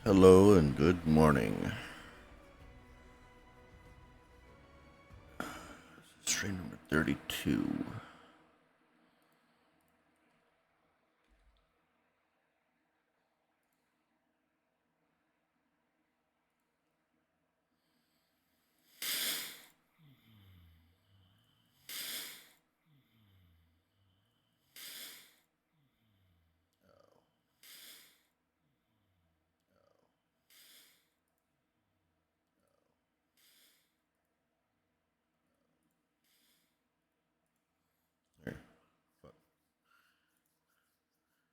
Hello and good morning. Stream number 32. There. Fuck.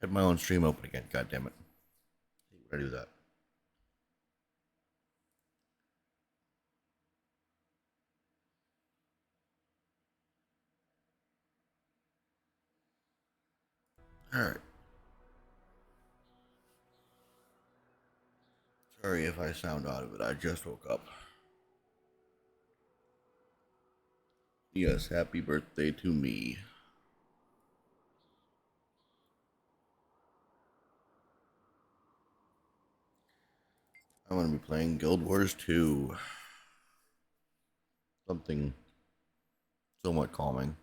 Had my own stream open again. God damn it. How do I do that? Alright. Sorry if I sound out of it. I just woke up. Yes, happy birthday to me. I'm going to be playing Guildwars 2. Something somewhat calming.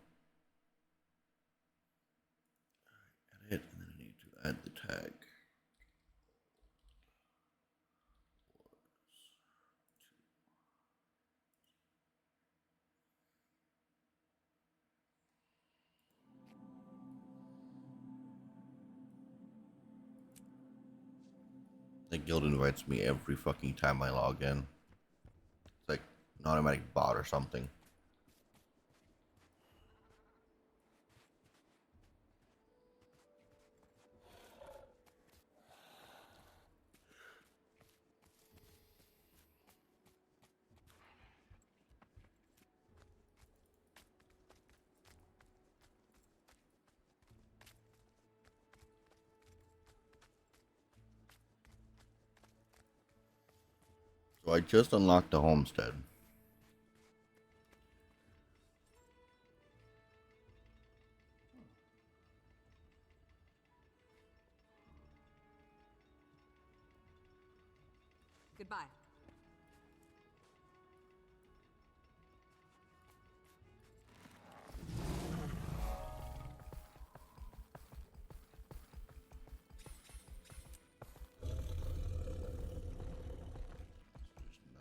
Edit, and then I need to add the tag. The guild invites me every fucking time I log in. It's like an automatic bot or something. So I just unlocked the homestead. Goodbye.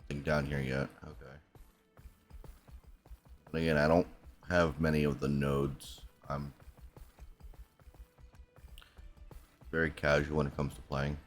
Nothing down here yet. Okay. But again, I don't have many of the nodes. I'm very casual when it comes to playing.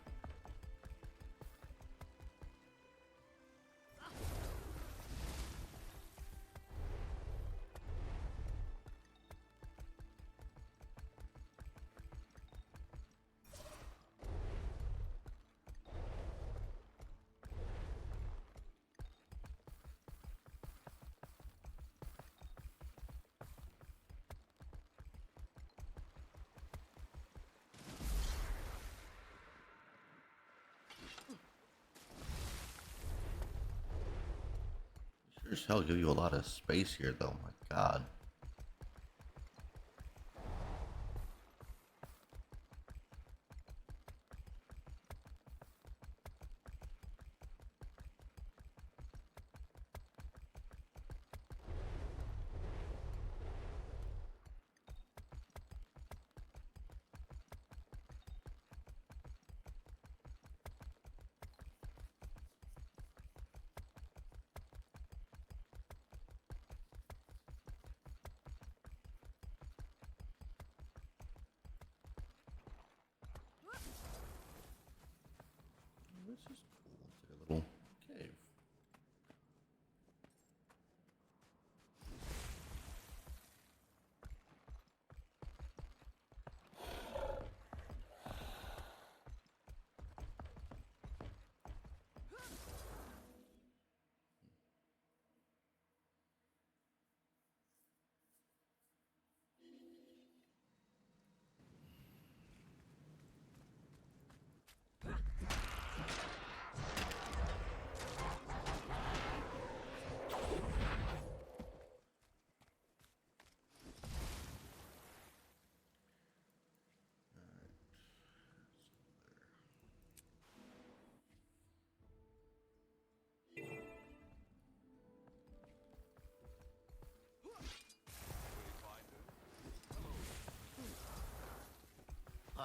Sure as hell give you a lot of space here, though. My God. This is cool. It's like a little cave.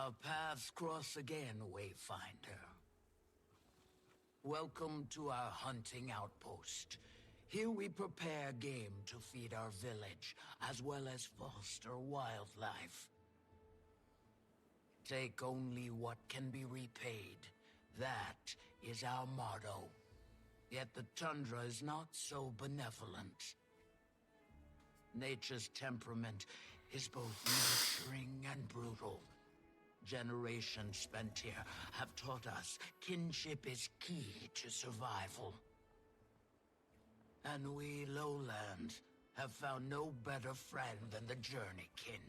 Our paths cross again, Wayfinder. Welcome to our hunting outpost. Here we prepare game to feed our village, as well as foster wildlife. Take only what can be repaid. That is our motto. Yet the tundra is not so benevolent. Nature's temperament is both nurturing and brutal. Generations spent here have taught us kinship is key to survival. And we lowlands have found no better friend than the journeykin.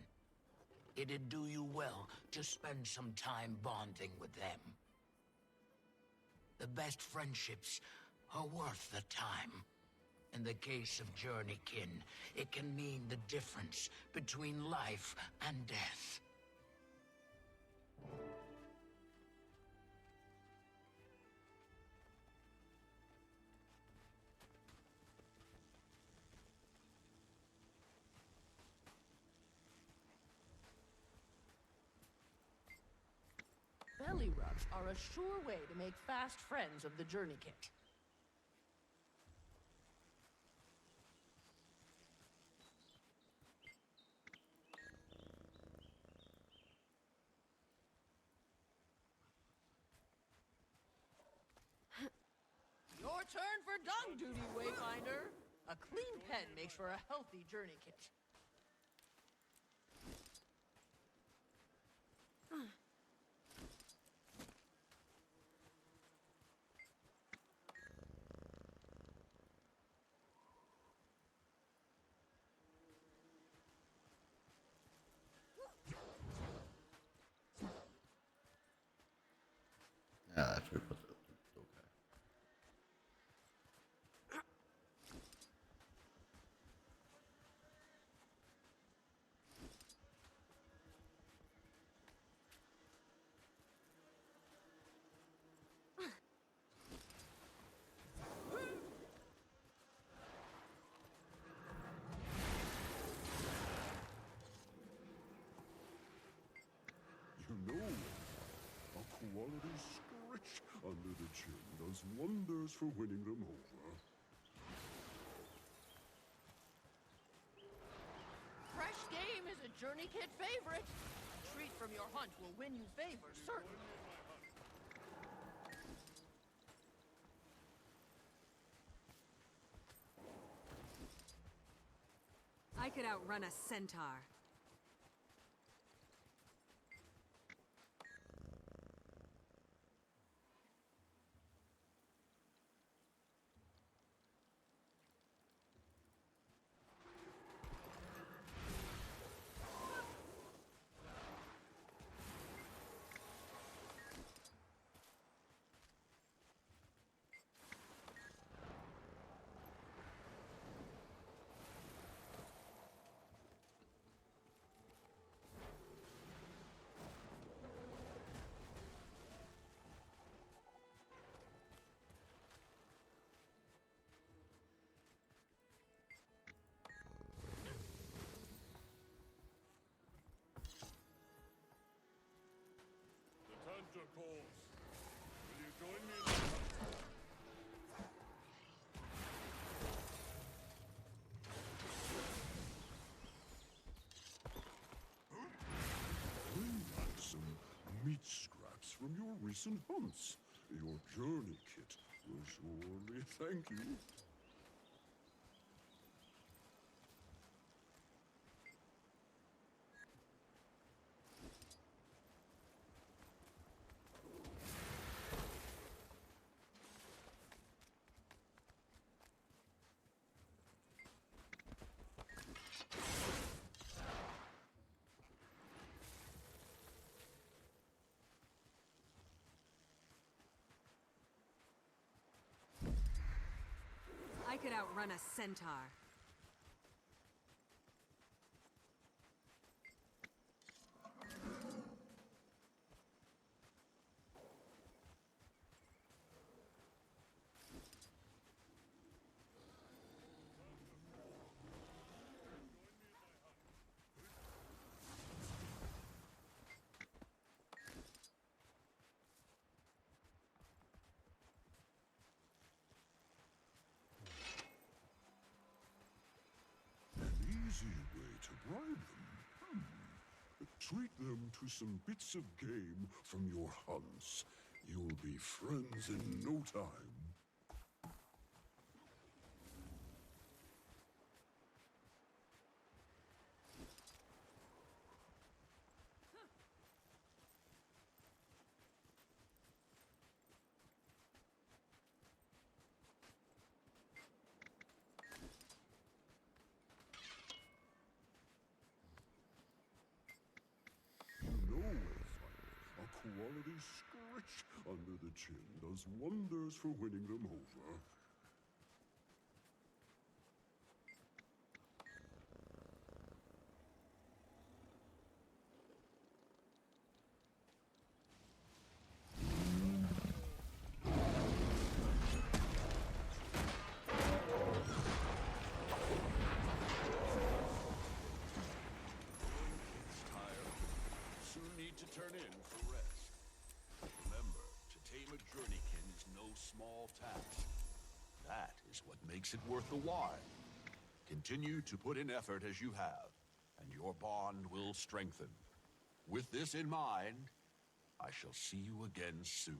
It'd do you well to spend some time bonding with them. The best friendships are worth the time. In the case of journeykin, it can mean the difference between life and death. Belly rubs are a sure way to make fast friends of the journey kit. Your turn for dung duty, Wayfinder. A clean pen makes for a healthy journey kit. Yeah, that's where we put the okay. You know, a quality stretch under the chin does wonders for winning them over. Fresh game is a journey kit favorite. A treat from your hunt will win you favor, certainly. I could outrun a centaur. The Tundra calls. Will you join me in the hunt? Bring back some meat scraps from your recent hunts. Your journey kit will surely thank you. I could outrun a centaur. easy way to bribe them. Treat them to some bits of game from your hunts. You'll be friends in no time. A quality scratch under the chin does wonders for winning them over. To turn in for rest. Remember, to tame a journeykin is no small task. That is what makes it worth the while. Continue to put in effort as you have, and your bond will strengthen. With this in mind, I shall see you again soon.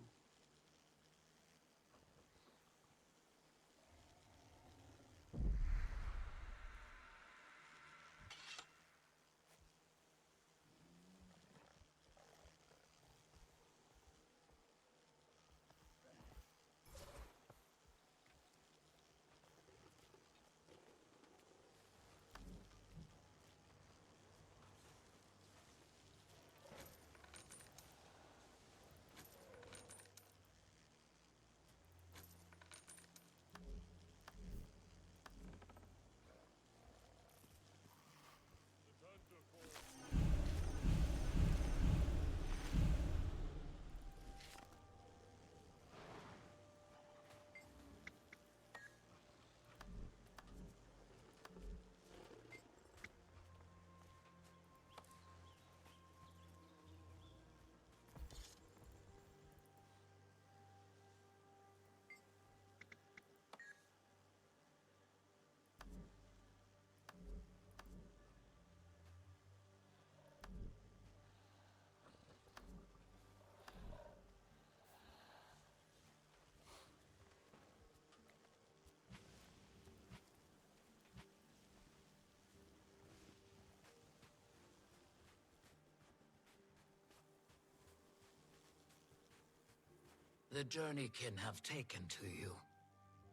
The journeykin have taken to you.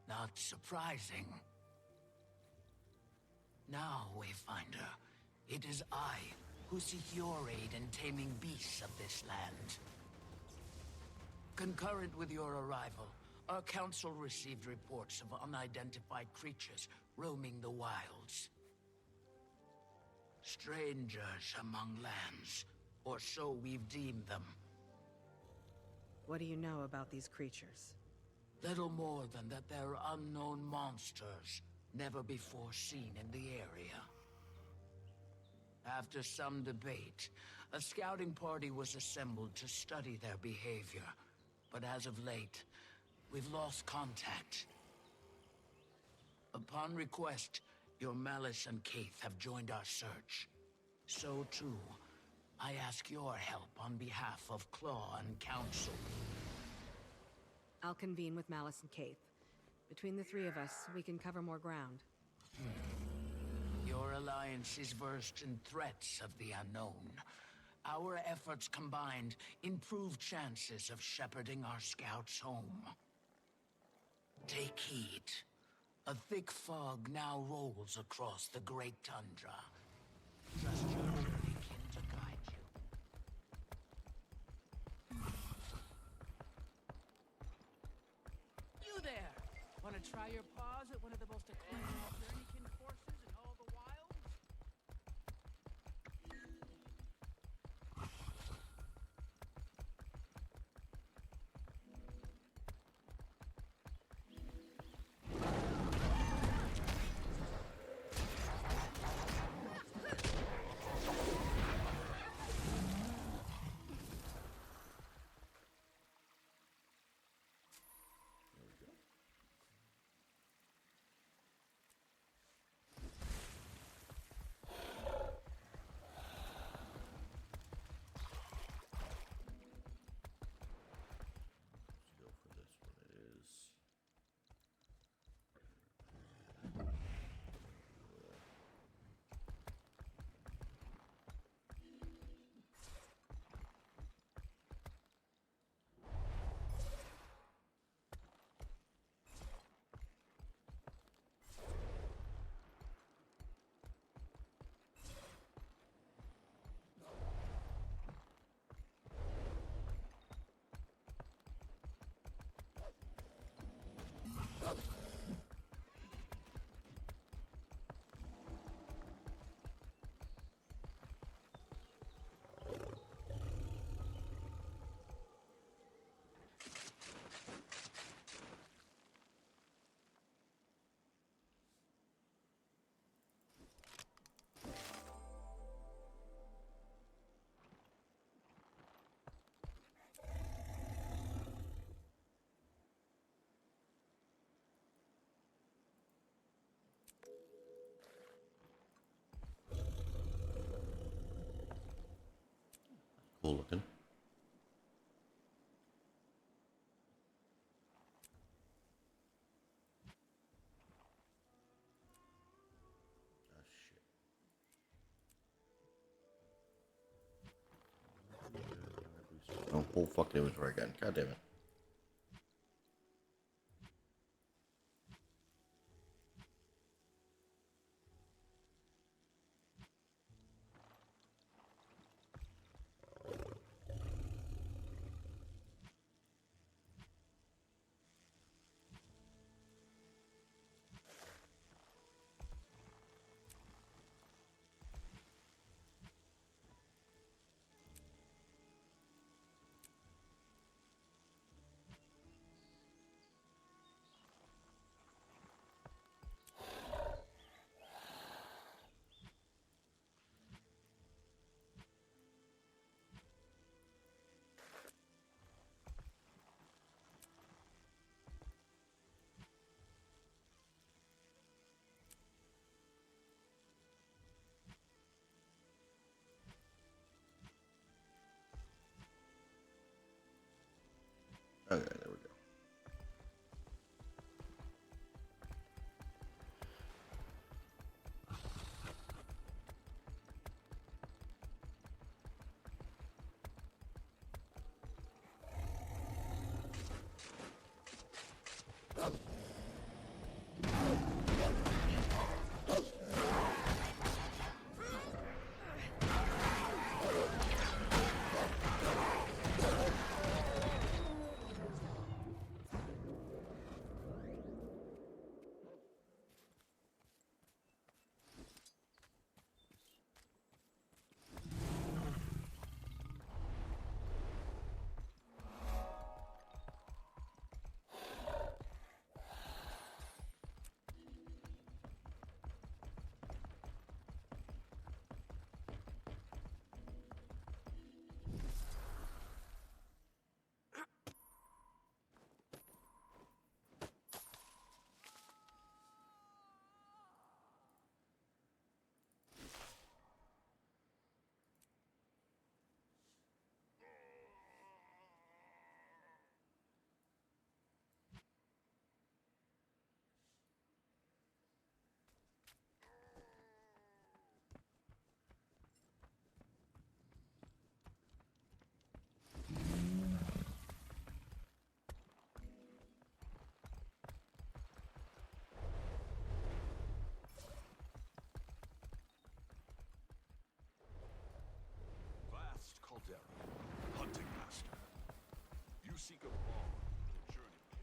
Not surprising. Now, Wayfinder, it is I who seek your aid in taming beasts of this land. Concurrent with your arrival, our council received reports of unidentified creatures roaming the wilds. Strangers among lands, or so we've deemed them. What do you know about these creatures? Little more than that they're unknown monsters, never before seen in the area. After some debate, a scouting party was assembled to study their behavior. But as of late, we've lost contact. Upon request, your Malice and Keith have joined our search. So too, I ask your help on behalf of Claw and Council. I'll convene with Malice and Cape. Between the three of us, we can cover more ground. Your alliance is versed in threats of the unknown. Our efforts combined improve chances of shepherding our scouts home. Take heed. A thick fog now rolls across the great tundra. Trust your journeykin to guide you. You there! Want to try your paws at one of the most acclaimed journeykin courses in all the wilds? cool looking. Oh shit. Oh, whole fucking inventory again. God damn it. Okay, there we go. Vast caldera, hunting master. You seek a bond with a journey kid.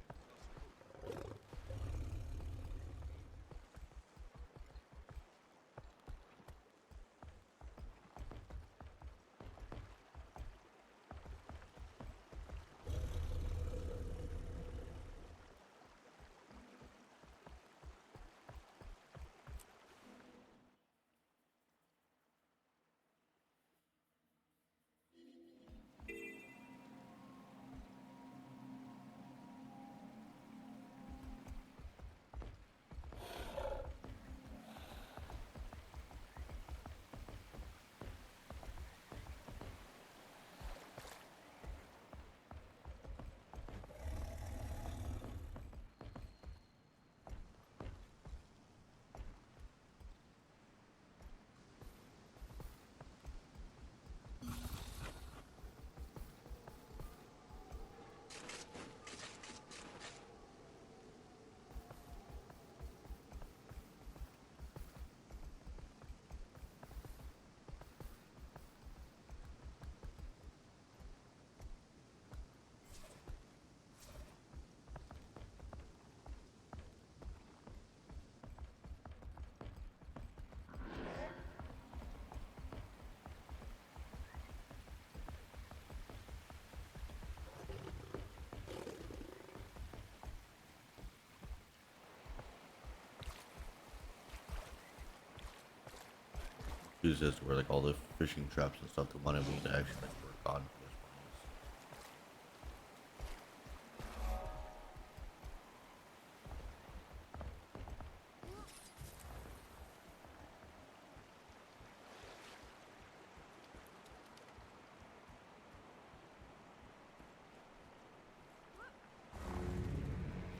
Use this where like all the fishing traps and stuff that wanted me to actually like, work on.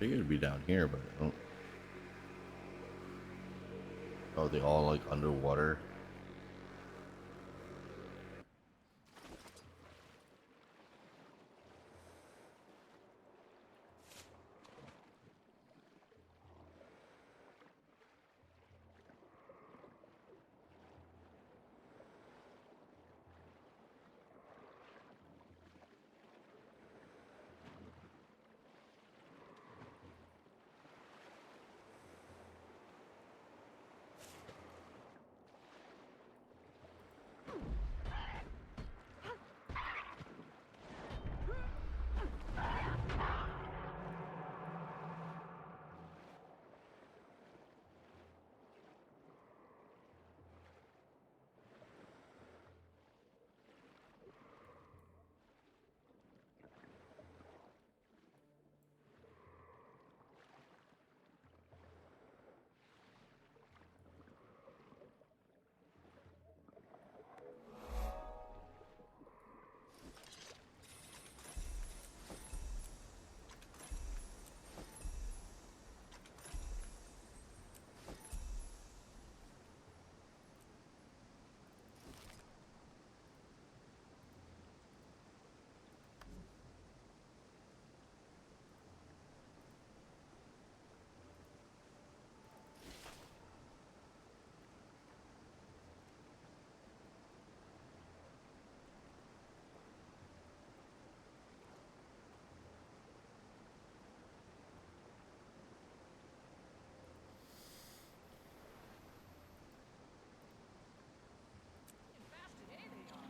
They could be down here, but I don't. Oh, they all like underwater. Fast today they are.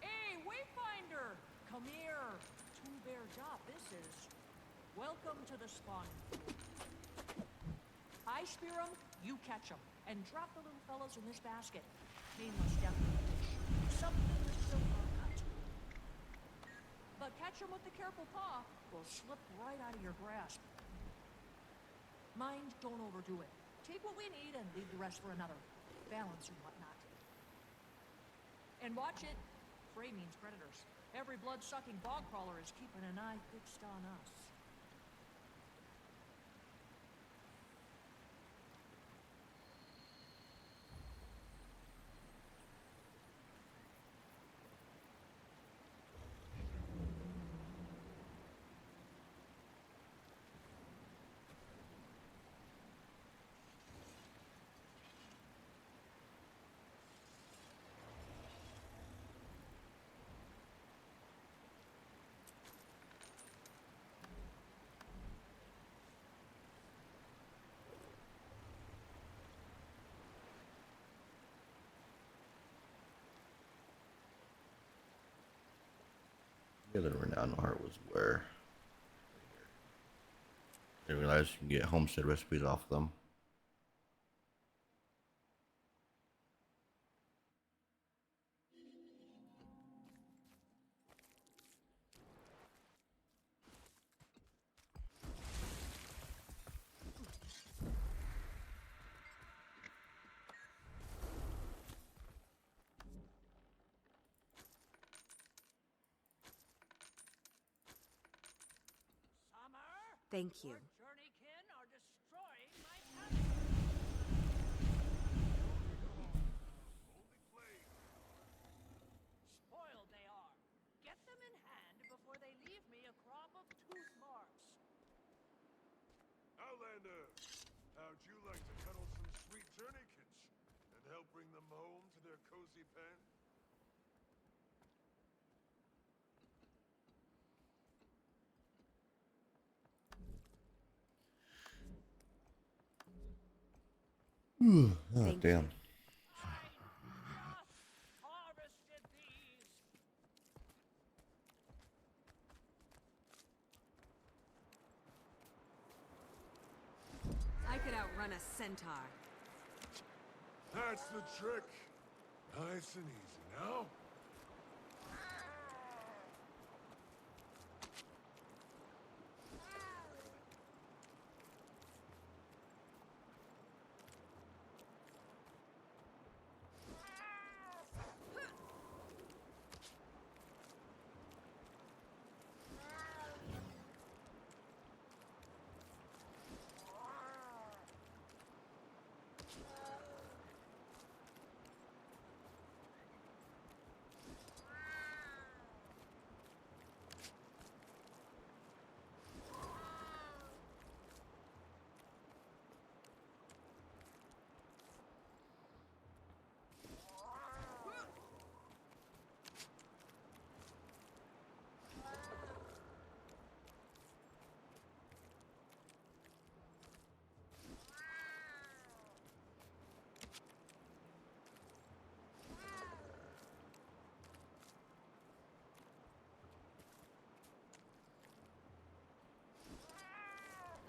Hey, Wayfinder! Come here. Two-bear job, this is. Welcome to the spawn pool. I spear 'em, you catch 'em, and drop the little fellas in this basket. Painless death in the dish. Something with silver cut. But catch 'em with the careful paw, will slip right out of your grasp. Mind, don't overdo it. Take what we need and leave the rest for another. Balance and whatnot. And watch it. Prey means predators. Every blood-sucking bog crawler is keeping an eye fixed on us. The other renowned art was where I realized you can get homestead recipes off of them. Thank you. Journeykin are destroying my cabin. Spoiled they are. Get them in hand before they leave me a crop of tooth marks. Outlander, how'd you like to cuddle some sweet journeykins and help bring them home to their cozy pen? Oh, Thank damn. you. Harvested these. I could outrun a centaur. That's the trick. Nice and easy now.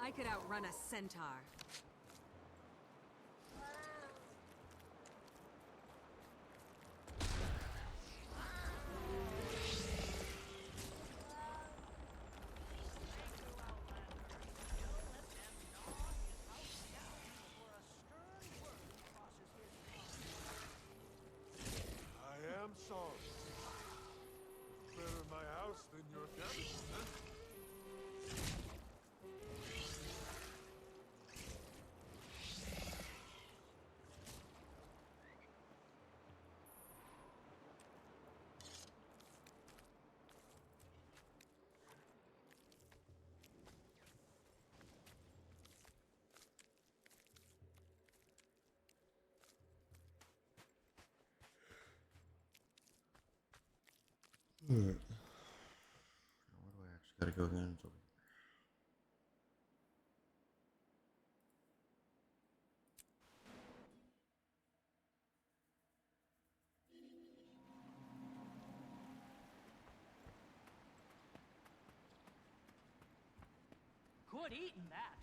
I could outrun a centaur. I am sorry. Better my house than your cabin, huh? Alright. Now where do I actually gotta go again? It's over here. Good eating that.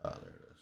Ah, there it is.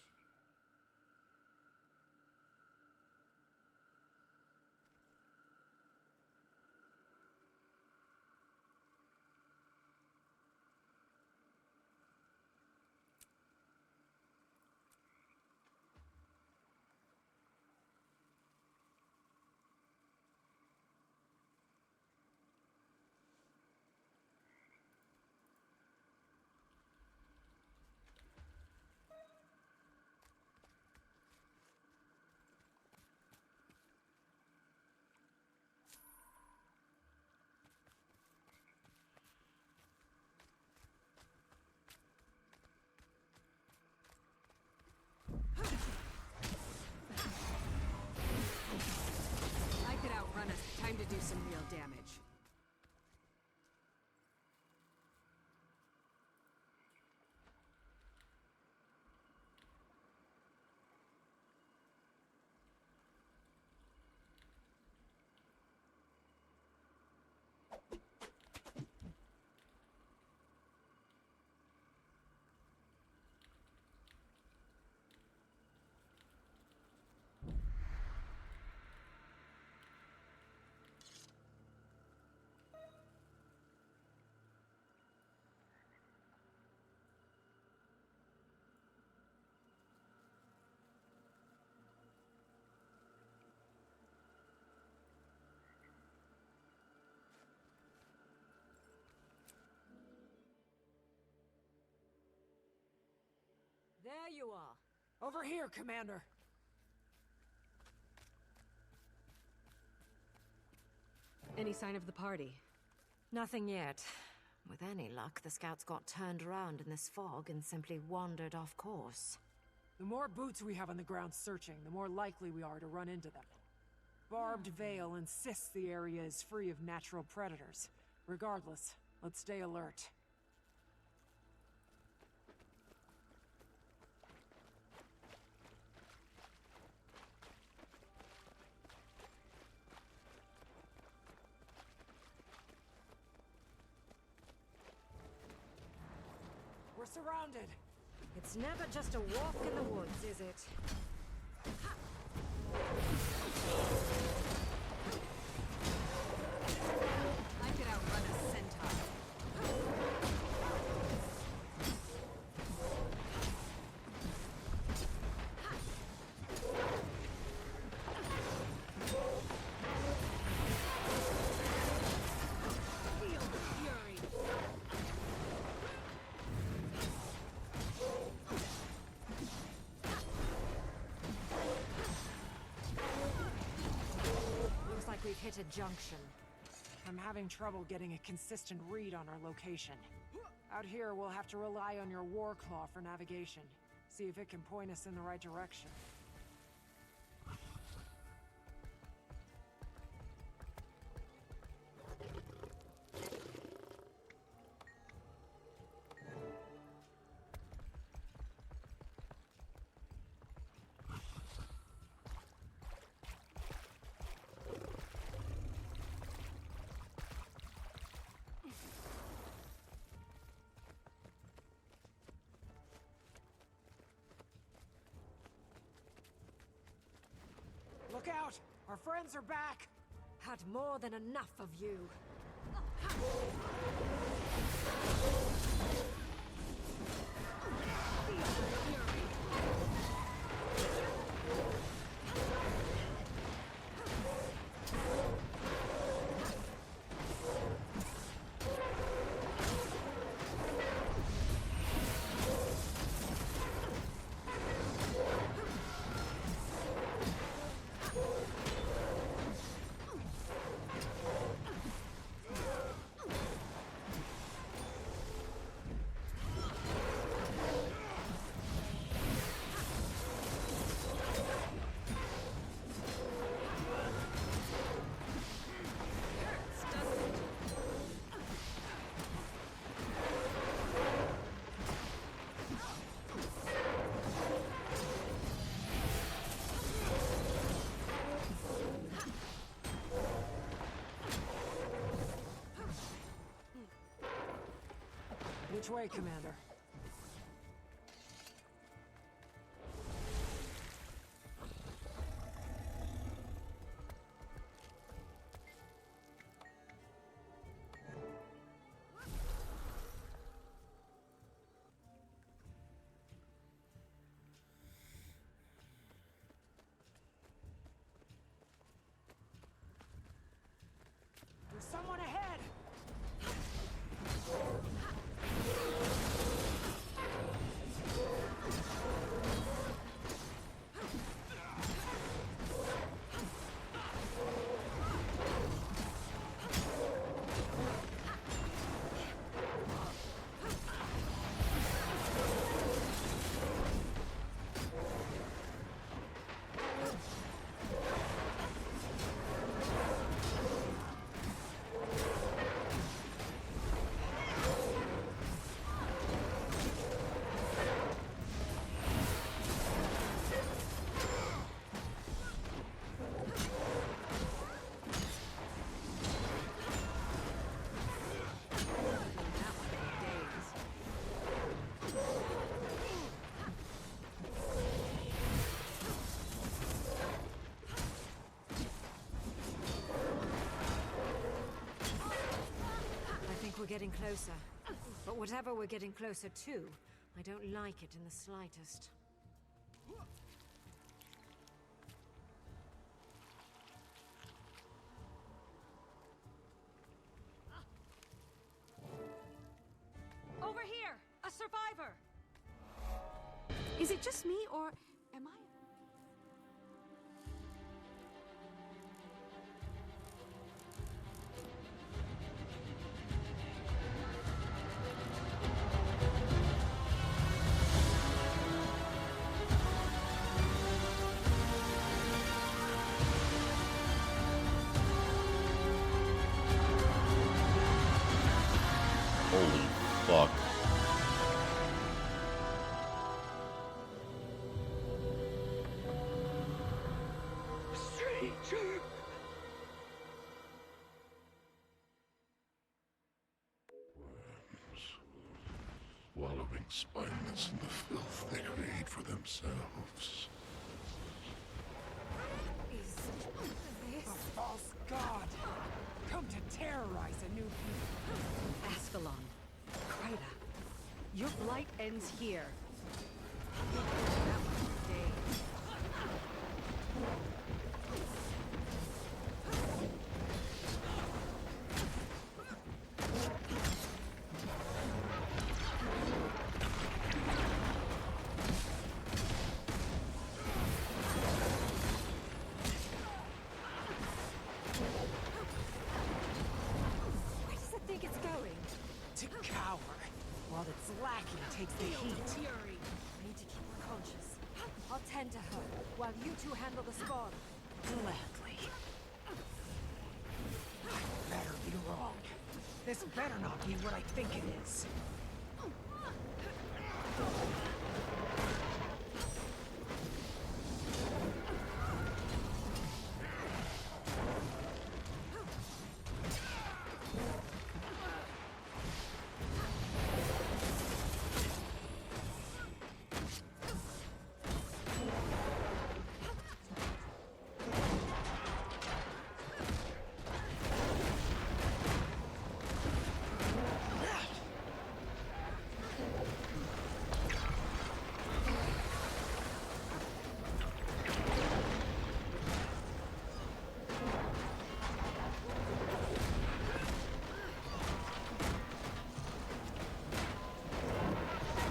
I could outrun us. Time to do some real damage. There you are. Over here, Commander. Any sign of the party? Nothing yet. With any luck, the scouts got turned around in this fog and simply wandered off course. The more boots we have on the ground searching, the more likely we are to run into them. Barbed Veil insists the area is free of natural predators. Regardless, let's stay alert. We're surrounded! It's never just a walk in the woods, is it? I could outrun a centaur. Feel the fury. Looks like we've hit a junction. I'm having trouble getting a consistent read on our location. Out here, we'll have to rely on your war claw for navigation. See if it can point us in the right direction. Look out! Our friends are back! Had more than enough of you. Which way, Commander? There's someone ahead! We're getting closer. But whatever we're getting closer to, I don't like it in the slightest. Over here! A survivor! Is it just me, or am I... spineless in the filth they create for themselves. Is this a false god? Come to terrorize a new people. Ascalon. Kryta. Your blight ends here. That was the day. Where does it think it's going? To cower, while its lacking takes the heat. Fury. I need to keep her conscious. I'll tend to her, while you two handle the spawn. Gladly. I better be wrong. This better not be what I think it is.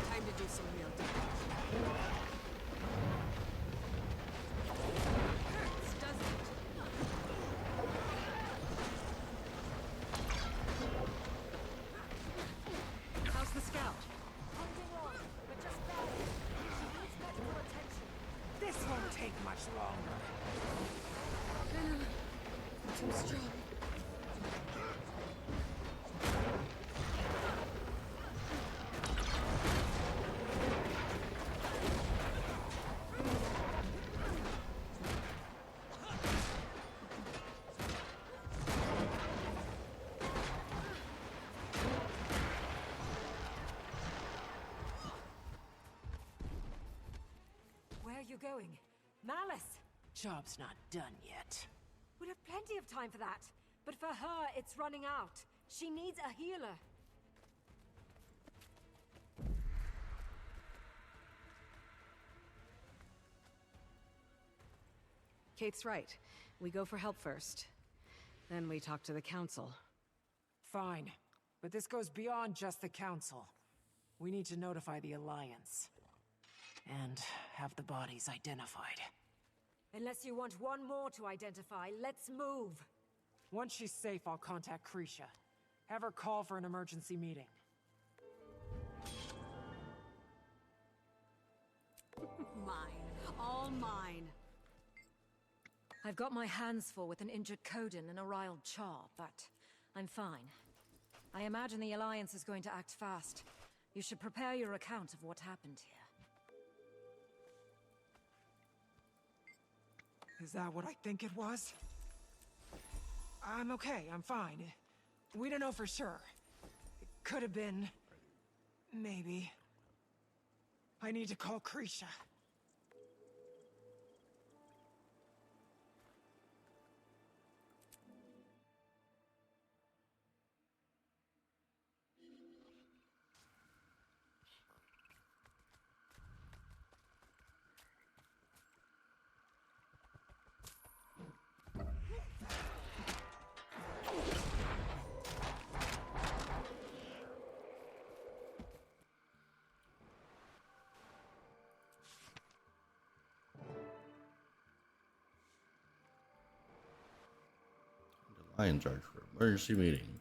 Time to do some real damage. Hurts, doesn't it? How's the scout? Holding on, but just barely. She needs medical attention. This won't take much longer. Too strong. Where are you going? Malice! Job's not done yet. We'll have plenty of time for that. But for her, it's running out. She needs a healer. Kate's right. We go for help first. Then we talk to the council. Fine. But this goes beyond just the council. We need to notify the Alliance. And have the bodies identified. Unless you want one more to identify, let's move. Once she's safe, I'll contact Krisha. Have her call for an emergency meeting. Mine. All mine. I've got my hands full with an injured Coden and a riled Char, but I'm fine. I imagine the Alliance is going to act fast. You should prepare your account of what happened here. Is that what I think it was? I'm okay, I'm fine. We don't know for sure. It could have been... maybe. I need to call Krisha. In charge for emergency meeting.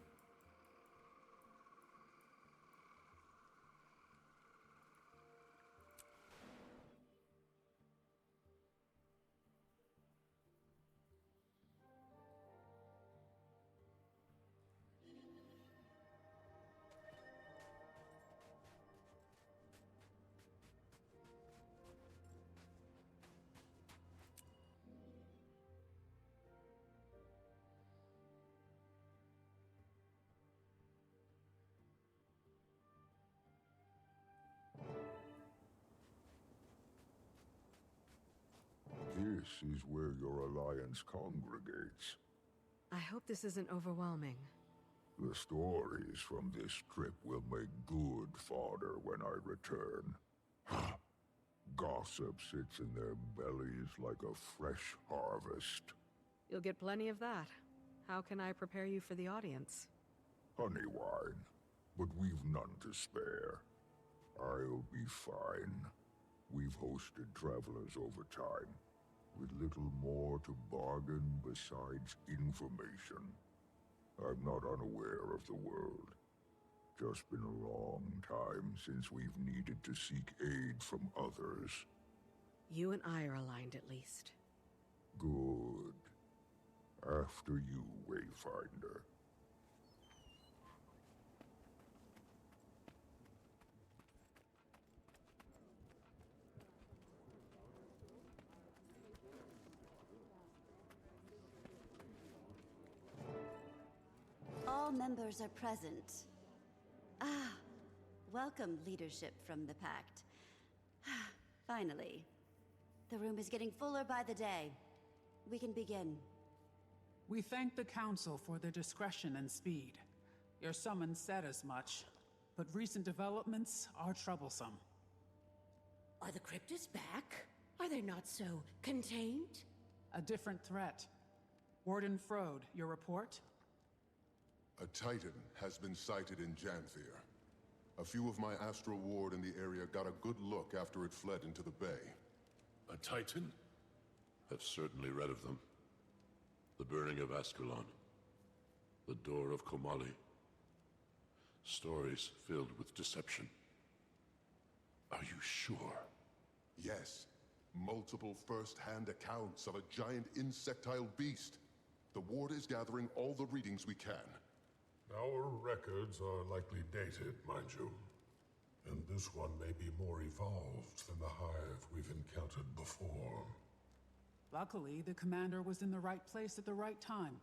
This is where your alliance congregates. I hope this isn't overwhelming. The stories from this trip will make good fodder when I return. Gossip sits in their bellies like a fresh harvest. You'll get plenty of that. How can I prepare you for the audience? Honey wine, but we've none to spare. I'll be fine. We've hosted travelers over time, with little more to bargain besides information. I'm not unaware of the world. Just been a long time since we've needed to seek aid from others. You and I are aligned at least. Good. After you, Wayfinder. All members are present. Ah, welcome leadership from the Pact. Finally. The room is getting fuller by the day. We can begin. We thank the Council for their discretion and speed. Your summons said as much, but recent developments are troublesome. Are the cryptids back? Are they not so contained? A different threat. Warden Frode, your report? A Titan has been sighted in Janthir. A few of my Astral Ward in the area got a good look after it fled into the bay. A Titan? I've certainly read of them. The burning of Ascalon. The door of Komali. Stories filled with deception. Are you sure? Yes. Multiple first-hand accounts of a giant insectile beast. The Ward is gathering all the readings we can. Our records are likely dated, mind you. And this one may be more evolved than the hive we've encountered before. Luckily, the commander was in the right place at the right time.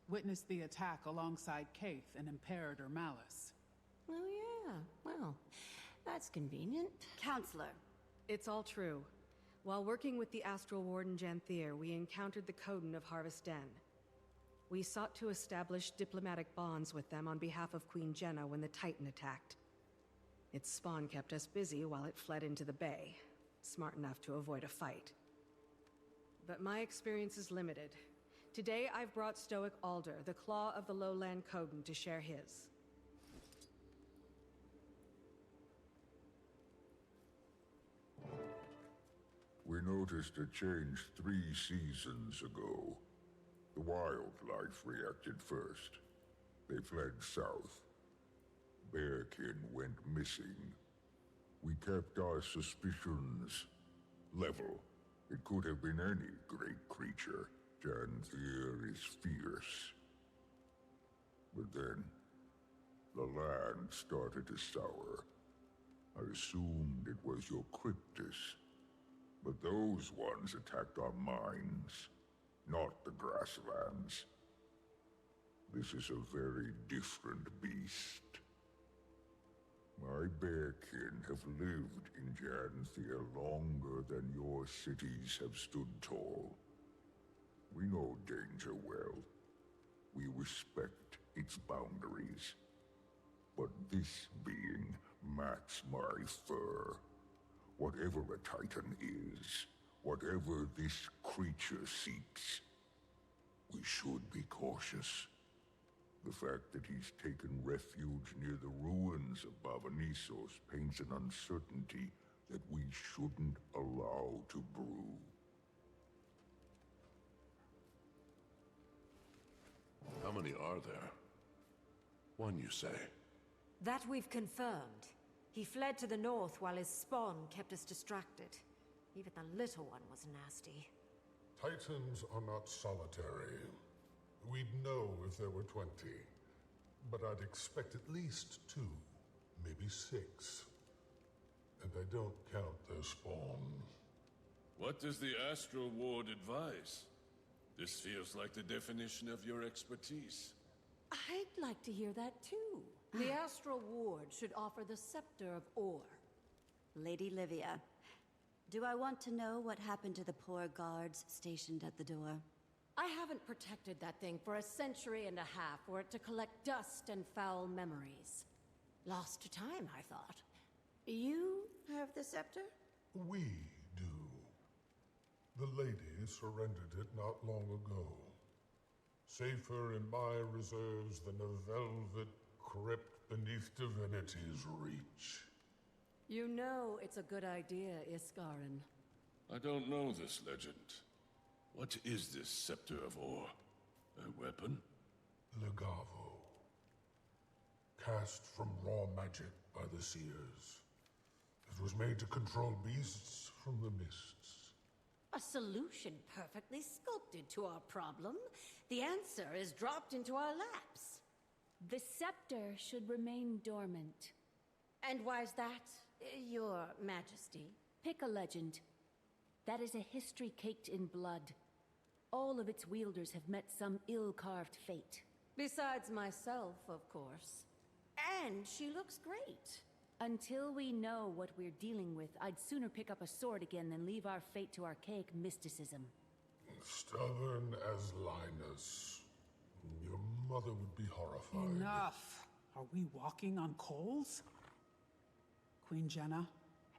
Witnessed the attack alongside Kaith and Imperator Malice. Oh yeah, well, that's convenient. Counselor. It's all true. While working with the Astral Warden Janthir, we encountered the Coden of Harvest Den. We sought to establish diplomatic bonds with them on behalf of Queen Jenna when the Titan attacked. Its spawn kept us busy while it fled into the bay, smart enough to avoid a fight. But my experience is limited. Today I've brought Stoic Alder, the Claw of the Lowland Coden, to share his. We noticed a change 3 seasons ago. The wildlife reacted first. They fled south. Bearkin went missing. We kept our suspicions level. It could have been any great creature. Janthir is fierce. But then, the land started to sour. I assumed it was your cryptis. But those ones attacked our mines, not the grasslands. This is a very different beast. My bearkin have lived in Janthir longer than your cities have stood tall. We know danger well. We respect its boundaries. But this being mats my fur. Whatever a Titan is, whatever this creature seeks, we should be cautious. The fact that he's taken refuge near the ruins of Bavanissos paints an uncertainty that we shouldn't allow to brew. How many are there? One, you say? That we've confirmed. He fled to the north while his spawn kept us distracted. Even the little one was nasty. Titans are not solitary. We'd know if there were 20. But I'd expect at least 2, maybe 6. And I don't count their spawn. What does the Astral Ward advise? This feels like the definition of your expertise. I'd like to hear that too. The Astral Ward should offer the Scepter of Ore. Lady Livia, Do I want to know what happened to the poor guards stationed at the door? I haven't protected that thing for a century and a half for it to collect dust and foul memories. Lost to time, I thought. You have the scepter? We do. The lady surrendered it not long ago. Safer in my reserves than a velvet crypt beneath divinity's reach. You know it's a good idea, Iskarin. I don't know this legend. What is this Scepter of Ore? A weapon? Legavo. Cast from raw magic by the seers. It was made to control beasts from the mists. A solution perfectly sculpted to our problem. The answer is dropped into our laps. The scepter should remain dormant. And why's that, Your Majesty? Pick a legend. That is a history caked in blood. All of its wielders have met some ill-carved fate. Besides myself, of course. And she looks great. Until we know what we're dealing with, I'd sooner pick up a sword again than leave our fate to archaic mysticism. Stubborn as Linus. Your mother would be horrified. Enough! Are we walking on coals? Queen Jenna,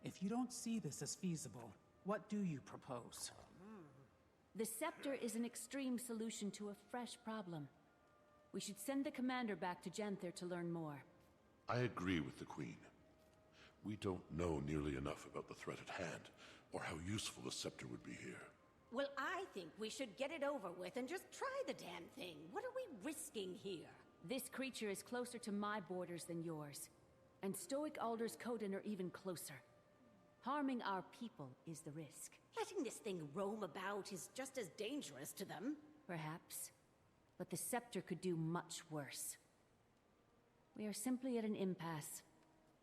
if you don't see this as feasible, what do you propose? The scepter is an extreme solution to a fresh problem. We should send the commander back to Janther to learn more. I agree with the Queen. We don't know nearly enough about the threat at hand, or how useful the scepter would be here. Well, I think we should get it over with and just try the damn thing. What are we risking here? This creature is closer to my borders than yours. And Stoic Alder's Coden are even closer. Harming our people is the risk. Letting this thing roam about is just as dangerous to them. Perhaps. But the scepter could do much worse. We are simply at an impasse.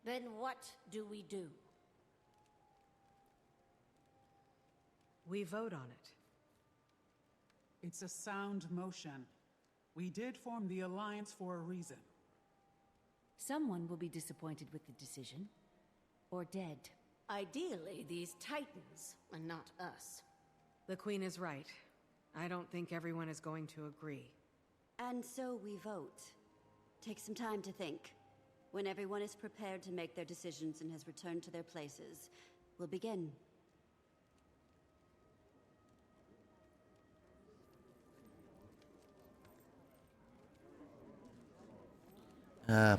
Then what do we do? We vote on it. It's a sound motion. We did form the Alliance for a reason. Someone will be disappointed with the decision. Or dead. Ideally, these Titans, and not us. The Queen is right. I don't think everyone is going to agree. And so we vote. Take some time to think. When everyone is prepared to make their decisions and has returned to their places, we'll begin.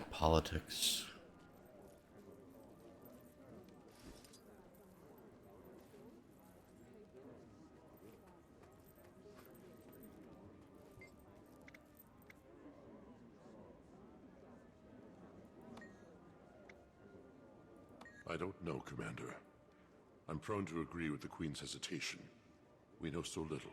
Politics. I don't know, Commander. I'm prone to agree with the Queen's hesitation. We know so little.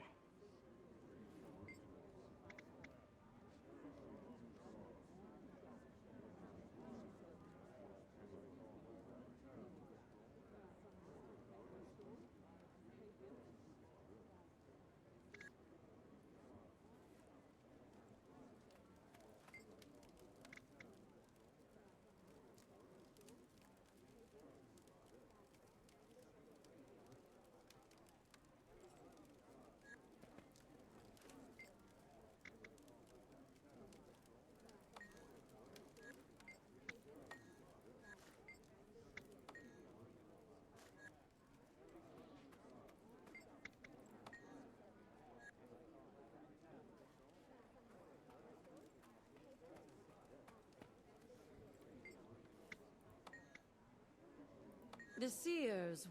The Seers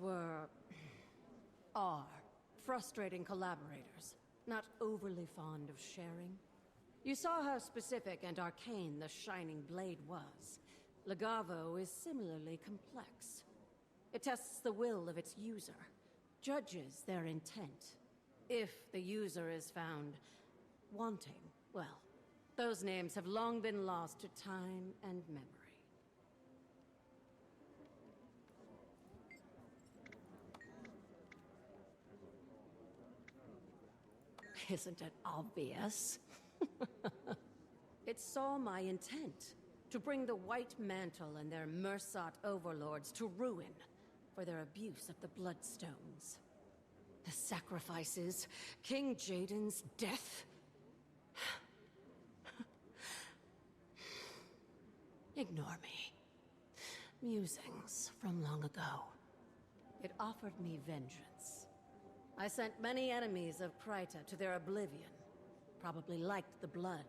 are frustrating collaborators, not overly fond of sharing. You saw how specific and arcane the Shining Blade was. Legavo is similarly complex. It tests the will of its user, judges their intent. If the user is found wanting, well, those names have long been lost to time and memory. Isn't it obvious? It saw my intent to bring the White Mantle and their Mersat overlords to ruin, for their abuse of the Bloodstones. The sacrifices, King Jaden's death. Ignore me. Musings from long ago. It offered me vengeance. I sent many enemies of Kryta to their oblivion. Probably liked the blood.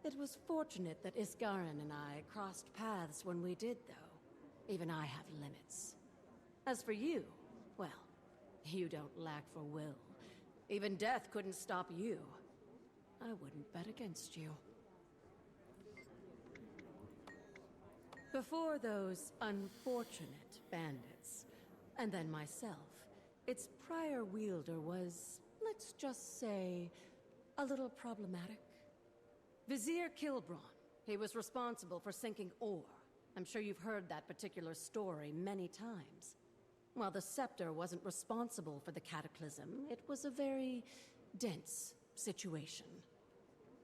It was fortunate that Isgarin and I crossed paths when we did, though. Even I have limits. As for you, well, you don't lack for will. Even death couldn't stop you. I wouldn't bet against you. Before those unfortunate bandits, and then myself, its prior wielder was, let's just say, a little problematic. Vizier Kilbron. He was responsible for sinking ore. I'm sure you've heard that particular story many times. While the Scepter wasn't responsible for the cataclysm, it was a very dense situation.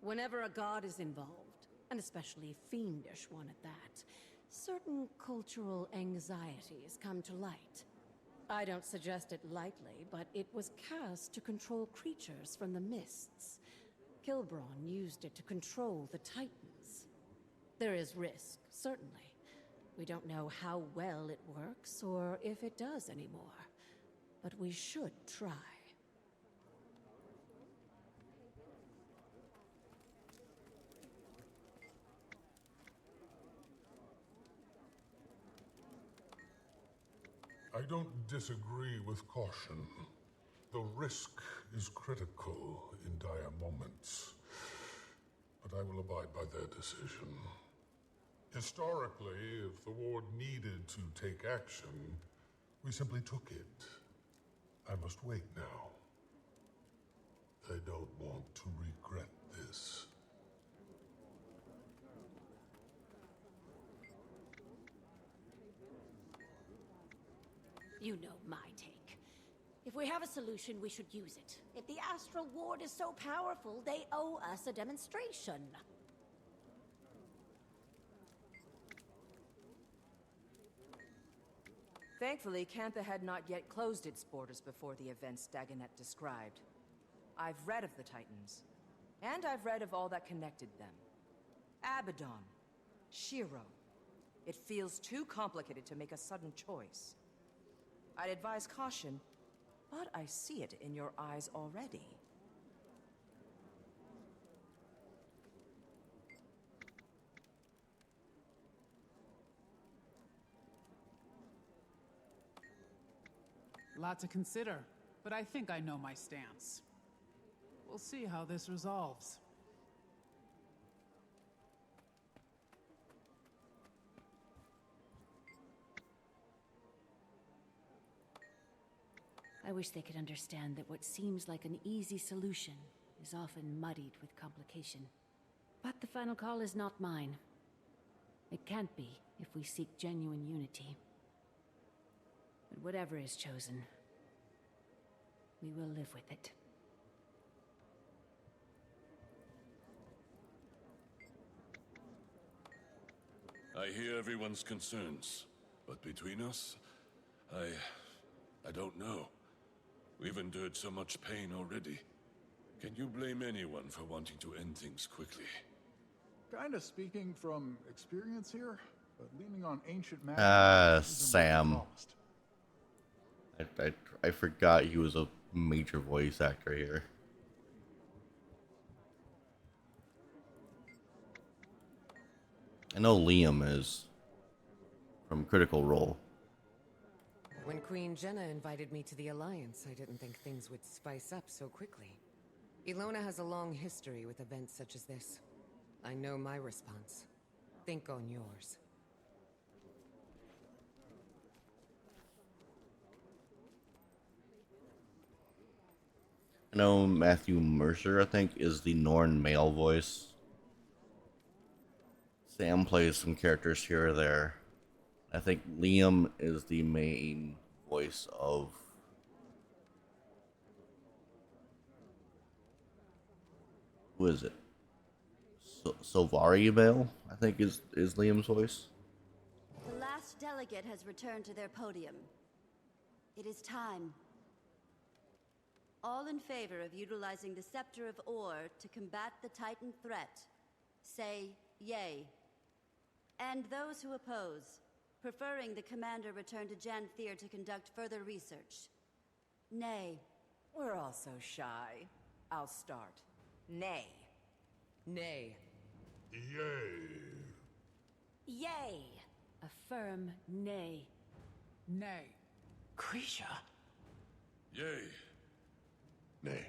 Whenever a god is involved, and especially a fiendish one at that, certain cultural anxieties come to light. I don't suggest it lightly, but it was cast to control creatures from the mists. Kilbron used it to control the Titans. There is risk, certainly. We don't know how well it works, or if it does anymore. But we should try. I don't disagree with caution. The risk is critical in dire moments. But I will abide by their decision. Historically, if the Ward needed to take action, we simply took it. I must wait now. I don't want to regret this. You know my take. If we have a solution, we should use it. If the Astral Ward is so powerful, they owe us a demonstration. Thankfully, Cantha had not yet closed its borders before the events Dagonet described. I've read of the Titans, and I've read of all that connected them. Abaddon, Shiro. It feels too complicated to make a sudden choice. I'd advise caution, but I see it in your eyes already. Lot to consider, but I think I know my stance. We'll see how this resolves. I wish they could understand that what seems like an easy solution is often muddied with complication. But the final call is not mine. It can't be if we seek genuine unity. But whatever is chosen, we will live with it. I hear everyone's concerns, but between us, I don't know. We've endured so much pain already. Can you blame anyone for wanting to end things quickly? Kinda speaking from experience here, but leaning on ancient magic Sam. I forgot he was a major voice actor here. I know Liam is from Critical Role. When Queen Jenna invited me to the Alliance, I didn't think things would spice up so quickly. Ilona has a long history with events such as this. I know my response. Think on yours. I know Matthew Mercer, I think, is the Norn male voice. Sam plays some characters here or there. I think Liam is the main voice of... Who is it? Silvari Vale, I think is Liam's voice. The last delegate has returned to their podium. It is time. All in favor of utilizing the Scepter of Ore to combat the Titan threat, say yay. And those who oppose, preferring the commander return to Janthier to conduct further research, nay. We're all so shy. I'll start. Nay. Nay. Yay. Yay! A firm nay. Nay. Grisha? Yay. Nay.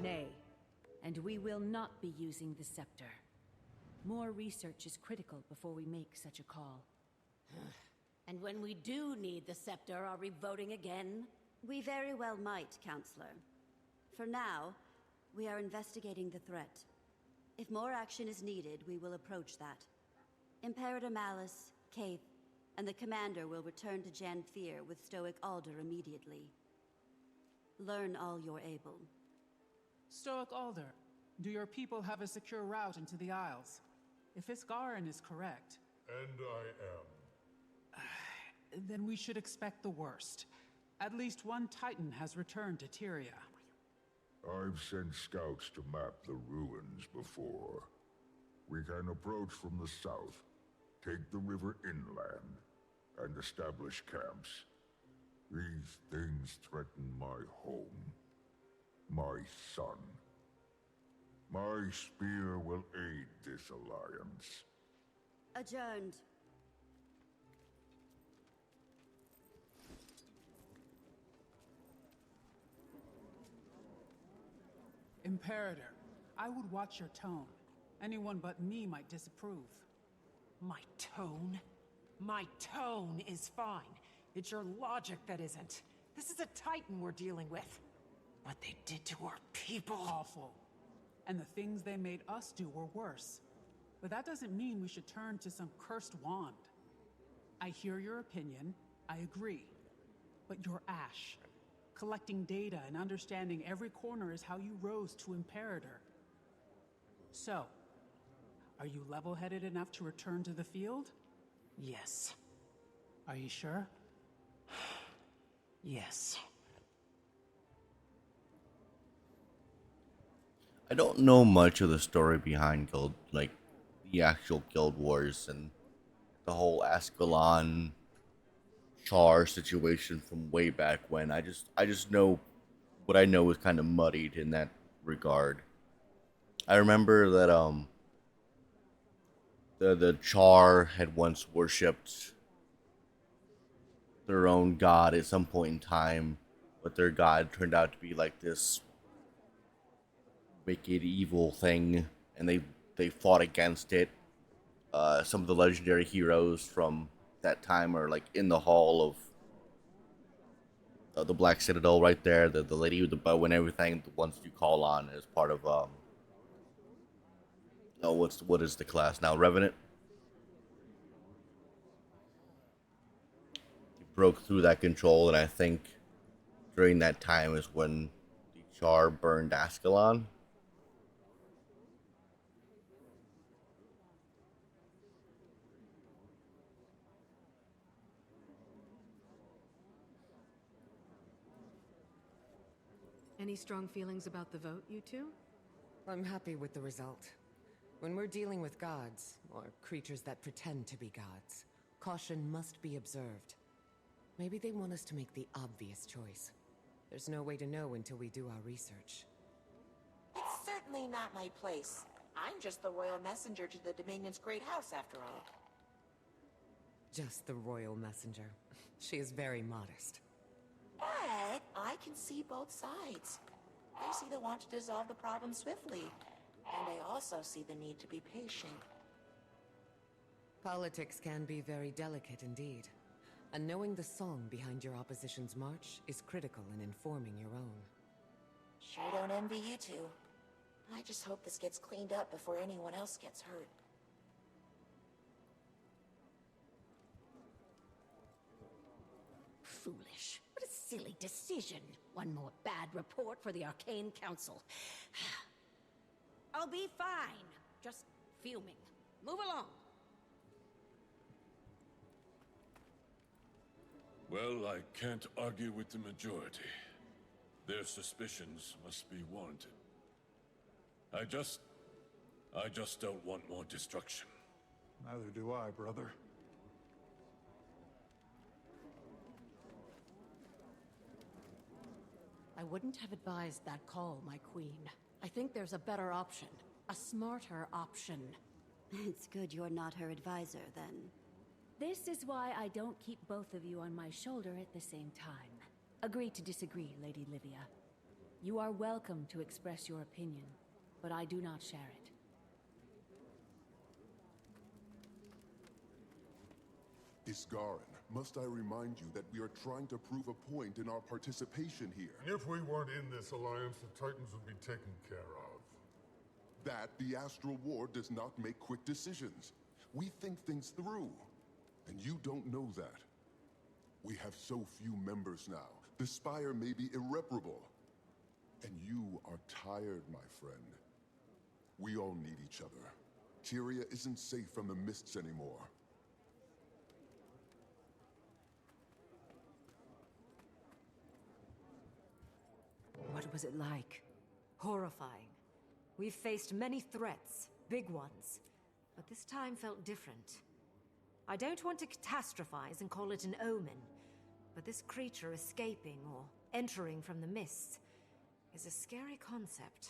Nay. And we will not be using the scepter. More research is critical before we make such a call. And when we do need the scepter, are we voting again? We very well might, Counselor. For now, we are investigating the threat. If more action is needed, we will approach that. Imperator Malice, Kaith, and the Commander will return to Janthier with Stoic Alder immediately. Learn all you're able. Stoic Alder, do your people have a secure route into the Isles? If Iskarin is correct... And I am. Then we should expect the worst. At least one Titan has returned to Tyria. I've sent scouts to map the ruins before. We can approach from the south, take the river inland, and establish camps. These things threaten my home, my son. My spear will aid this alliance. Adjourned. Imperator, I would watch your tone. Anyone but me might disapprove. My tone? My tone is fine. It's your logic that isn't. This is a Titan we're dealing with. What they did to our people. Awful. And the things they made us do were worse. But that doesn't mean we should turn to some cursed wand. I hear your opinion, I agree. But you're Ash. Collecting data and understanding every corner is how you rose to Imperator. So, are you level-headed enough to return to the field? Yes. Are you sure? Yes. I don't know much of the story behind the actual Guild Wars and the whole Ascalon Char situation from way back when. I just know what I know was kind of muddied in that regard. I remember that the Char had once worshipped their own god at some point in time, but their god turned out to be like this wicked evil thing, and they fought against it. Some of the legendary heroes from that time are like in the hall of the Black Citadel right there. The lady with the bow and everything, the ones you call on as part of what is the class now? Revenant. He broke through that control, and I think during that time is when the Char burned Ascalon. Any strong feelings about the vote, you two? I'm happy with the result. When we're dealing with gods, or creatures that pretend to be gods, caution must be observed. Maybe they want us to make the obvious choice. There's no way to know until we do our research. It's certainly not my place. I'm just the royal messenger to the Dominion's great house, after all. Just the royal messenger. She is very modest. But I can see both sides. I see the want to dissolve the problem swiftly, and I also see the need to be patient. Politics can be very delicate indeed. And knowing the song behind your opposition's march is critical in informing your own. Sure don't envy you two. I just hope this gets cleaned up before anyone else gets hurt. Foolish. What a silly decision. One more bad report for the Arcane Council. I'll be fine. Just fuming. Move along. Well, I can't argue with the majority. Their suspicions must be warranted. I just don't want more destruction. Neither do I, brother. I wouldn't have advised that call, my queen. I think there's a better option. A smarter option. It's good you're not her advisor, then. This is why I don't keep both of you on my shoulder at the same time. Agree to disagree, Lady Livia. You are welcome to express your opinion, but I do not share it. Isgarin, must I remind you that we are trying to prove a point in our participation here? If we weren't in this alliance, the Titans would be taken care of. That the Astral Ward does not make quick decisions. We think things through, and you don't know that. We have so few members now. The Spire may be irreparable. And you are tired, my friend. We all need each other. Tyria isn't safe from the mists anymore. What was it like? Horrifying. We've faced many threats, big ones, but this time felt different. I don't want to catastrophize and call it an omen, but this creature escaping or entering from the mists is a scary concept.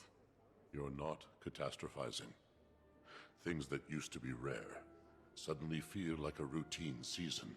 You're not catastrophizing. Things that used to be rare suddenly feel like a routine season.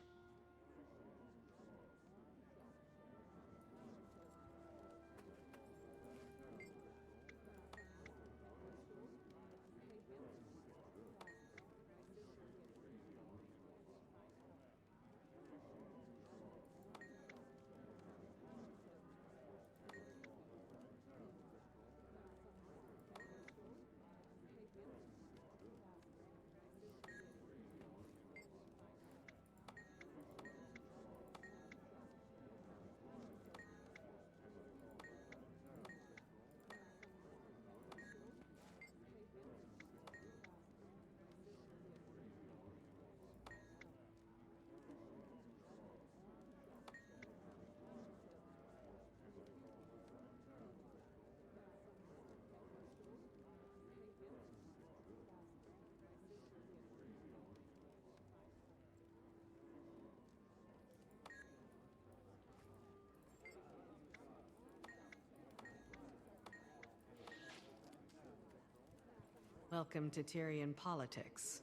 Welcome to Tyrian politics.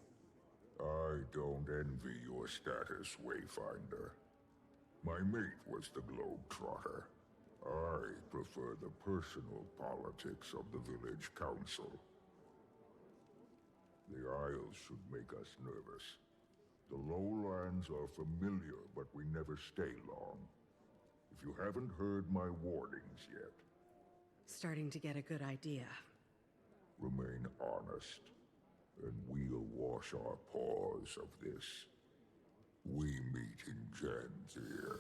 I don't envy your status, Wayfinder. My mate was the Globetrotter. I prefer the personal politics of the village council. The Isles should make us nervous. The lowlands are familiar, but we never stay long. If you haven't heard my warnings yet, Starting to get a good idea. remain honest, and we'll wash our paws of this. We meet in Janzir.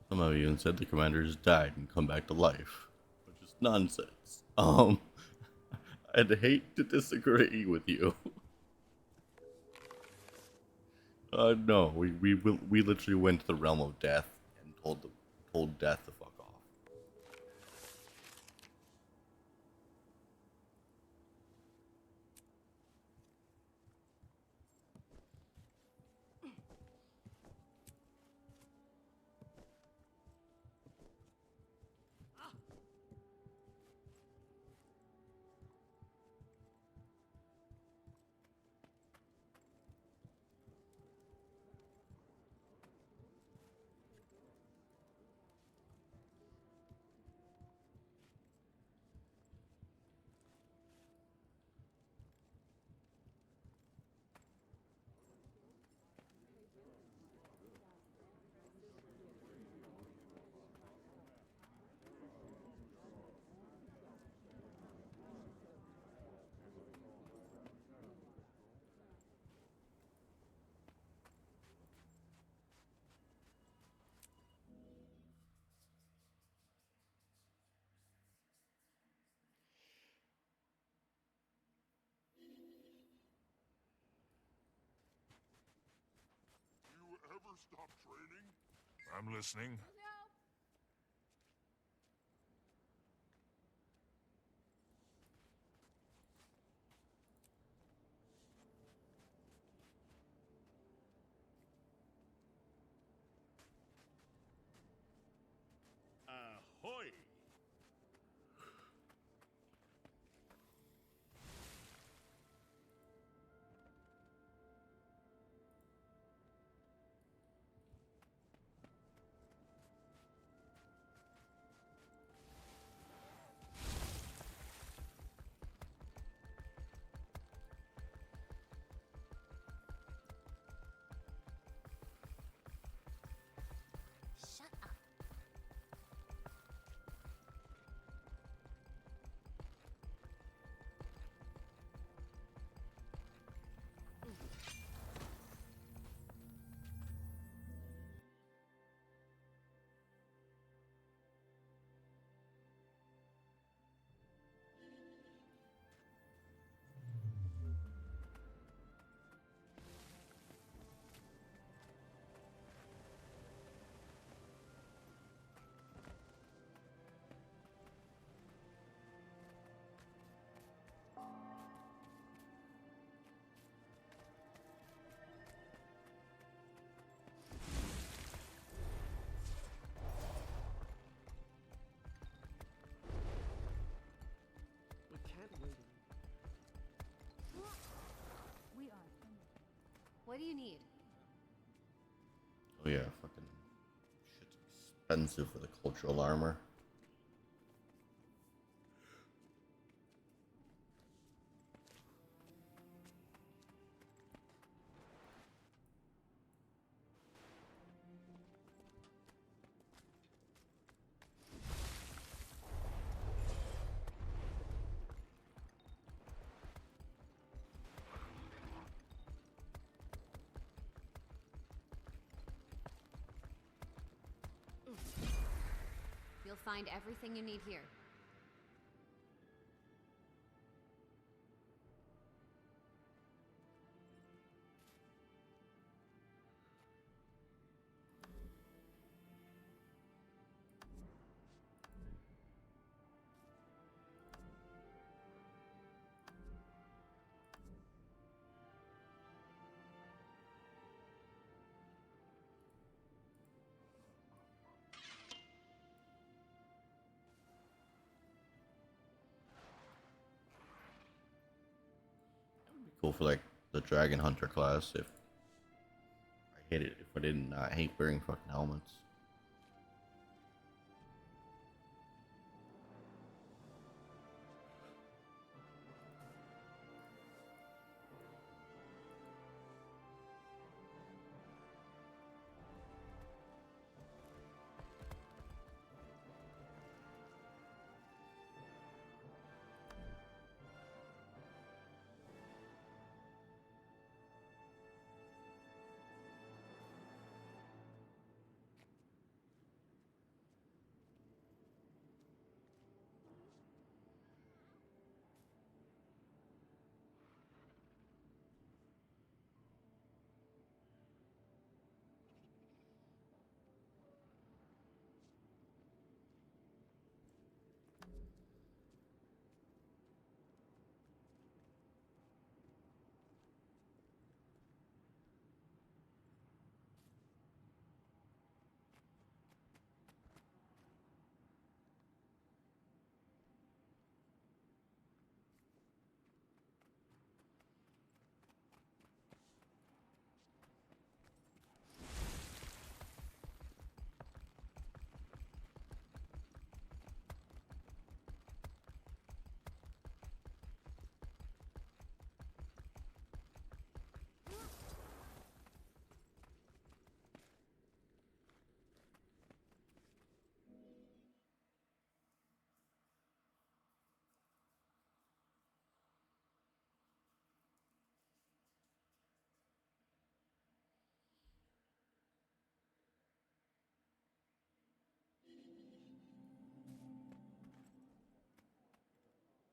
Some of you even said the commanders died and come back to life, which is nonsense. I'd hate to disagree with you. No, we literally went to the realm of death and told death to fuck off. stop training? I'm listening. Ahoy! Shut up. We can't wait. We are. What do you need? Oh yeah, fucking shit's expensive for the cultural armor. You'll find everything you need here. Cool for like the Dragon Hunter class if I hate it. If I didn't, I hate wearing fucking helmets.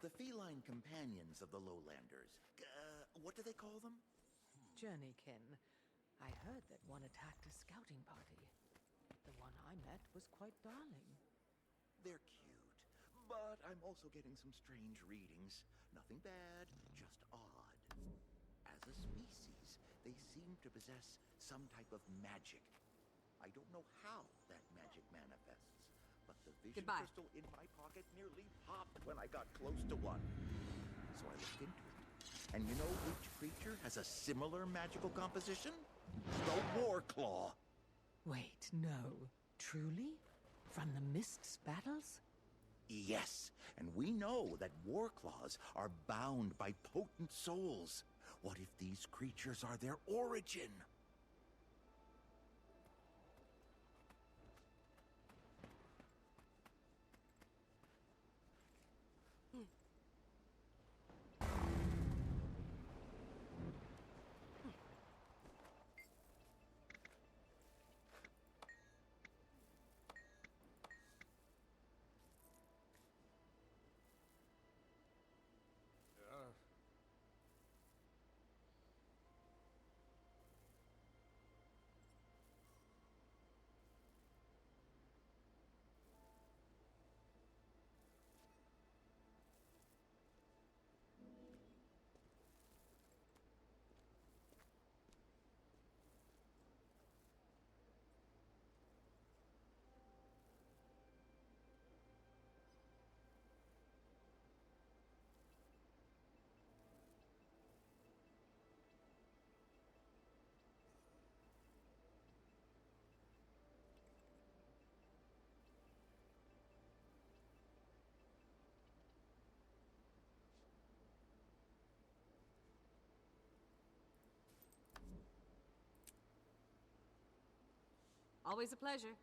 The feline companions of the lowlanders. What do they call them? Journeykin. I heard that one attacked a scouting party. The one I met was quite darling. They're cute, but I'm also getting some strange readings. Nothing bad, just odd. As a species, they seem to possess some type of magic. I don't know how that magic manifests, but the vision crystal in my pocket nearly popped when I got close to one. So I looked into it. And you know which creature has a similar magical composition? The Warclaw. Wait, no. Truly? From the Mist's battles? Yes, and we know that Warclaws are bound by potent souls. What if these creatures are their origin? Always a pleasure.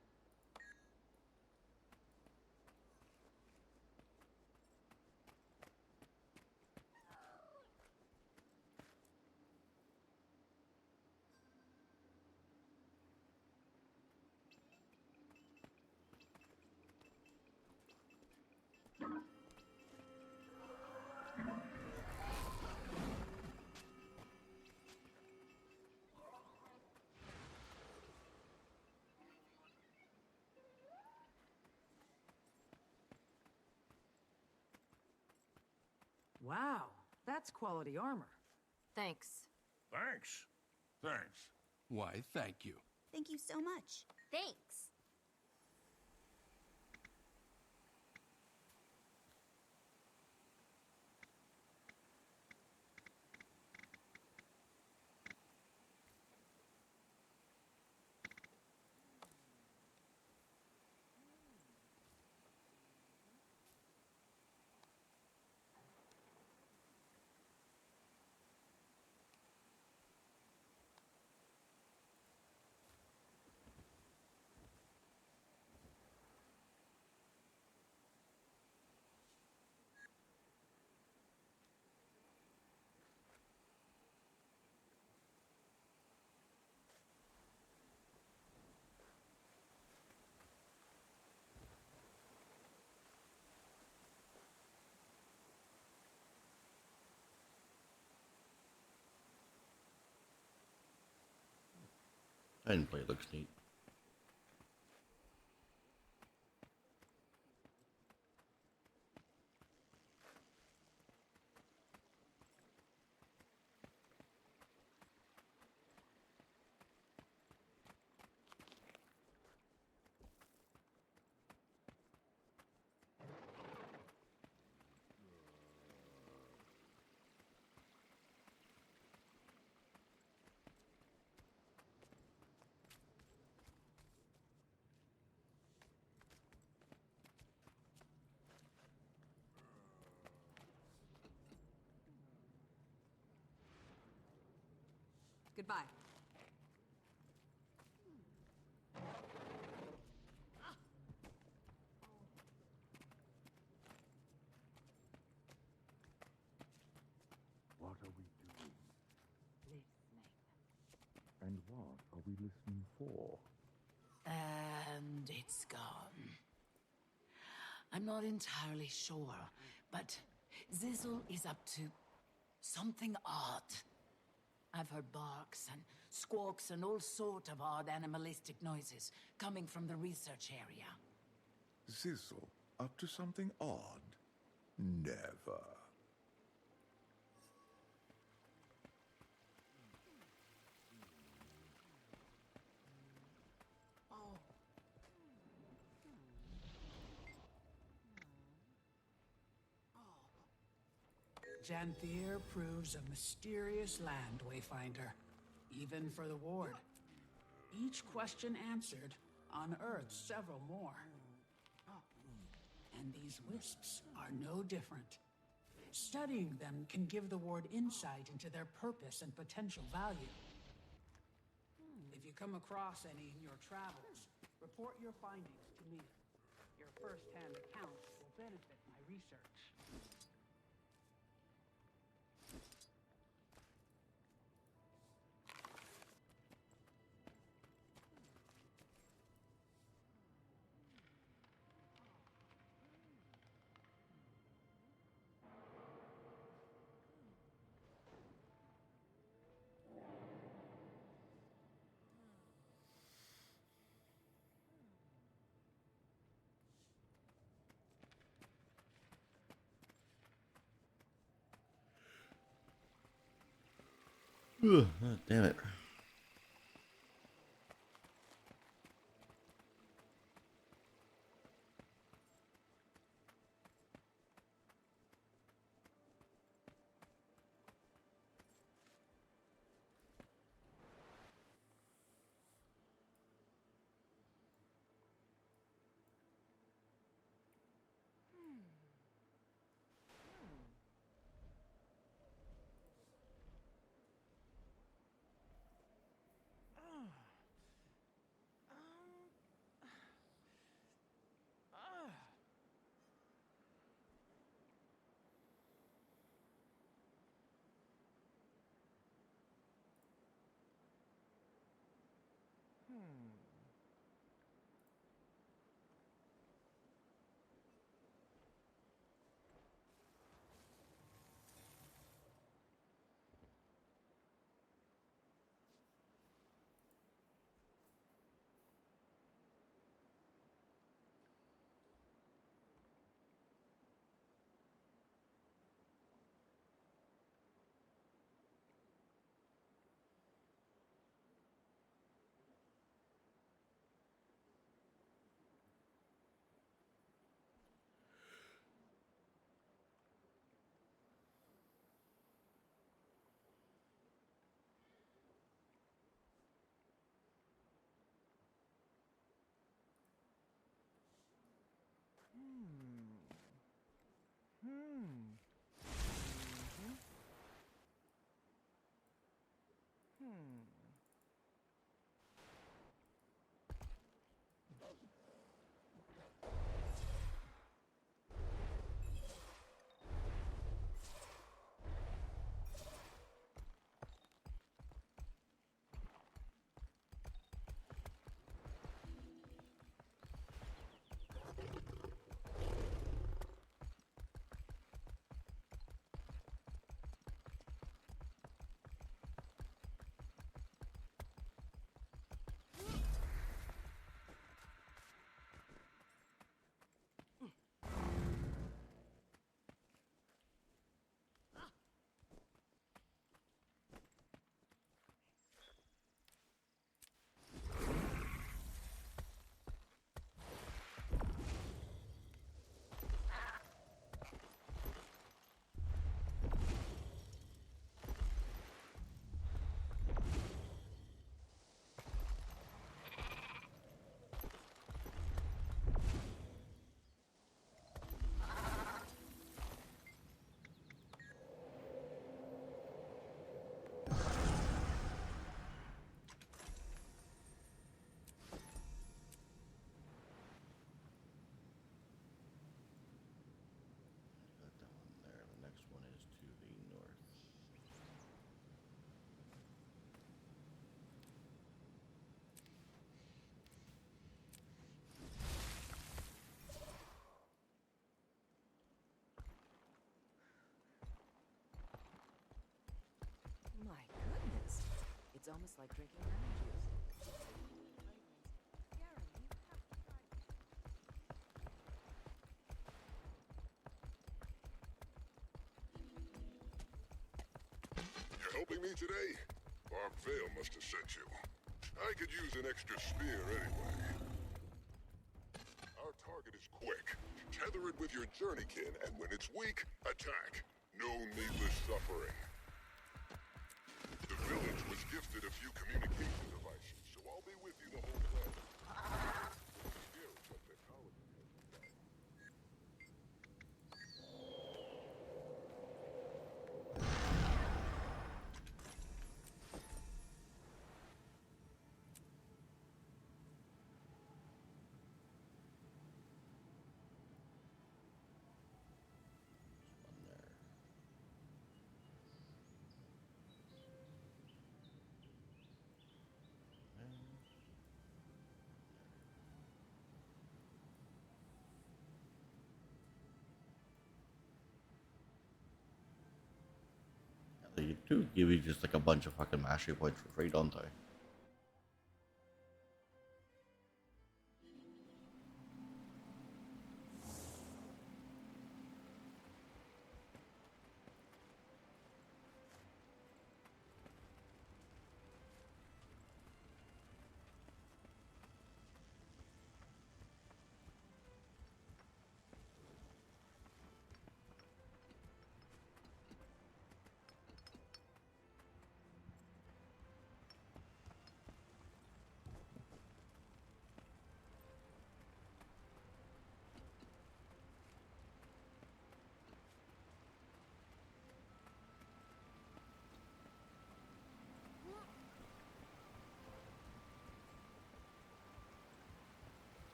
Wow, that's quality armor. Thanks. Thanks. Thanks. Why, thank you. Thank you so much. Thanks. I didn't play. It looks neat. Goodbye. What are we doing? Listening. And what are we listening for? And it's gone. I'm not entirely sure, but Zizzle is up to something odd. I've heard barks and squawks and all sort of odd animalistic noises coming from the research area. Zizzle, up to something odd? Never. Janthier proves a mysterious land, Wayfinder, even for the Ward. Each question answered, unearthed several more. And these wisps are no different. Studying them can give the Ward insight into their purpose and potential value. If you come across any in your travels, report your findings to me. Your first-hand accounts will benefit my research. Ugh, damn it. almost like drinking lemon juice. You're helping me today? Barb Vale must have sent you. I could use an extra spear anyway. Our target is quick. Tether it with your journeykin, and when it's weak, attack. No needless suffering. The village was gifted a few communication devices, so I'll be with you the whole way. Here is what technology has done. They do give you just like a bunch of fucking mastery points for free, don't they?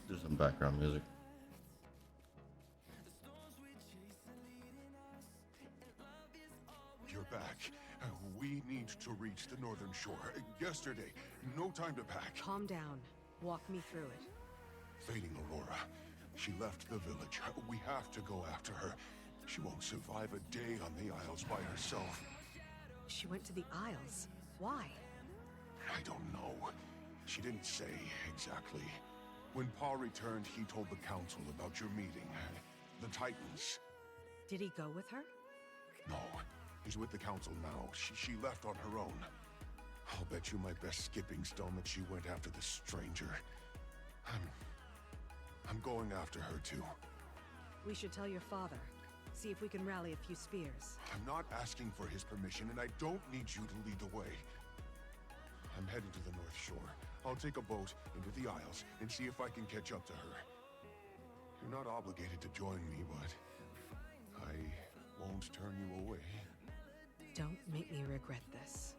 do some background music. You're back. We need to reach the northern shore. Yesterday. No time to pack. Calm down. Walk me through it. Fading Aurora. She left the village. We have to go after her. She won't survive a day on the Isles by herself. She went to the Isles. Why? I don't know. She didn't say exactly. When Pa returned, he told the council about your meeting. The Titans. Did he go with her? No. He's with the council now. She left on her own. I'll bet you my best skipping stone that she went after the stranger. I'm going after her too. We should tell your father. See if we can rally a few spears. I'm not asking for his permission, and I don't need you to lead the way. I'm heading to the North Shore. I'll take a boat into the Isles and see if I can catch up to her. You're not obligated to join me, but I won't turn you away. Don't make me regret this.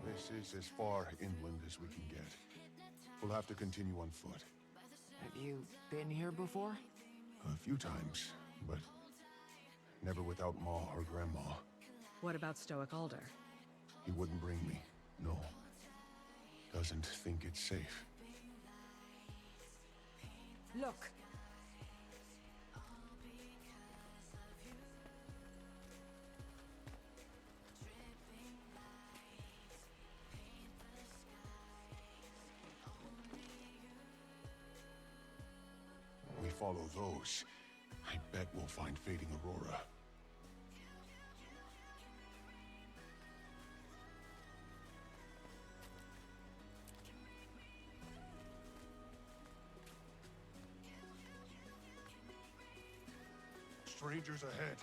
This is as far inland as we can get. We'll have to continue on foot. Have you been here before? A few times, but never without Ma or Grandma. What about Stoic Alder? He wouldn't bring me, no. Doesn't think it's safe. Look! We follow those. I bet we'll find Fading Aurora. Strangers ahead.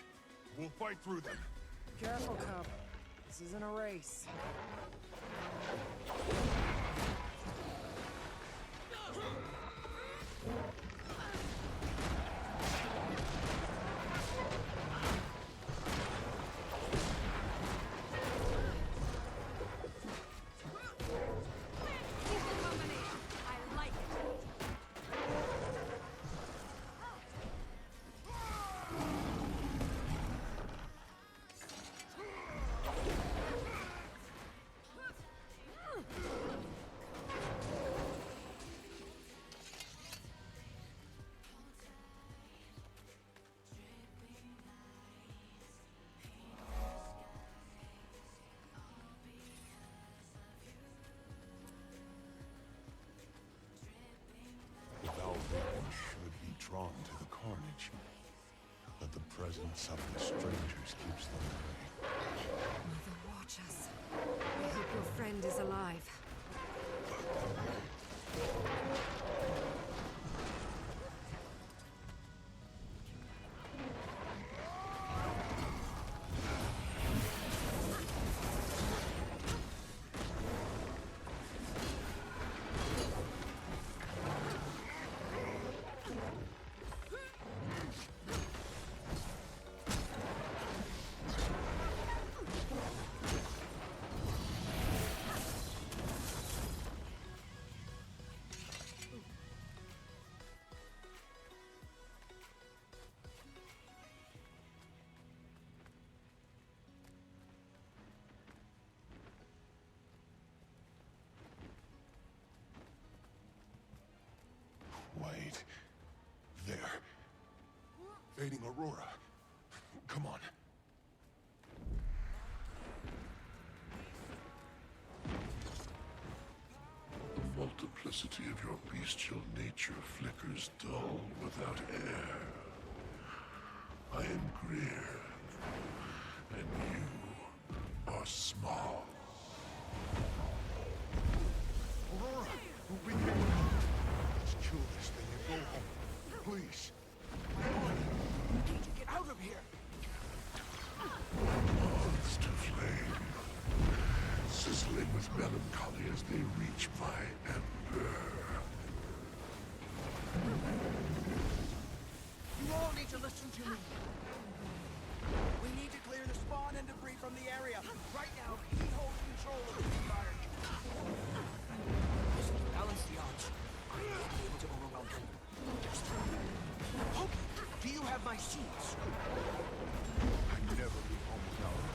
We'll fight through them. Careful, Cub. This isn't a race. presence of the strangers keeps them away. Mother, watch us. I hope your friend is alive. Wait. There. Fading Aurora. Come on. The multiplicity of your bestial nature flickers dull without air. I am Greer, and you are small. Aurora! We can't... Let's kill this thing and go home. Please. We need to get out of here. Moths to flame, sizzling with melancholy as they reach my ember. You all need to listen to me. We need to clear the spawn and debris from the area. Right now, he holds control of the fire. This will balance the odds. I may be able to overwhelm him. Hope, do you have my seeds? I'd never be home without her.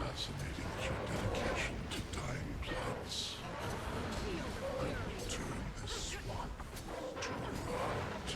Fascinating is your dedication to dying plants. I will turn this swamp to rot.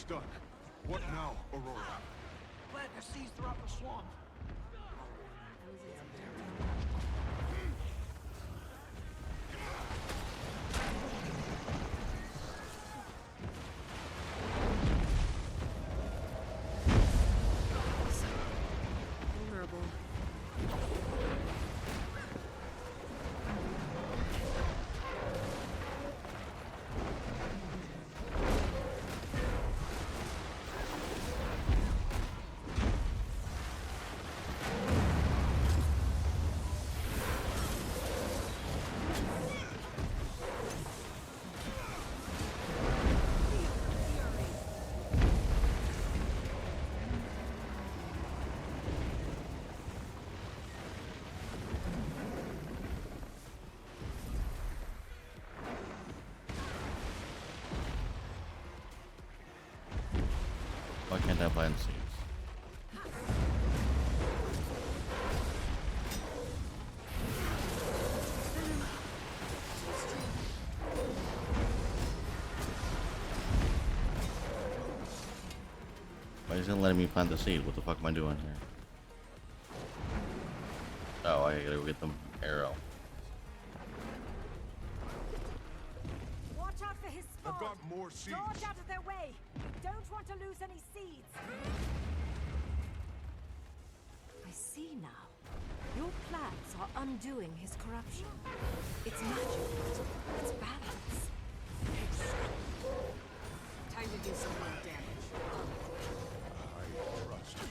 done. What now, Aurora? Plant the seeds throughout the swamp. Vulnerable. Why can't I plant seeds? Why isn't it letting me plant the seed? What the fuck am I doing here? Oh, I gotta go get the arrow. Watch out for his spawn. I've got more seeds. Dodge out of their way. Don't want to lose any seeds. I see now. Your plans are undoing his corruption. It's magic. It's balance. Time to do some more damage. I trust you.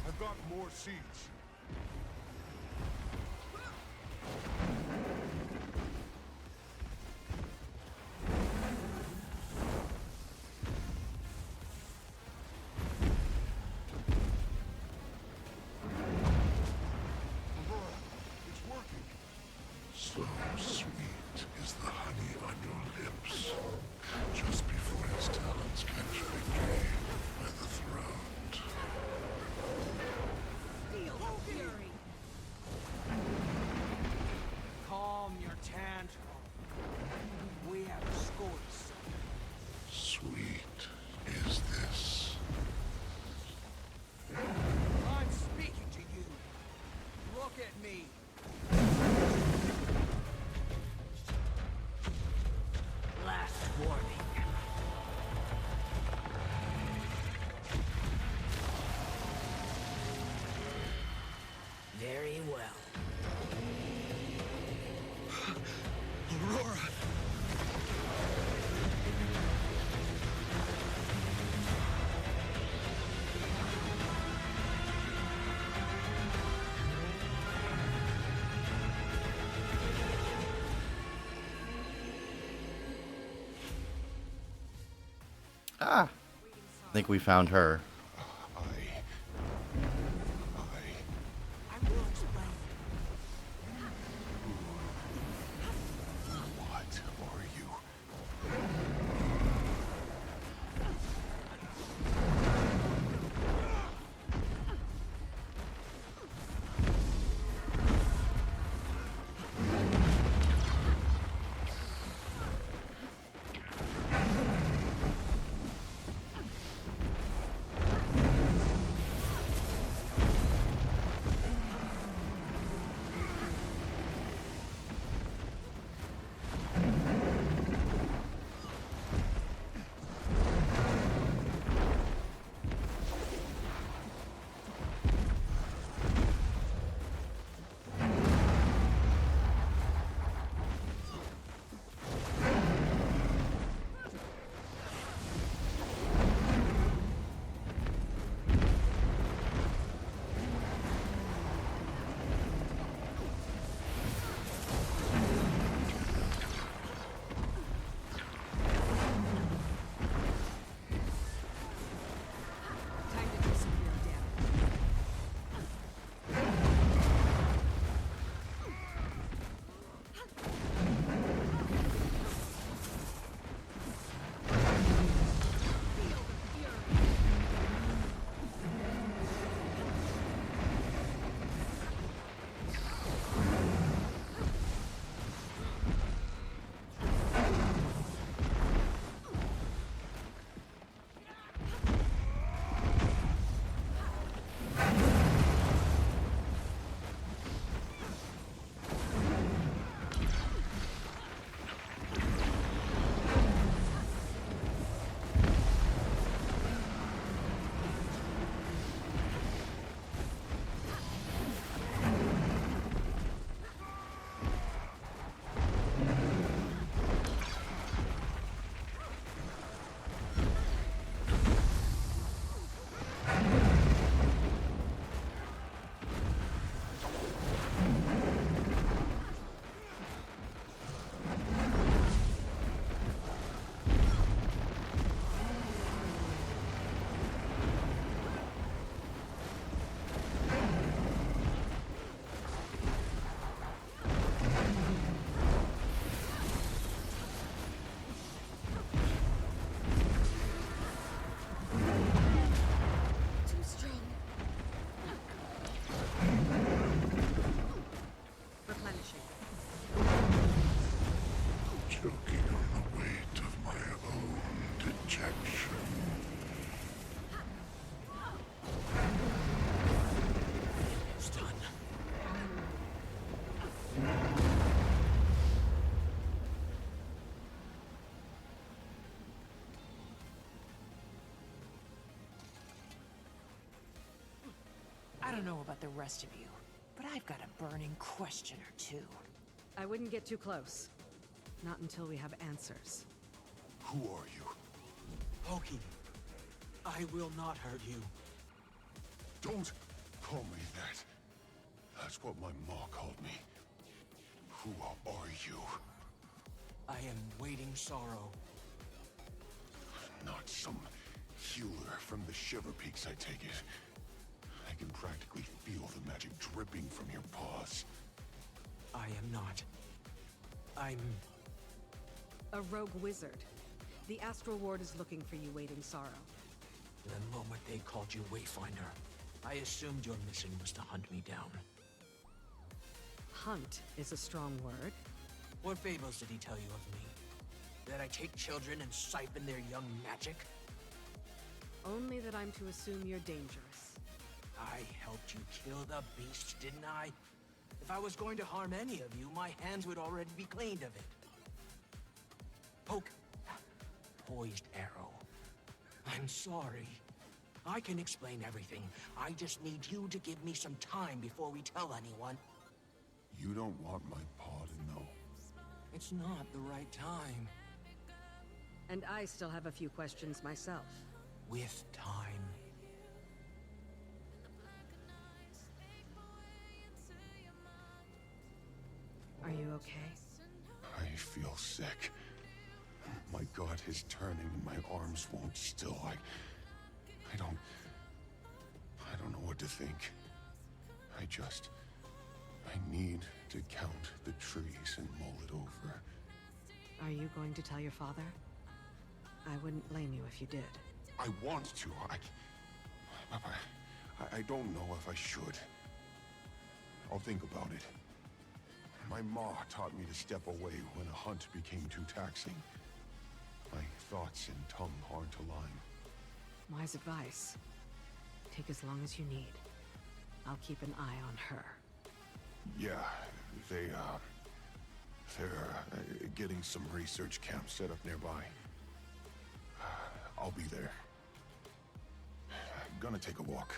I've got more seeds. Aurora, it's working. So sweet is the honey on your lips, just before its talons catch Victory by the throat. Feel the fury. Calm your tantrum. We have a score to settle. Sweet is this. I'm speaking to you. Look at me. Last warning. Very well. Aurora! Ah! I think we found her. I will explain. What are you? don't know about the rest of you, but I've got a burning question or two. I wouldn't get too close. Not until we have answers. Who are you? Pokey, I will not hurt you. Don't call me that. That's what my ma called me. Who are you? I am Waiting Sorrow. Not some healer from the Shiver Peaks, I take it. I can practically feel the magic dripping from your paws. I am not. I'm... a rogue wizard. The Astral Ward is looking for you, Waiting Sorrow. The moment they called you Wayfinder, I assumed your mission was to hunt me down. Hunt is a strong word. What fables did he tell you of me? That I take children and siphon their young magic? Only that I'm to assume you're dangerous. I helped you kill the beast, didn't I? If I was going to harm any of you, my hands would already be cleaned of it. Poke. Poised arrow. I'm sorry. I can explain everything. I just need you to give me some time before we tell anyone. You don't want my paw to know. It's not the right time. And I still have a few questions myself. With time. Are you okay? I feel sick. My gut is turning and my arms won't still. I don't know what to think. I need to count the trees and mull it over. Are you going to tell your father? I wouldn't blame you if you did. I want to. I don't know if I should. I'll think about it. My ma taught me to step away when a hunt became too taxing. My thoughts and tongue aren't aligned. Wise advice. Take as long as you need. I'll keep an eye on her. Yeah, they're getting some research camps set up nearby. I'll be there. I'm gonna take a walk.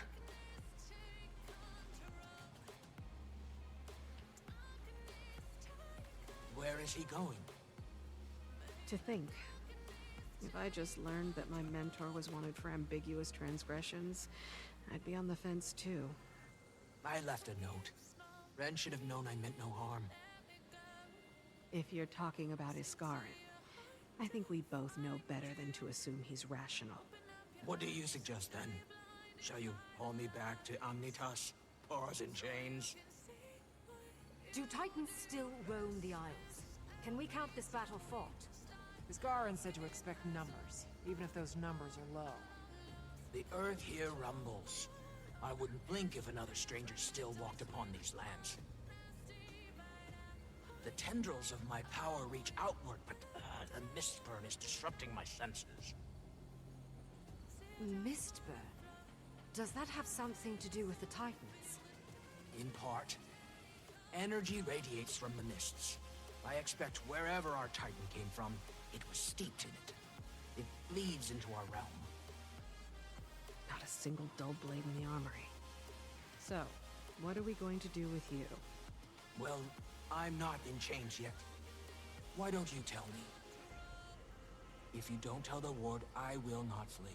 Where is he going? To think. If I just learned that my mentor was wanted for ambiguous transgressions, I'd be on the fence too. I left a note. Ren should have known I meant no harm. If you're talking about Iskarin, I think we both know better than to assume he's rational. What do you suggest then? Shall you haul me back to Omnitas? Paws and chains? Do Titans still roam the Isles? Can we count this battle fought? Iskarin said to expect numbers, even if those numbers are low. The earth here rumbles. I wouldn't blink if another stranger still walked upon these lands. The tendrils of my power reach outward, but the mistburn is disrupting my senses. Mistburn? Does that have something to do with the Titans? In part. Energy radiates from the mists. I expect wherever our Titan came from, it was steeped in it. It bleeds into our realm. Not a single dull blade in the armory. So, what are we going to do with you? Well, I'm not in chains yet. Why don't you tell me? If you don't tell the ward, I will not flee.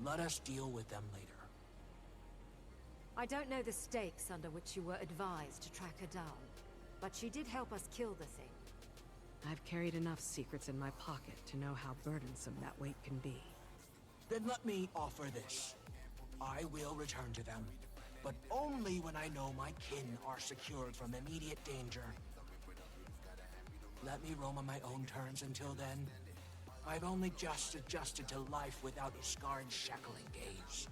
Let us deal with them later. I don't know the stakes under which you were advised to track her down, but she did help us kill the thing. I've carried enough secrets in my pocket to know how burdensome that weight can be. Then let me offer this. I will return to them, but only when I know my kin are secured from immediate danger. Let me roam on my own terms until then. I've only just adjusted to life without Iskarin's shackling gaze.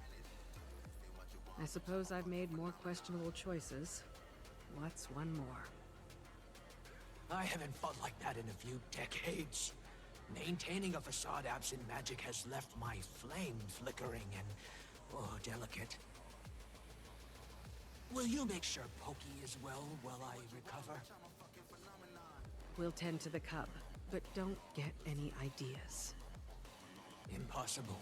I suppose I've made more questionable choices. What's one more? I haven't fought like that in a few decades. Maintaining a facade absent magic has left my flame flickering and, delicate. Will you make sure Pokey is well while I recover? We'll tend to the cub, but don't get any ideas. Impossible.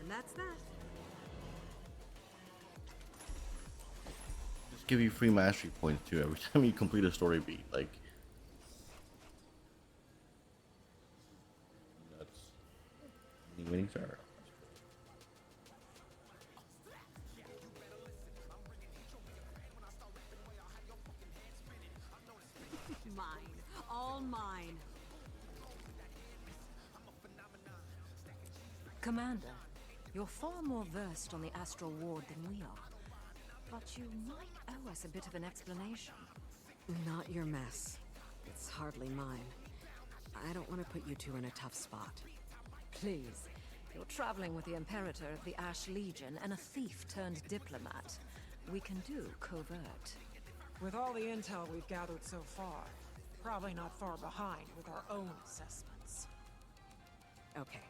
And that's that. Just give you free mastery points too every time you complete a story beat. Like, that's winning star. Mine. All mine. Commander, you're far more versed on the Astral Ward than we are. But you might owe us a bit of an explanation. Not your mess. It's hardly mine. I don't want to put you two in a tough spot. Please. You're traveling with the Imperator of the Ash Legion and a thief turned diplomat. We can do covert. With all the intel we've gathered so far, probably not far behind with our own assessments. Okay.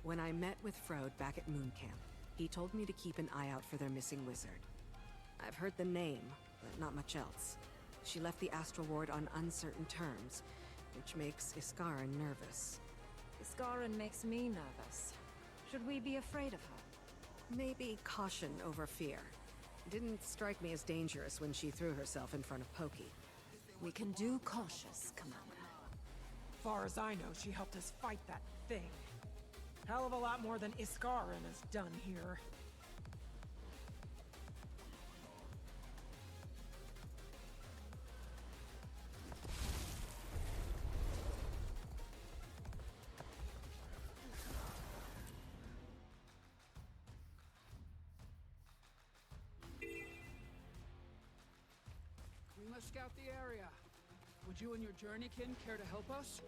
When I met with Frode back at Moon Camp, he told me to keep an eye out for their missing wizard. I've heard the name, but not much else. She left the Astral Ward on uncertain terms, which makes Iskaran nervous. Iskaran makes me nervous. Should we be afraid of her? Maybe caution over fear. Didn't strike me as dangerous when she threw herself in front of Pokey. We can do cautious, Commander. Far as I know, she helped us fight that thing. Hell of a lot more than Iskaran has done here. We must scout the area. Would you and your journeykin care to help us?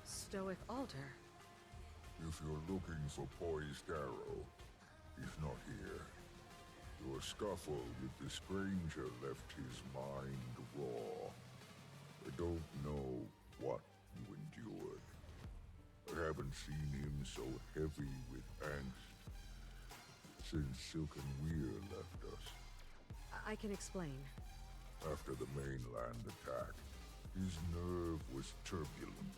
Stoic altar. If you're looking for Poised Arrow, he's not here. Your scuffle with the stranger left his mind raw. I don't know what you endured. I haven't seen him so heavy with angst since Silken Weir left us. I can explain. After the mainland attack, his nerve was turbulent.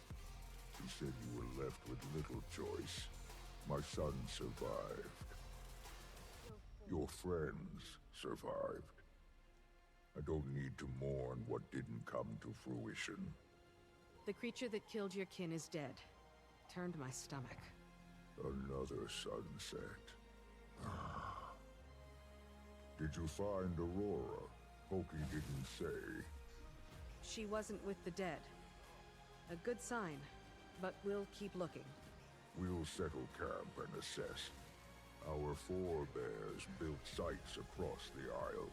He said you were left with little choice. My son survived. Your friends survived. I don't need to mourn what didn't come to fruition. The creature that killed your kin is dead. Turned my stomach. Another sunset. Did you find Aurora? Pokey didn't say. She wasn't with the dead. A good sign, but we'll keep looking. We'll settle camp and assess. Our forebears built sites across the Isle.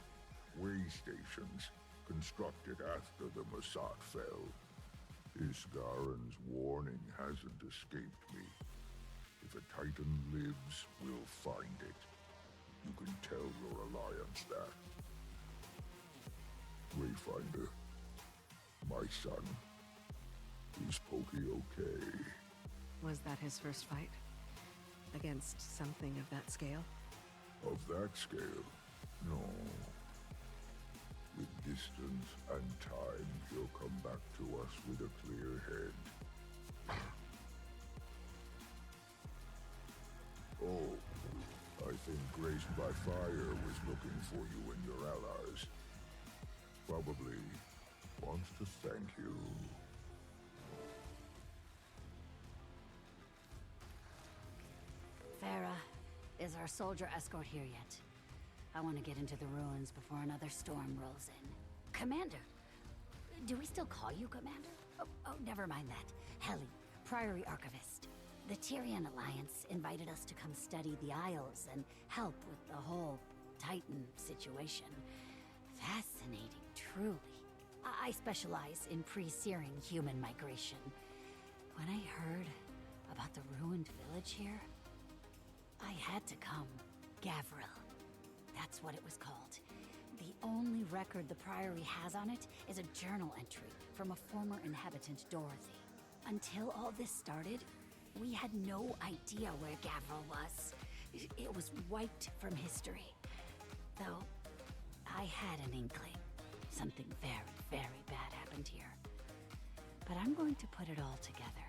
Way stations, constructed after the Masat fell. Iskaran's warning hasn't escaped me. If a Titan lives, we'll find it. You can tell your alliance that. Wayfinder, my son, Is Pokey okay? Was that his first fight? Against something of that scale? Of that scale? No. With distance and time, he'll come back to us with a clear head. Oh, I think Grace by Fire was looking for you and your allies. Probably wants to thank you. Farah, is our soldier escort here yet? I want to get into the ruins before another storm rolls in. Commander! Do we still call you Commander? Oh, never mind that. Heli, Priory Archivist. The Tyrian Alliance invited us to come study the Isles and help with the whole Titan situation. Fascinating, truly. I specialize in pre-searing human migration. When I heard about the ruined village here, I had to come. Gavril. That's what it was called. The only record the Priory has on it is a journal entry from a former inhabitant, Dorothy. Until all this started, we had no idea where Gavril was. It was wiped from history. Though, I had an inkling. Something very, very bad happened here. But I'm going to put it all together.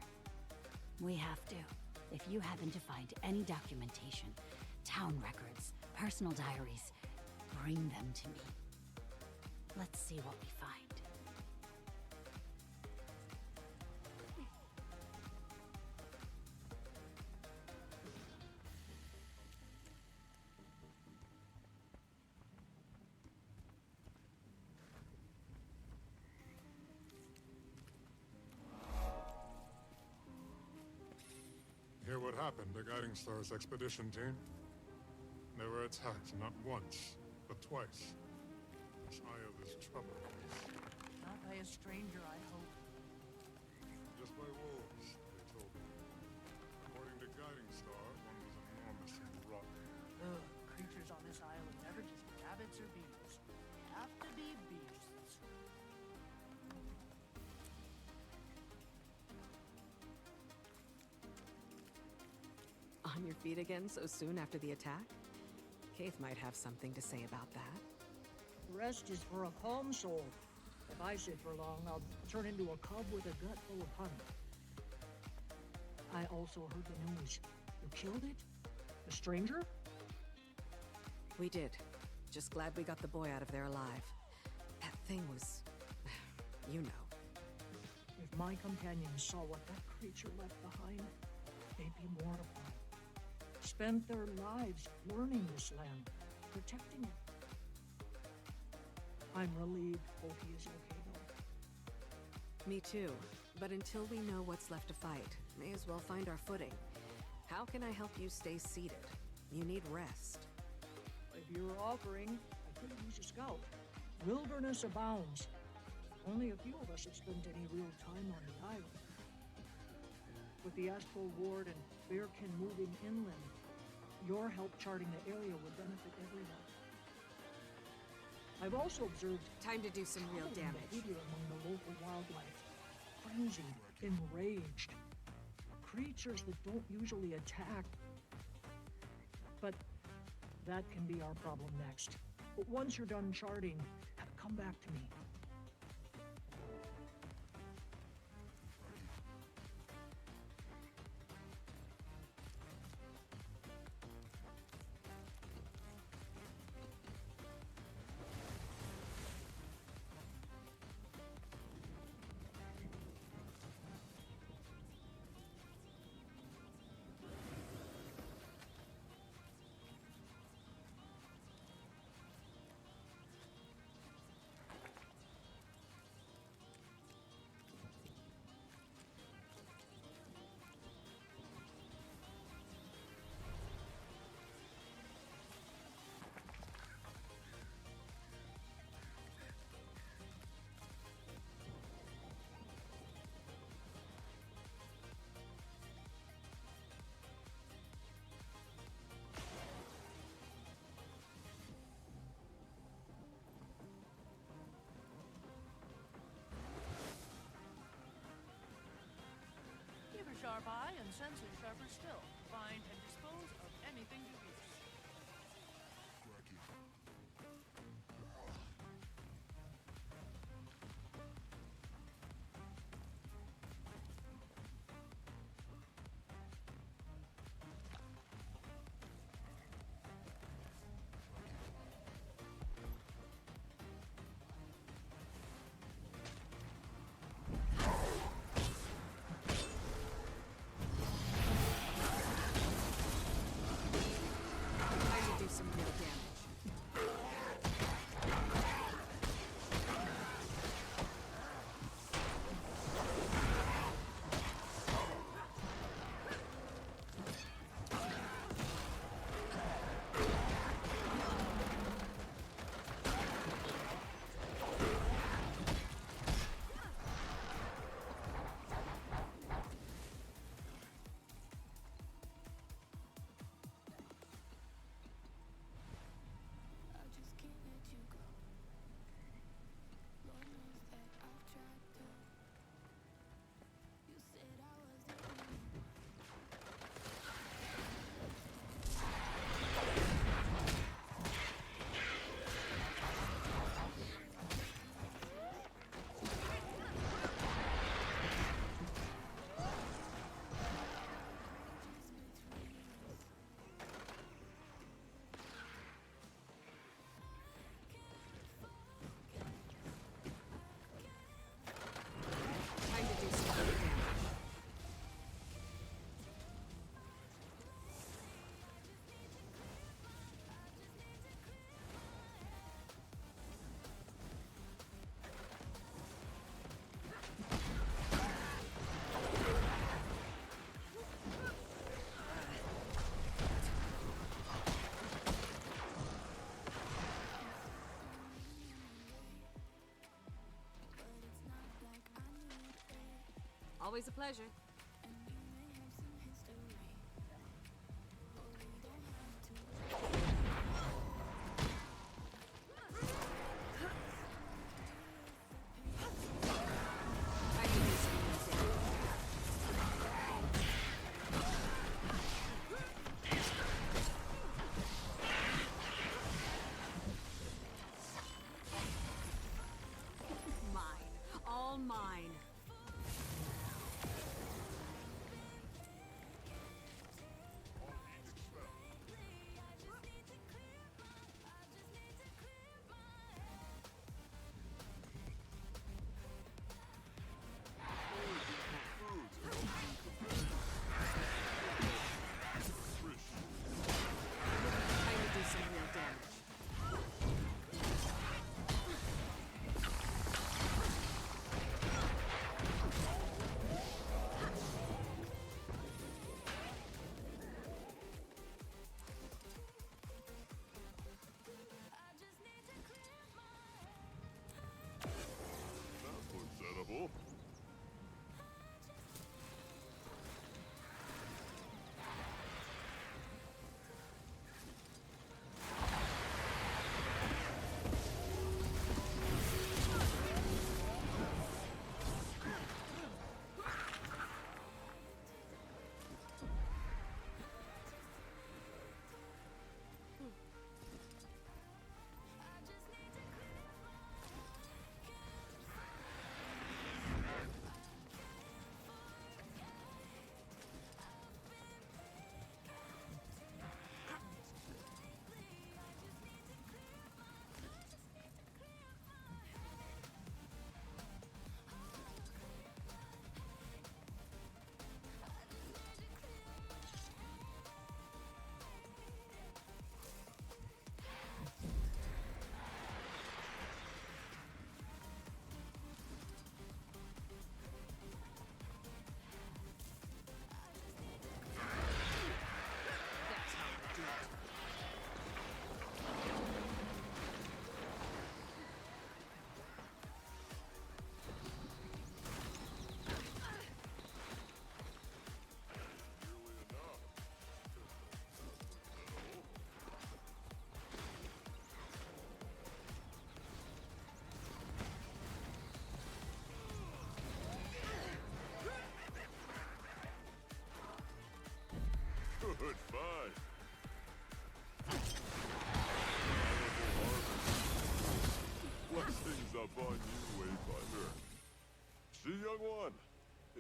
We have to. If you happen to find any documentation, town records, personal diaries, bring them to me. Let's see what we find. Hear what happened to Guiding Star's expedition team? They were attacked not once, but twice. This isle is troubled. Not by a stranger, I hope. Just by wolves, they told me. According to Guiding Star, one was enormous and rotten. Ugh, creatures on this isle are never just rabbits or bees. They have to be beasts. On your feet again so soon after the attack? Kaith might have something to say about that. Rest is for a calm soul. If I sit for long, I'll turn into a cub with a gut full of honey. I also heard the news. You killed it? A stranger? We did. Just glad we got the boy out of there alive. That thing was... you know. If my companions saw what that creature left behind, they'd be mortified. Spent their lives learning this land, protecting it. I'm relieved Pokey is okay, though. Me too. But until we know what's left to fight, may as well find our footing. How can I help you stay seated? You need rest. If you're offering, I could use a scout. Wilderness abounds. Only a few of us have spent any real time on the island. With the Astral Ward and Bearkin moving inland, your help charting the area would benefit everyone. I've also observed time to do some real damage behavior among the local wildlife. Frenzied, enraged. Creatures that don't usually attack. But that can be our problem next. But once you're done charting, come back to me. sharp eye and senses sharper still. Find and dispose of anything you use. Always a pleasure. Mine. All mine.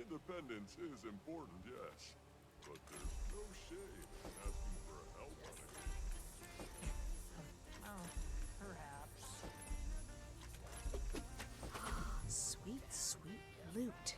Independence is important, yes. But there's no shame in asking for help on occasion. Oh, perhaps. Sweet, sweet loot.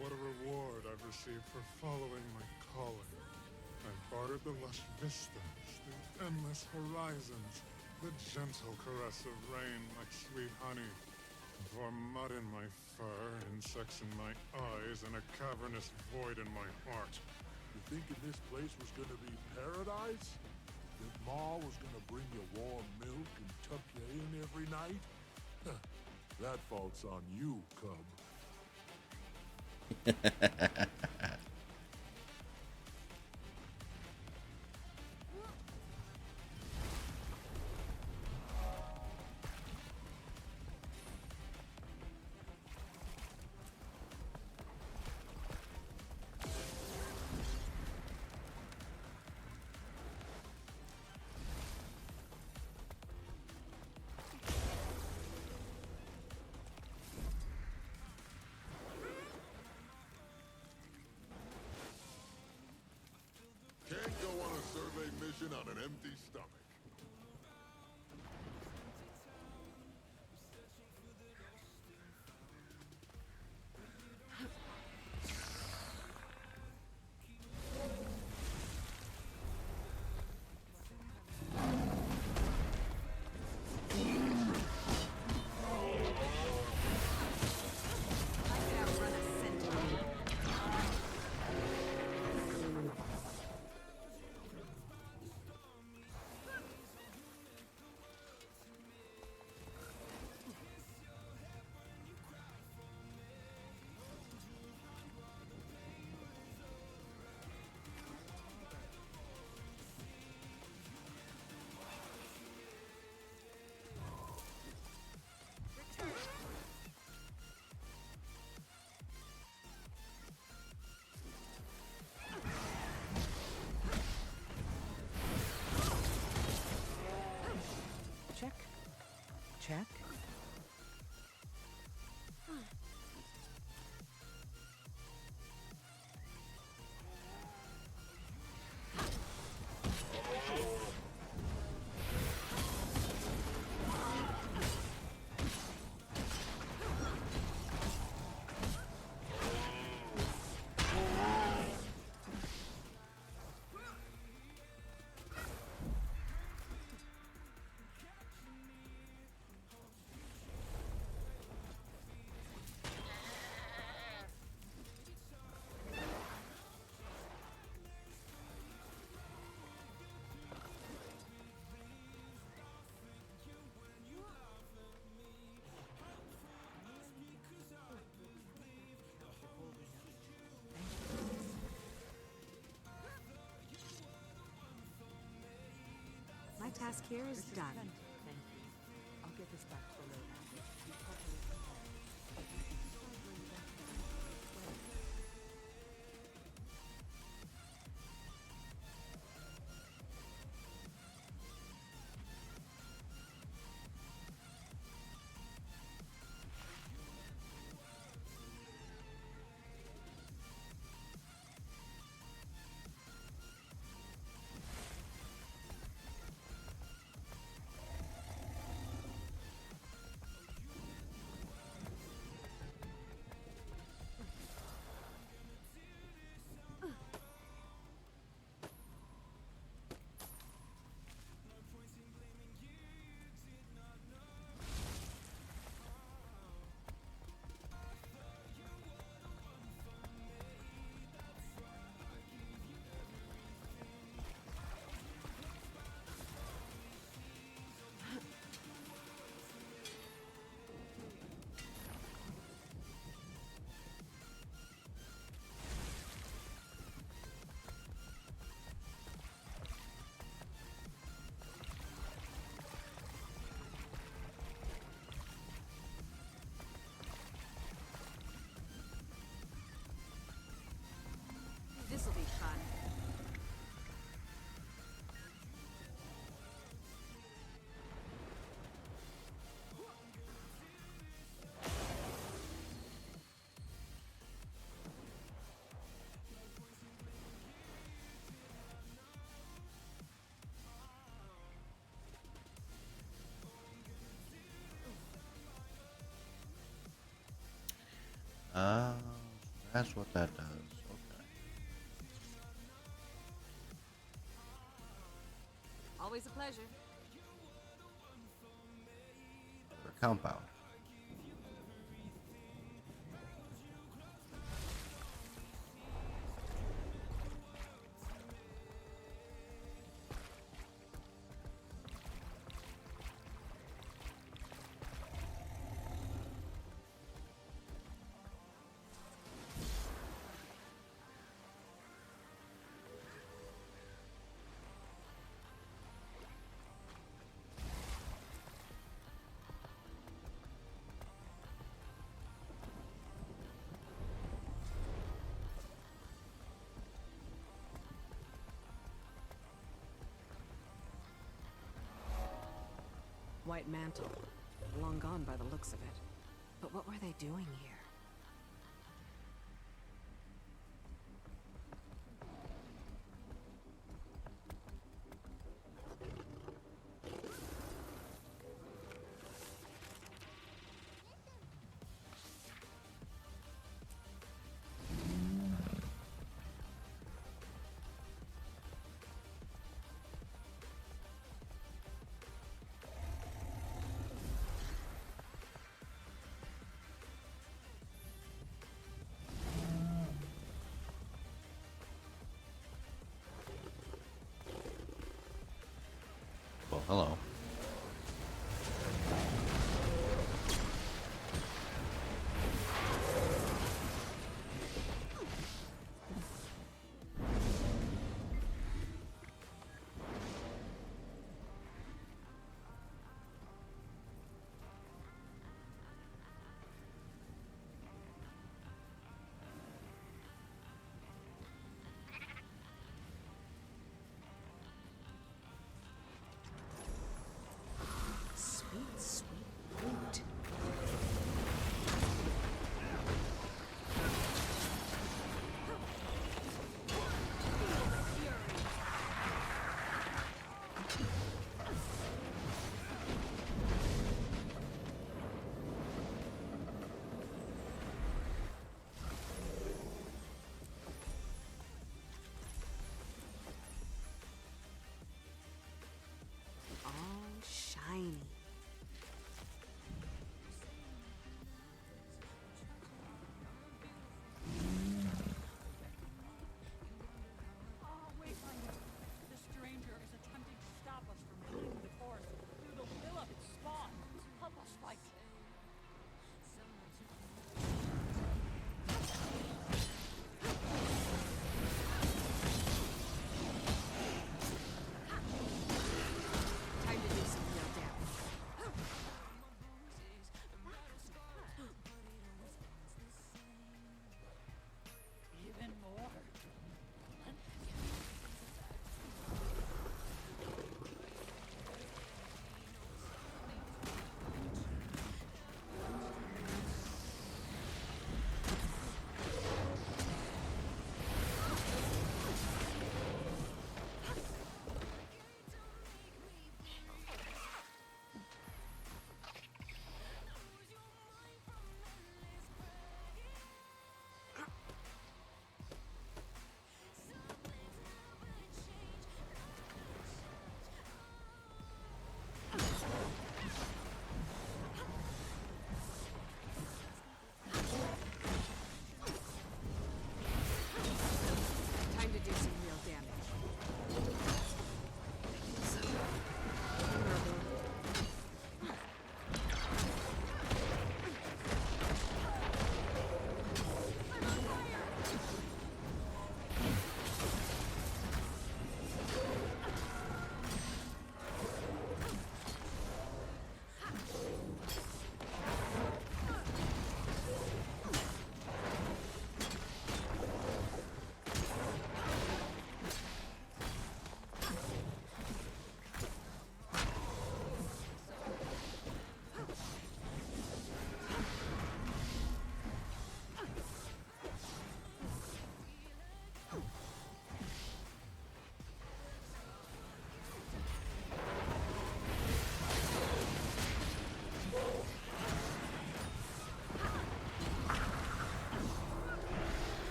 What a reward I've received for following my calling. I've bartered the lush vistas, the endless horizons, the gentle caress of rain like sweet honey, for mud in my fur, insects in my eyes, and a cavernous void in my heart. You thinking this place was gonna be paradise? That Ma was gonna bring you warm milk and tuck you in every night? That fault's on you, cub. Can't go on a survey mission on an empty stomach. Check. Check. task here is done. Thank you. I'll get this back to the lowdown. This'll be fun. Ah, that's what that does. Okay. Always a pleasure. For compound. White mantle. Long gone by the looks of it. But what were they doing here?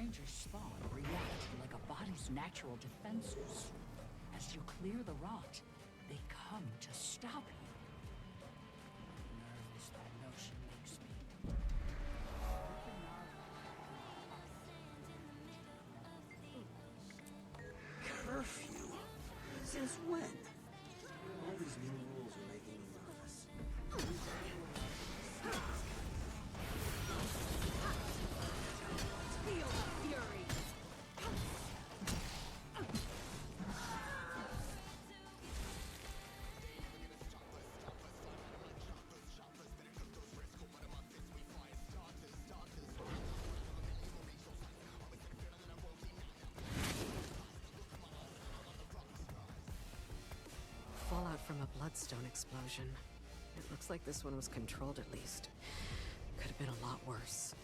stranger's spawn react like a body's natural defenses. As you clear the rot, they come to stop you. Nervous that notion makes me. Curfew? Since when? All these new rules are making me nervous. Feel the fury! Fallout from a bloodstone explosion. It looks like this one was controlled at least. Could have been a lot worse.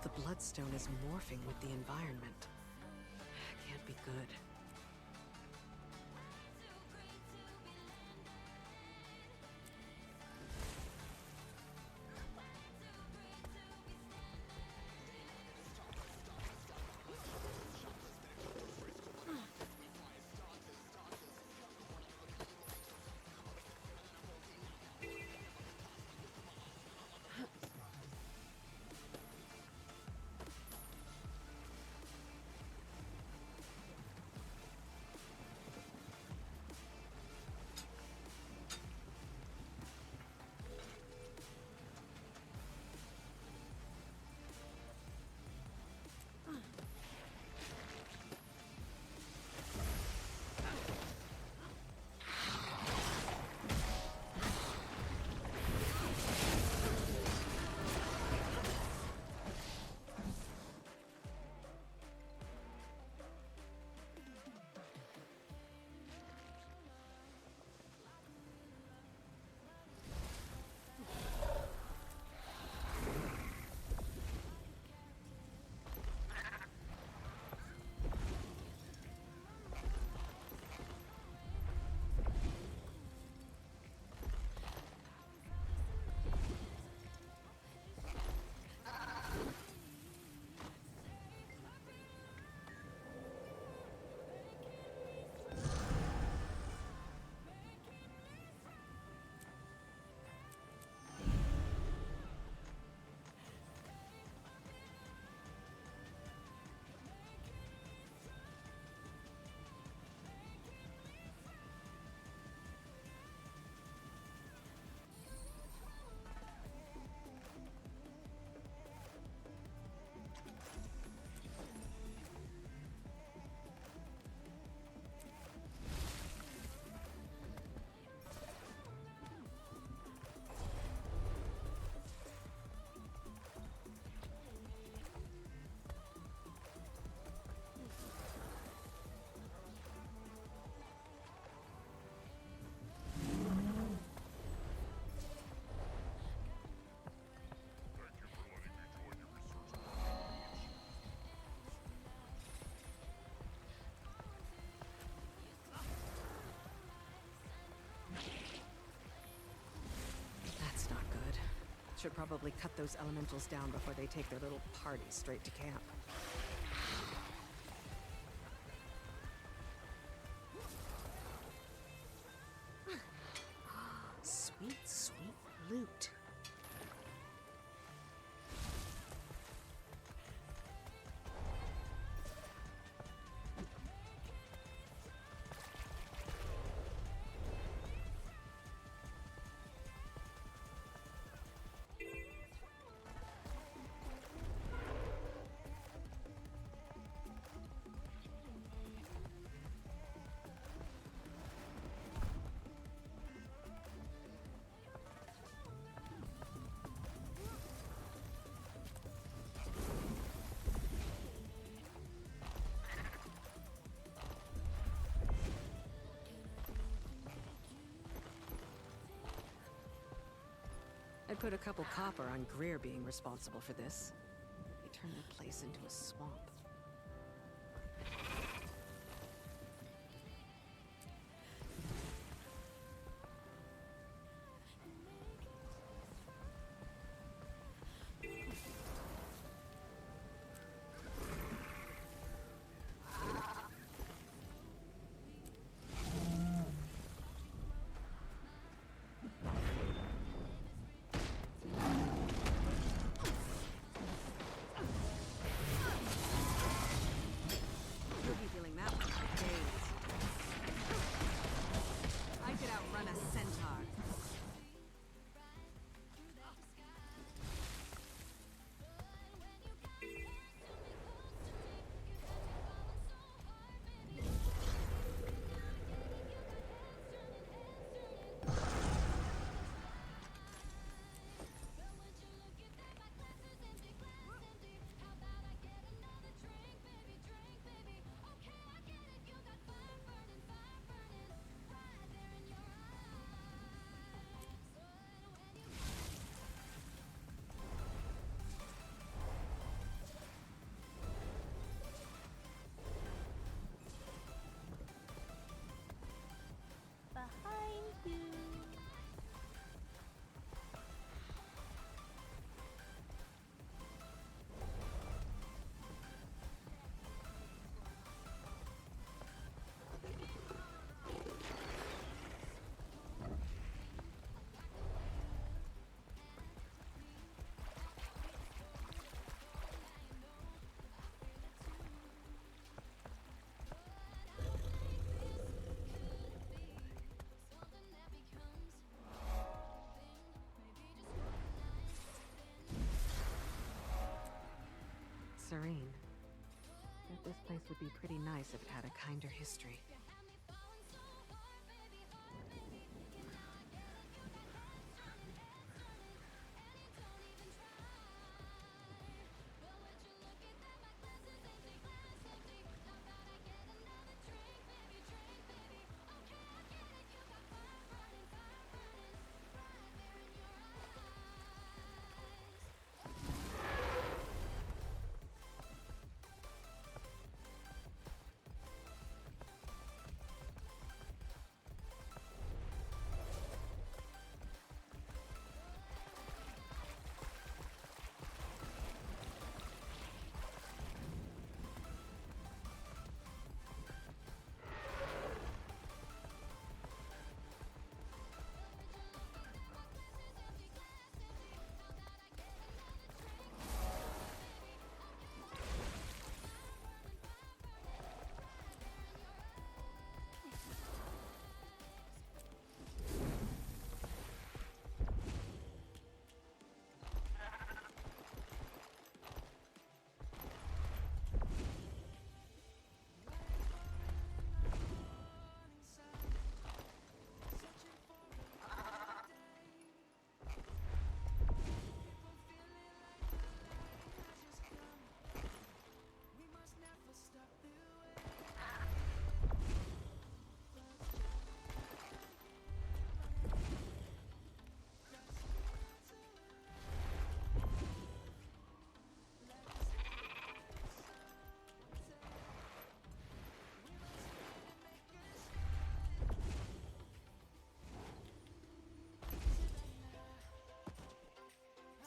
The bloodstone is morphing with the environment. Can't be good. Should probably cut those elementals down before they take their little party straight to camp. Sweet, sweet loot. I'd put a couple copper on Greer being responsible for this. He turned the place into a swamp. Behind you. Serene. Bet this place would be pretty nice if it had a kinder history.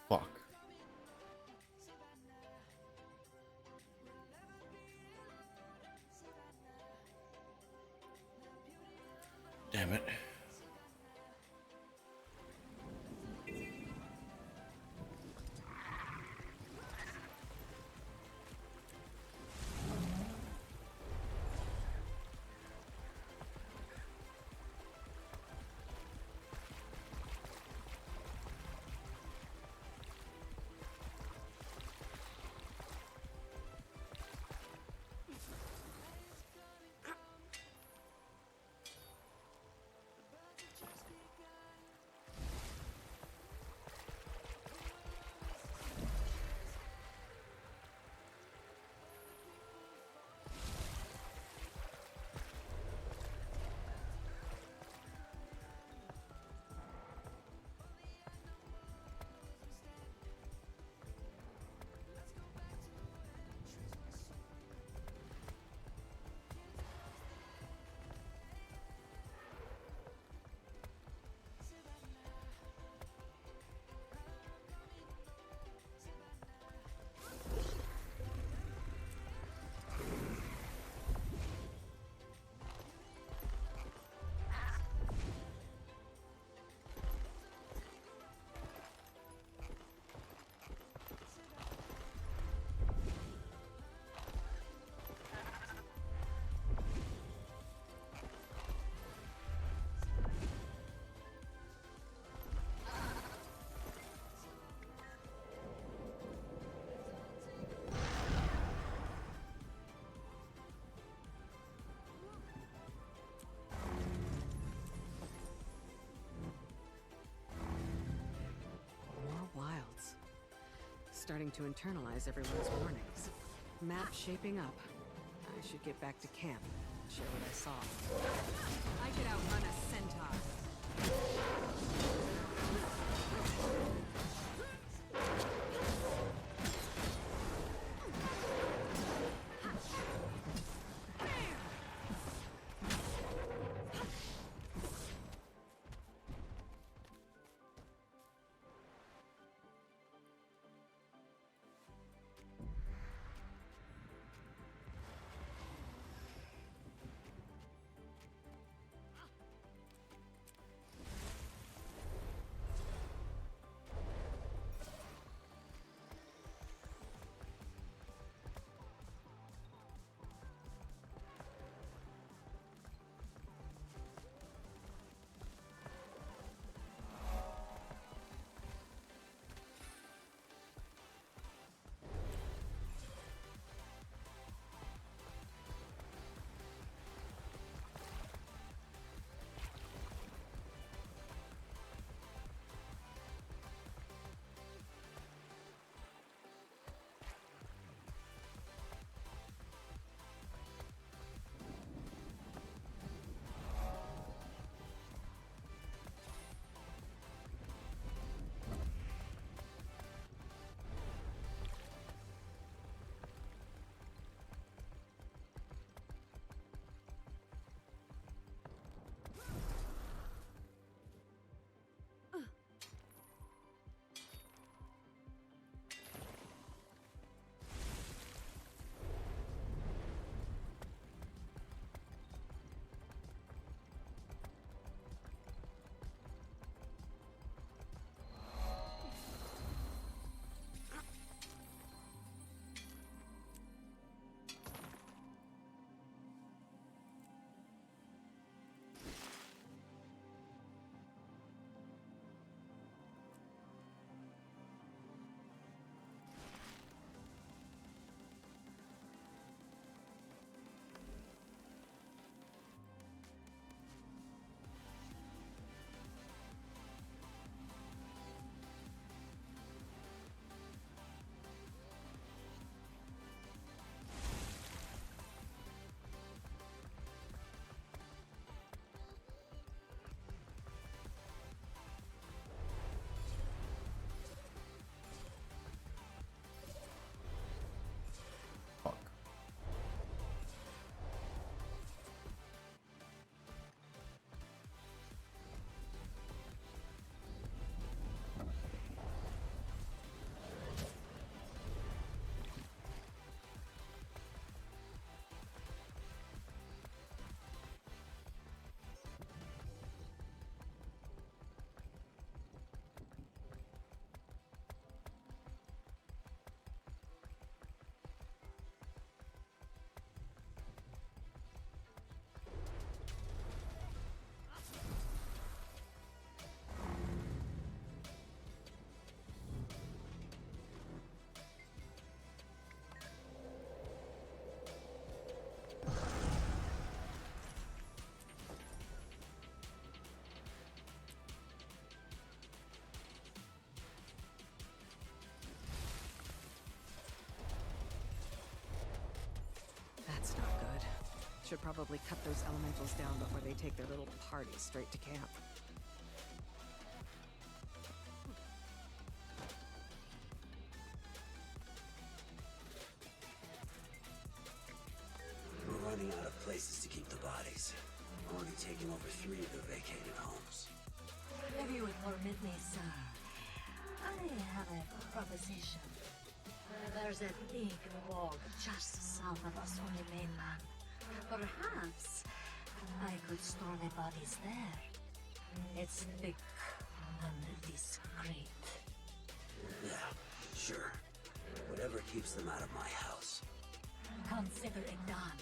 Fuck. Damn it. starting to internalize everyone's warnings. Map shaping up. I should get back to camp. Share what I saw. I could outrun a centaur. That's not good. Should probably cut those elementals down before they take their little party straight to camp. We're running out of places to keep the bodies. Already taking over 3 of the vacated homes. If you would permit me, sir, I have a proposition. There's a big bog just south of us on the mainland. Perhaps I could store the bodies there. It's thick and discreet. Yeah, sure. Whatever keeps them out of my house. Consider it done.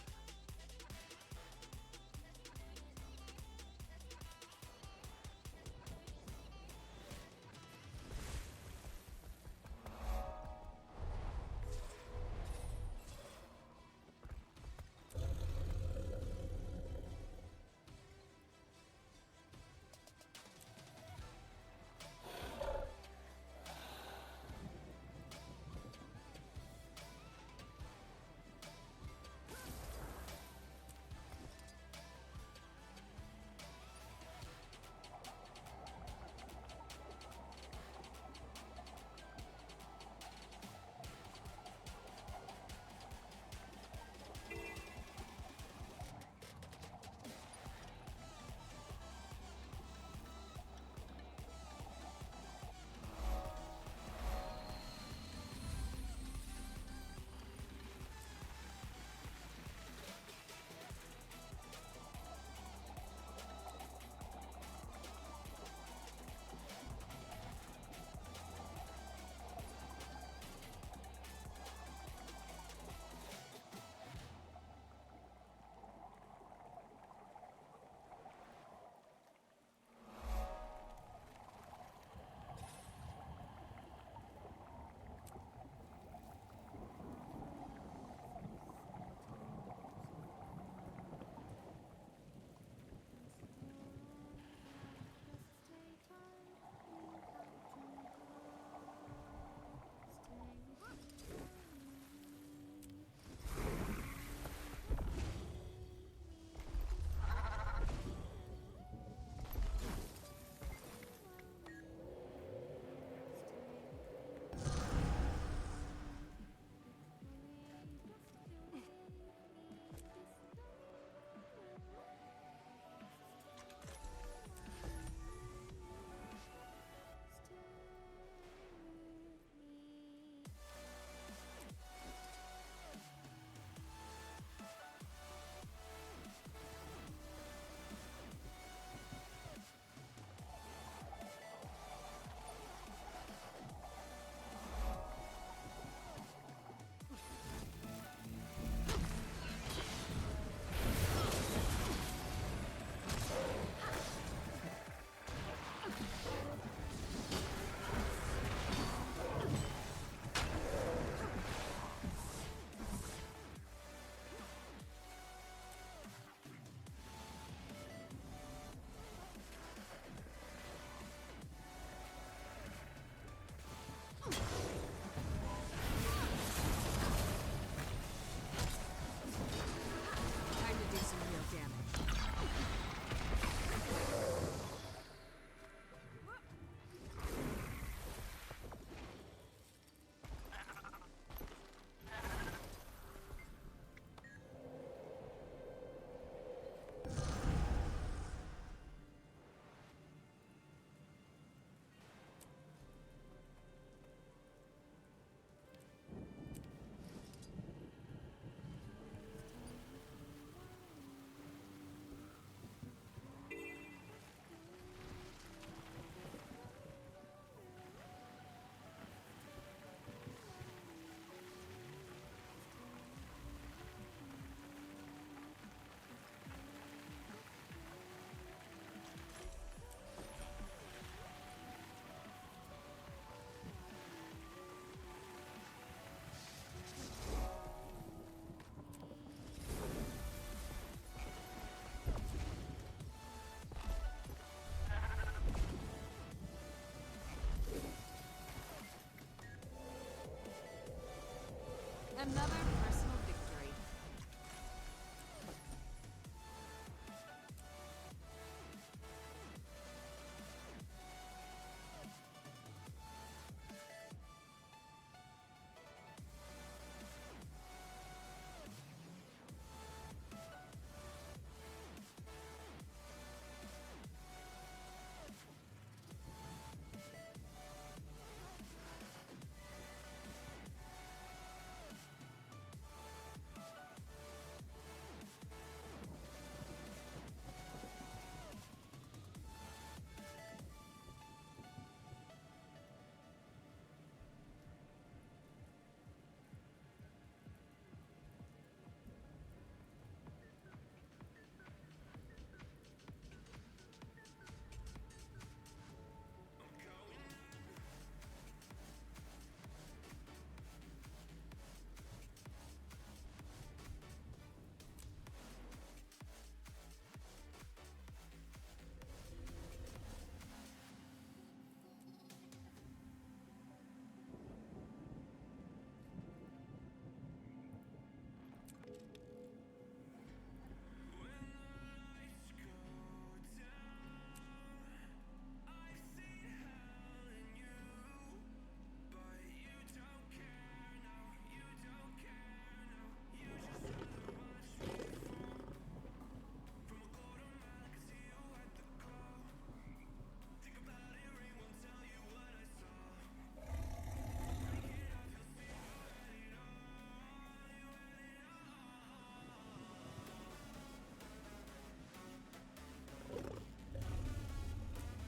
Another personal victory.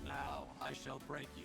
Now I shall break you.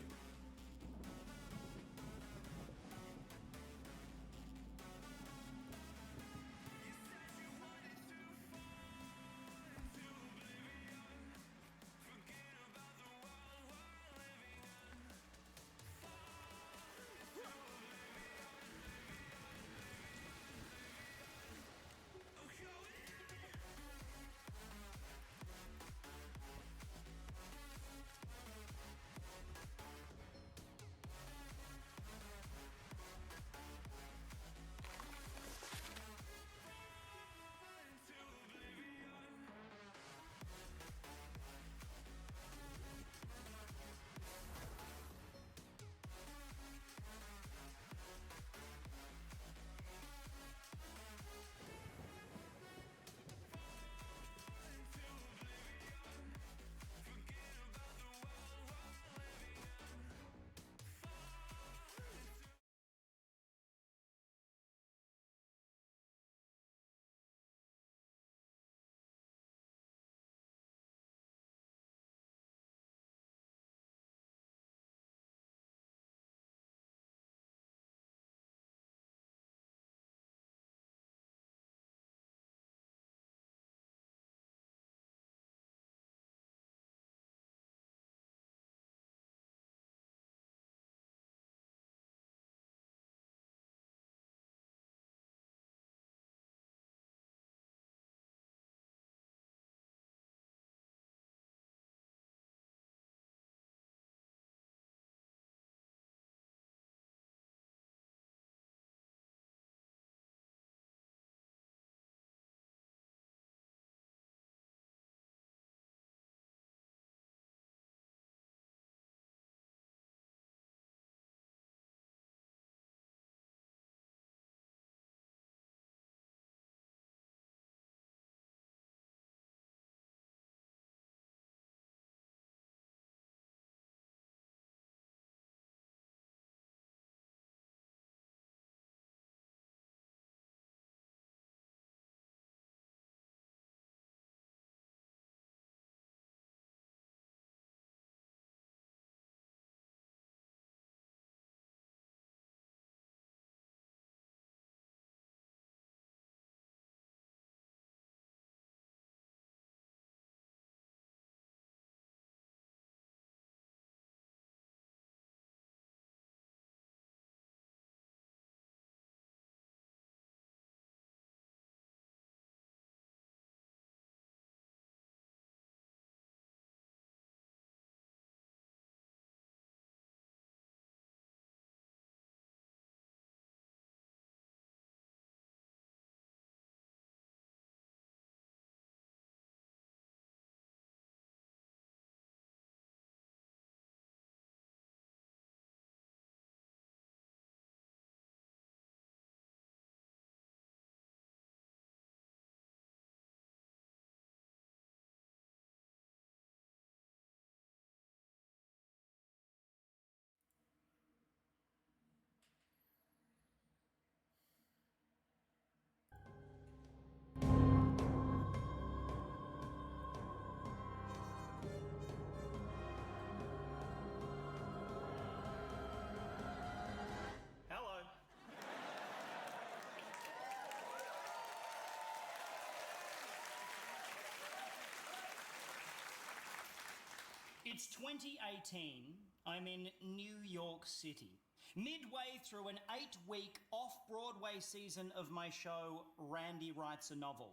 It's 2018. I'm in New York City, midway through an 8-week off-Broadway season of my show, Randy Writes a Novel,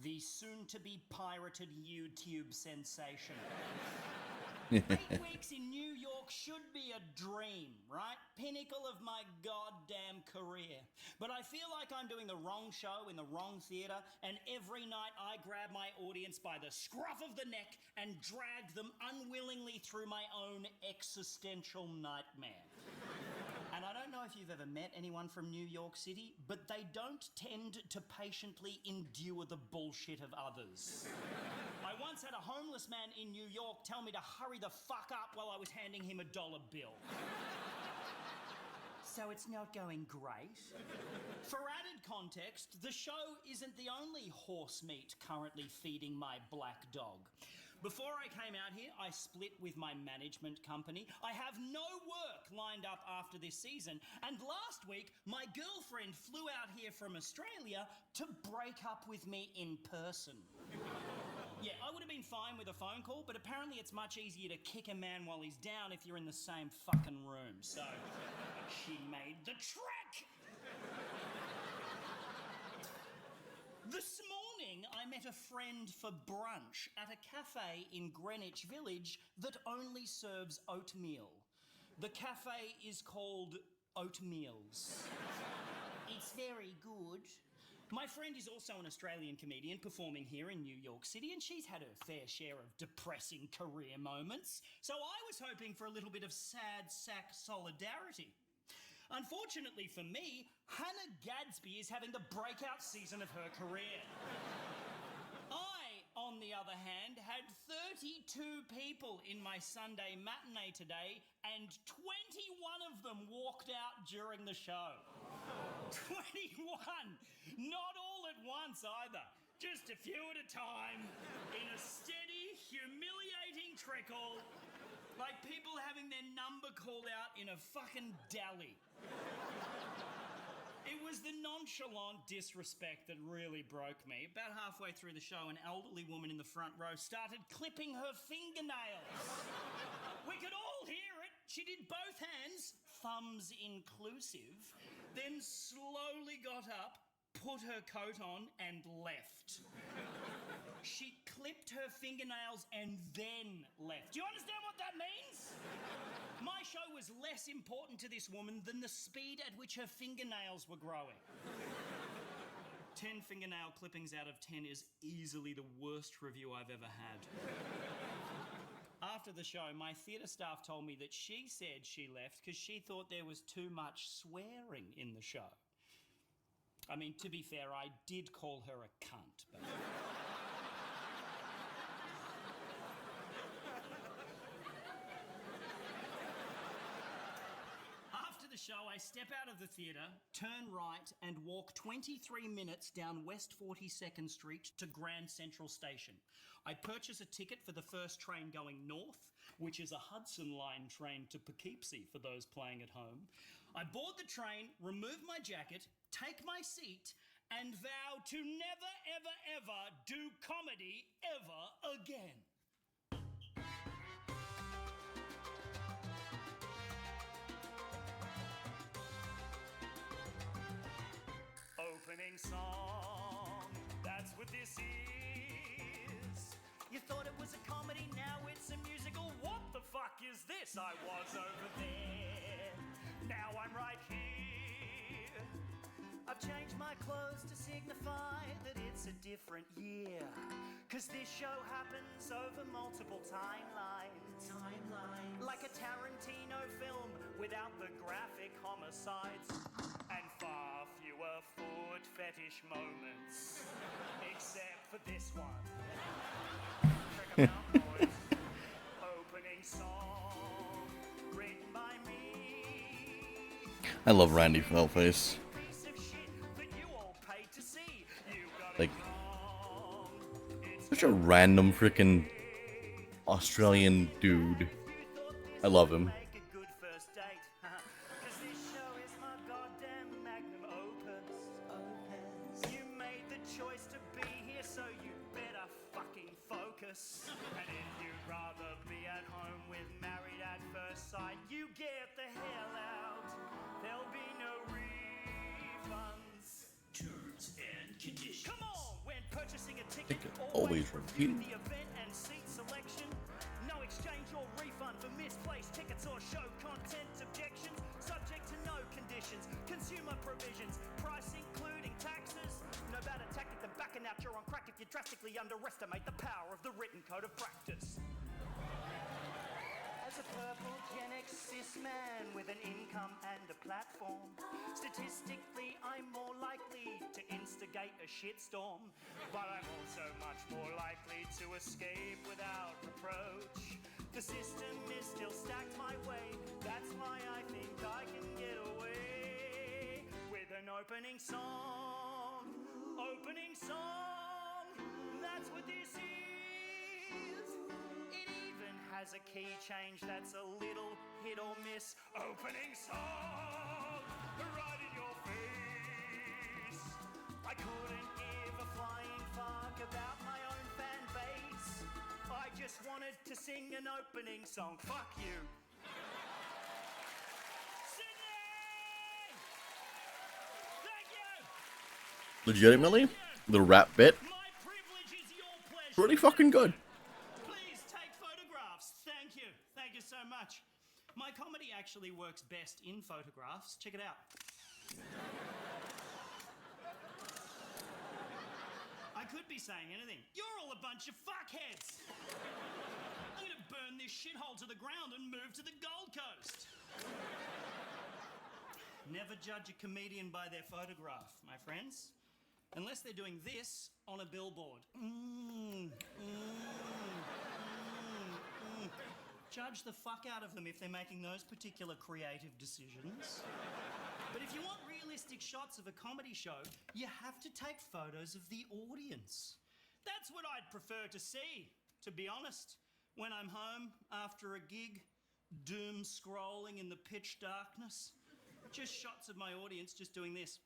the soon-to-be pirated YouTube sensation. 8 weeks in New York should be a dream, right? Pinnacle of my goddamn career. But I feel like I'm doing the wrong show in the wrong theatre, and every night I grab my audience by the scruff of the neck and drag them unwillingly through my own existential nightmare. And I don't know if you've ever met anyone from New York City, but they don't tend to patiently endure the bullshit of others. I once had a homeless man in New York tell me to hurry the fuck up while I was handing him a $1 bill. So it's not going great. For added context, the show isn't the only horse meat currently feeding my black dog. Before I came out here, I split with my management company. I have no work lined up after this season. And last week, my girlfriend flew out here from Australia to break up with me in person. Yeah, I would have been fine with a phone call, but apparently it's much easier to kick a man while he's down if you're in the same fucking room. So she made the trek. This morning, I met a friend for brunch at a cafe in Greenwich Village that only serves oatmeal. The cafe is called Oatmeals. It's very good. My friend is also an Australian comedian performing here in New York City, and she's had her fair share of depressing career moments. So I was hoping for a little bit of sad sack solidarity. Unfortunately for me, Hannah Gadsby is having the breakout season of her career. I, on the other hand, had 32 people in my Sunday matinee today, and 21 of them walked out during the show. 21! Not all at once either. Just a few at a time, in a steady, humiliating trickle, like people having their number called out in a fucking deli. It was the nonchalant disrespect that really broke me. About halfway through the show, an elderly woman in the front row started clipping her fingernails. We could all hear it. She did both hands, thumbs inclusive, then slowly got up, put her coat on, and left. She clipped her fingernails and then left. Do you understand what that means? My show was less important to this woman than the speed at which her fingernails were growing. 10 fingernail clippings out of 10 is easily the worst review I've ever had. After the show, my theatre staff told me that she said she left because she thought there was too much swearing in the show. I mean, to be fair, I did call her a cunt, but... After the show, I step out of the theatre, turn right, and walk 23 minutes down West 42nd Street to Grand Central Station. I purchase a ticket for the first train going north, which is a Hudson Line train to Poughkeepsie for those playing at home. I board the train, remove my jacket, take my seat, and vow to never, ever, ever do comedy ever again. Opening song, that's what this is. You thought it was a comedy, now it's a musical. What the fuck is this? I was over there, now I'm right here. I've changed my clothes to signify that it's a different year. 'Cause this show happens over multiple timelines. Like a Tarantino film without the graphic homicides. And far fewer foot fetish moments. Except for this one. Check 'em out, boys. Opening song, written by me. I love Randy Feltface. Like, such a random freaking Australian dude. I love him. You made the choice to be here, so you better fucking focus. And if you'd rather be at home always repeating. The event and seat selection. No exchange or refund for misplaced tickets or show content objections. Subject to no conditions. Consumer provisions. Price including taxes. No better tactic than backing out you're on crack if you drastically underestimate the power of the written code of practice. As a purple Gen X cis man with an income and a platform, statistically I'm more likely to instigate a shitstorm, but I'm also much more likely to escape without reproach. The system is still stacked my way, that's why I think I can get away with an opening song. Opening song, that's what this is. It even has a key change that's a little hit or miss. Opening song, right in your face. I couldn't give a flying fuck about my own fan base. I just wanted to sing an opening song. Fuck you. Sydney! Thank you! Legitimately, the rap bit, pretty fucking good. Please take photographs. Thank you. Thank you so much. My comedy actually works best in photographs. Check it out. I could be saying anything. You're all a bunch of fuckheads. I'm gonna burn this shithole to the ground and move to the Gold Coast. Never judge a comedian by their photograph, my friends. Unless they're doing this on a billboard. Judge the fuck out of them if they're making those particular creative decisions. But if you want realistic shots of a comedy show, you have to take photos of the audience. That's what I'd prefer to see, to be honest. When I'm home after a gig, doom scrolling in the pitch darkness. Just shots of my audience just doing this.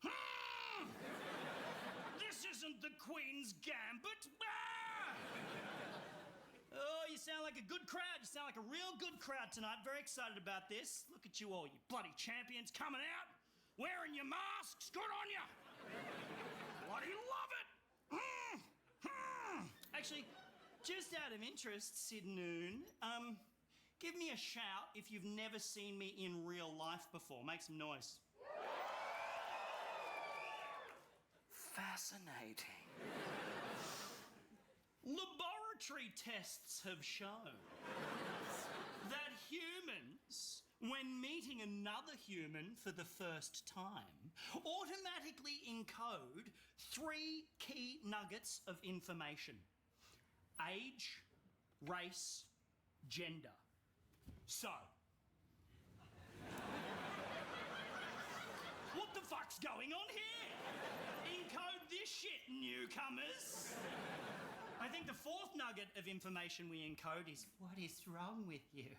This isn't the Queen's Gambit. Oh, you sound like a good crowd. You sound like a real good crowd tonight. Very excited about this. Look at you all, you bloody champions coming out, wearing your masks. Good on you. Bloody love it. Actually, just out of interest, Sid Noon, give me a shout if you've never seen me in real life before. Make some noise. Fascinating. Laboratory tests have shown that humans, when meeting another human for the first time, automatically encode 3 key nuggets of information: age, race, gender. So, what the fuck's going on here? Encode this shit, newcomers. I think the 4th nugget of information we encode is, what is wrong with you?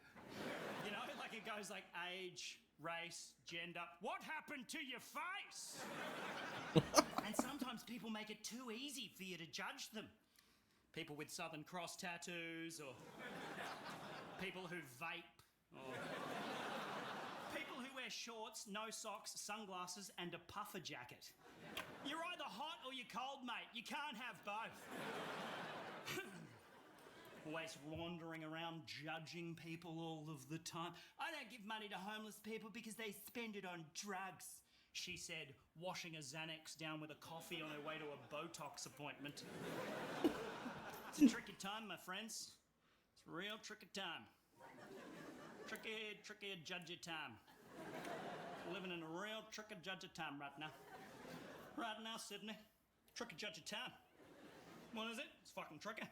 You know, like it goes like age, race, gender. What happened to your face? And sometimes people make it too easy for you to judge them. People with Southern Cross tattoos, or people who vape, or people who wear shorts, no socks, sunglasses, and a puffer jacket. You're either hot or you're cold, mate. You can't have both. Always wandering around judging people all of the time. I don't give money to homeless people because they spend it on drugs, she said, washing a Xanax down with a coffee on her way to a Botox appointment. It's a tricky time, my friends. It's a real tricky time. Tricky, judgy time. Living in a real tricky, judgy time right now. Right now, Sydney. Tricky, judgy time. What is it? It's fucking tricky.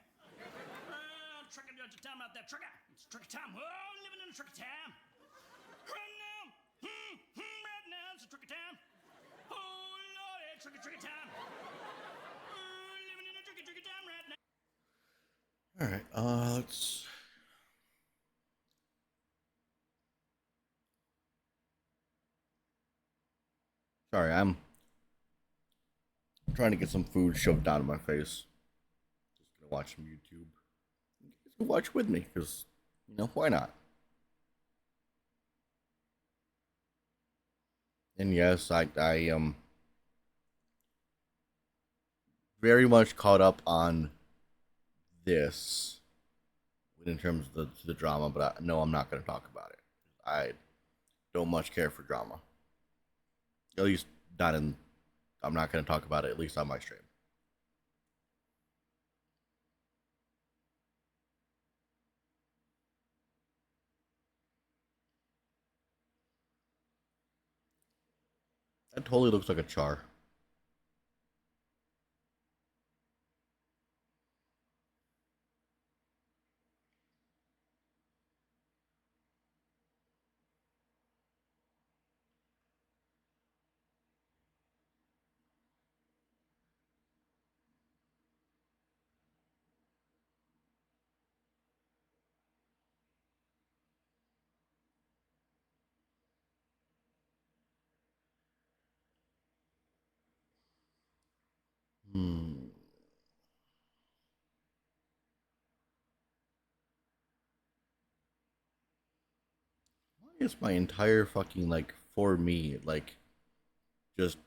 Tricky, judgy time out there. Tricky. It's tricky time. Oh, living in a tricky time. Right now. Right now, it's a tricky time. Oh, Lord, it's tricky time. Living in a tricky time right now. All right, let's. Sorry, I'm trying to get some food shoved down my face. Just gonna watch some YouTube. You guys can watch with me, because, you know, why not? And yes, I very much caught up on this in terms of the drama, but no, I'm not going to talk about it. I don't much care for drama. At least not in. I'm not going to talk about it, at least on my stream. That totally looks like a char. Hmm. Why is my entire fucking like for me like just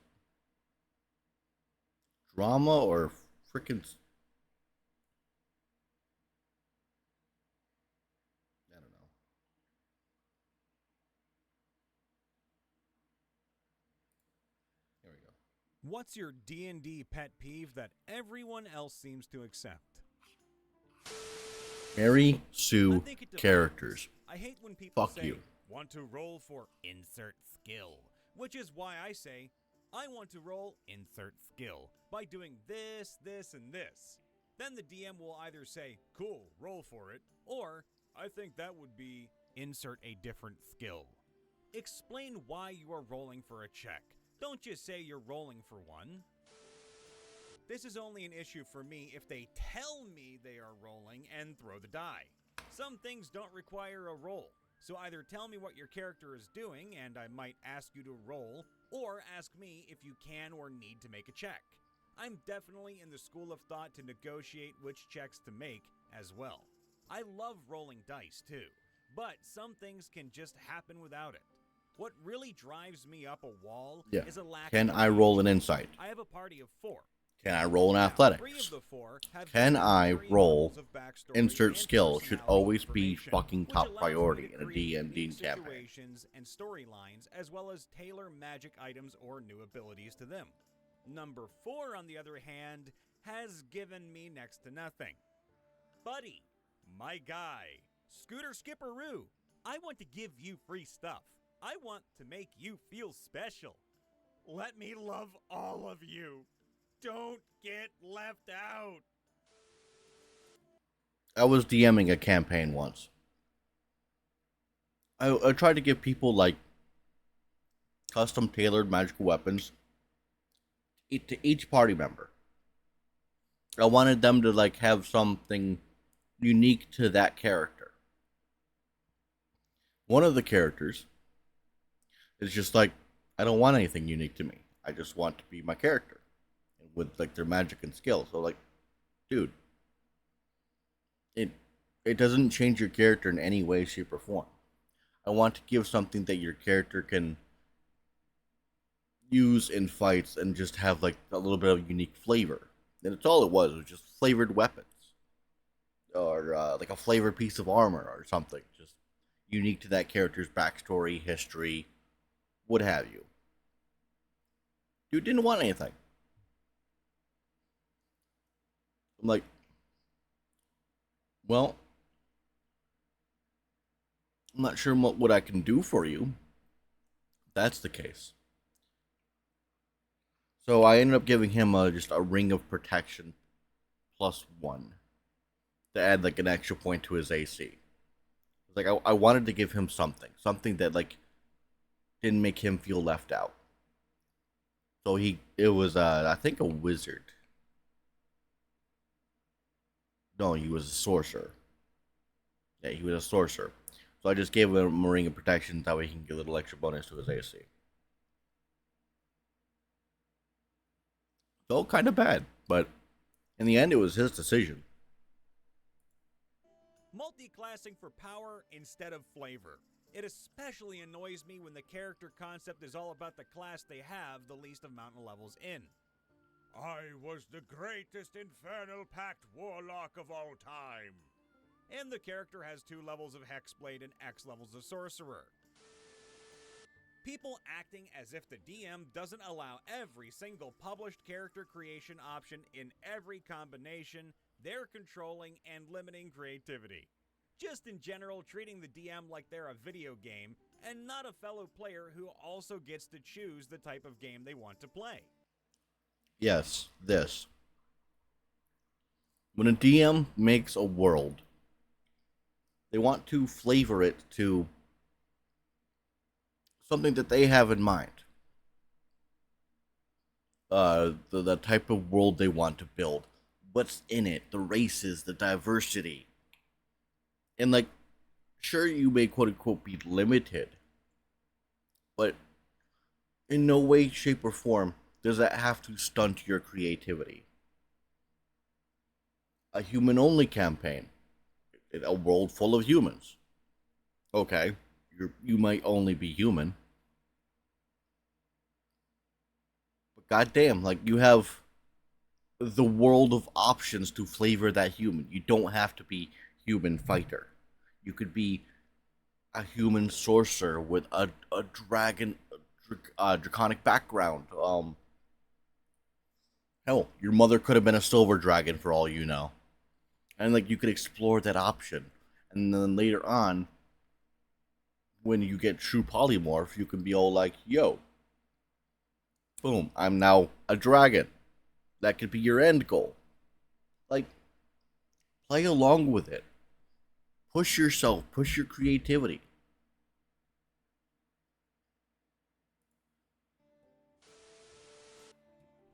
drama or freaking? I don't know. Here we go. What's your D&D pet peeve that everyone else seems to accept? Mary Sue characters. I hate when people Fuck say, you. want to roll for insert skill, which is why I say, I want to roll insert skill by doing this, this, and this. Then the DM will either say, cool, roll for it, or I think that would be insert a different skill. Explain why you are rolling for a check. Don't just say you're rolling for one. This is only an issue for me if they tell me they are rolling and throw the die. Some things don't require a roll, so either tell me what your character is doing and I might ask you to roll, or ask me if you can or need to make a check. I'm definitely in the school of thought to negotiate which checks to make as well. I love rolling dice too, but some things can just happen without it. What really drives me up a wall is a lack Can of I roll an engagement. insight? I have a party of 4. Can I roll an Now, 3 athletics? of the 4 have Can I varying roll levels of backstory insert and skill? Should personality always be information, fucking which top allows me priority to in a create D&D unique campaign. situations and storylines, as well as tailor magic items or new abilities to them. Number 4, on the other hand, has given me next to nothing. Buddy, my guy, Scooter Skipperoo, I want to give you free stuff. I want to make you feel special. Let me love all of you. Don't get left out. I was DMing a campaign once. I tried to give people like custom tailored magical weapons to each party member. I wanted them to like have something unique to that character. One of the characters is just like, I don't want anything unique to me. I just want to be my character with like their magic and skill. So like, dude, it doesn't change your character in any way, shape, or form. I want to give something that your character can use in fights and just have like a little bit of unique flavor. And it's all it was just flavored weapons. Or like a flavored piece of armor or something. Just unique to that character's backstory, history, what have you. Dude didn't want anything. I'm like, well, I'm not sure what I can do for you. If that's the case. So I ended up giving him just a ring of protection +1 to add like an extra point to his AC. Like I wanted to give him something that like didn't make him feel left out. So it was I think a wizard. No, he was a sorcerer. Yeah, he was a sorcerer. So I just gave him a ring of protection, that way he can get a little extra bonus to his AC. So kind of bad, but in the end, it was his decision. Multi-classing for power instead of flavor. It especially annoys me when the character concept is all about the class they have the least amount of levels in. I was the greatest Infernal Pact warlock of all time. And the character has 2 levels of Hexblade and X levels of Sorcerer. People acting as if the DM doesn't allow every single published character creation option in every combination, they're controlling and limiting creativity. Just in general, treating the DM like they're a video game and not a fellow player who also gets to choose the type of game they want to play. Yes, this. When a DM makes a world, they want to flavor it to something that they have in mind. The type of world they want to build, what's in it, the races, the diversity. And like, sure, you may quote unquote be limited, but in no way, shape, or form does that have to stunt your creativity. A human only campaign, a world full of humans. Okay, you might only be human, but goddamn, like you have the world of options to flavor that human. You don't have to be human fighter. You could be a human sorcerer with a dragon, draconic background. Hell, your mother could have been a silver dragon for all you know, and like you could explore that option, and then later on, when you get true polymorph, you can be all like, "Yo, boom, I'm now a dragon." That could be your end goal. Like, play along with it. Push yourself, push your creativity.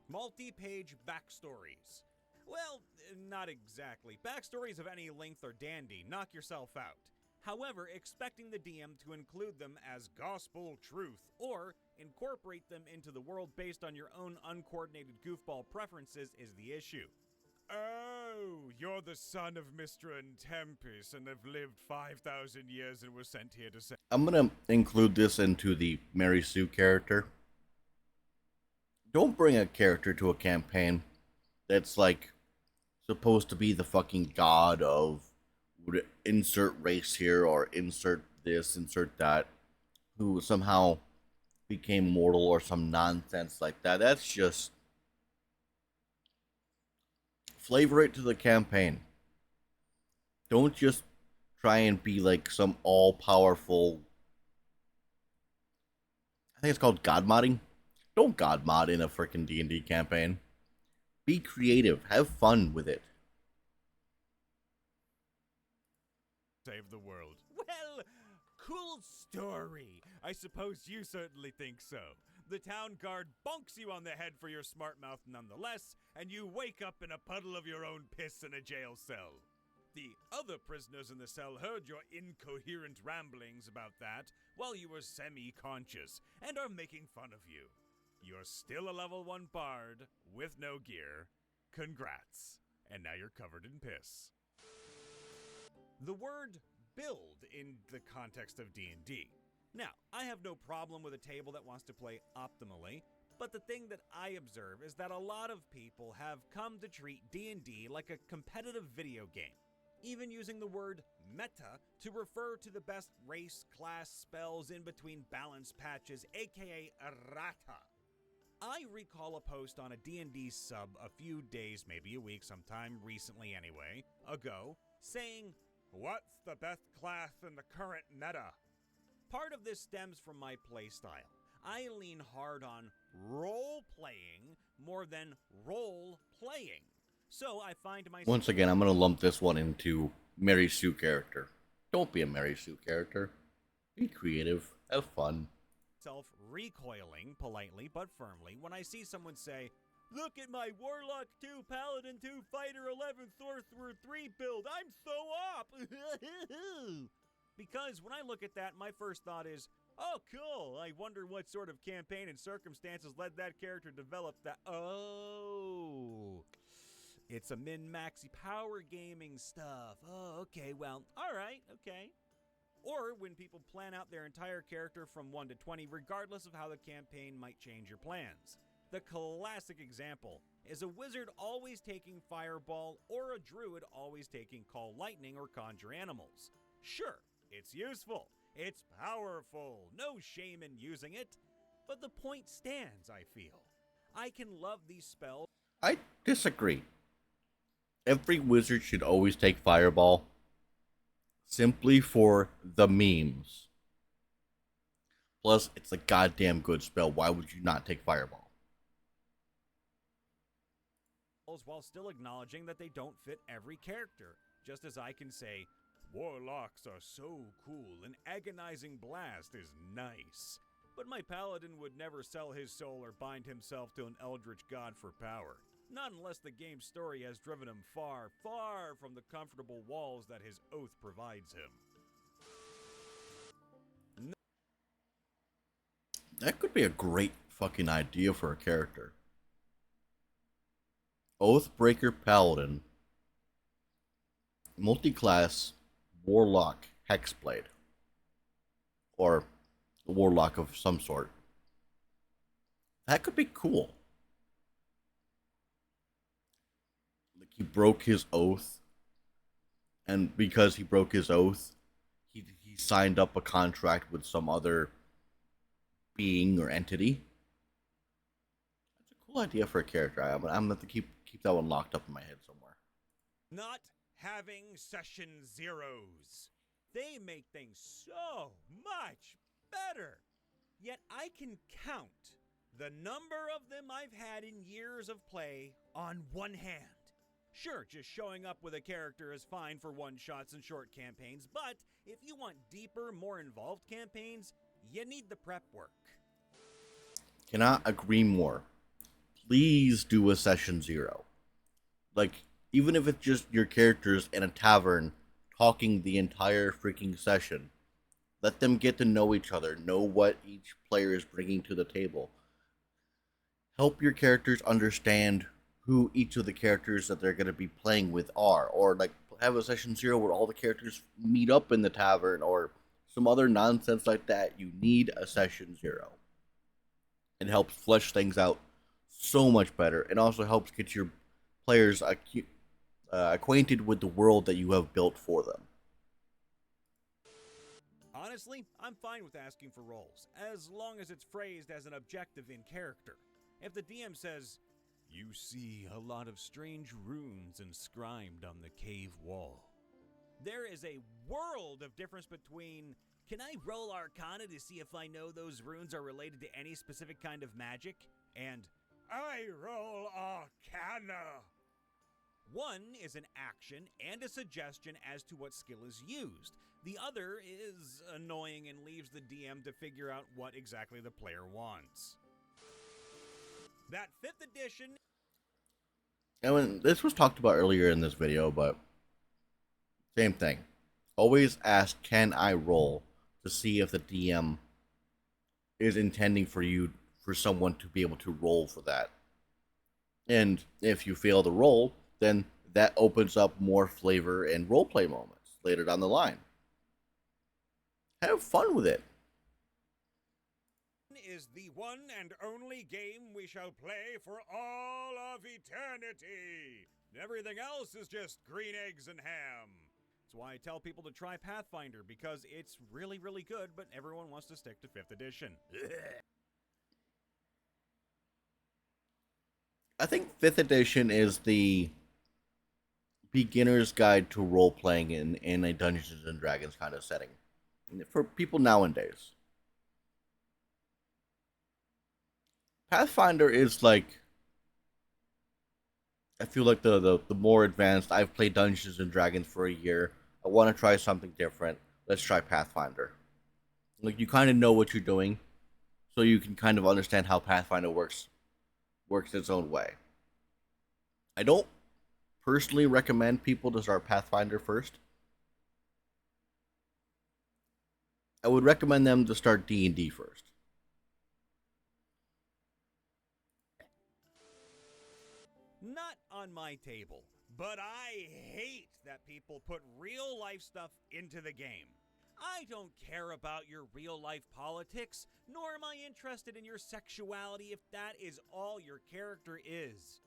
Multi-page backstories. Well, not exactly. Backstories of any length are dandy, knock yourself out. However, expecting the DM to include them as gospel truth, or incorporate them into the world based on your own uncoordinated goofball preferences is the issue. Oh, you're the son of Mystra and Tempest and have lived 5,000 years and were sent here to say... I'm gonna include this into the Mary Sue character. Don't bring a character to a campaign that's like supposed to be the fucking god of insert race here or insert this, insert that, who somehow became mortal or some nonsense like that. That's just flavor it to the campaign. Don't just try and be like some all-powerful, I think it's called god modding. Don't god mod in a freaking D&D campaign. Be creative. Have fun with it. Save the world. Well, cool story. I suppose you certainly think so. The town guard bonks you on the head for your smart mouth nonetheless, and you wake up in a puddle of your own piss in a jail cell. The other prisoners in the cell heard your incoherent ramblings about that while you were semi-conscious, and are making fun of you. You're still a level 1 bard, with no gear. Congrats. And now you're covered in piss. The word build in the context of D&D. Now, I have no problem with a table that wants to play optimally, but the thing that I observe is that a lot of people have come to treat D&D like a competitive video game, even using the word meta to refer to the best race, class, spells in between balance patches, aka errata. I recall a post on a D&D sub a few days, maybe a week, sometime recently anyway, ago, saying, "What's the best class in the current meta?" Part of this stems from my playstyle. I lean hard on role-playing more than role-playing. So I find myself... Once again, I'm going to lump this one into Mary Sue character. Don't be a Mary Sue character. Be creative. Have fun. Recoiling politely but firmly when I see someone say, "Look at my Warlock 2, Paladin 2, Fighter 11, Sorcerer 3 build. I'm so up!" Because when I look at that, my first thought is, oh, cool. I wonder what sort of campaign and circumstances led that character develop that. Oh, it's a min-maxi power gaming stuff. Oh, okay, well, all right, okay. Or when people plan out their entire character from 1 to 20, regardless of how the campaign might change your plans. The classic example is a wizard always taking fireball or a druid always taking call lightning or conjure animals. Sure, it's useful, it's powerful, no shame in using it, but the point stands, I feel. I can love these spells. I disagree. Every wizard should always take fireball simply for the memes. Plus, it's a goddamn good spell. Why would you not take fireball? While still acknowledging that they don't fit every character, just as I can say, warlocks are so cool, an agonizing blast is nice. But my paladin would never sell his soul or bind himself to an eldritch god for power. Not unless the game's story has driven him far, far from the comfortable walls that his oath provides him. That could be a great fucking idea for a character. Oathbreaker Paladin, multi-class Warlock Hexblade, or a Warlock of some sort. That could be cool. Like, he broke his oath, and because he broke his oath, he signed up a contract with some other being or entity. That's a cool idea for a character. I'm gonna have to keep that one locked up in my head somewhere. Not having session zeros. They make things so much better. Yet I can count the number of them I've had in years of play on one hand. Sure, just showing up with a character is fine for one-shots and short campaigns, but if you want deeper, more involved campaigns, you need the prep work. Cannot agree more. Please do a session zero. Like, even if it's just your characters in a tavern talking the entire freaking session, let them get to know each other, know what each player is bringing to the table. Help your characters understand who each of the characters that they're going to be playing with are, or like have a session zero where all the characters meet up in the tavern, or some other nonsense like that. You need a session zero. It helps flesh things out so much better, and also helps get your players acquainted with the world that you have built for them. Honestly, I'm fine with asking for rolls, as long as it's phrased as an objective in character. If the DM says, "You see a lot of strange runes inscribed on the cave wall," there is a world of difference between, "Can I roll Arcana to see if I know those runes are related to any specific kind of magic?" and "I roll Arcana." One is an action and a suggestion as to what skill is used. The other is annoying and leaves the DM to figure out what exactly the player wants. That 5th edition... And when this was talked about earlier in this video, but same thing. Always ask, can I roll, to see if the DM is intending for someone to be able to roll for that. And if you fail to roll, then that opens up more flavor and roleplay moments later down the line. Have fun with it. Is the one and only game we shall play for all of eternity. Everything else is just green eggs and ham. That's why I tell people to try Pathfinder, because it's really, really good, but everyone wants to stick to 5th edition. I think 5th edition is the beginner's guide to role-playing in a Dungeons & Dragons kind of setting. For people nowadays. Pathfinder is like, I feel like the more advanced. I've played Dungeons & Dragons for a year. I want to try something different. Let's try Pathfinder. Like, you kind of know what you're doing, so you can kind of understand how Pathfinder works its own way. I don't personally recommend people to start Pathfinder first. I would recommend them to start D&D first. Not on my table, but I hate that people put real life stuff into the game. I don't care about your real-life politics, nor am I interested in your sexuality if that is all your character is.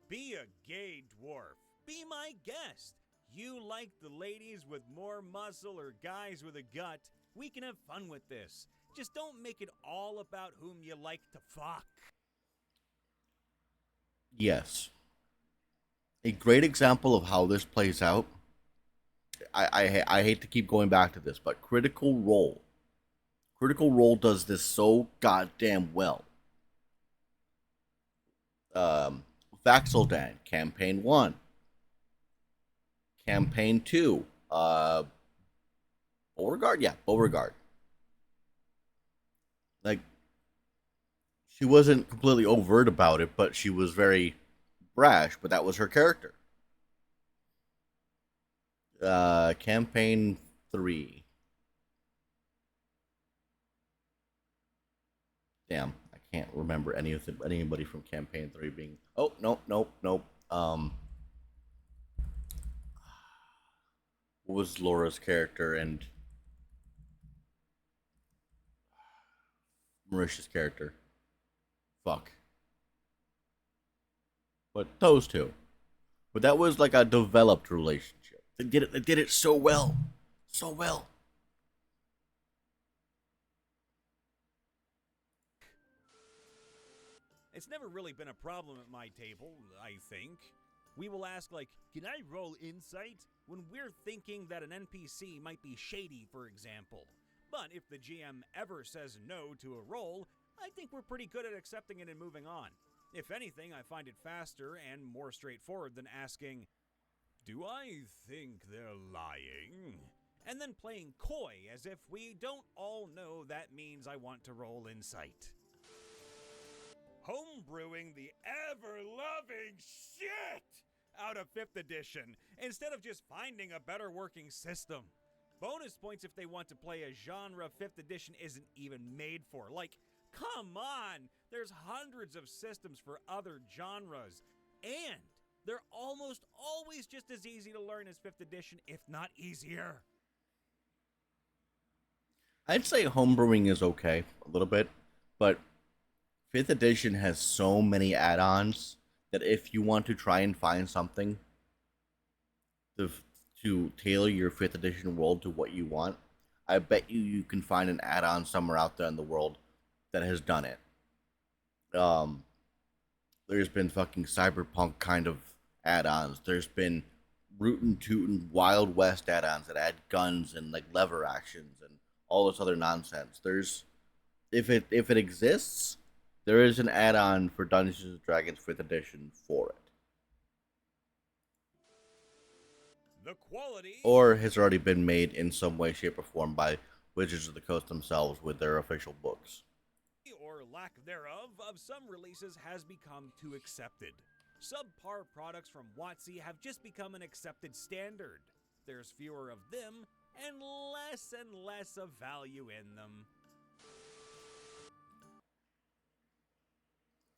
Be a gay dwarf. Be my guest. You like the ladies with more muscle or guys with a gut, we can have fun with this. Just don't make it all about whom you like to fuck. Yes. A great example of how this plays out. I hate to keep going back to this, but Critical Role. Critical Role does this so goddamn well. Vaxeldan, Campaign 1. Campaign 2. Beauregard? Yeah, Beauregard. Like, she wasn't completely overt about it, but she was very brash, but that was her character. Campaign 3. Damn, I can't remember anybody from Campaign 3 being... Oh, nope. What was Laura's character and Marisha's character? Fuck. But those two. But that was like a developed relationship. They did it so well. So well. It's never really been a problem at my table, I think. We will ask, like, can I roll insight? When we're thinking that an NPC might be shady, for example. But if the GM ever says no to a roll, I think we're pretty good at accepting it and moving on. If anything, I find it faster and more straightforward than asking, do I think they're lying? And then playing coy as if we don't all know that means I want to roll insight. Homebrewing the ever-loving shit out of 5th edition, instead of just finding a better working system. Bonus points if they want to play a genre 5th edition isn't even made for. Like, come on! There's hundreds of systems for other genres, and they're almost always just as easy to learn as 5th edition, if not easier. I'd say homebrewing is okay, a little bit, but 5th edition has so many add-ons that if you want to try and find something to tailor your 5th edition world to what you want, I bet you can find an add-on somewhere out there in the world that has done it. There's been fucking cyberpunk kind of add-ons. There's been rootin' tootin' Wild West add-ons that add guns and like lever actions and all this other nonsense. There's if it exists, there is an add-on for Dungeons and Dragons 5th edition for it. The quality Or has already been made in some way, shape, or form by Wizards of the Coast themselves with their official books. Or lack thereof of some releases has become too accepted. Subpar products from WotC have just become an accepted standard. There's fewer of them and less of value in them.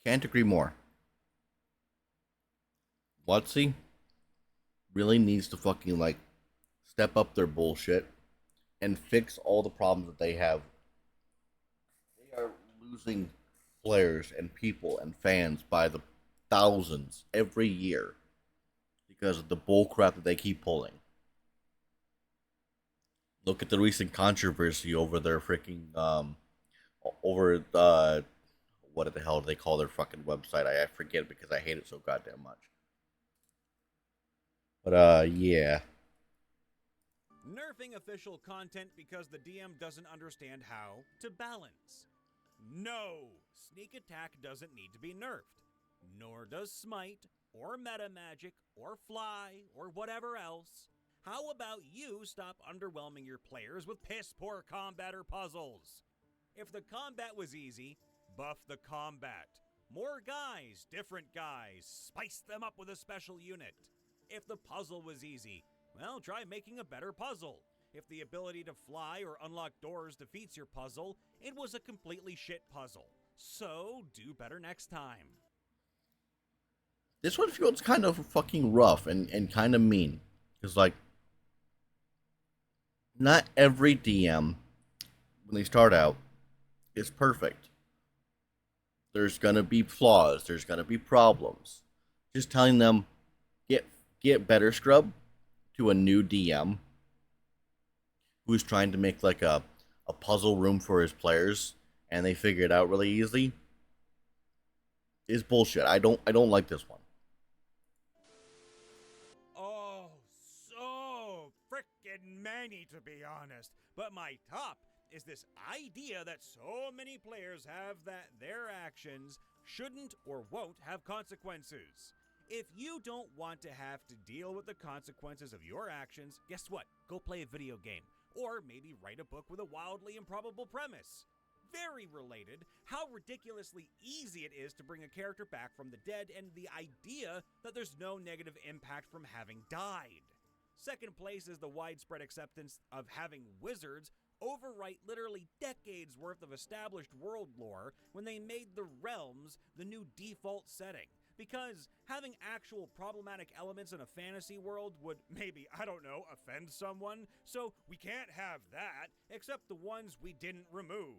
Can't agree more. WotC really needs to fucking like step up their bullshit and fix all the problems that they have. They are losing players and people and fans by the thousands every year because of the bullcrap that they keep pulling. Look at the recent controversy over their freaking over what the hell do they call their fucking website? I forget because I hate it so goddamn much. But yeah. Nerfing official content because the DM doesn't understand how to balance. No, Sneak Attack doesn't need to be nerfed. Nor does Smite, or Meta Magic, or Fly, or whatever else. How about you stop underwhelming your players with piss-poor combat or puzzles? If the combat was easy, buff the combat. More guys, different guys, spice them up with a special unit. If the puzzle was easy, well, try making a better puzzle. If the ability to fly or unlock doors defeats your puzzle, it was a completely shit puzzle. So, do better next time. This one feels kind of fucking rough and kind of mean. Because, like, Not every DM, when they start out, is perfect. There's gonna be flaws. There's gonna be problems. Just telling them get get better, scrub, to a new DM who's trying to make like a puzzle room for his players and they figure it out really easily is bullshit. I don't like this one. Oh, so frickin' many to be honest. But my top is this idea that so many players have that their actions shouldn't or won't have consequences. If you don't want to have to deal with the consequences of your actions, guess what? Go play a video game. Or maybe write a book with a wildly improbable premise. Very related, how ridiculously easy it is to bring a character back from the dead and the idea that there's no negative impact from having died. Second place is the widespread acceptance of having wizards overwrite literally decades worth of established world lore when they made the realms the new default setting. Because having actual problematic elements in a fantasy world would maybe, I don't know, offend someone, so we can't have that, except the ones we didn't remove.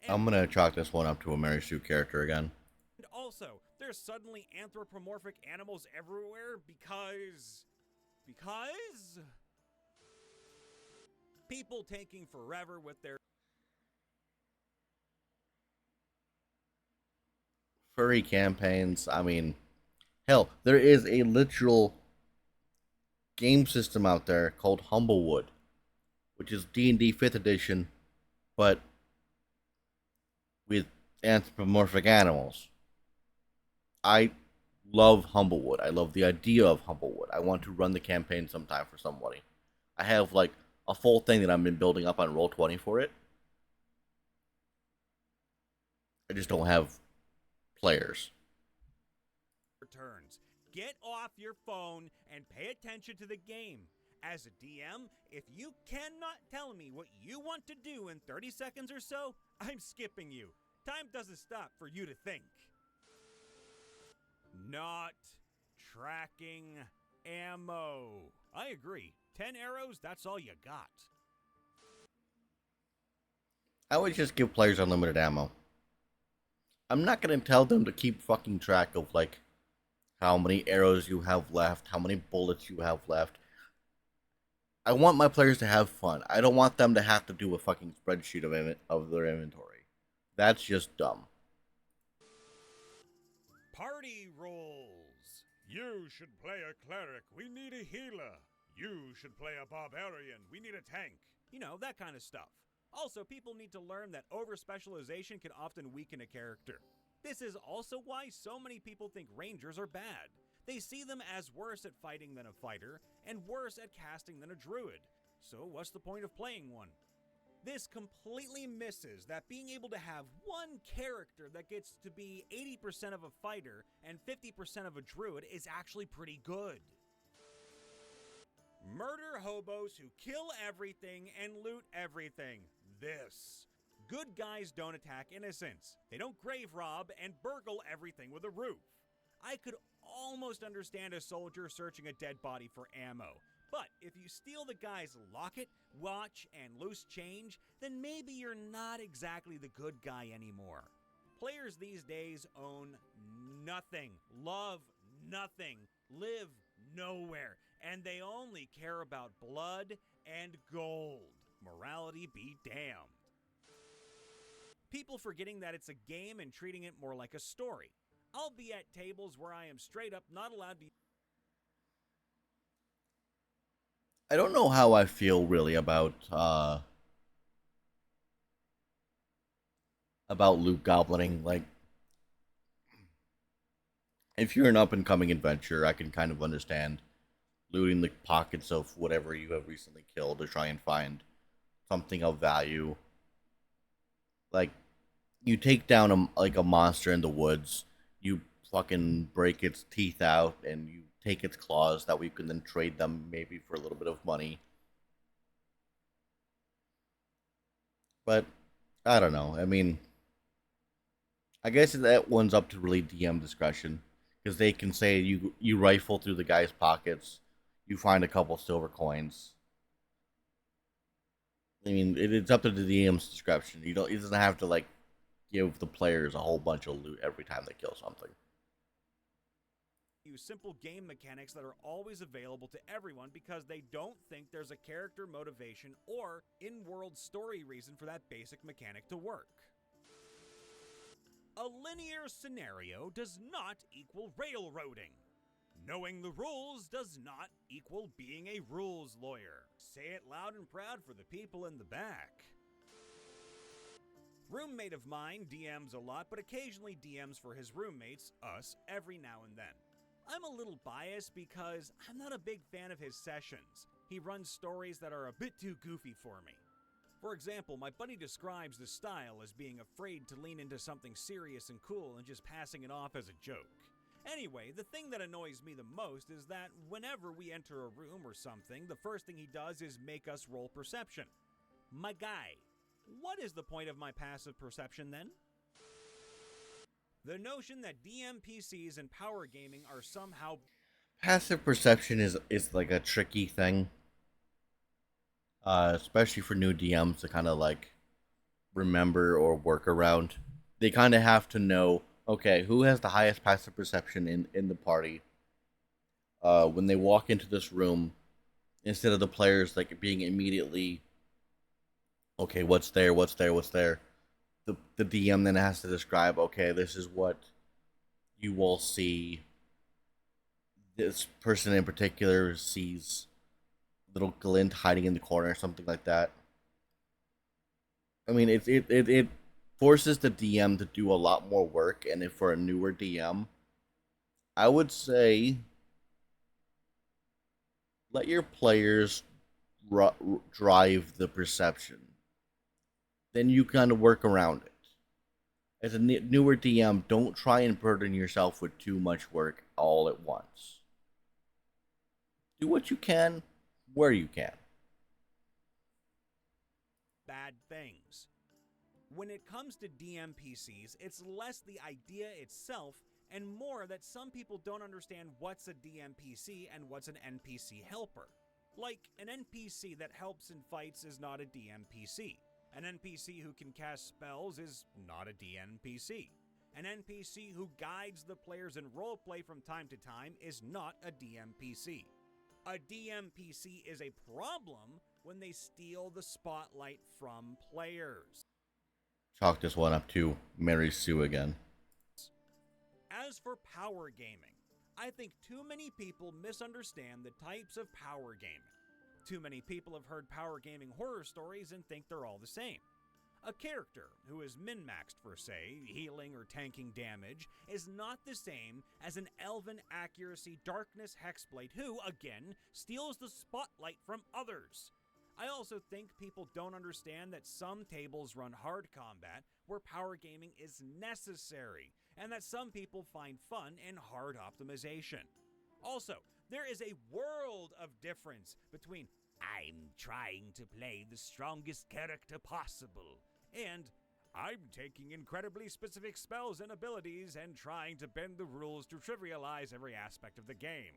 I'm gonna chalk this one up to a Mary Sue character again. And also, there's suddenly anthropomorphic animals everywhere because people taking forever with their Furry campaigns. I mean, hell, there is a literal game system out there called Humblewood, which is D&D 5th edition, but with anthropomorphic animals. I love Humblewood. I love the idea of Humblewood. I want to run the campaign sometime for somebody. I have like a full thing that I've been building up on Roll20 for it. I just don't have players. Turns. Get off your phone and pay attention to the game. As a DM, if you cannot tell me what you want to do in 30 seconds or so, I'm skipping you. Time doesn't stop for you to think. Not tracking ammo. I agree. 10 arrows, that's all you got. I would just give players unlimited ammo. I'm not going to tell them to keep fucking track of, like, how many arrows you have left, how many bullets you have left. I want my players to have fun. I don't want them to have to do a fucking spreadsheet of their inventory. That's just dumb. Party roles. You should play a cleric. We need a healer. You should play a barbarian. We need a tank. You know, that kind of stuff. Also, people need to learn that over-specialization can often weaken a character. This is also why so many people think rangers are bad. They see them as worse at fighting than a fighter, and worse at casting than a druid. So what's the point of playing one? This completely misses that being able to have one character that gets to be 80% of a fighter and 50% of a druid is actually pretty good. Murder hobos who kill everything and loot everything. This. Good guys don't attack innocents. They don't grave rob and burgle everything with a roof. I could almost understand a soldier searching a dead body for ammo. But if you steal the guy's locket, watch, and loose change, then maybe you're not exactly the good guy anymore. Players these days own nothing, love nothing, live nowhere, and they only care about blood and gold. Morality be damned. People forgetting that it's a game and treating it more like a story. I'll be at tables where I am straight up not allowed to. I don't know how I feel really about loot goblining. Like, if you're an up-and-coming adventurer, I can kind of understand looting the pockets of whatever you have recently killed to try and find something of value. Like, you take down a monster in the woods, you fucking break its teeth out, and you take its claws, that we can then trade them maybe for a little bit of money. But, I don't know. I mean, I guess that one's up to really DM discretion. Because they can say you rifle through the guy's pockets, you find a couple silver coins. I mean, it's up to the DM's discretion. You don't. He doesn't have to like give the players a whole bunch of loot every time they kill something. Use simple game mechanics that are always available to everyone because they don't think there's a character motivation or in-world story reason for that basic mechanic to work. A linear scenario does not equal railroading. Knowing the rules does not equal being a rules lawyer. Say it loud and proud for the people in the back. Roommate of mine DMs a lot, but occasionally DMs for his roommates, us, every now and then. I'm a little biased because I'm not a big fan of his sessions. He runs stories that are a bit too goofy for me. For example, my buddy describes the style as being afraid to lean into something serious and cool and just passing it off as a joke. Anyway, the thing that annoys me the most is that whenever we enter a room or something, the first thing he does is make us roll perception. My guy, what is the point of my passive perception then? The notion that DMPCs and power gaming are somehow... Passive perception is like a tricky thing. Especially for new DMs to kind of like remember or work around. They kind of have to know, okay, who has the highest passive perception in the party. When they walk into this room, instead of the players like being immediately, okay, what's there, the DM then has to describe, okay, this is what you will see. This person in particular sees little glint hiding in the corner or something like that. I mean, it forces the DM to do a lot more work, and if for a newer DM, I would say let your players drive the perception. Then you kind of work around it. As a newer DM, don't try and burden yourself with too much work all at once. Do what you can, where you can. Bad things. When it comes to DMPCs, it's less the idea itself and more that some people don't understand what's a DMPC and what's an NPC helper. Like, an NPC that helps in fights is not a DMPC. An NPC who can cast spells is not a DMPC. An NPC who guides the players in roleplay from time to time is not a DMPC. A DMPC is a problem when they steal the spotlight from players. Chalk this one up to Mary Sue again. As for power gaming, I think too many people misunderstand the types of power gaming. Too many people have heard power gaming horror stories and think they're all the same. A character who is min-maxed for, say, healing or tanking damage is not the same as an elven accuracy darkness hexblade who, again, steals the spotlight from others. I also think people don't understand that some tables run hard combat where power gaming is necessary, and that some people find fun in hard optimization. Also, there is a world of difference between "I'm trying to play the strongest character possible" and "I'm taking incredibly specific spells and abilities and trying to bend the rules to trivialize every aspect of the game."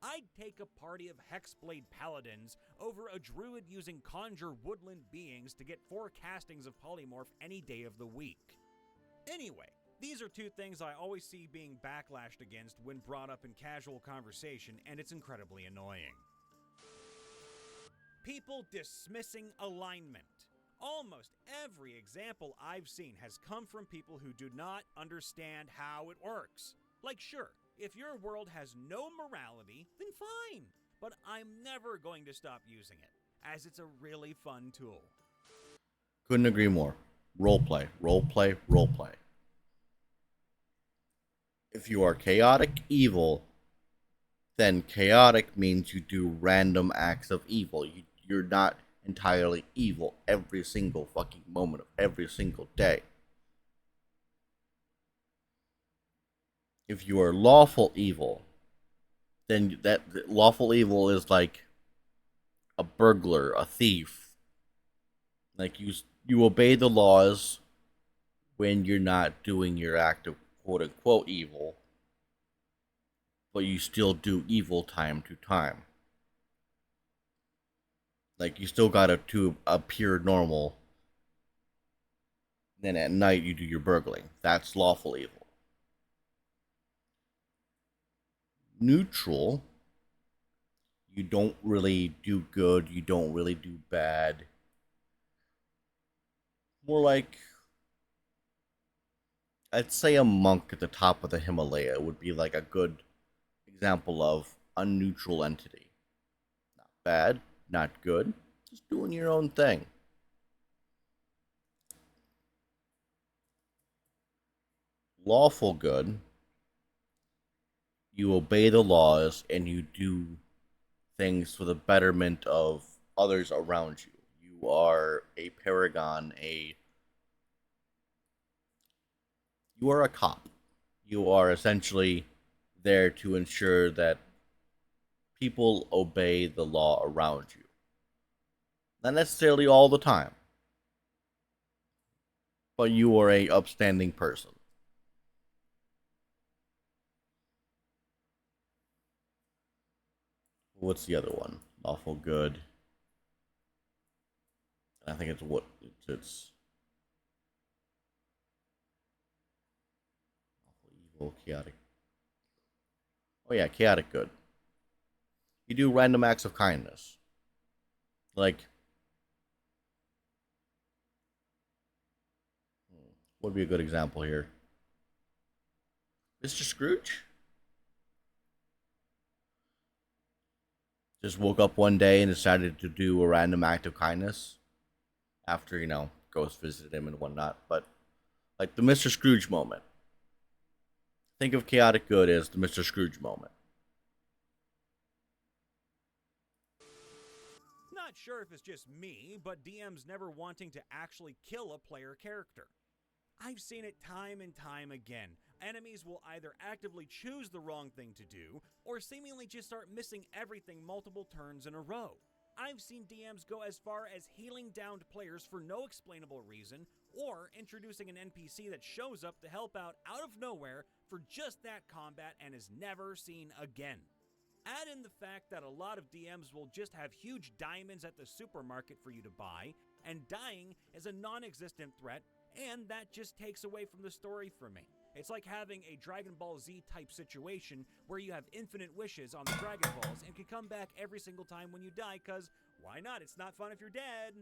I'd take a party of Hexblade Paladins over a druid using Conjure Woodland Beings to get 4 castings of Polymorph any day of the week. Anyway, these are two things I always see being backlashed against when brought up in casual conversation, and it's incredibly annoying. People dismissing alignment. Almost every example I've seen has come from people who do not understand how it works. Like, sure, if your world has no morality, then fine, but I'm never going to stop using it, as it's a really fun tool. Couldn't agree more. Roleplay, roleplay, roleplay. If you are chaotic evil, then chaotic means you do random acts of evil. You're not entirely evil every single fucking moment of every single day. If you are lawful evil, then that lawful evil is like a burglar, a thief. Like you obey the laws when you're not doing your act of quote unquote evil, but you still do evil time to time. Like you still gotta to appear normal. Then at night you do your burgling. That's lawful evil. Neutral, you don't really do good, you don't really do bad. More like, I'd say a monk at the top of the Himalaya would be like a good example of a neutral entity. Not bad, not good, just doing your own thing. Lawful good, you obey the laws and you do things for the betterment of others around you. You are a paragon, you are a cop. You are essentially there to ensure that people obey the law around you. Not necessarily all the time, but you are a upstanding person. What's the other one? Lawful good. I think it's what it's lawful evil, chaotic. Oh yeah, chaotic good. You do random acts of kindness. Like, what would be a good example here? Mr. Scrooge just woke up one day and decided to do a random act of kindness after, Ghost visited him and whatnot. But, like, the Mr. Scrooge moment. Think of chaotic good as the Mr. Scrooge moment. Not sure if it's just me, but DMs never wanting to actually kill a player character. I've seen it time and time again. Enemies will either actively choose the wrong thing to do, or seemingly just start missing everything multiple turns in a row. I've seen DMs go as far as healing downed players for no explainable reason, or introducing an NPC that shows up to help out of nowhere for just that combat and is never seen again. Add in the fact that a lot of DMs will just have huge diamonds at the supermarket for you to buy, and dying is a non-existent threat, and that just takes away from the story for me. It's like having a Dragon Ball Z type situation where you have infinite wishes on the Dragon Balls and can come back every single time when you die, cause why not? It's not fun if you're dead.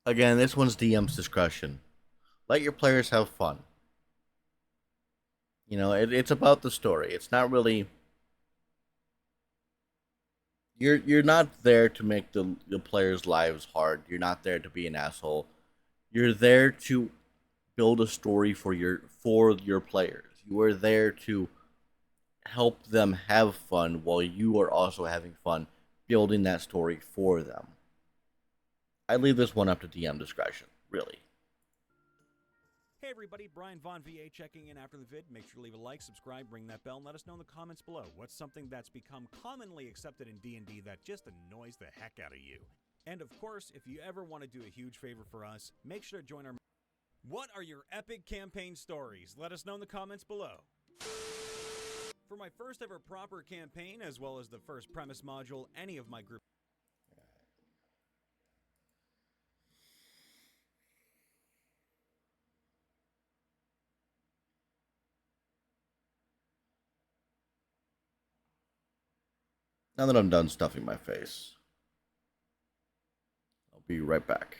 Again, this one's DM's discretion. Let your players have fun. It's about the story. It's not really. You're not there to make the players' lives hard. You're not there to be an asshole. You're there to build a story for your players. You are there to help them have fun while you are also having fun building that story for them. I leave this one up to DM discretion, really. Hey everybody, Brian Von VA checking in after the vid. Make sure to leave a like, subscribe, ring that bell, and let us know in the comments below. What's something that's become commonly accepted in D&D that just annoys the heck out of you? And of course, if you ever want to do a huge favor for us, make sure to join our... What are your epic campaign stories? Let us know in the comments below. For my first ever proper campaign, as well as the first premise module any of my group... Now that I'm done stuffing my face, I'll be right back.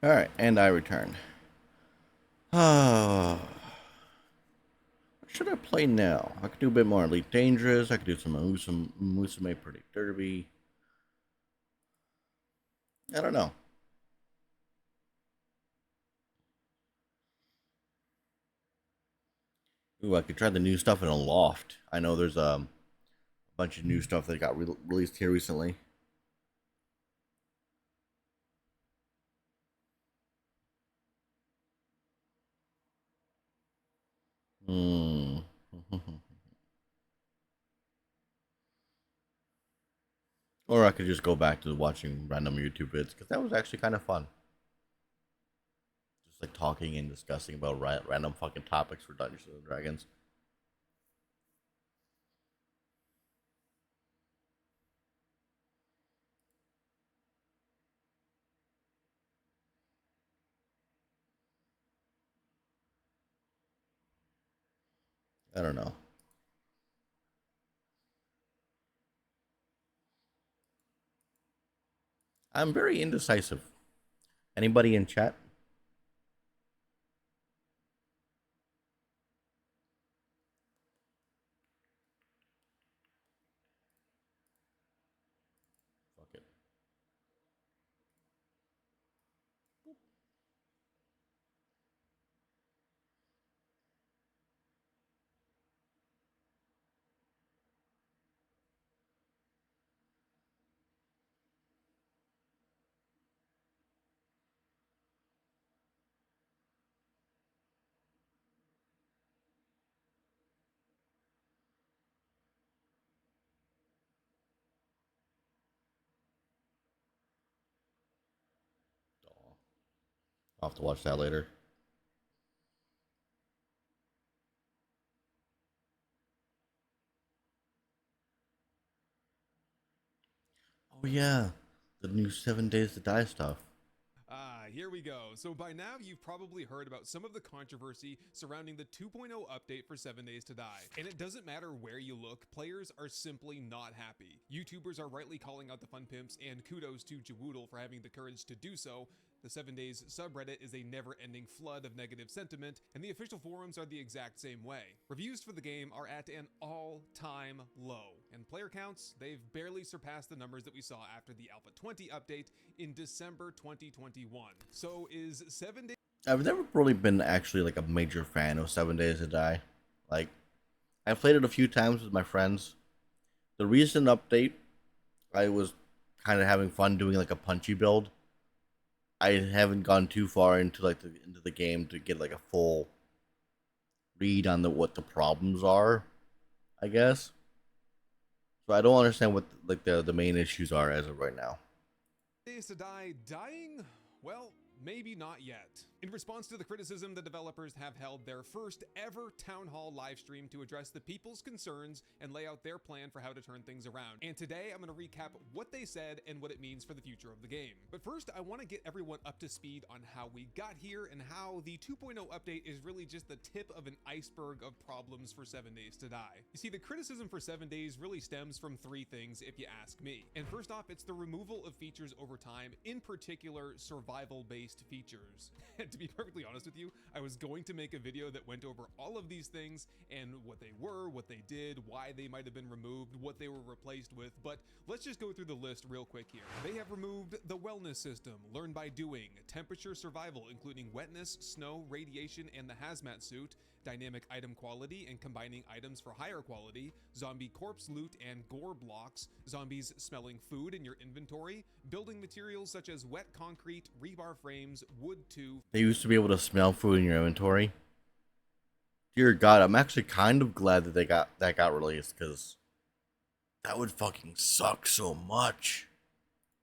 Alright, and I return. What should I play now? I could do a bit more Elite Dangerous. I could do some Musume Predict Derby. I don't know. Ooh, I could try the new stuff in Aloft. I know there's a bunch of new stuff that got released here recently. Hmm. Or I could just go back to watching random YouTube vids, because that was actually kind of fun. Just like talking and discussing about random fucking topics for Dungeons and Dragons. I don't know. I'm very indecisive. Anybody in chat? Fuck it. I'll have to watch that later. Oh yeah, the new 7 Days to Die stuff. Here we go. So by now you've probably heard about some of the controversy surrounding the 2.0 update for 7 Days to Die. And it doesn't matter where you look, players are simply not happy. YouTubers are rightly calling out the fun pimps, and kudos to Jawoodle for having the courage to do so. The 7 Days subreddit is a never-ending flood of negative sentiment, and the official forums are the exact same way. Reviews for the game are at an all-time low, and player counts, they've barely surpassed the numbers that we saw after the Alpha 20 update in December 2021. So is 7 Days... I've never really been actually like a major fan of 7 Days to Die. Like, I played it a few times with my friends. The recent update, I was kind of having fun doing like a punchy build. I haven't gone too far into into the game to get like a full read on what the problems are, I guess. So I don't understand what like the main issues are as of right now. Days to Die dying? Well, maybe not yet. In response to the criticism, the developers have held their first ever town hall livestream to address the people's concerns and lay out their plan for how to turn things around. And today I'm going to recap what they said and what it means for the future of the game. But first, I want to get everyone up to speed on how we got here and how the 2.0 update is really just the tip of an iceberg of problems for 7 Days to Die. You see, the criticism for 7 Days really stems from three things if you ask me. And first off, it's the removal of features over time, in particular survival-based features. And to be perfectly honest with you, I was going to make a video that went over all of these things and what they were, what they did, why they might have been removed, what they were replaced with, but let's just go through the list real quick here. They have removed the wellness system, learn by doing, temperature survival, including wetness, snow, radiation, and the hazmat suit, dynamic item quality and combining items for higher quality, zombie corpse loot and gore blocks, zombies smelling food in your inventory, building materials such as wet concrete, rebar frames, wood too. They used to be able to smell food in your inventory. Dear God, I'm actually kind of glad that that got released, because that would fucking suck so much.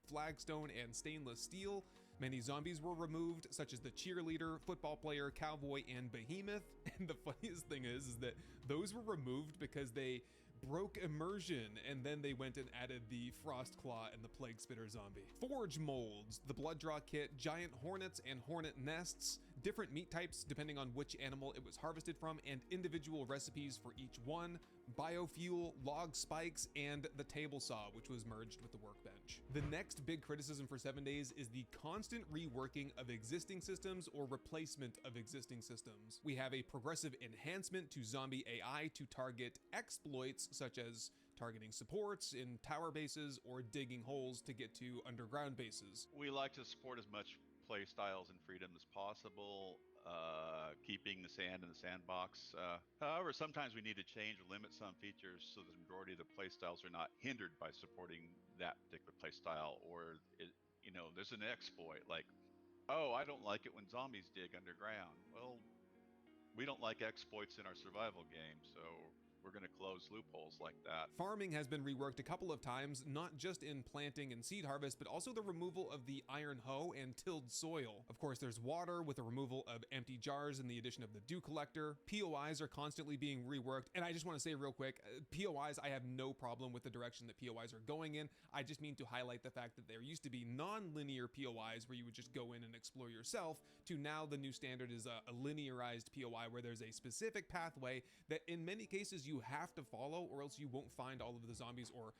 Flagstone and stainless steel. Many zombies were removed, such as the cheerleader, football player, cowboy, and behemoth. And the funniest thing is that those were removed because they broke immersion, and then they went and added the frost claw and the plague spitter zombie. Forge molds, the blood draw kit, giant hornets and hornet nests, different meat types depending on which animal it was harvested from, and individual recipes for each one, biofuel, log spikes, and the table saw, which was merged with the workbench. The next big criticism for 7 Days is the constant reworking of existing systems or replacement of existing systems. We have a progressive enhancement to zombie AI to target exploits such as targeting supports in tower bases or digging holes to get to underground bases. We like to support as much play styles and freedom as possible, keeping the sand in the sandbox. However, sometimes we need to change or limit some features so the majority of the play styles are not hindered by supporting that particular play style, or there's an exploit like, oh, I don't like it when zombies dig underground. Well, we don't like exploits in our survival game, so we're going to close loopholes like that. Farming has been reworked a couple of times, not just in planting and seed harvest, but also the removal of the iron hoe and tilled soil. Of course, there's water with the removal of empty jars and the addition of the dew collector. POIs are constantly being reworked, and I just want to say real quick, POIs, I have no problem with the direction that POIs are going in. I just mean to highlight the fact that there used to be non-linear POIs where you would just go in and explore yourself, to now the new standard is a linearized POI where there's a specific pathway that in many cases you have to follow, or else you won't find all of the zombies, or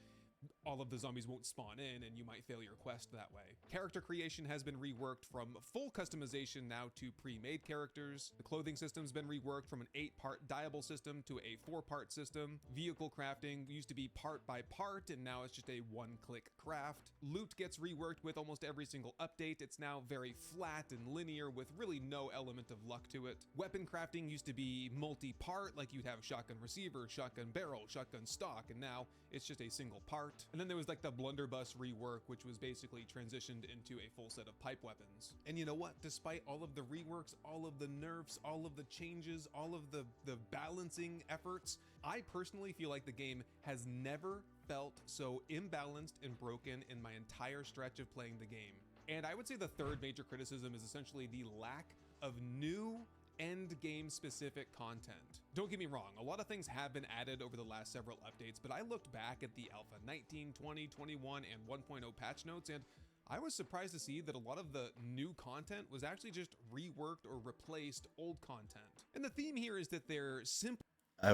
all of the zombies won't spawn in and you might fail your quest that way. Character creation has been reworked from full customization now to pre-made characters. The clothing system's been reworked from an 8-part dyeable system to a 4-part system. Vehicle crafting used to be part by part, and now it's just a one-click craft. Loot gets reworked with almost every single update. It's now very flat and linear with really no element of luck to it. Weapon crafting used to be multi-part, like you'd have shotgun receiver, shotgun barrel, shotgun stock, and now it's just a single part. And then there was like the blunderbuss rework, which was basically transitioned into a full set of pipe weapons. And you know what? Despite all of the reworks, all of the nerfs, all of the changes, all of the balancing efforts, I personally feel like the game has never felt so imbalanced and broken in my entire stretch of playing the game. And I would say the third major criticism is essentially the lack of new end game specific content. Don't get me wrong, a lot of things have been added over the last several updates, but I looked back at the Alpha 19, 20, 21, and 1.0 patch notes, and I was surprised to see that a lot of the new content was actually just reworked or replaced old content. And the theme here is that they're simple.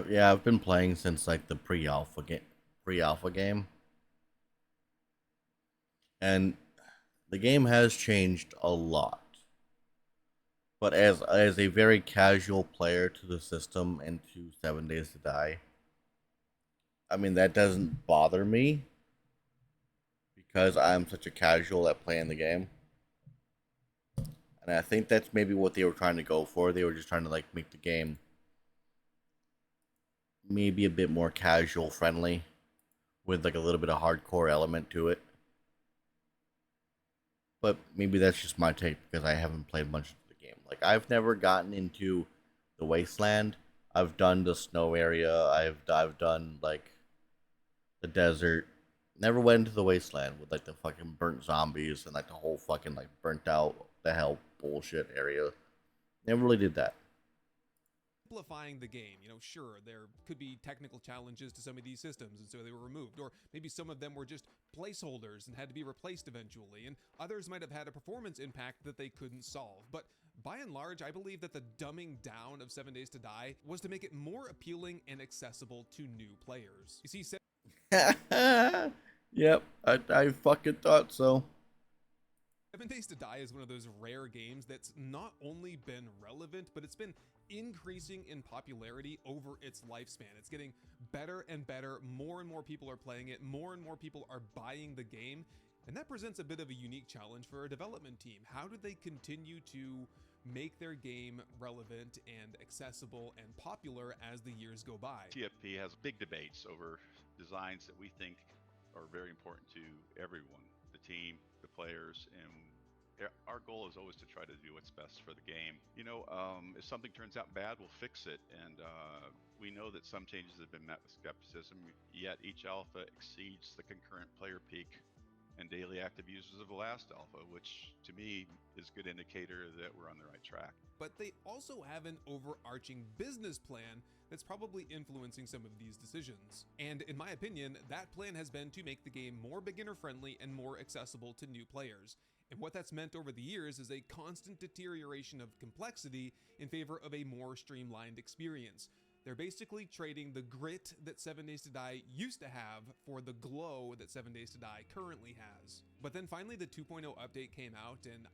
Yeah, I've been playing since like the pre-alpha game, and the game has changed a lot. But as a very casual player to the system and to 7 Days to Die, I mean, that doesn't bother me because I'm such a casual at playing the game. And I think that's maybe what they were trying to go for. They were just trying to like make the game maybe a bit more casual friendly with like a little bit of hardcore element to it. But maybe that's just my take because I haven't played much of the game. Like, I've never gotten into the wasteland. I've done the snow area. I've done like the desert. Never went into the wasteland with like the fucking burnt zombies and like the whole fucking like burnt out the hell bullshit area. Never really did that. Simplifying the game. You know, sure, there could be technical challenges to some of these systems, and so they were removed, or maybe some of them were just placeholders and had to be replaced eventually, and others might have had a performance impact that they couldn't solve. But by and large, I believe that the dumbing down of 7 Days to Die was to make it more appealing and accessible to new players. You see, yep, I fucking thought so. 7 Days to Die is one of those rare games that's not only been relevant, but it's been increasing in popularity over its lifespan. It's getting better and better. More and more people are playing it. More and more people are buying the game. And that presents a bit of a unique challenge for a development team. How do they continue to make their game relevant and accessible and popular as the years go by? TFP has big debates over designs that we think are very important to everyone, the team, the players, and our goal is always to try to do what's best for the game. You know, if something turns out bad, we'll fix it. And we know that some changes have been met with skepticism, yet each alpha exceeds the concurrent player peak and daily active users of the last alpha, which to me is a good indicator that we're on the right track. But they also have an overarching business plan that's probably influencing some of these decisions. And in my opinion, that plan has been to make the game more beginner friendly and more accessible to new players. And what that's meant over the years is a constant deterioration of complexity in favor of a more streamlined experience. They're basically trading the grit that 7 Days to Die used to have for the glow that 7 Days to Die currently has. But then finally the 2.0 update came out, and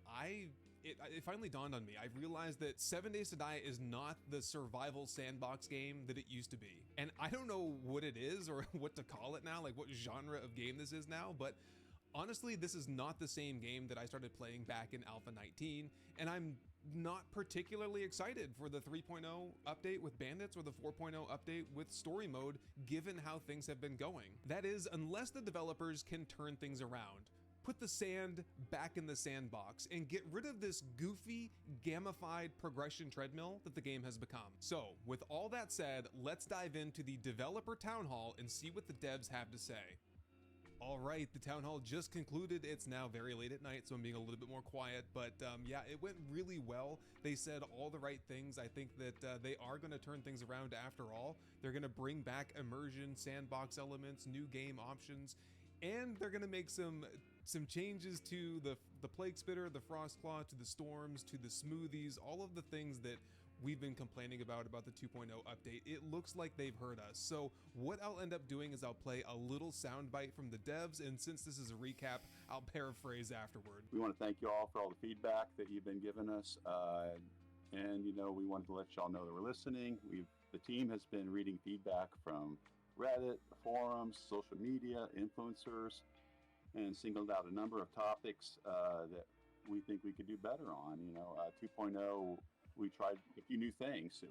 it finally dawned on me. I realized that 7 Days to Die is not the survival sandbox game that it used to be. And I don't know what it is or what to call it now, like what genre of game this is now, but honestly, this is not the same game that I started playing back in Alpha 19, and I'm not particularly excited for the 3.0 update with bandits or the 4.0 update with story mode, given how things have been going. That is, unless the developers can turn things around. Put the sand back in the sandbox and get rid of this goofy, gamified progression treadmill that the game has become. So, with all that said, let's dive into the developer town hall and see what the devs have to say. All right, the town hall just concluded. It's now very late at night, so I'm being a little bit more quiet, but yeah, it went really well. They said all the right things. I think that they are going to turn things around after all. They're going to bring back immersion, sandbox elements, new game options, and they're going to make some changes to the Plague Spitter, the Frost Claw, to the Storms, to the Smoothies, all of the things that we've been complaining about the 2.0 update. It looks like they've heard us. So what I'll end up doing is I'll play a little soundbite from the devs, and since this is a recap, I'll paraphrase afterward. We want to thank you all for all the feedback that you've been giving us, and we wanted to let y'all know that we're listening. The team has been reading feedback from Reddit, forums, social media, influencers, and singled out a number of topics that we think we could do better on. 2.0, we tried a few new things,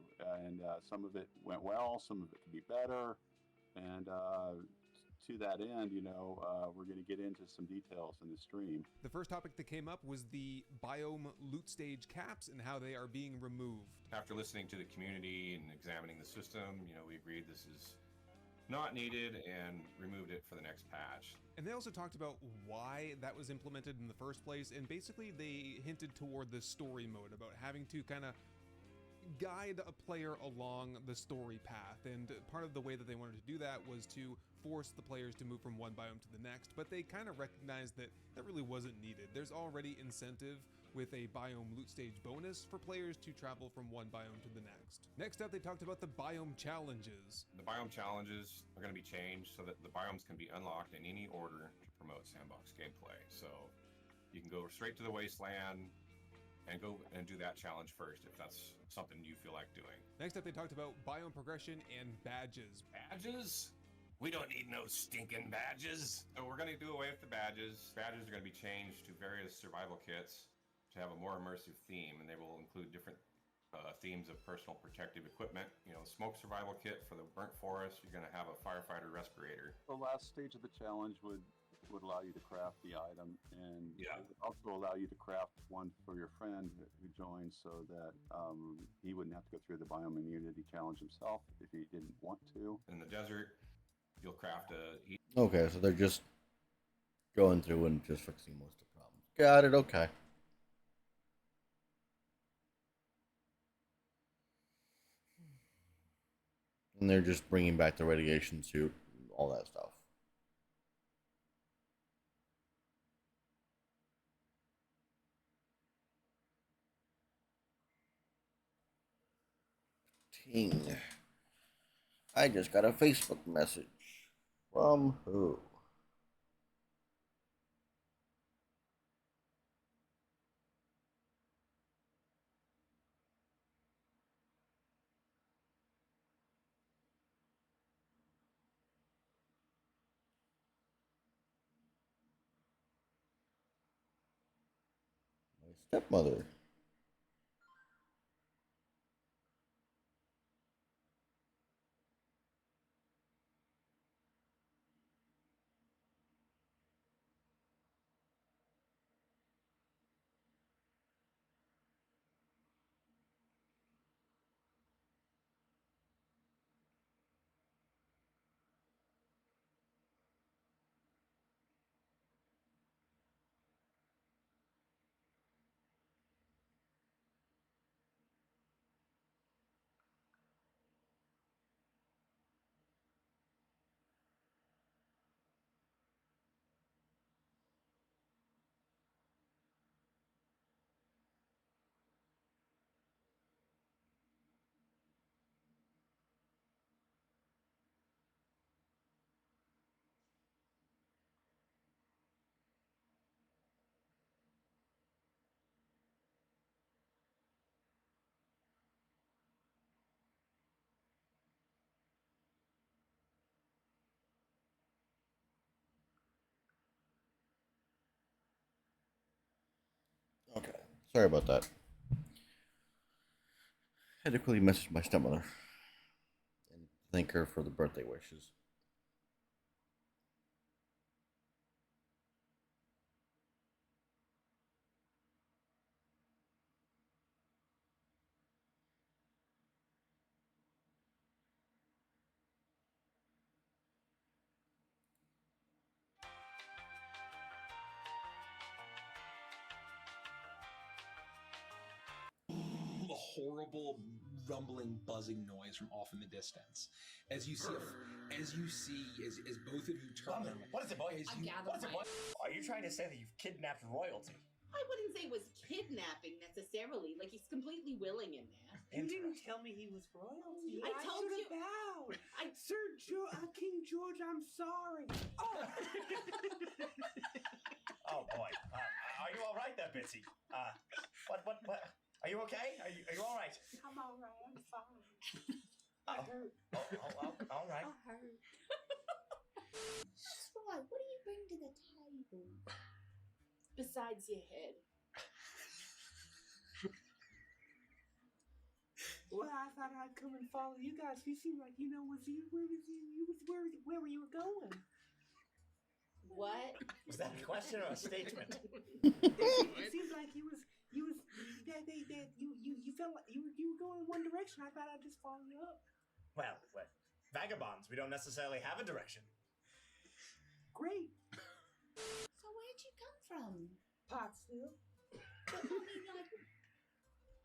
and some of it went well, some of it could be better. And to that end, we're going to get into some details in the stream. The first topic that came up was the biome loot stage caps and how they are being removed. After listening to the community and examining the system, we agreed this is not needed and removed it for the next patch. And they also talked about why that was implemented in the first place, and basically they hinted toward the story mode, about having to kind of guide a player along the story path, and part of the way that they wanted to do that was to force the players to move from one biome to the next, but they kind of recognized that that really wasn't needed. There's already incentive with a biome loot stage bonus for players to travel from one biome to the next. Next up, they talked about the biome challenges. The biome challenges are going to be changed so that the biomes can be unlocked in any order to promote sandbox gameplay. So you can go straight to the wasteland and go and do that challenge first if that's something you feel like doing. Next up, they talked about biome progression and badges. Badges? We don't need no stinking badges. So we're going to do away with the badges. Badges are going to be changed to various survival kits to have a more immersive theme, and they will include different themes of personal protective equipment. Smoke survival kit for the burnt forest. You're going to have a firefighter respirator. The last stage of the challenge would allow you to craft the item, and it would also allow you to craft one for your friend who joins, so that he wouldn't have to go through the biome immunity challenge himself if he didn't want to. In the desert, you'll craft a... Okay, so they're just going through and just fixing most of the problems. Got it, okay. And they're just bringing back the radiation suit, all that stuff. Ting. I just got a Facebook message. From who? My stepmother. Sorry about that. Had to quickly message my stepmother and thank her for the birthday wishes. A horrible rumbling buzzing noise from off in the distance as both of you turn around. What is it, boy? What is it, boy? Are you trying to say that you've kidnapped royalty? I wouldn't say it was kidnapping necessarily. Like, he's completely willing in there. You didn't tell me he was royalty. I told you. Bowed. King George, I'm sorry. Oh, Oh boy, are you all right there, Bitsy? What? Are you okay? Are you all right? I'm all right. I'm fine. I hurt. All right. I heard. Why? What do you bring to the table? Besides your head. Well, I thought I'd come and follow you guys. You seem like you know where were you going? What? Was that a question or a statement? It seems like you felt like you were going in one direction. I thought I'd just follow you up. Well, vagabonds. We don't necessarily have a direction. Great. So where'd you come from? Pottsville. But I mean, like,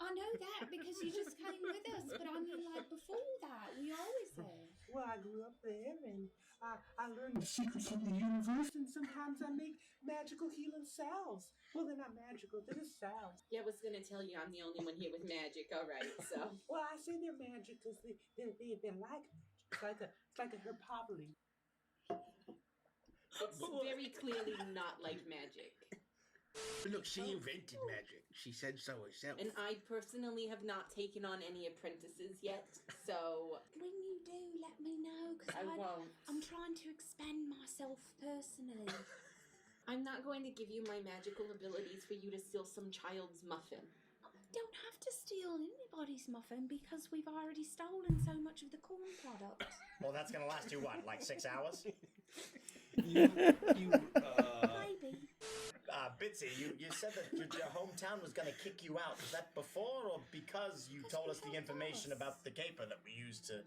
I know that because you just came with us. But I mean, like, before that, we always there. Well, I grew up there, and I learned the secrets of the universe, and sometimes I make magical healing salves. Well, they're not magical, they're just salves. Yeah, I was going to tell you I'm the only one here with magic. All right, so. Well, I say they're magic because they're like magic. It's like a herbology. It's very clearly not like magic. Look, she invented magic. She said so herself. And I personally have not taken on any apprentices yet, so... When you do, let me know, because I won't. I'm trying to expand myself personally. I'm not going to give you my magical abilities for you to steal some child's muffin. Don't have to steal anybody's muffin because we've already stolen so much of the corn product. Well, that's gonna last you what, like 6 hours? Maybe. Bitsy, you said that your hometown was gonna kick you out. Was that before or because you told us the information about the caper that we used to,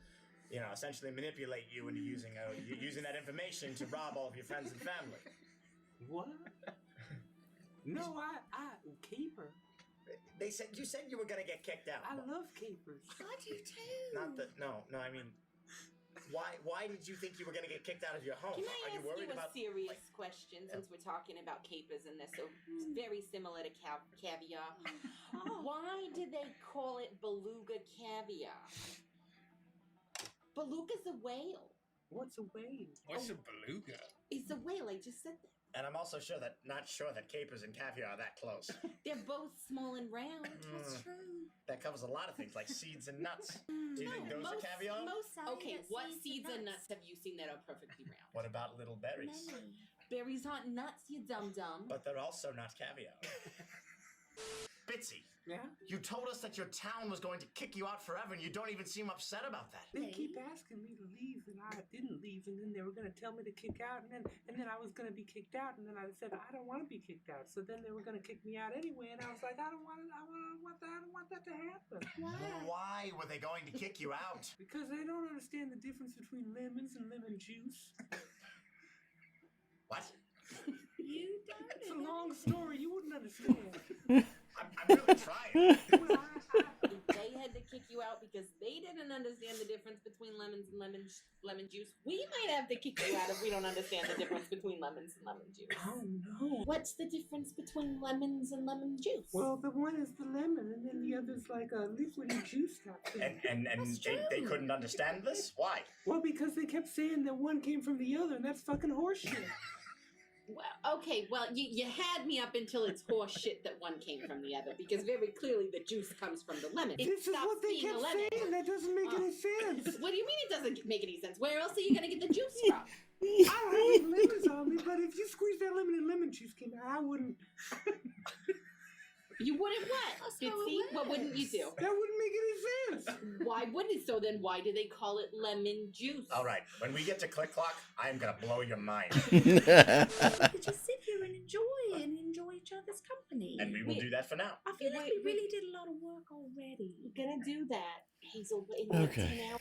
essentially manipulate you into using that information to rob all of your friends and family? What? No, caper. You said you were gonna get kicked out. I love capers. I do too. I mean, why did you think you were gonna get kicked out of your home? Can Are I you worried ask you a about serious question since we're talking about capers and this? So very similar to caviar. Why did they call it beluga caviar? Beluga's a whale. What's a whale? What's a beluga? It's a whale. I just said that. And I'm also not sure that capers and caviar are that close. They're both small and round. That's true. That covers a lot of things, like seeds and nuts. Do you think those are caviar? Okay, what seeds and nuts have you seen that are perfectly round? What about little berries? Berries aren't nuts, you dum-dum. But they're also not caviar. Bitsy. Yeah? You told us that your town was going to kick you out forever, and you don't even seem upset about that. They keep asking me to leave, and I didn't leave, and then they were going to tell me to kick out, and then I was going to be kicked out, and then I said I don't want to be kicked out. So then they were going to kick me out anyway, and I was like, I don't want that to happen. Why were they going to kick you out? Because they don't understand the difference between lemons and lemon juice. What? You don't. It's a long story. You wouldn't understand. I'm really trying. They had to kick you out because they didn't understand the difference between lemons and lemon juice. We might have to kick you out if we don't understand the difference between lemons and lemon juice. Oh no! What's the difference between lemons and lemon juice? Well, the one is the lemon, and then the other's like a liquidy juice type thing. And they couldn't understand this? Why? Well, because they kept saying that one came from the other, and that's fucking horseshit. Well, okay, you had me up until it's horse shit that one came from the other, because very clearly the juice comes from the lemon. This is what they kept saying. That doesn't make any sense. What do you mean it doesn't make any sense? Where else are you going to get the juice from? I don't have any lemons on me, but if you squeeze that lemon and lemon juice came out, I wouldn't. You wouldn't Fitzy, what wouldn't you do? That wouldn't make any sense. Why wouldn't it? So then why do they call it lemon juice? All right, when we get to Click Clock, I am gonna blow your mind. We could just sit here and enjoy each other's company. And we will do that for now. I feel like we really did a lot of work already. We're gonna do that, Hazel, in like Okay.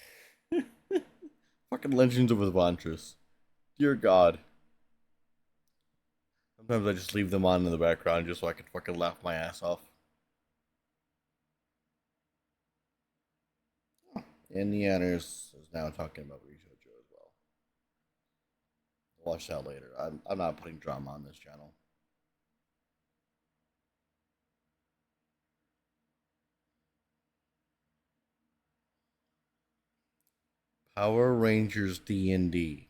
10 hours. Fucking Legends of Adventures. Dear God. Sometimes I just leave them on in the background just so I can fucking laugh my ass off. Indiana is now talking about Rishojo as well. Watch that later. I'm not putting drama on this channel. Power Rangers D&D.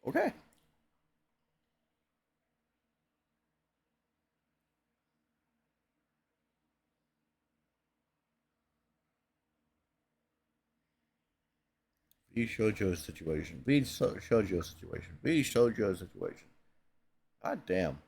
Okay. V Shoujo situation. V Shoujo situation. V Shoujo situation. God damn.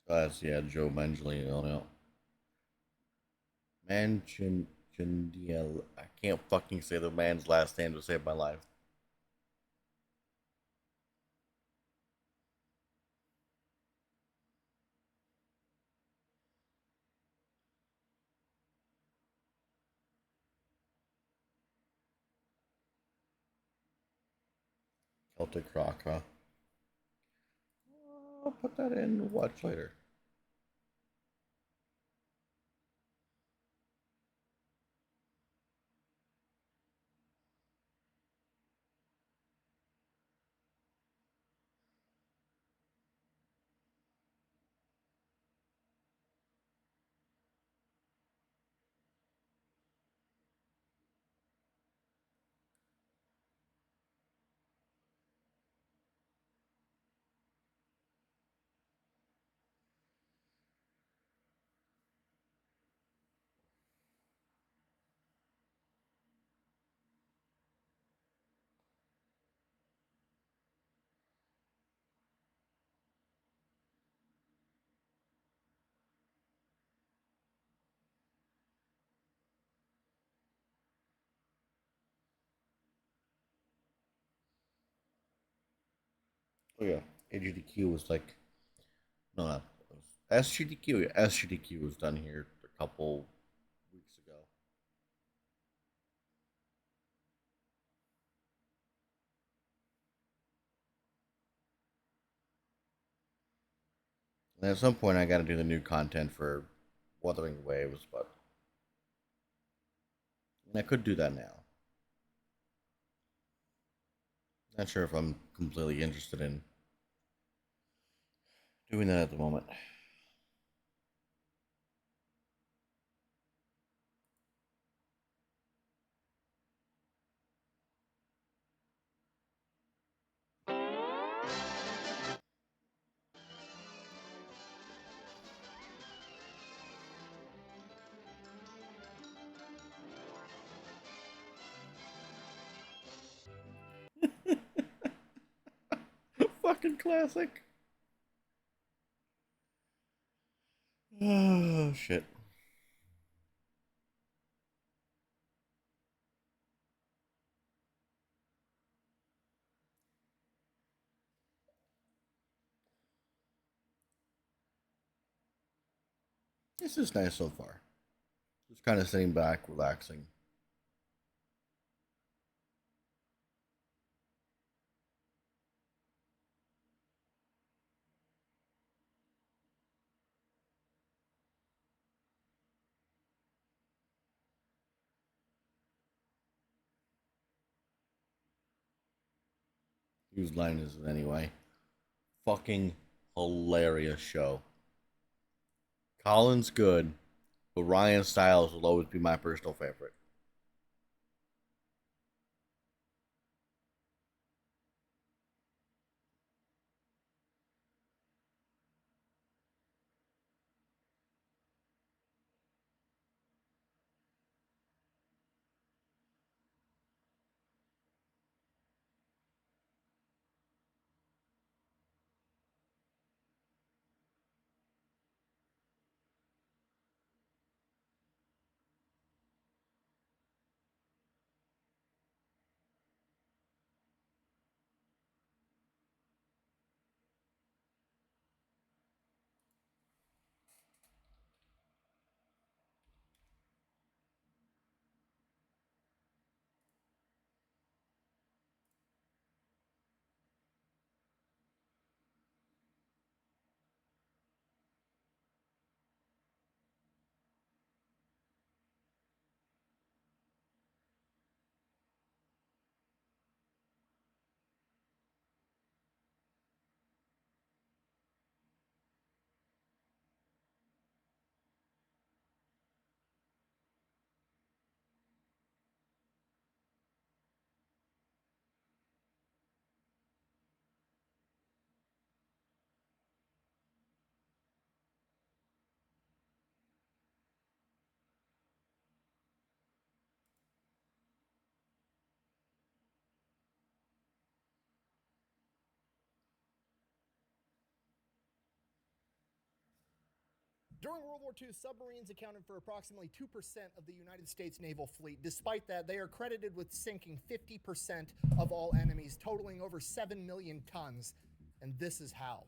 Yeah, Joe Manganiello. Manganiello. I can't fucking say the man's last name to save my life. Celtic Rock, huh? I'll put that in watch later. Oh yeah, AGDQ was like, no, not SGDQ. Yeah, SGDQ was done here a couple weeks ago. And at some point, I got to do the new content for Wuthering Waves, but I could do that now. Not sure if I'm completely interested in doing that at the moment. Fucking classic. Oh, shit. This is nice so far. Just kind of sitting back, relaxing. Whose line is it anyway? Fucking hilarious show. Colin's good, but Ryan Stiles will always be my personal favorite. During World War II, submarines accounted for approximately 2% of the United States naval fleet. Despite that, they are credited with sinking 50% of all enemies, totaling over 7 million tons. And this is how.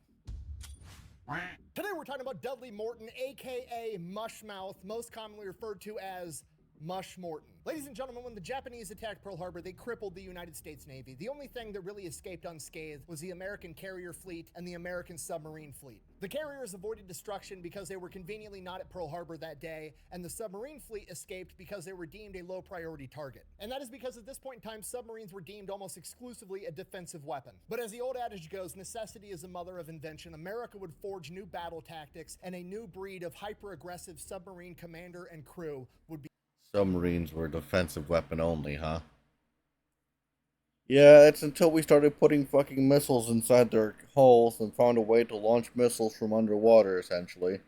Today we're talking about Dudley Morton, aka Mushmouth, most commonly referred to as Mush Morton. Ladies and gentlemen, when the Japanese attacked Pearl Harbor, they crippled the United States Navy. The only thing that really escaped unscathed was the American carrier fleet and the American submarine fleet. The carriers avoided destruction because they were conveniently not at Pearl Harbor that day, and the submarine fleet escaped because they were deemed a low priority target. And that is because at this point in time, submarines were deemed almost exclusively a defensive weapon. But as the old adage goes, necessity is the mother of invention. America would forge new battle tactics, and a new breed of hyper-aggressive submarine commander and crew would be. Submarines were a defensive weapon only, huh? Yeah, it's until we started putting fucking missiles inside their hulls and found a way to launch missiles from underwater, essentially.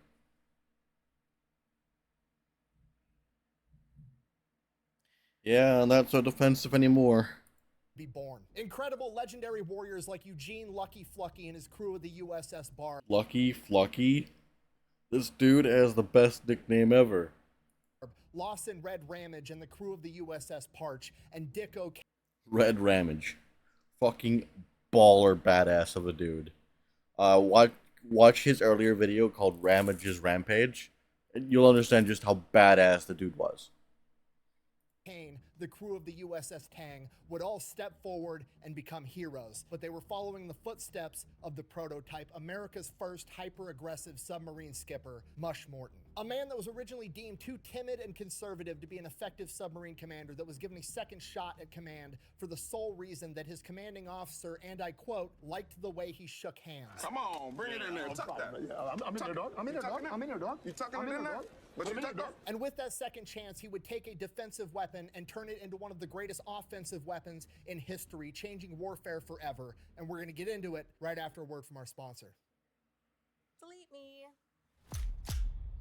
Yeah, not so defensive anymore. Be born. Incredible legendary warriors like Eugene Lucky Flucky and his crew of the USS Barb. Lucky Flucky? This dude has the best nickname ever. Lawson Red Ramage and the crew of the USS Parch, and Dick O'Connor. Red Ramage. Fucking baller badass of a dude. Watch his earlier video called Ramage's Rampage, and you'll understand just how badass the dude was. The crew of the USS Tang would all step forward and become heroes, but they were following the footsteps of the prototype, America's first hyper-aggressive submarine skipper, Mush Morton. A man that was originally deemed too timid and conservative to be an effective submarine commander that was given a second shot at command for the sole reason that his commanding officer, and I quote, liked the way he shook hands. Come on, bring it in there. Tuck that. I'm in there, dog. I'm in there, dog. I'm in there, dog. You tucking it in there? But you tuck that. And with that second chance, he would take a defensive weapon and turn it into one of the greatest offensive weapons in history, changing warfare forever. And we're going to get into it right after a word from our sponsor. Delete me.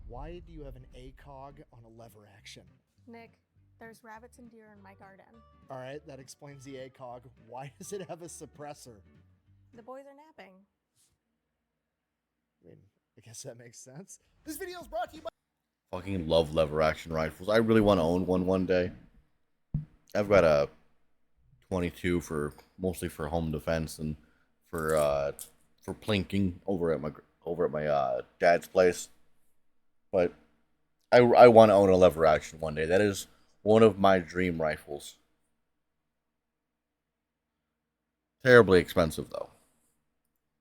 Why do you have an ACOG on a lever action? Nick, there's rabbits and deer in my garden. All right, that explains the ACOG. Why does it have a suppressor? The boys are napping. I mean, I guess that makes sense. This video is brought to you by... Fucking love lever action rifles. I really want to own one day. I've got a 22 for mostly for home defense and for plinking over at my dad's place. But I want to own a lever action one day. That is one of my dream rifles. Terribly expensive though.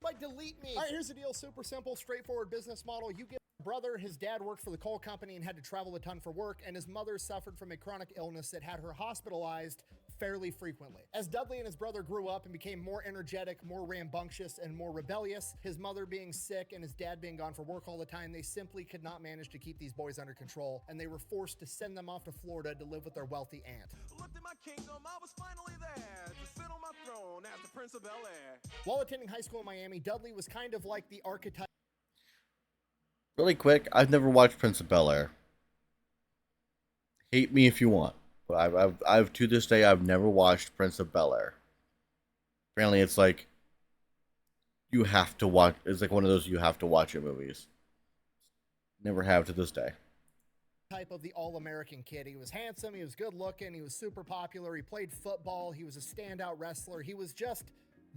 Like delete me. All right, here's the deal. Super simple, straightforward business model. You give a brother, his dad worked for the coal company and had to travel a ton for work, and his mother suffered from a chronic illness that had her hospitalized fairly frequently. As Dudley and his brother grew up and became more energetic, more rambunctious, and more rebellious, his mother being sick and his dad being gone for work all the time, they simply could not manage to keep these boys under control, and they were forced to send them off to Florida to live with their wealthy aunt. Looked at my kingdom, I was finally there to sit on my throne as the Prince of Bel-Air. While attending high school in Miami, Dudley was kind of like the archetype. Really quick, I've never watched Prince of Bel-Air. Hate me if you want, but I've to this day I've never watched Prince of Bel-Air. Apparently, it's like you have to watch. It's like one of those you have to watch it movies. Never have to this day. Type of the all-American kid. He was handsome, he was good looking, he was super popular, he played football, he was a standout wrestler, he was just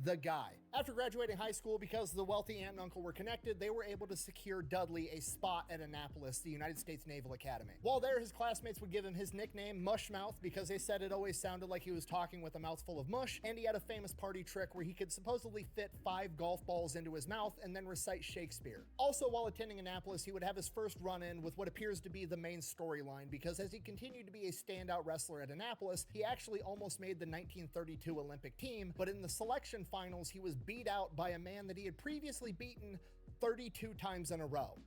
the guy. After graduating high school, because the wealthy aunt and uncle were connected, they were able to secure Dudley a spot at Annapolis, the United States Naval Academy. While there, his classmates would give him his nickname, Mushmouth, because they said it always sounded like he was talking with a mouthful of mush, and he had a famous party trick where he could supposedly fit 5 golf balls into his mouth and then recite Shakespeare. Also, while attending Annapolis, he would have his first run-in with what appears to be the main storyline, because as he continued to be a standout wrestler at Annapolis, he actually almost made the 1932 Olympic team, but in the selection finals, he was beat out by a man that he had previously beaten 32 times in a row.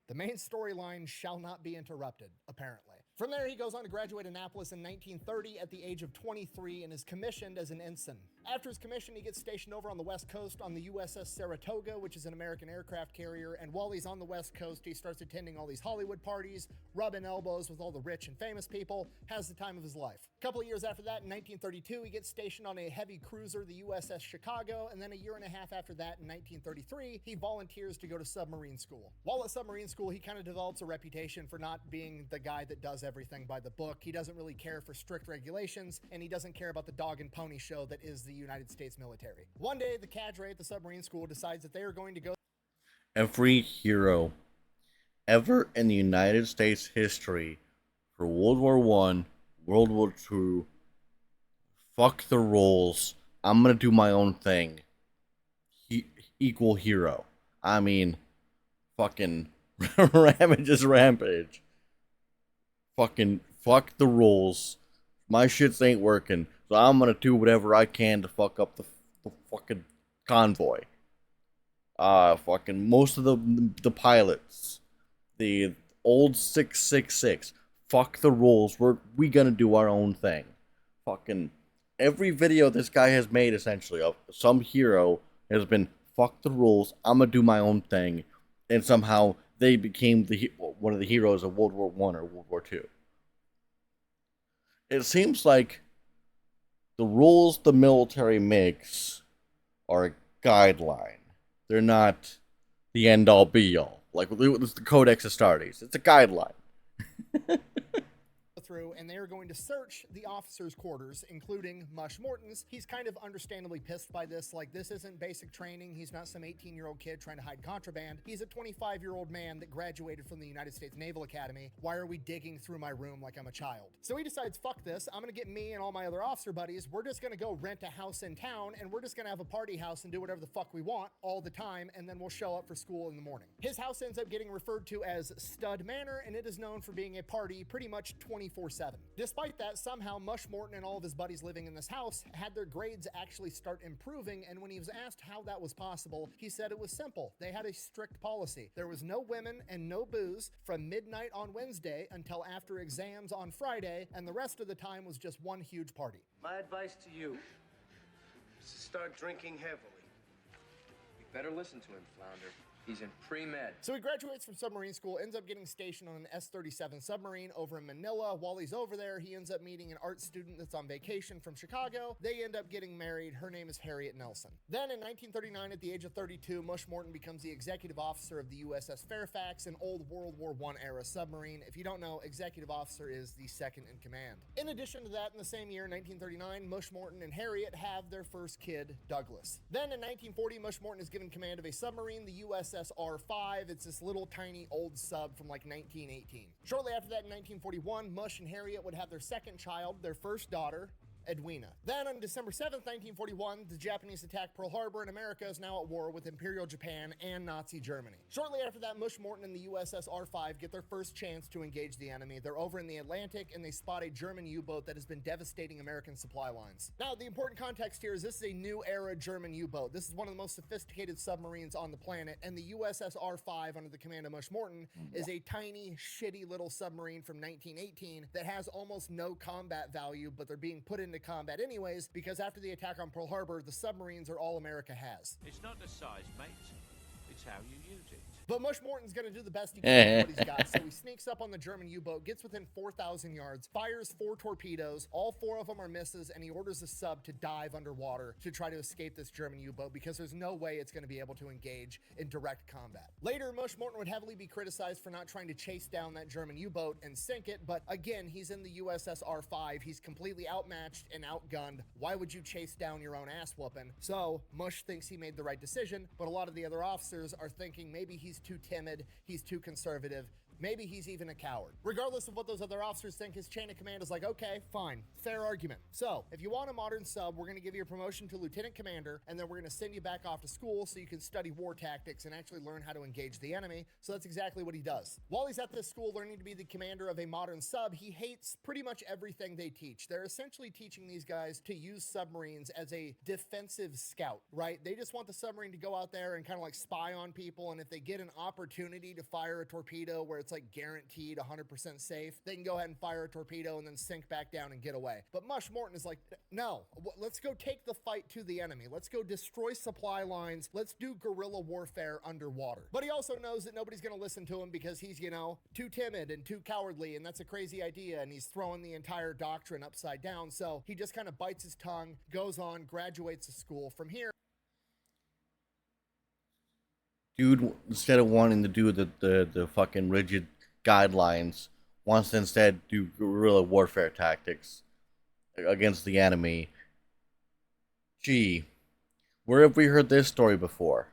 The main storyline shall not be interrupted, apparently. From there, he goes on to graduate Annapolis in 1930 at the age of 23 and is commissioned as an ensign. After his commission, he gets stationed over on the West Coast on the USS Saratoga, which is an American aircraft carrier, and while he's on the West Coast, he starts attending all these Hollywood parties, rubbing elbows with all the rich and famous people, has the time of his life. A couple of years after that, in 1932, he gets stationed on a heavy cruiser, the USS Chicago, and then a year and a half after that, in 1933, he volunteers to go to submarine school. While at submarine school, he kind of develops a reputation for not being the guy that does everything by the book. He doesn't really care for strict regulations, and he doesn't care about the dog and pony show that is the United States military. One day, the cadre at the submarine school decides that they are going to go. Every hero ever in the United States history for World War I, World War II, fuck the rules, I'm gonna do my own thing. Equal hero. I mean, fucking Ramage is Rampage. Fucking fuck the rules. My shits ain't working, so I'm gonna do whatever I can to fuck up the fucking convoy. Fucking most of the pilots, the old 666, fuck the rules. We gonna do our own thing. Fucking every video this guy has made, essentially, of some hero has been fuck the rules. I'm gonna do my own thing, and somehow they became one of the heroes of World War I or World War II. It seems like the rules the military makes are a guideline. They're not the end-all be-all. Like, it's the Codex Astartes. It's a guideline. Through, and they are going to search the officers' quarters, including Mush Morton's. He's kind of understandably pissed by this. Like, this isn't basic training. He's not some 18-year-old kid trying to hide contraband. He's a 25-year-old man that graduated from the United States Naval Academy. Why are we digging through my room like I'm a child? So he decides, fuck this. I'm going to get me and all my other officer buddies. We're just going to go rent a house in town, and we're just going to have a party house and do whatever the fuck we want all the time, and then we'll show up for school in the morning. His house ends up getting referred to as Stud Manor, and it is known for being a party pretty much 24/7. Despite that, somehow Mush Morton and all of his buddies living in this house had their grades actually start improving, and when he was asked how that was possible, he said it was simple. They had a strict policy. There was no women and no booze from midnight on Wednesday until after exams on Friday, and the rest of the time was just one huge party. My advice to you is to start drinking heavily. You better listen to him, Flounder. He's in pre-med. So he graduates from submarine school, ends up getting stationed on an S-37 submarine over in Manila. While he's over there, he ends up meeting an art student that's on vacation from Chicago. They end up getting married. Her name is Harriet Nelson. Then in 1939, at the age of 32, Mush Morton becomes the executive officer of the USS Fairfax, an old World War I era submarine. If you don't know, executive officer is the second in command. In addition to that, in the same year, 1939, Mush Morton and Harriet have their first kid, Douglas. Then in 1940, Mush Morton is given command of a submarine, the USS R5. It's this little tiny old sub from like 1918. Shortly after that, in 1941, Mush and Harriet would have their second child, their first daughter, Edwina. Then on December 7th, 1941, the Japanese attack Pearl Harbor, and America is now at war with Imperial Japan and Nazi Germany. Shortly after that, Mush Morton and the USS R5 get their first chance to engage the enemy. They're over in the Atlantic, and they spot a German U-boat that has been devastating American supply lines. Now, the important context here is this is a new era German U-boat. This is one of the most sophisticated submarines on the planet, and the USS R5 under the command of Mush Morton is a tiny, shitty little submarine from 1918 that has almost no combat value, but they're being put into combat anyways because after the attack on Pearl Harbor, the submarines are all America has. It's not the size, mate. It's how you use it. But Mush Morton's going to do the best he can with what he's got, so he sneaks up on the German U-boat, gets within 4,000 yards, fires 4 torpedoes, all 4 of them are misses, and he orders a sub to dive underwater to try to escape this German U-boat because there's no way it's going to be able to engage in direct combat. Later, Mush Morton would heavily be criticized for not trying to chase down that German U-boat and sink it, but again, he's in the USS R5, he's completely outmatched and outgunned. Why would you chase down your own ass whooping? So, Mush thinks he made the right decision, but a lot of the other officers are thinking maybe he's too timid, he's too conservative, maybe he's even a coward. Regardless of what those other officers think, his chain of command is like, okay, fine, fair argument. So, if you want a modern sub, we're gonna give you a promotion to lieutenant commander, and then we're gonna send you back off to school so you can study war tactics and actually learn how to engage the enemy. So that's exactly what he does. While he's at this school learning to be the commander of a modern sub, he hates pretty much everything they teach. They're essentially teaching these guys to use submarines as a defensive scout, right? They just want the submarine to go out there and kind of like spy on people, and if they get an opportunity to fire a torpedo where it's like guaranteed 100% safe, they can go ahead and fire a torpedo and then sink back down and get away. But Mush Morton is like, no, let's go take the fight to the enemy. Let's go destroy supply lines. Let's do guerrilla warfare underwater. But he also knows that nobody's going to listen to him because he's, you know, too timid and too cowardly, and that's a crazy idea, and he's throwing the entire doctrine upside down. So he just kind of bites his tongue, goes on, graduates the school. From here, Dude, instead of wanting to do the fucking rigid guidelines, wants to instead do guerrilla warfare tactics against the enemy. Gee, where have we heard this story before?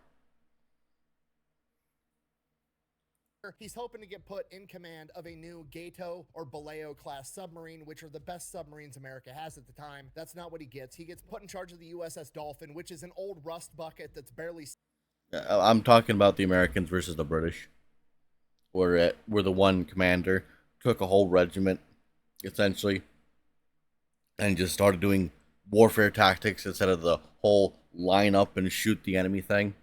he's hoping to get put in command of a new Gato or Baleo class submarine, which are the best submarines America has at the time. That's not what he gets. He gets put in charge of the USS Dolphin, which is an old rust bucket that's barely... I'm talking about the Americans versus the British, where the one commander took a whole regiment, essentially, and just started doing warfare tactics instead of the whole line up and shoot the enemy thing.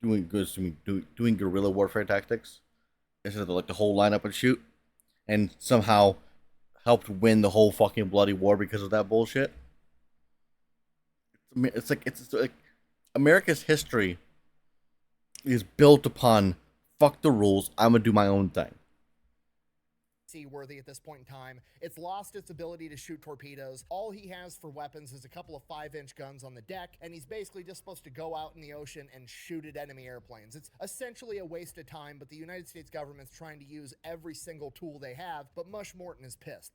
Doing guerrilla warfare tactics instead of the whole line up and shoot, and somehow helped win the whole fucking bloody war because of that bullshit. It's like America's history is built upon fuck the rules, I'm gonna do my own thing. Seaworthy at this point in time. It's lost its ability to shoot torpedoes. All he has for weapons is a couple of 5-inch guns on the deck, and he's basically just supposed to go out in the ocean and shoot at enemy airplanes. It's essentially a waste of time, but the United States government's trying to use every single tool they have, but Mush Morton is pissed.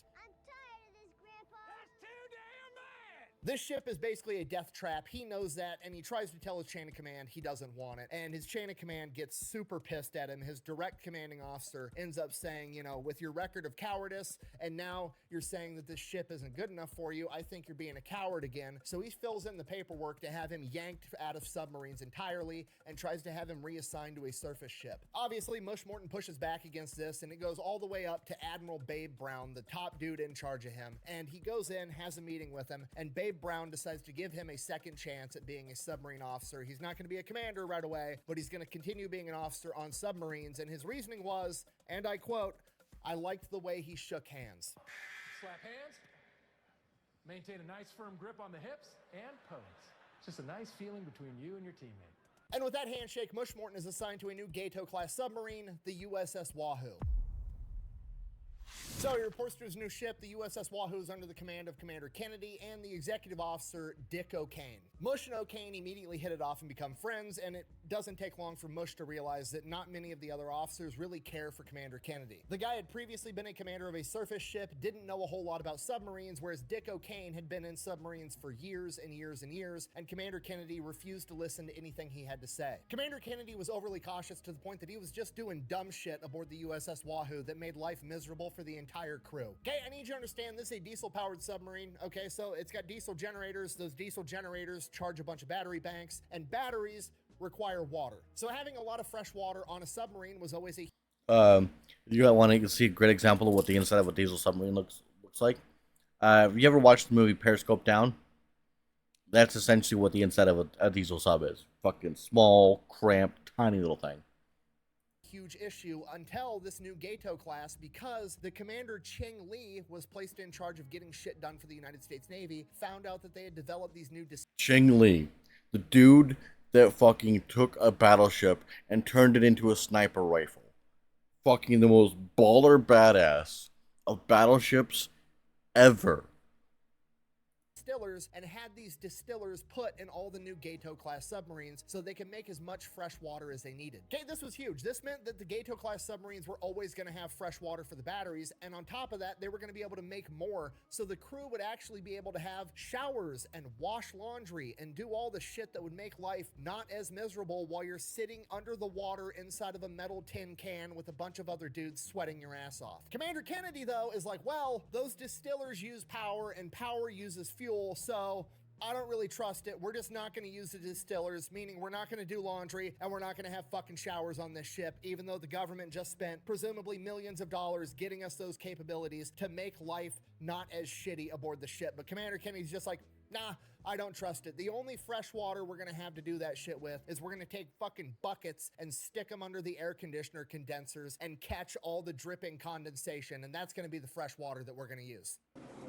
This ship is basically a death trap. He knows that, and he tries to tell his chain of command he doesn't want it. And his chain of command gets super pissed at him. His direct commanding officer ends up saying, you know, with your record of cowardice, and now you're saying that this ship isn't good enough for you, I think you're being a coward again. So he fills in the paperwork to have him yanked out of submarines entirely and tries to have him reassigned to a surface ship. Obviously, Mush Morton pushes back against this, and it goes all the way up to Admiral Babe Brown, the top dude in charge of him. And he goes in, has a meeting with him, and Babe Brown decides to give him a second chance at being a submarine officer. He's not going to be a commander right away, but he's going to continue being an officer on submarines. And his reasoning was, and I quote, "I liked the way he shook hands." Slap hands, maintain a nice firm grip on the hips, and pose. Just a nice feeling between you and your teammate. And with that handshake, Mush Morton is assigned to a new Gato-class submarine, the USS Wahoo. So he reports to his new ship. The USS Wahoo is under the command of Commander Kennedy and the executive officer, Dick O'Kane. Mush and O'Kane immediately hit it off and become friends, and it doesn't take long for Mush to realize that not many of the other officers really care for Commander Kennedy. The guy had previously been a commander of a surface ship, didn't know a whole lot about submarines, whereas Dick O'Kane had been in submarines for years and years and years, and Commander Kennedy refused to listen to anything he had to say. Commander Kennedy was overly cautious to the point that he was just doing dumb shit aboard the USS Wahoo that made life miserable for the entire crew. Okay, I need you to understand this is a diesel-powered submarine. Okay, so it's got diesel generators. Those diesel generators charge a bunch of battery banks, and batteries require water. So having a lot of fresh water on a submarine was always a you want to see a great example of what the inside of a diesel submarine looks like. Have you ever watched the movie Periscope Down? That's essentially what the inside of a diesel sub is. Fucking small, cramped, tiny little thing. Huge issue until this new Gato class, because the commander Cheng Li was placed in charge of getting shit done for the United States Navy, found out that they had developed these new Cheng Li, the dude that fucking took a battleship and turned it into a sniper rifle. Fucking the most baller badass of battleships ever. Distillers, and had these distillers put in all the new Gato class submarines so they could make as much fresh water as they needed. Okay, this was huge. This meant that the Gato class submarines were always going to have fresh water for the batteries, and on top of that, they were going to be able to make more, so the crew would actually be able to have showers and wash laundry and do all the shit that would make life not as miserable while you're sitting under the water inside of a metal tin can with a bunch of other dudes sweating your ass off. Commander Kennedy, though, is like, well, those distillers use power and power uses fuel, so I don't really trust it. We're just not going to use the distillers, meaning we're not going to do laundry and we're not going to have fucking showers on this ship, even though the government just spent presumably millions of dollars getting us those capabilities to make life not as shitty aboard the ship. But Commander Kennedy's just like, nah, I don't trust it. The only fresh water we're going to have to do that shit with is we're going to take fucking buckets and stick them under the air conditioner condensers and catch all the dripping condensation, and that's going to be the fresh water that we're going to use.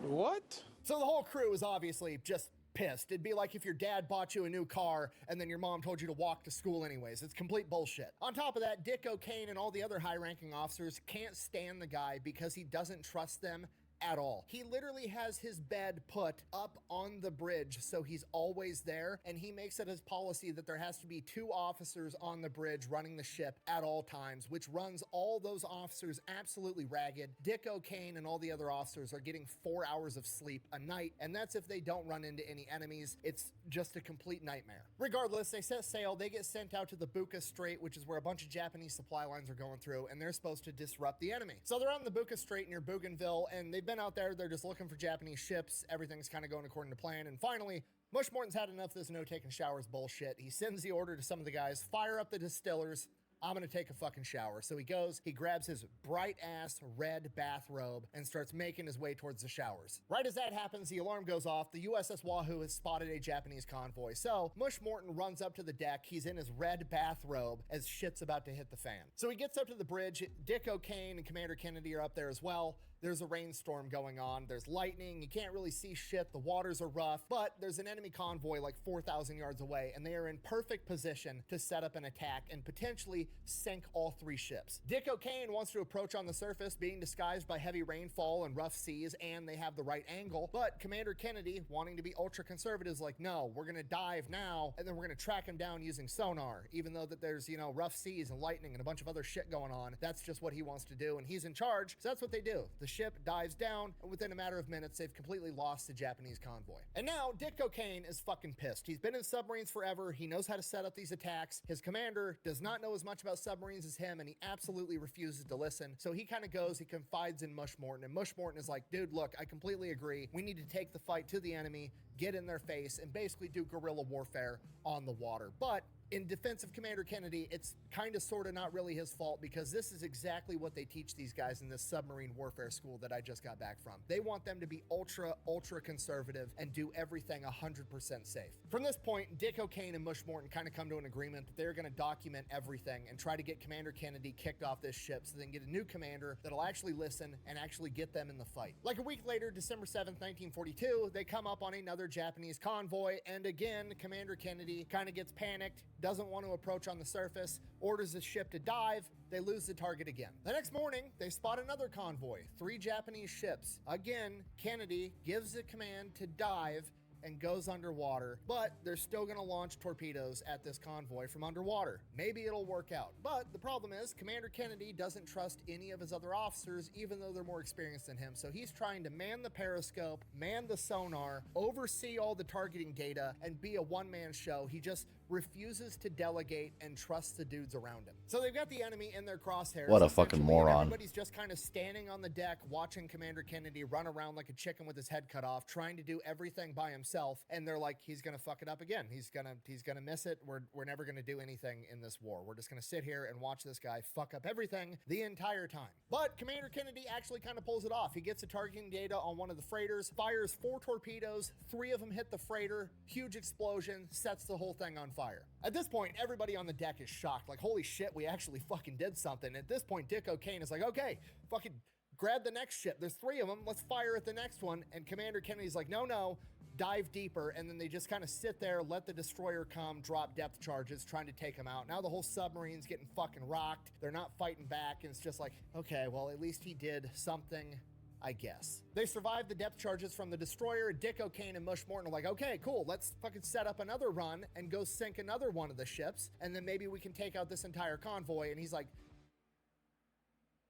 What? So the whole crew is obviously just pissed. It'd be like if your dad bought you a new car and then your mom told you to walk to school anyways. It's complete bullshit. On top of that, Dick O'Kane and all the other high-ranking officers can't stand the guy because he doesn't trust them at all. He literally has his bed put up on the bridge so he's always there, and he makes it his policy that there has to be 2 officers on the bridge running the ship at all times, which runs all those officers absolutely ragged. Dick O'Kane and all the other officers are getting 4 hours of sleep a night, and that's if they don't run into any enemies. It's just a complete nightmare. Regardless, they set sail, they get sent out to the Buka Strait, which is where a bunch of Japanese supply lines are going through, and they're supposed to disrupt the enemy. So they're on the Buka Strait near Bougainville, and they've been out there, they're just looking for Japanese ships. Everything's kind of going according to plan. And finally, Mush Morton's had enough of this no taking showers bullshit. He sends the order to some of the guys, fire up the distillers. I'm gonna take a fucking shower. So he goes, he grabs his bright ass red bathrobe and starts making his way towards the showers. Right as that happens, the alarm goes off. The USS Wahoo has spotted a Japanese convoy. So Mush Morton runs up to the deck. He's in his red bathrobe as shit's about to hit the fan. So he gets up to the bridge. Dick O'Kane and Commander Kennedy are up there as well. There's a rainstorm going on. There's lightning. You can't really see shit. The waters are rough, but there's an enemy convoy like 4,000 yards away, and they are in perfect position to set up an attack and potentially sink all 3 ships. Dick O'Kane wants to approach on the surface, being disguised by heavy rainfall and rough seas, and they have the right angle, but Commander Kennedy, wanting to be ultra conservative, is like, no, we're gonna dive now, and then we're gonna track him down using sonar, even though that there's, you know, rough seas and lightning and a bunch of other shit going on. That's just what he wants to do, and he's in charge, so that's what they do. The ship dives down, and within a matter of minutes, they've completely lost the Japanese convoy. And now, Dick O'Kane is fucking pissed. He's been in submarines forever. He knows how to set up these attacks. His commander does not know as much about submarines as him, and he absolutely refuses to listen. So he kind of goes, he confides in Mush Morton, and Mush Morton is like, dude, look, I completely agree. We need to take the fight to the enemy, get in their face, and basically do guerrilla warfare on the water. But in defense of Commander Kennedy, it's kind of sort of not really his fault, because this is exactly what they teach these guys in this submarine warfare school that I just got back from. They want them to be ultra conservative and do everything 100% safe. From this point, Dick O'Kane and Mush Morton kind of come to an agreement that they're going to document everything and try to get Commander Kennedy kicked off this ship so they can get a new commander that'll actually listen and actually get them in the fight. Like a week later, December 7th, 1942, they come up on another Japanese convoy, and again, Commander Kennedy kind of gets panicked, doesn't want to approach on the surface, orders the ship to dive. They lose the target again. The next morning, they spot another convoy, 3 Japanese ships. Again, Kennedy gives the command to dive, and goes underwater, but they're still going to launch torpedoes at this convoy from underwater. Maybe it'll work out. But the problem is Commander Kennedy doesn't trust any of his other officers, even though they're more experienced than him. So he's trying to man the periscope, man the sonar, oversee all the targeting data, and be a one-man show. He just refuses to delegate and trust the dudes around him. So they've got the enemy in their crosshairs. What a fucking moron. Everybody's just kind of standing on the deck watching Commander Kennedy run around like a chicken with his head cut off, trying to do everything by himself, and they're like, he's gonna fuck it up again. He's gonna miss it. We're never gonna do anything in this war. We're just gonna sit here and watch this guy fuck up everything the entire time. But Commander Kennedy actually kind of pulls it off. He gets the targeting data on one of the freighters, fires 4 torpedoes, 3 of them hit the freighter, huge explosion, sets the whole thing on fire. At this point, everybody on the deck is shocked, like, holy shit, we actually fucking did something. At this point, Dick O'Kane is like, okay, fucking grab the next ship. There's 3 of them. Let's fire at the next one. And Commander Kennedy's like, no, dive deeper. And then they just kind of sit there, let the destroyer come, drop depth charges, trying to take them out. Now the whole submarine's getting fucking rocked. They're not fighting back. And it's just like, okay, well, at least he did something, I guess. They survived the depth charges from the destroyer. Dick O'Kane and Mush Morton are like, okay, cool, let's fucking set up another run and go sink another one of the ships, and then maybe we can take out this entire convoy. And he's like,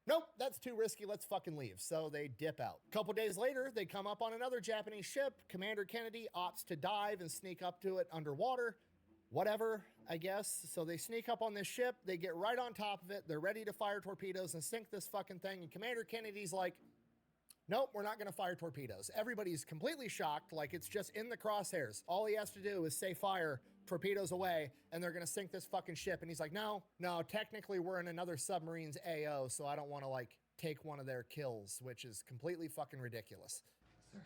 nope, that's too risky, let's fucking leave. So they dip out. A couple days later, they come up on another Japanese ship. Commander Kennedy opts to dive and sneak up to it underwater. Whatever, I guess. So they sneak up on this ship, they get right on top of it, they're ready to fire torpedoes and sink this fucking thing, and Commander Kennedy's like, nope, we're not going to fire torpedoes. Everybody's completely shocked, like it's just in the crosshairs. All he has to do is say fire, torpedoes away, and they're going to sink this fucking ship. And he's like, no, technically we're in another submarine's AO, so I don't want to, like, take one of their kills, which is completely fucking ridiculous. Sir,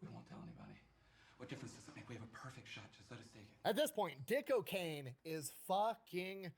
we won't tell anybody. What difference does it make? We have a perfect shot. Just let us take it. At this point, Dick O'Kane is fucking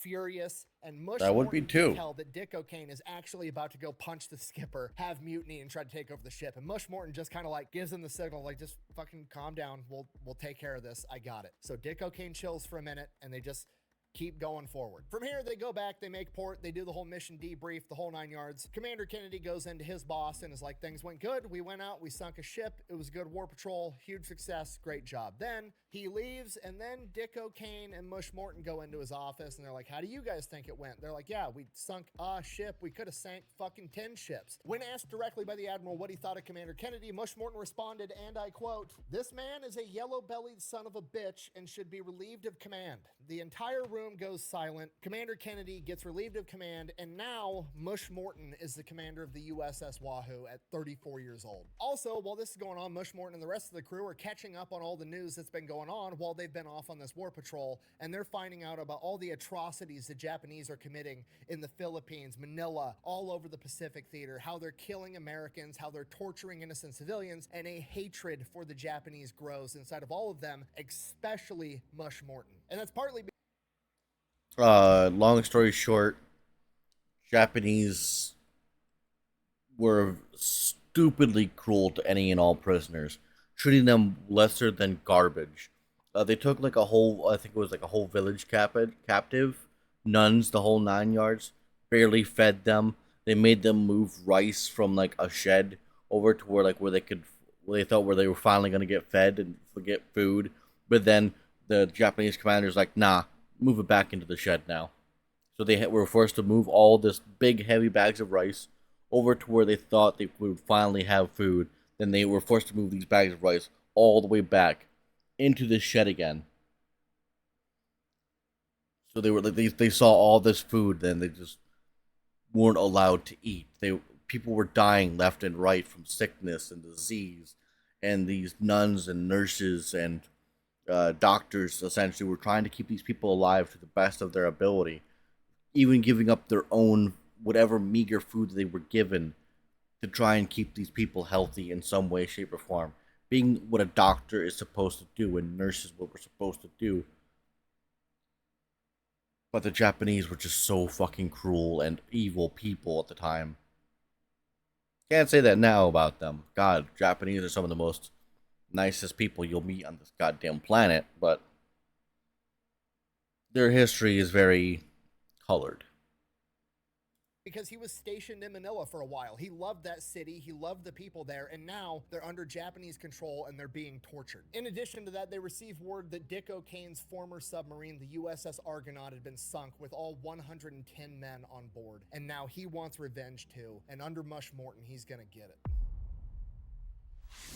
furious, and Mush That would be Morton too. can tell that Dick O'Kane is actually about to go punch the skipper, have mutiny, and try to take over the ship. And Mush Morton just kind of like gives him the signal, like, just fucking calm down. We'll take care of this. I got it. So Dick O'Kane chills for a minute, and they just keep going forward. From here, they go back, they make port, they do the whole mission debrief, the whole 9 yards. Commander Kennedy goes into his boss and is like, things went good. We went out, we sunk a ship. It was a good war patrol, huge success, great job. Then he leaves, and then Dick O'Kane and Mush Morton go into his office, and they're like, how do you guys think it went? They're like, yeah, we sunk a ship. We could have sank fucking 10 ships. When asked directly by the Admiral what he thought of Commander Kennedy, Mush Morton responded, and I quote, this man is a yellow-bellied son of a bitch and should be relieved of command. The entire room goes silent. Commander Kennedy gets relieved of command, and now Mush Morton is the commander of the USS Wahoo at 34 years old. Also, while this is going on, Mush Morton and the rest of the crew are catching up on all the news that's been going on while they've been off on this war patrol, and they're finding out about all the atrocities the Japanese are committing in the Philippines, Manila, all over the Pacific theater, how they're killing Americans, how they're torturing innocent civilians, and a hatred for the Japanese grows inside of all of them, especially Mush Morton. And that's partly long story short, Japanese were stupidly cruel to any and all prisoners, treating them lesser than garbage. They took like a whole, I think it was like a whole village captive, nuns, the whole 9 yards, barely fed them. They made them move rice from like a shed over to where they thought where they were finally going to get fed and get food. But then the Japanese commander's like, nah, move it back into the shed now. So they were forced to move all this big heavy bags of rice over to where they thought they would finally have food. Then they were forced to move these bags of rice all the way back into the shed again. So they saw all this food, then they just weren't allowed to eat. People were dying left and right from sickness and disease, and these nuns and nurses and doctors essentially were trying to keep these people alive to the best of their ability, even giving up their own whatever meager food they were given to try and keep these people healthy in some way, shape, or form. Being what a doctor is supposed to do and nurses what we're supposed to do. But the Japanese were just so fucking cruel and evil people at the time. Can't say that now about them. God, Japanese are some of the most nicest people you'll meet on this goddamn planet, but their history is very colored. because he was stationed in Manila for a while. He loved that city, he loved the people there, and now they're under Japanese control and they're being tortured. In addition to that, they received word that Dick O'Kane's former submarine, the USS Argonaut, had been sunk with all 110 men on board, and now he wants revenge too, and under Mush Morton, he's gonna get it.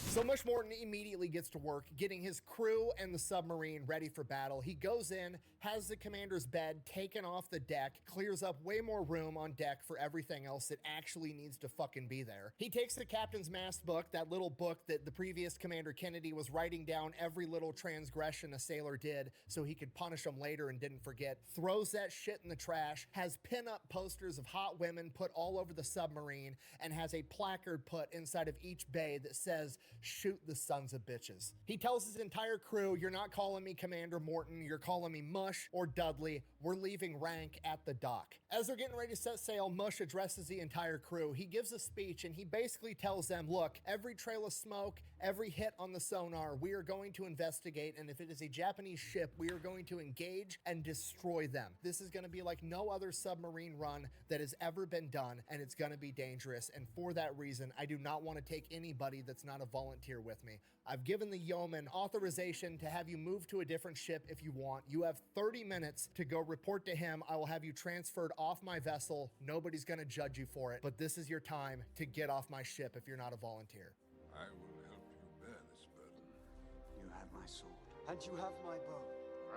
So Mush Morton immediately gets to work getting his crew and the submarine ready for battle. He goes in, has the commander's bed taken off the deck, clears up way more room on deck for everything else that actually needs to fucking be there. He takes the captain's mast book, that little book that the previous Commander Kennedy was writing down every little transgression a sailor did so he could punish them later and didn't forget, throws that shit in the trash, has pin-up posters of hot women put all over the submarine, and has a placard put inside of each bay that says, "Shoot the sons of bitches." He tells his entire crew, "You're not calling me Commander Morton, you're calling me Mush or Dudley. We're leaving rank at the dock." As they're getting ready to set sail, Mush addresses the entire crew. He gives a speech and he basically tells them, look, every trail of smoke, every hit on the sonar, we are going to investigate, and if it is a Japanese ship, we are going to engage and destroy them. This is going to be like no other submarine run that has ever been done, and it's going to be dangerous, and for that reason, I do not want to take anybody that's not a volunteer with me. I've given the yeoman authorization to have you move to a different ship if you want. You have 30 minutes to go report to him. I will have you transferred off my vessel. Nobody's going to judge you for it, but this is your time to get off my ship if you're not a volunteer. I will help you bear this burden. You have my sword, and you have my bow.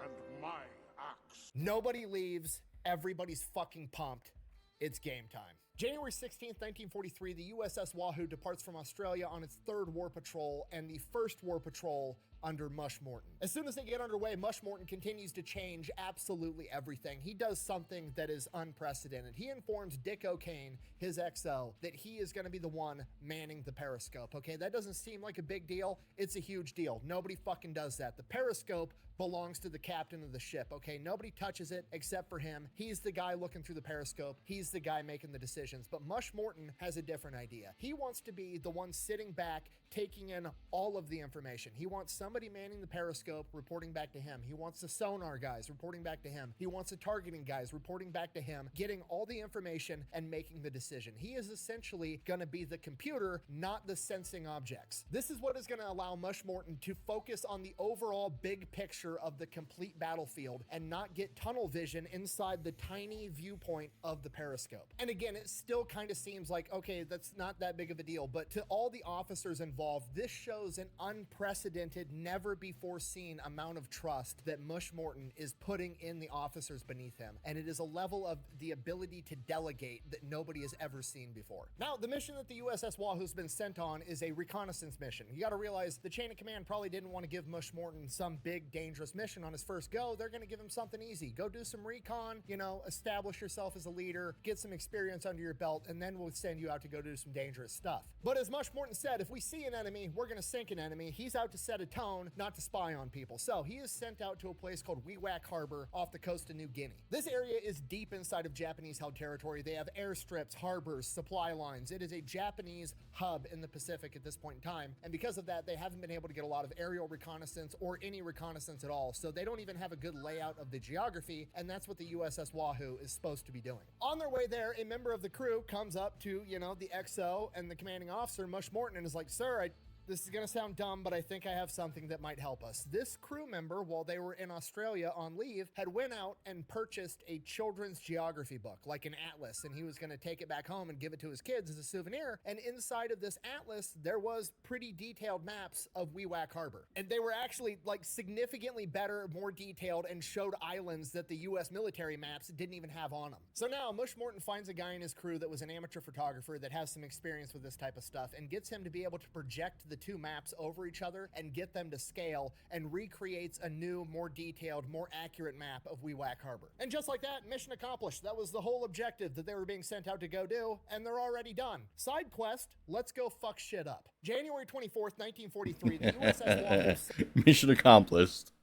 And my axe. Nobody leaves. Everybody's fucking pumped. It's game time. January 16th, 1943, the USS Wahoo departs from Australia on its third war patrol and the first war patrol under Mush Morton. As soon as they get underway, Mush Morton continues to change absolutely everything. He does something that is unprecedented. He informs Dick O'Kane, his XO, that he is going to be the one manning the periscope. Okay, that doesn't seem like a big deal. It's a huge deal. Nobody fucking does that. The periscope belongs to the captain of the ship, okay? Nobody touches it except for him. He's the guy looking through the periscope. He's the guy making the decisions. But Mush Morton has a different idea. He wants to be the one sitting back, taking in all of the information. He wants somebody manning the periscope, reporting back to him. He wants the sonar guys reporting back to him. He wants the targeting guys reporting back to him, getting all the information and making the decision. He is essentially going to be the computer, not the sensing objects. This is what is going to allow Mush Morton to focus on the overall big picture of the complete battlefield and not get tunnel vision inside the tiny viewpoint of the periscope. And again, it still kind of seems like, okay, that's not that big of a deal, but to all the officers involved, this shows an unprecedented, never before seen amount of trust that Mush Morton is putting in the officers beneath him. And it is a level of the ability to delegate that nobody has ever seen before. Now, the mission that the USS Wahoo's been sent on is a reconnaissance mission. You got to realize the chain of command probably didn't want to give Mush Morton some big, dangerous mission on his first go. They're going to give him something easy. Go do some recon, you know, establish yourself as a leader, get some experience under your belt, and then we'll send you out to go do some dangerous stuff. But as Mush Morton said, if we see an enemy, we're going to sink an enemy. He's out to set a tone, not to spy on people. So he is sent out to a place called Wewak Harbor off the coast of New Guinea. This area is deep inside of Japanese-held territory. They have airstrips, harbors, supply lines. It is a Japanese hub in the Pacific at this point in time. And because of that, they haven't been able to get a lot of aerial reconnaissance or any reconnaissance at all. So they don't even have a good layout of the geography, and that's what the USS Wahoo is supposed to be doing. On their way there, a member of the crew comes up to, you know, the XO and the commanding officer, Mush Morton, and is like, "Sir, this is going to sound dumb, but I think I have something that might help us." This crew member, while they were in Australia on leave, had went out and purchased a children's geography book, like an atlas, and he was going to take it back home and give it to his kids as a souvenir. And inside of this atlas, there was pretty detailed maps of Wewak Harbor. And they were actually like significantly better, more detailed, and showed islands that the US military maps didn't even have on them. So now Mush Morton finds a guy in his crew that was an amateur photographer that has some experience with this type of stuff and gets him to be able to project the two maps over each other and get them to scale, and recreates a new, more detailed, more accurate map of Wewak Harbor. And just like that, mission accomplished. That was the whole objective that they were being sent out to go do, and they're already done. Side quest, let's go fuck shit up. January 24th, 1943, the USS Wahoo. Mission accomplished.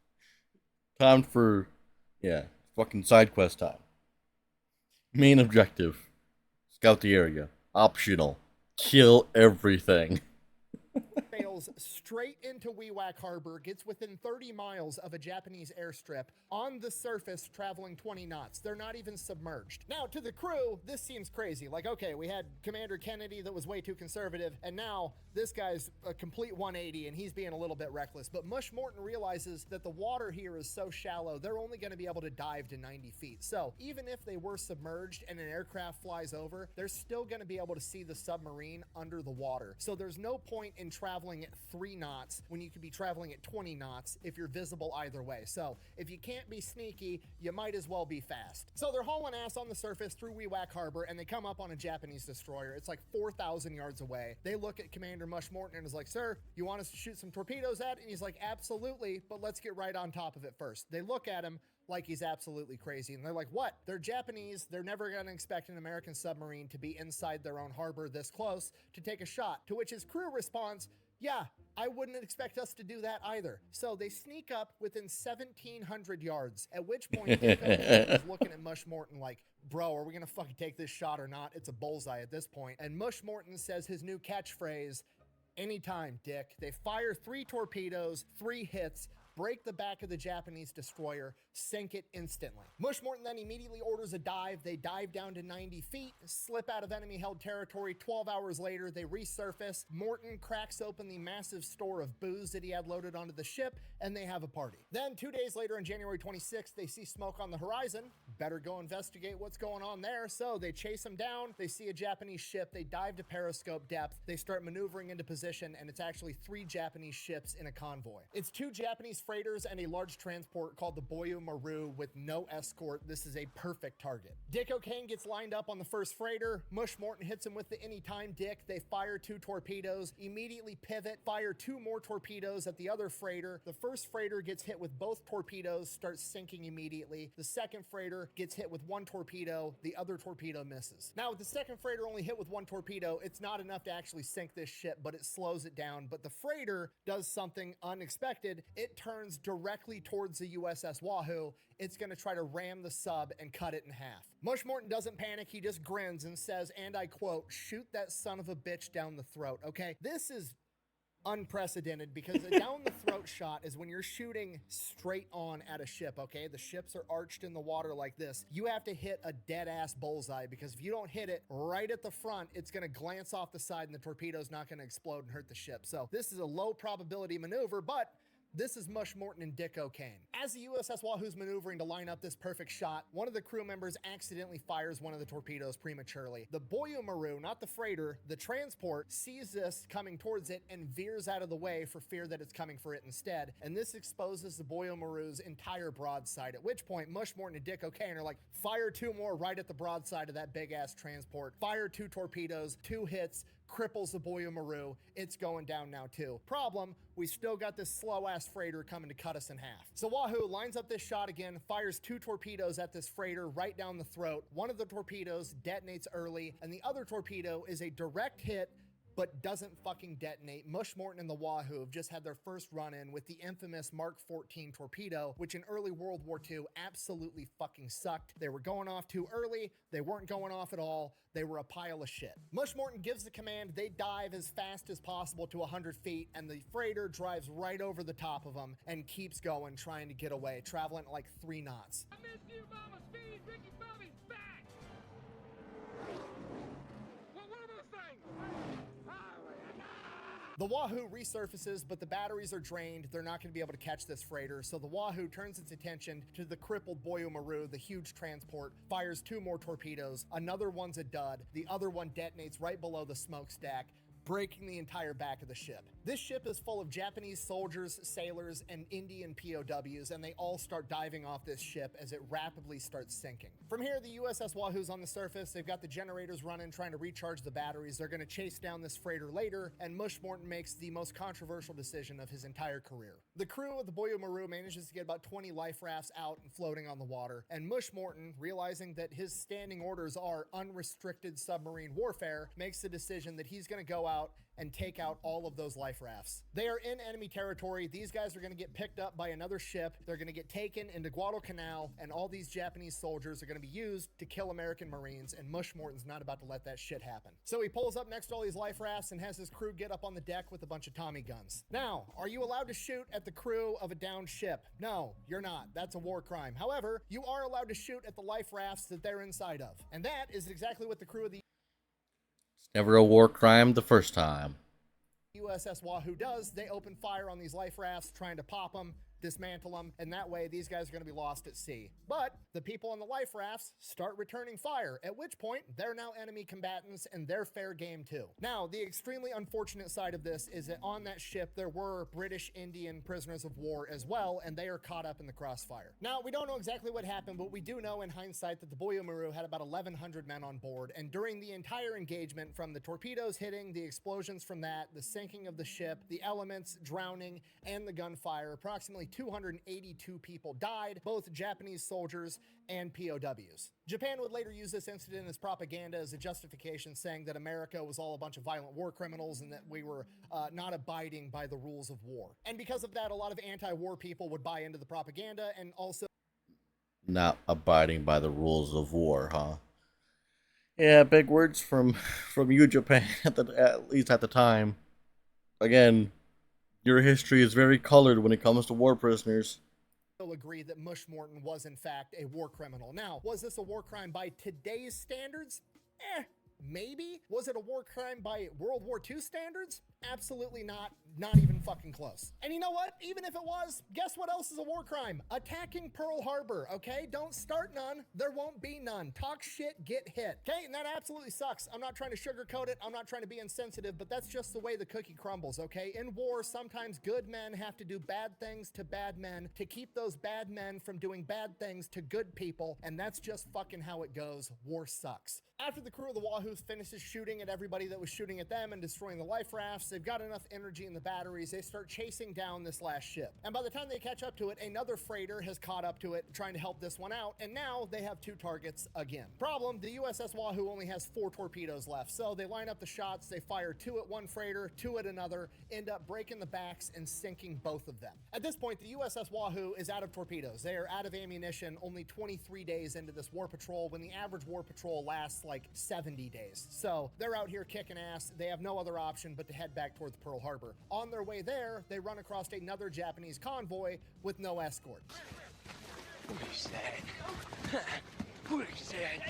Time for, fucking side quest time. Main objective, scout the area. Optional, kill everything. Sails sails straight into Wewak Harbor, gets within 30 miles of a Japanese airstrip on the surface, traveling 20 knots. They're not even submerged. Now, to the crew, this seems crazy. Like, okay, we had Commander Kennedy that was way too conservative, and now this guy's a complete 180 and he's being a little bit reckless. But Mush Morton realizes that the water here is so shallow, they're only going to be able to dive to 90 feet. So even if they were submerged and an aircraft flies over, they're still going to be able to see the submarine under the water. So there's no point in traveling at 3 knots when you could be traveling at 20 knots if you're visible either way. So if you can't be sneaky, you might as well be fast. So they're hauling ass on the surface through Wewak Harbor, and they come up on a Japanese destroyer. It's like 4,000 yards away. They look at Commander Mush Morton and is like, "Sir, you want us to shoot some torpedoes at?" And he's like, "Absolutely, but let's get right on top of it first." They look at him like he's absolutely crazy, and they're like, "What? They're Japanese. They're never going to expect an American submarine to be inside their own harbor this close to take a shot." To which his crew responds, "Yeah, I wouldn't expect us to do that either." So they sneak up within 1,700 yards, at which point is looking at Mush Morton like, "Bro, are we going to fucking take this shot or not? It's a bullseye at this point." And Mush Morton says his new catchphrase, "Anytime, Dick." They fire 3 torpedoes, 3 hits, break the back of the Japanese destroyer, sink it instantly. Mush Morton then immediately orders a dive. They dive down to 90 feet, slip out of enemy-held territory. 12 hours later, they resurface. Morton cracks open the massive store of booze that he had loaded onto the ship, and they have a party. Then 2 days later, on January 26th, they see smoke on the horizon. Better go investigate what's going on there. So they chase them down. They see a Japanese ship. They dive to periscope depth. They start maneuvering into position, and it's actually 3 Japanese ships in a convoy. It's 2 Japanese freighters and a large transport called the Boyu Maru with no escort. This is a perfect target. Dick O'Kane gets lined up on the first freighter. Mush Morton hits him with the Anytime Dick. They fire 2 torpedoes, immediately pivot, fire 2 more torpedoes at the other freighter. The first freighter gets hit with both torpedoes, starts sinking immediately. The second freighter gets hit with 1 torpedo. The other torpedo misses. Now, with the second freighter only hit with 1 torpedo, it's not enough to actually sink this ship, but it slows it down. But the freighter does something unexpected. It turns directly towards the USS Wahoo. It's going to try to ram the sub and cut it in half. Mush Morton doesn't panic. He just grins and says, and I quote, "Shoot that son of a bitch down the throat." Okay, this is unprecedented because a down the throat shot is when you're shooting straight on at a ship, okay? The ships are arched in the water like this. You have to hit a dead ass bullseye because if you don't hit it right at the front, it's going to glance off the side and the torpedo's not going to explode and hurt the ship. So this is a low probability maneuver, but this is Mush Morton and Dick O'Kane. As the USS Wahoo's maneuvering to line up this perfect shot, one of the crew members accidentally fires one of the torpedoes prematurely. The Boyu Maru, not the freighter, the transport, sees this coming towards it and veers out of the way for fear that it's coming for it instead. And this exposes the Boyu Maru's entire broadside, at which point Mush Morton and Dick O'Kane are like, "Fire 2 more right at the broadside of that big ass transport." Fire 2 torpedoes, 2 hits, cripples the Boyu Maru. It's going down now too. Problem, we still got this slow ass freighter coming to cut us in half. So Wahoo lines up this shot again, fires 2 torpedoes at this freighter right down the throat. One of the torpedoes detonates early, and the other torpedo is a direct hit but doesn't fucking detonate. Mush Morton and the Wahoo have just had their first run-in with the infamous Mark 14 torpedo, which in early World War II absolutely fucking sucked. They were going off too early. They weren't going off at all. They were a pile of shit. Mush Morton gives the command. They dive as fast as possible to 100 feet, and the freighter drives right over the top of them and keeps going, trying to get away, traveling at like 3 knots. I miss you, Mama. Speed, Ricky Bobby, back! What are those things? The Wahoo resurfaces, but the batteries are drained. They're not going to be able to catch this freighter, so the Wahoo turns its attention to the crippled Boyu Maru, the huge transport, fires 2 more torpedoes. Another one's a dud. The other one detonates right below the smokestack, breaking the entire back of the ship. This ship is full of Japanese soldiers, sailors, and Indian POWs, and they all start diving off this ship as it rapidly starts sinking. From here, the USS Wahoo's on the surface. They've got the generators running, trying to recharge the batteries. They're going to chase down this freighter later, and Mush Morton makes the most controversial decision of his entire career. The crew of the Boyu Maru manages to get about 20 life rafts out and floating on the water, and Mush Morton, realizing that his standing orders are unrestricted submarine warfare, makes the decision that he's going to go out out and take out all of those life rafts. They are in enemy territory. These guys are going to get picked up by another ship. They're going to get taken into Guadalcanal, and all these Japanese soldiers are going to be used to kill American Marines, and Mush Morton's not about to let that shit happen. So he pulls up next to all these life rafts and has his crew get up on the deck with a bunch of Tommy guns. Now, are you allowed to shoot at the crew of a downed ship? No, you're not. That's a war crime. However, you are allowed to shoot at the life rafts that they're inside of. And that is exactly what the crew of the It's never a war crime the first time. USS Wahoo does. They open fire on these life rafts, trying to pop them, dismantle them, and that way these guys are going to be lost at sea. But the people on the life rafts start returning fire, at which point they're now enemy combatants and they're fair game too. Now, the extremely unfortunate side of this is that on that ship there were British Indian prisoners of war as well, and they are caught up in the crossfire. Now, we don't know exactly what happened, but we do know in hindsight that the Boyomaru had about 1,100 men on board, and during the entire engagement, from the torpedoes hitting, the explosions from that, the sinking of the ship, the elements, drowning, and the gunfire, approximately 282 people died, both Japanese soldiers and POWs. Japan would later use this incident as propaganda, as a justification, saying that America was all a bunch of violent war criminals and that we were not abiding by the rules of war. And because of that, a lot of anti-war people would buy into the propaganda and also Not abiding by the rules of war, huh? Yeah, big words from you, Japan, at least at the time. Again, your history is very colored when it comes to war prisoners. agree that Mush Morton was in fact a war criminal. Now, was this a war crime by today's standards? Maybe. Was it a war crime by World War II standards? Absolutely not. Not even fucking close. And you know what? Even if it was, guess what else is a war crime? Attacking Pearl Harbor, okay? Don't start none. There won't be none. Talk shit, get hit. Okay? And that absolutely sucks. I'm not trying to sugarcoat it. I'm not trying to be insensitive, but that's just the way the cookie crumbles, okay? In war, sometimes good men have to do bad things to bad men to keep those bad men from doing bad things to good people, and that's just fucking how it goes. War sucks. After the crew of the Wahoos finishes shooting at everybody that was shooting at them and destroying the life rafts, they've got enough energy in the batteries, they start chasing down this last ship. And by the time they catch up to it, another freighter has caught up to it, trying to help this one out, and now they have two targets again. Problem, the USS Wahoo only has 4 torpedoes left, so they line up the shots, they fire 2 at one freighter, 2 at another, end up breaking the backs and sinking both of them. At this point, the USS Wahoo is out of torpedoes. They are out of ammunition, only 23 days into this war patrol, when the average war patrol lasts like 70 days. So they're out here kicking ass. They have no other option but to head back towards Pearl Harbor. On their way there, they run across another Japanese convoy with no escort.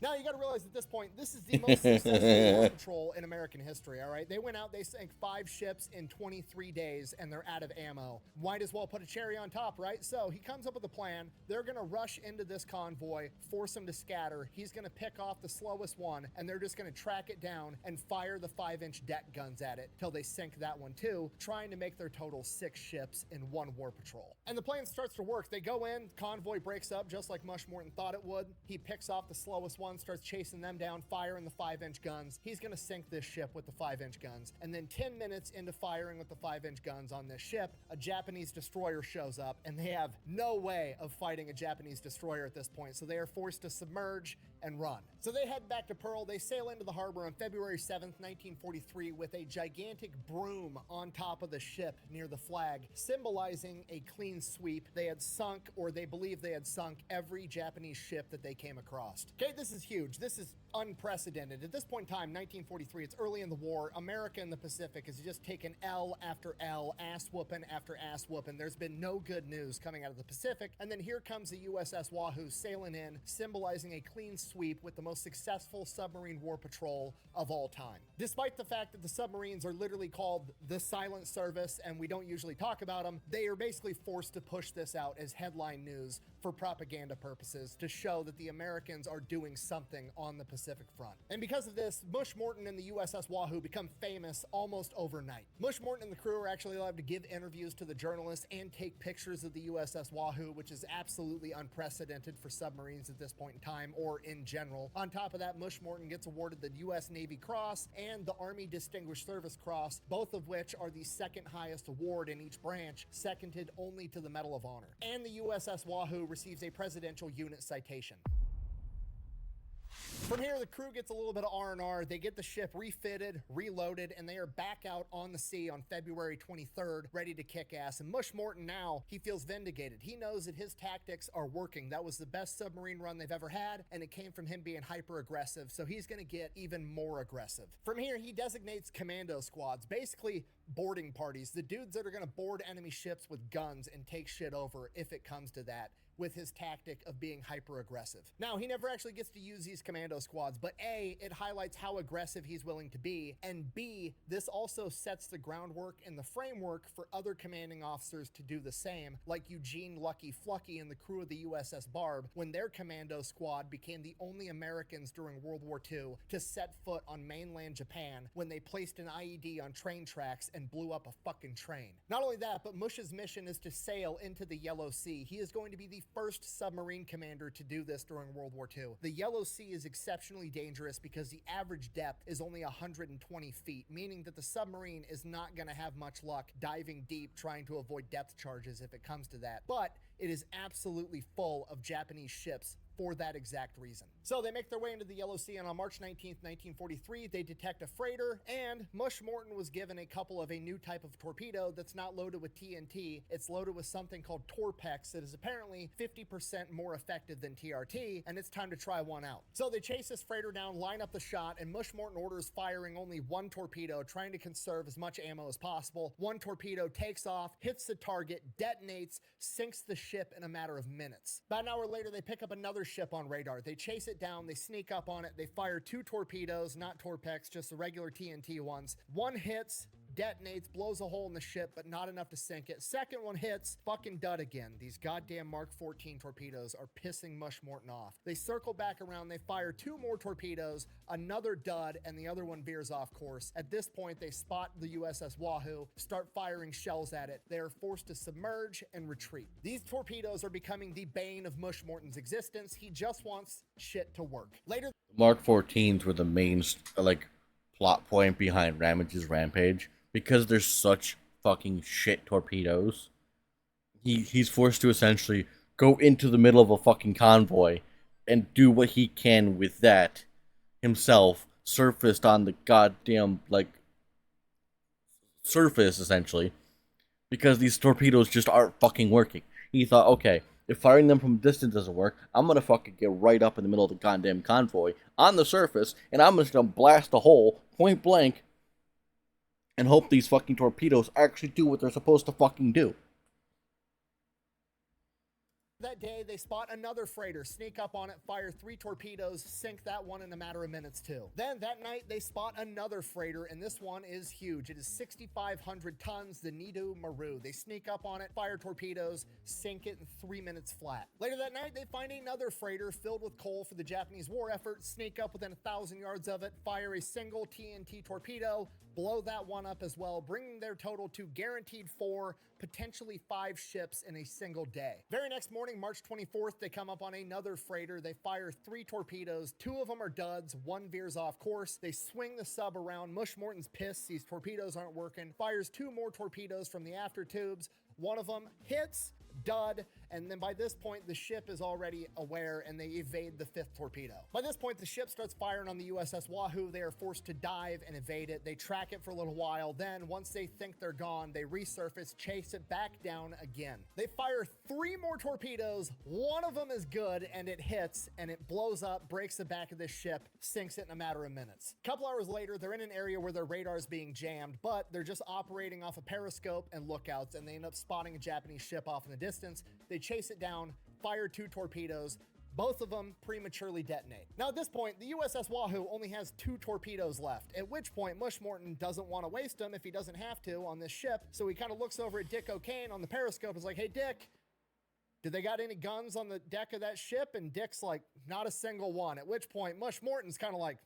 Now you gotta realize at this point, this is the most successful war patrol in American history, alright? They went out, they sank 5 ships in 23 days, and they're out of ammo. Might as well put a cherry on top, right? So he comes up with a plan. They're gonna rush into this convoy, force them to scatter. He's gonna pick off the slowest one, and they're just gonna track it down and fire the 5-inch deck guns at it till they sink that one too, trying to make their total 6 ships in one war patrol. And the plan starts to work. They go in, convoy breaks up just like Mush Morton thought it would. He picks off the slowest one, starts chasing them down, firing the 5-inch guns. He's gonna sink this ship with the 5-inch guns. And then 10 minutes into firing with the 5-inch guns on this ship, a Japanese destroyer shows up, and they have no way of fighting a Japanese destroyer at this point, so they are forced to submerge and run. So they head back to Pearl. They sail into the harbor on February 7th, 1943 with a gigantic broom on top of the ship near the flag, symbolizing a clean sweep. They had sunk, or they believe they had sunk, every Japanese ship that they came across. Okay, this is huge. This is unprecedented. At this point in time, 1943, it's early in the war. America in the Pacific has just taken L after L, ass whooping after ass whooping. There's been no good news coming out of the Pacific. And then here comes the USS Wahoo sailing in, symbolizing a clean sweep with the most successful submarine war patrol of all time. Despite the fact that the submarines are literally called the Silent Service and we don't usually talk about them, they are basically forced to push this out as headline news for propaganda purposes to show that the Americans are doing something on the Pacific front. And because of this, Mush Morton and the USS Wahoo become famous almost overnight. Mush Morton and the crew are actually allowed to give interviews to the journalists and take pictures of the USS Wahoo, which is absolutely unprecedented for submarines at this point in time, or in general. On top of that, Mush Morton gets awarded the U.S. Navy Cross and the Army Distinguished Service Cross, both of which are the second highest award in each branch, seconded only to the Medal of Honor. And the USS Wahoo receives a Presidential Unit Citation. From here, the crew gets a little bit of R&R. They get the ship refitted, reloaded, and they are back out on the sea on February 23rd, ready to kick ass. And Mush Morton now, he feels vindicated. He knows that his tactics are working. That was the best submarine run they've ever had, and it came from him being hyper-aggressive, so he's going to get even more aggressive. From here, he designates commando squads, basically boarding parties, the dudes that are going to board enemy ships with guns and take shit over if it comes to that, with his tactic of being hyper-aggressive. Now, he never actually gets to use these commando squads, but A, it highlights how aggressive he's willing to be, and B, this also sets the groundwork and the framework for other commanding officers to do the same, like Eugene Lucky Flucky and the crew of the USS Barb, when their commando squad became the only Americans during World War II to set foot on mainland Japan when they placed an IED on train tracks and blew up a fucking train. Not only that, but Mush's mission is to sail into the Yellow Sea. He is going to be the first submarine commander to do this during World War II. The Yellow Sea is exceptionally dangerous because the average depth is only 120 feet, meaning that the submarine is not going to have much luck diving deep trying to avoid depth charges if it comes to that. But it is absolutely full of Japanese ships for that exact reason. So they make their way into the Yellow Sea, and on March 19th, 1943, they detect a freighter, and Mush Morton was given a couple of a new type of torpedo that's not loaded with TNT. It's loaded with something called Torpex that is apparently 50% more effective than TRT, and it's time to try one out. So they chase this freighter down, line up the shot, and Mush Morton orders firing only one torpedo, trying to conserve as much ammo as possible. One torpedo takes off, hits the target, detonates, sinks the ship in a matter of minutes. About an hour later, they pick up another ship on radar. They chase it down, they sneak up on it, they fire two torpedoes, not Torpex, just the regular TNT ones. One hits, detonates, blows a hole in the ship, but not enough to sink it. Second one hits, fucking dud again. These goddamn Mark 14 torpedoes are pissing Mush Morton off. They circle back around, they fire two more torpedoes, another dud, and the other one veers off course. At this point, they spot the USS Wahoo, start firing shells at it. They are forced to submerge and retreat. These torpedoes are becoming the bane of Mush Morton's existence. He just wants shit to work. Later, Mark 14s were the main plot point behind Ramage's rampage. Because they're such fucking shit torpedoes, he's forced to essentially go into the middle of a fucking convoy and do what he can with that himself, surfaced on the goddamn, surface, essentially, because these torpedoes just aren't fucking working. He thought, okay, if firing them from a distance doesn't work, I'm gonna fucking get right up in the middle of the goddamn convoy on the surface, and I'm just gonna blast a hole, point blank, and hope these fucking torpedoes actually do what they're supposed to fucking do. that day, they spot another freighter, sneak up on it, fire 3 torpedoes, sink that one in a matter of minutes too. Then that night, they spot another freighter, and this one is huge. It is 6,500 tons, the Nido Maru. They sneak up on it, fire torpedoes, sink it in 3 minutes flat. Later that night, they find another freighter filled with coal for the Japanese war effort, sneak up within 1,000 yards of it, fire a single TNT torpedo, blow that one up as well, bringing their total to guaranteed 4, potentially 5 ships in a single day. Very next morning, March 24th, they come up on another freighter. They fire 3 torpedoes. 2 of them are duds. 1 veers off course. They swing the sub around. Mush Morton's pissed. These torpedoes aren't working. Fires 2 more torpedoes from the after tubes. One of them hits, dud, and then by this point, the ship is already aware and they evade the 5th torpedo. By this point, the ship starts firing on the USS Wahoo. They are forced to dive and evade it. They track it for a little while. Then, once they think they're gone, they resurface, chase it back down again. They fire 3 more torpedoes. 1 of them is good, and it hits, and it blows up, breaks the back of this ship, sinks it in a matter of minutes. A couple hours later, they're in an area where their radar is being jammed, but they're just operating off a periscope and lookouts, and they end up spotting a Japanese ship off in the distance. They chase it down, fire 2 torpedoes. Both of them prematurely detonate. Now at this point, the USS Wahoo only has 2 torpedoes left, at which point Mush Morton doesn't want to waste them if he doesn't have to on this ship, so he kind of looks over at Dick O'Kane on the periscope and is like, hey Dick, did they got any guns on the deck of that ship? And Dick's like, not a single one, at which point Mush Morton's kind of like,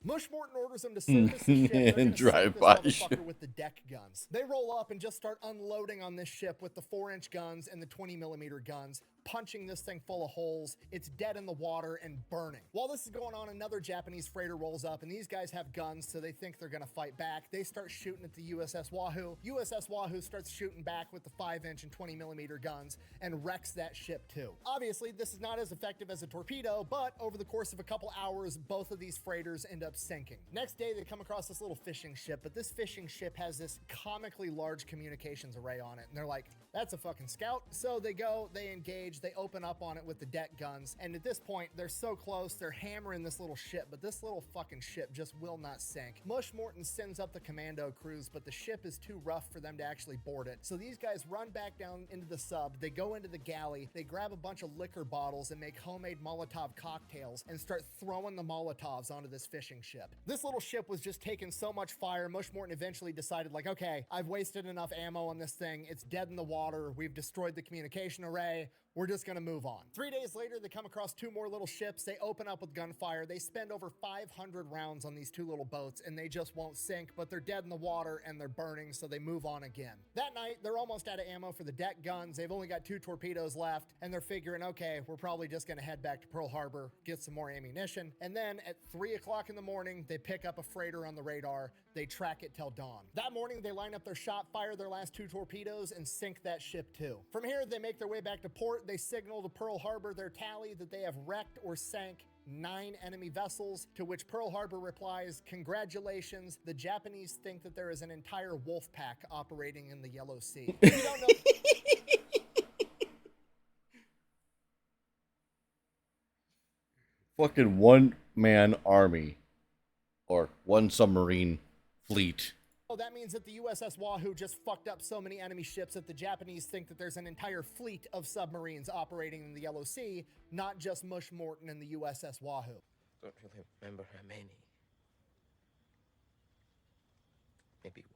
Mush Morton orders them to surface the ship and drive by ship with the deck guns. They roll up and just start unloading on this ship with the 4-inch guns and the 20mm guns. punching this thing full of holes. It's dead in the water and burning. While this is going on, another Japanese freighter rolls up, and these guys have guns, so they think they're gonna fight back. They start shooting at the USS Wahoo. USS Wahoo starts shooting back with the 5-inch and 20mm guns and wrecks that ship too. Obviously, this is not as effective as a torpedo, but over the course of a couple hours, both of these freighters end up sinking. Next day, they come across this little fishing ship, but this fishing ship has this comically large communications array on it, and they're like, that's a fucking scout. So they go, they engage, they open up on it with the deck guns, and at this point, they're so close, they're hammering this little ship, but this little fucking ship just will not sink. Mush Morton sends up the commando crews, but the ship is too rough for them to actually board it. So these guys run back down into the sub, they go into the galley, they grab a bunch of liquor bottles and make homemade Molotov cocktails and start throwing the Molotovs onto this fishing ship. This little ship was just taking so much fire, Mush Morton eventually decided, like, okay, I've wasted enough ammo on this thing, it's dead in the water, we've destroyed the communication array, we're just gonna move on. 3 days later, they come across two more little ships. They open up with gunfire. They spend over 500 rounds on these two little boats, and they just won't sink, but they're dead in the water and they're burning, so they move on again. That night, they're almost out of ammo for the deck guns. They've only got 2 torpedoes left, and they're figuring, okay, we're probably just gonna head back to Pearl Harbor, get some more ammunition. And then at 3 o'clock in the morning, they pick up a freighter on the radar. They track it till dawn. That morning, they line up their shot, fire their last 2 torpedoes, and sink that ship too. From here, they make their way back to port. They signal to Pearl Harbor their tally that they have wrecked or sank 9 enemy vessels, to which Pearl Harbor replies, congratulations, the Japanese think that there is an entire wolf pack operating in the Yellow Sea. If you don't know... Fucking one-man army. Or one submarine fleet. Oh, that means that the USS Wahoo just fucked up so many enemy ships that the Japanese think that there's an entire fleet of submarines operating in the Yellow Sea, not just Mush Morton and the USS Wahoo. Don't really remember how many. Maybe one.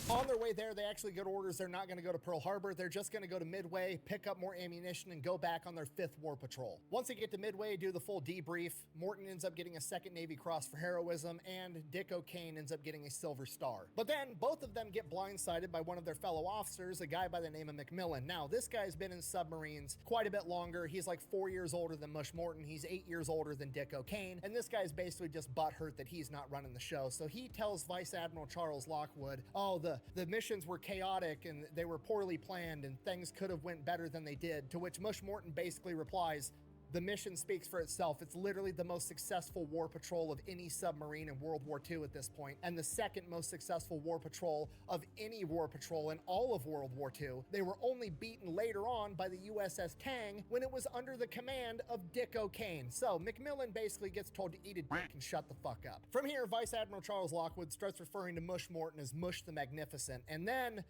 On their way there, they actually get orders they're not going to go to Pearl Harbor. They're just going to go to Midway, pick up more ammunition, and go back on their 5th war patrol. Once they get to Midway, do the full debrief. Morton ends up getting a 2nd Navy Cross for heroism, and Dick O'Kane ends up getting a Silver Star. But then, both of them get blindsided by one of their fellow officers, a guy by the name of McMillan. Now, this guy's been in submarines quite a bit longer. He's like 4 years older than Mush Morton. He's 8 years older than Dick O'Kane, and this guy's basically just butthurt that he's not running the show. So he tells Vice Admiral Charles Lockwood, oh, the missions were chaotic and they were poorly planned and things could have went better than they did, to which Mush Morton basically replies, the mission speaks for itself. It's literally the most successful war patrol of any submarine in World War II at this point, and the 2nd most successful war patrol of any war patrol in all of World War II. They were only beaten later on by the USS Tang when it was under the command of Dick O'Kane. So McMillan basically gets told to eat a dick and shut the fuck up. From here, Vice Admiral Charles Lockwood starts referring to Mush Morton as Mush the Magnificent, and then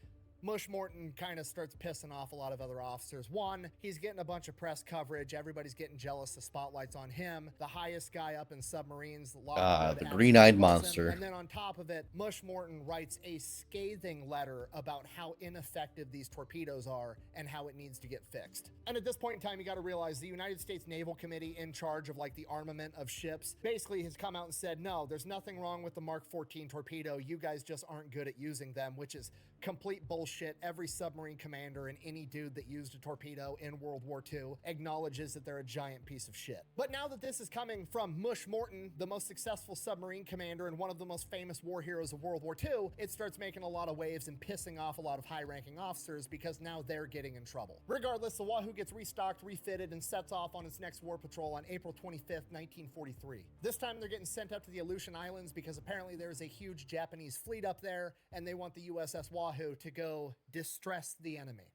Mush Morton kind of starts pissing off a lot of other officers. One, he's getting a bunch of press coverage. Everybody's getting jealous. The spotlight's on him. The highest guy up in submarines. The green-eyed monster. And then on top of it, Mush Morton writes a scathing letter about how ineffective these torpedoes are and how it needs to get fixed. And at this point in time, you got to realize the United States Naval Committee in charge of like the armament of ships basically has come out and said, no, there's nothing wrong with the Mark 14 torpedo. You guys just aren't good at using them, which is complete bullshit. Every submarine commander and any dude that used a torpedo in World War II acknowledges that they're a giant piece of shit. But now that this is coming from Mush Morton, the most successful submarine commander and one of the most famous war heroes of World War II, it starts making a lot of waves and pissing off a lot of high-ranking officers because now they're getting in trouble. Regardless, the Wahoo gets restocked, refitted, and sets off on its next war patrol on April 25th, 1943. This time they're getting sent up to the Aleutian Islands because apparently there's a huge Japanese fleet up there and they want the USS Wahoo to go distress the enemy.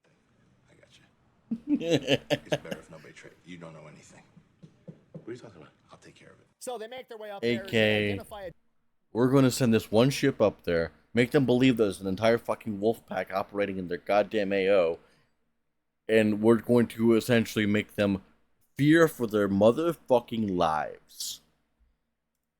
I got you. It's better if nobody you don't know anything. What are you talking about? I'll take care of it. So they make their way up there. AK, we're going to send this one ship up there, make them believe there's an entire fucking wolf pack operating in their goddamn AO, and we're going to essentially make them fear for their motherfucking lives.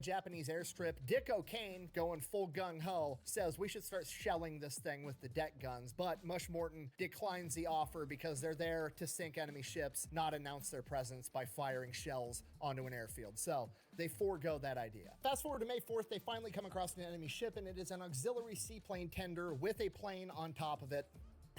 Japanese airstrip. Dick O'Kane, going full gung-ho, says we should start shelling this thing with the deck guns, but Mush Morton declines the offer because they're there to sink enemy ships, not announce their presence by firing shells onto an airfield. So they forego that idea. Fast forward to May 4th, they finally come across an enemy ship, and it is an auxiliary seaplane tender with a plane on top of it.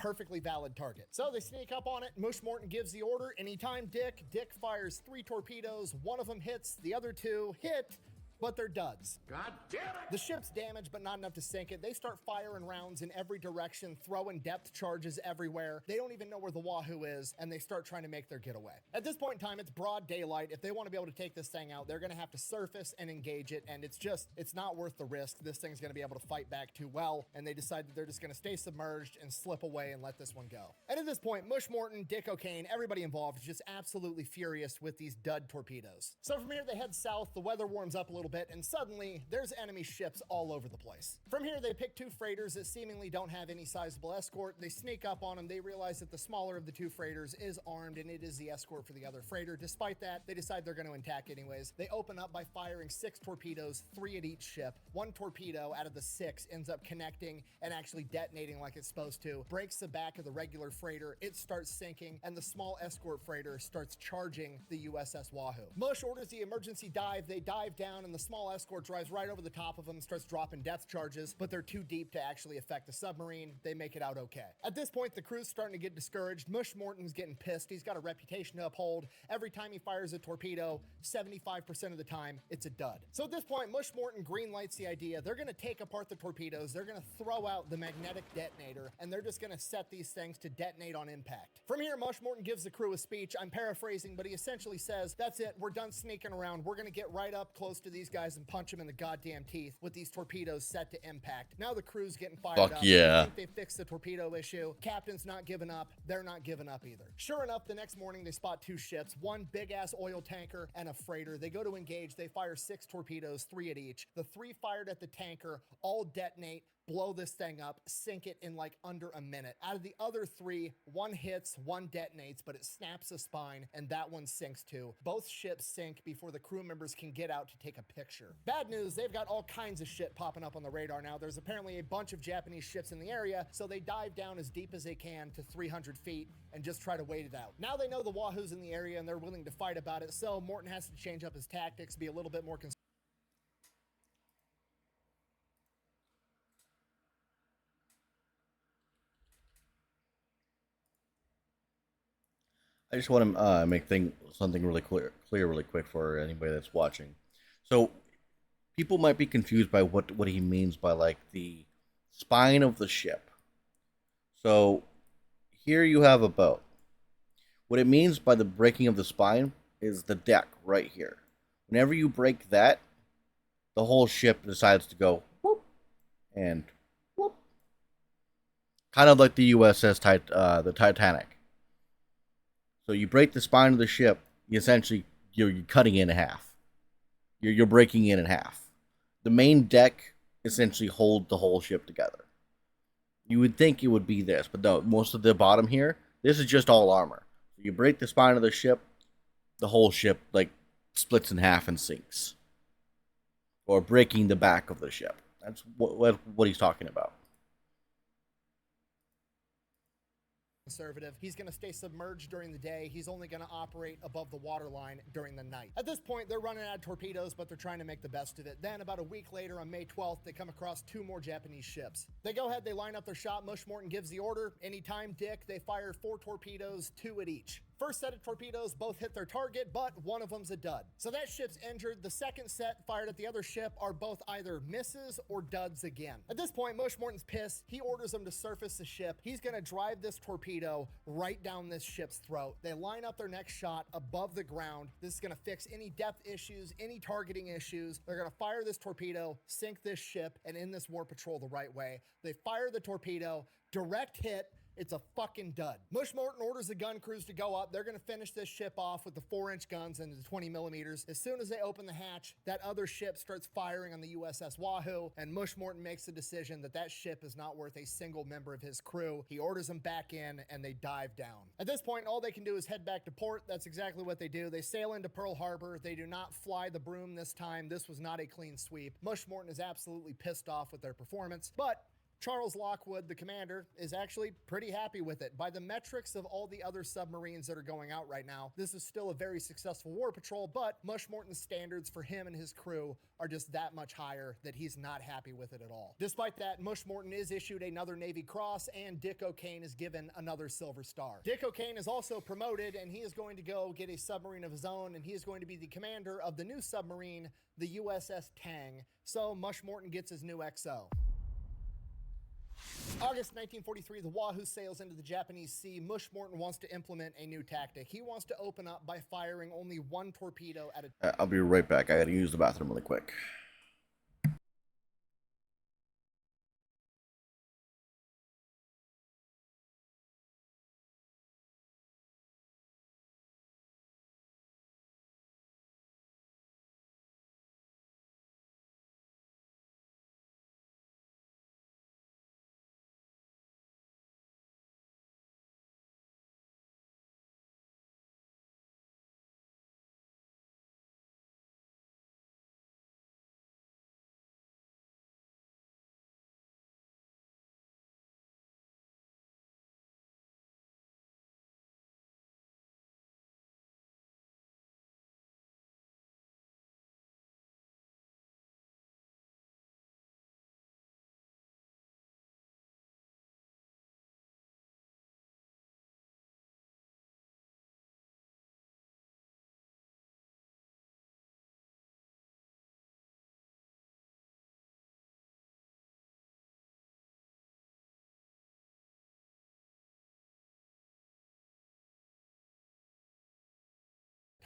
perfectly valid target. So they sneak up on it. Mush Morton gives the order. Anytime Dick. Dick fires 3 torpedoes. One of them hits. The other 2 hit, but they're duds. God damn it! The ship's damaged, but not enough to sink it. They start firing rounds in every direction, throwing depth charges everywhere. They don't even know where the Wahoo is, and they start trying to make their getaway. At this point in time, it's broad daylight. If they want to be able to take this thing out, they're going to have to surface and engage it, and it's not worth the risk. This thing's going to be able to fight back too well, and they decide that they're just going to stay submerged and slip away and let this one go. And at this point, Mush Morton, Dick O'Kane, everybody involved is just absolutely furious with these dud torpedoes. So from here, they head south. The weather warms up a little bit, and suddenly there's enemy ships all over the place. From here, they pick 2 freighters that seemingly don't have any sizable escort. They sneak up on them. They realize that the smaller of the 2 freighters is armed, and it is the escort for the other freighter. Despite that, they decide they're going to attack anyways. They open up by firing 6 torpedoes, 3 at each ship. 1 torpedo out of the 6 ends up connecting and actually detonating like it's supposed to, breaks the back of the regular freighter. It starts sinking, and the small escort freighter starts charging the USS Wahoo. Mush orders the emergency dive. They dive down, and the small escort drives right over the top of them, starts dropping depth charges, but they're too deep to actually affect the submarine. They make it out okay. At this point, the crew's starting to get discouraged. Mush Morton's getting pissed. He's got a reputation to uphold. Every time he fires a torpedo, 75% of the time, it's a dud. So at this point, Mush Morton greenlights the idea. They're going to take apart the torpedoes. They're going to throw out the magnetic detonator, and they're just going to set these things to detonate on impact. From here, Mush Morton gives the crew a speech. I'm paraphrasing, but he essentially says, that's it. We're done sneaking around. We're going to get right up close to these guys and punch them in the goddamn teeth with these torpedoes set to impact. Now the crew's getting fired up. Fuck yeah. I think they fixed the torpedo issue. Captain's not giving up. They're not giving up either. Sure enough, the next morning they spot 2 ships, 1 big-ass oil tanker and a freighter. They go to engage. They fire 6 torpedoes, 3 at each. The 3 fired at the tanker all detonate, blow this thing up, sink it in like under a minute. Out of the other 3, 1 hits, 1 detonates, but it snaps a spine, and that one sinks too. Both ships sink before the crew members can get out to take a picture. Bad news, they've got all kinds of shit popping up on the radar now. There's apparently a bunch of Japanese ships in the area, so they dive down as deep as they can to 300 feet and just try to wait it out. Now they know the Wahoo's in the area and they're willing to fight about it, so Morton has to change up his tactics, be a little bit more I just want to make something really clear really quick for anybody that's watching. So people might be confused by what he means by like the spine of the ship. So here you have a boat. What it means by the breaking of the spine is the deck right here. Whenever you break that, the whole ship decides to go whoop and whoop. Kind of like the USS the Titanic. So you break the spine of the ship, you're cutting it in half. You're breaking it in half. The main deck essentially holds the whole ship together. You would think it would be this, but no, most of the bottom here, this is just all armor. You break the spine of the ship, the whole ship like splits in half and sinks. Or breaking the back of the ship. That's what he's talking about. conservative. He's going to stay submerged during the day. He's only going to operate above the waterline during the night. At this point, they're running out of torpedoes, but they're trying to make the best of it. Then, about a week later, on May 12th, they come across 2 more Japanese ships. They go ahead, they line up their shot. Mush Morton gives the order. Anytime, Dick, they fire 4 torpedoes, 2 at each. First set of torpedoes both hit their target, but one of them's a dud. So that ship's injured. The second set fired at the other ship are both either misses or duds again. At this point, Mush Morton's pissed. He orders them to surface the ship. He's going to drive this torpedo right down this ship's throat. They line up their next shot above the ground. This is going to fix any depth issues, any targeting issues. They're going to fire this torpedo, sink this ship, and end this war patrol the right way. They fire the torpedo, direct hit. It's a fucking dud. Mush Morton orders the gun crews to go up. They're going to finish this ship off with the 4-inch guns and the 20 millimeters. As soon as they open the hatch, that other ship starts firing on the USS Wahoo, and Mush Morton makes the decision that that ship is not worth a single member of his crew. He orders them back in, and they dive down. At this point, all they can do is head back to port. That's exactly what they do. They sail into Pearl Harbor. They do not fly the broom this time. This was not a clean sweep. Mush Morton is absolutely pissed off with their performance, but Charles Lockwood, the commander, is actually pretty happy with it. By the metrics of all the other submarines that are going out right now, this is still a very successful war patrol, but Mush Morton's standards for him and his crew are just that much higher that he's not happy with it at all. Despite that, Mush Morton is issued another Navy Cross, and Dick O'Kane is given another Silver Star. Dick O'Kane is also promoted, and he is going to go get a submarine of his own, and he is going to be the commander of the new submarine, the USS Tang. So Mush Morton gets his new XO. August 1943, the Wahoo sails into the Japanese Sea. Mush Morton wants to implement a new tactic. He wants to open up by firing only one torpedo at a... I'll be right back. I gotta use the bathroom really quick.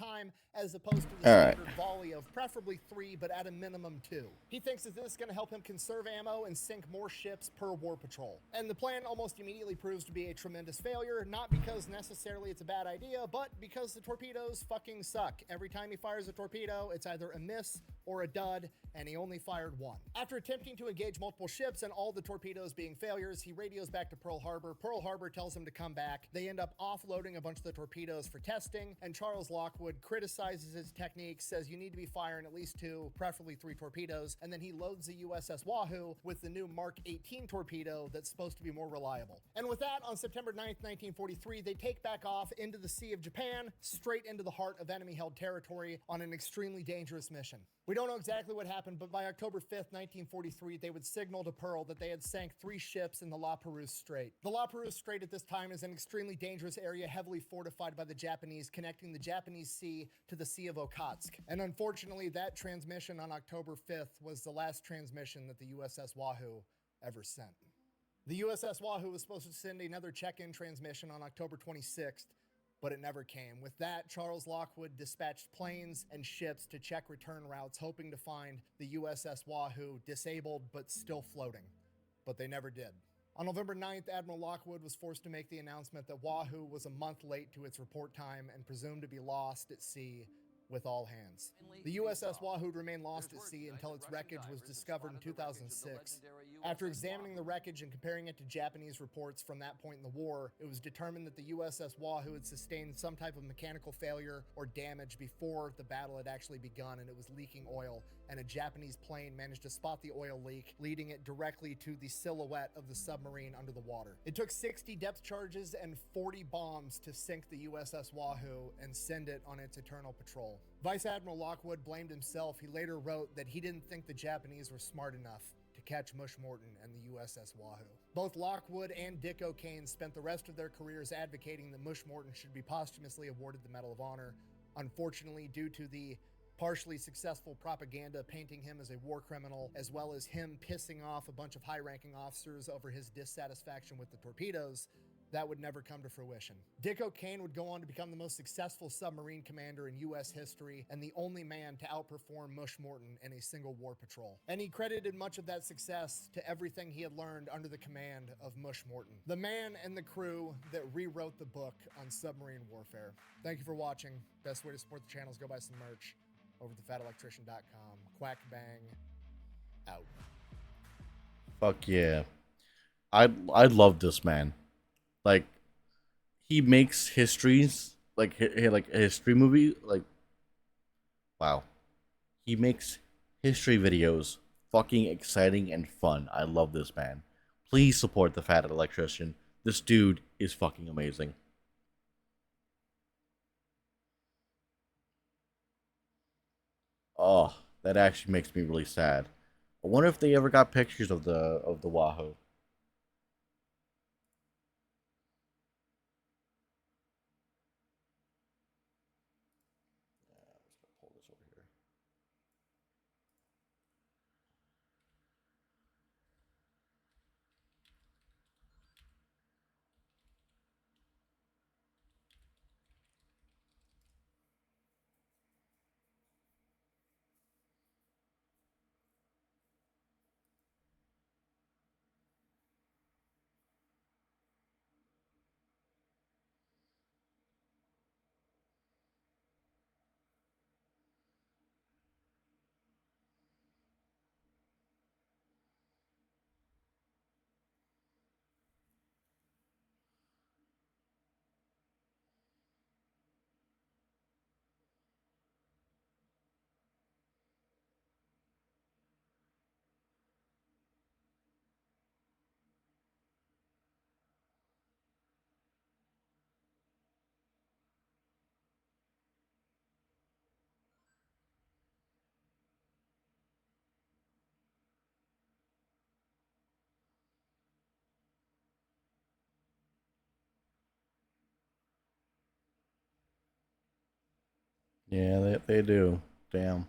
time as opposed to the standard volley of preferably 3, but at a minimum 2. He thinks that this is going to help him conserve ammo and sink more ships per war patrol. And the plan almost immediately proves to be a tremendous failure, not because necessarily it's a bad idea, but because the torpedoes fucking suck. Every time he fires a torpedo, it's either a miss or a dud, and he only fired one. After attempting to engage multiple ships and all the torpedoes being failures, he radios back to Pearl Harbor. Pearl Harbor tells him to come back. They end up offloading a bunch of the torpedoes for testing, and Charles Lockwood criticizes his technique, says you need to be firing at least 2, preferably 3 torpedoes, and then he loads the USS Wahoo with the new Mark 18 torpedo that's supposed to be more reliable. And with that, on September 9th, 1943, they take back off into the Sea of Japan, straight into the heart of enemy-held territory on an extremely dangerous mission. We don't know exactly what happened, but by October 5th, 1943, they would signal to Pearl that they had sank 3 ships in the La Perouse Strait. The La Perouse Strait at this time is an extremely dangerous area, heavily fortified by the Japanese, connecting the Japanese Sea to the Sea of Okhotsk. And unfortunately, that transmission on October 5th was the last transmission that the USS Wahoo ever sent. The USS Wahoo was supposed to send another check-in transmission on October 26th, but it never came. With that, Charles Lockwood dispatched planes and ships to check return routes, hoping to find the USS Wahoo disabled but still floating. But they never did. On November 9th, Admiral Lockwood was forced to make the announcement that Wahoo was a month late to its report time and presumed to be lost at sea with all hands. The USS Wahoo remained lost at sea until its wreckage was discovered in 2006. After examining the wreckage and comparing it to Japanese reports from that point in the war, it was determined that the USS Wahoo had sustained some type of mechanical failure or damage before the battle had actually begun, and it was leaking oil, and a Japanese plane managed to spot the oil leak, leading it directly to the silhouette of the submarine under the water. It took 60 depth charges and 40 bombs to sink the USS Wahoo and send it on its eternal patrol. Vice Admiral Lockwood blamed himself. He later wrote that he didn't think the Japanese were smart enough to catch Mush Morton and the USS Wahoo. Both Lockwood and Dick O'Kane spent the rest of their careers advocating that Mush Morton should be posthumously awarded the Medal of Honor. Unfortunately, due to the partially successful propaganda painting him as a war criminal, as well as him pissing off a bunch of high-ranking officers over his dissatisfaction with the torpedoes, that would never come to fruition. Dick O'Kane would go on to become the most successful submarine commander in U.S. history and the only man to outperform Mush Morton in a single war patrol. And he credited much of that success to everything he had learned under the command of Mush Morton, the man and the crew that rewrote the book on submarine warfare. Thank you for watching. Best way to support the channel is go buy some merch over at thefatelectrician.com. Quack bang out. Fuck yeah. I love this man. Like, he makes histories, like a history movie, like, wow. He makes history videos fucking exciting and fun. I love this man. Please support the Fat Electrician. This dude is fucking amazing. Oh, that actually makes me really sad. I wonder if they ever got pictures of the Wahoo. Pull this over here. Yeah, they do. Damn.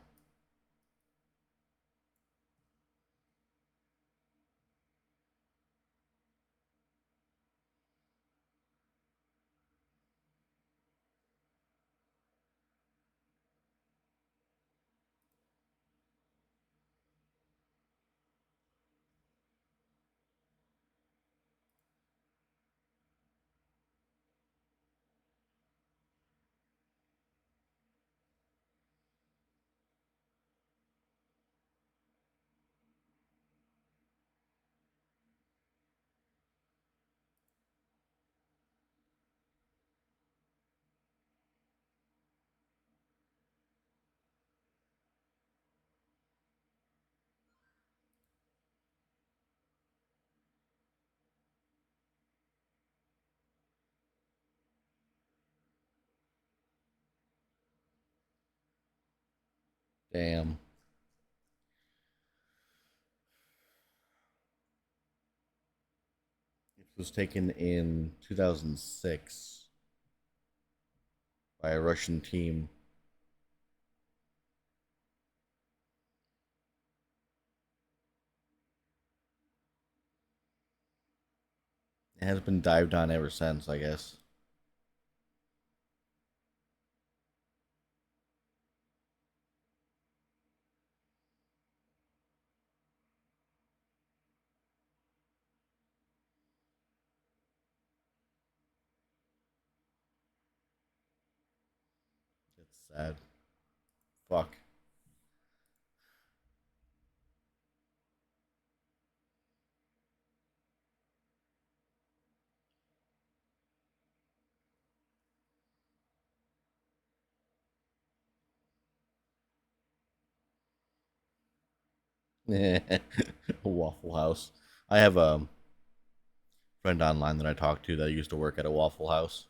Damn. It was taken in 2006 by a Russian team. It has been dived on ever since, I guess. It's sad. Fuck. A Waffle House. I have a friend online that I talked to that used to work at a Waffle House.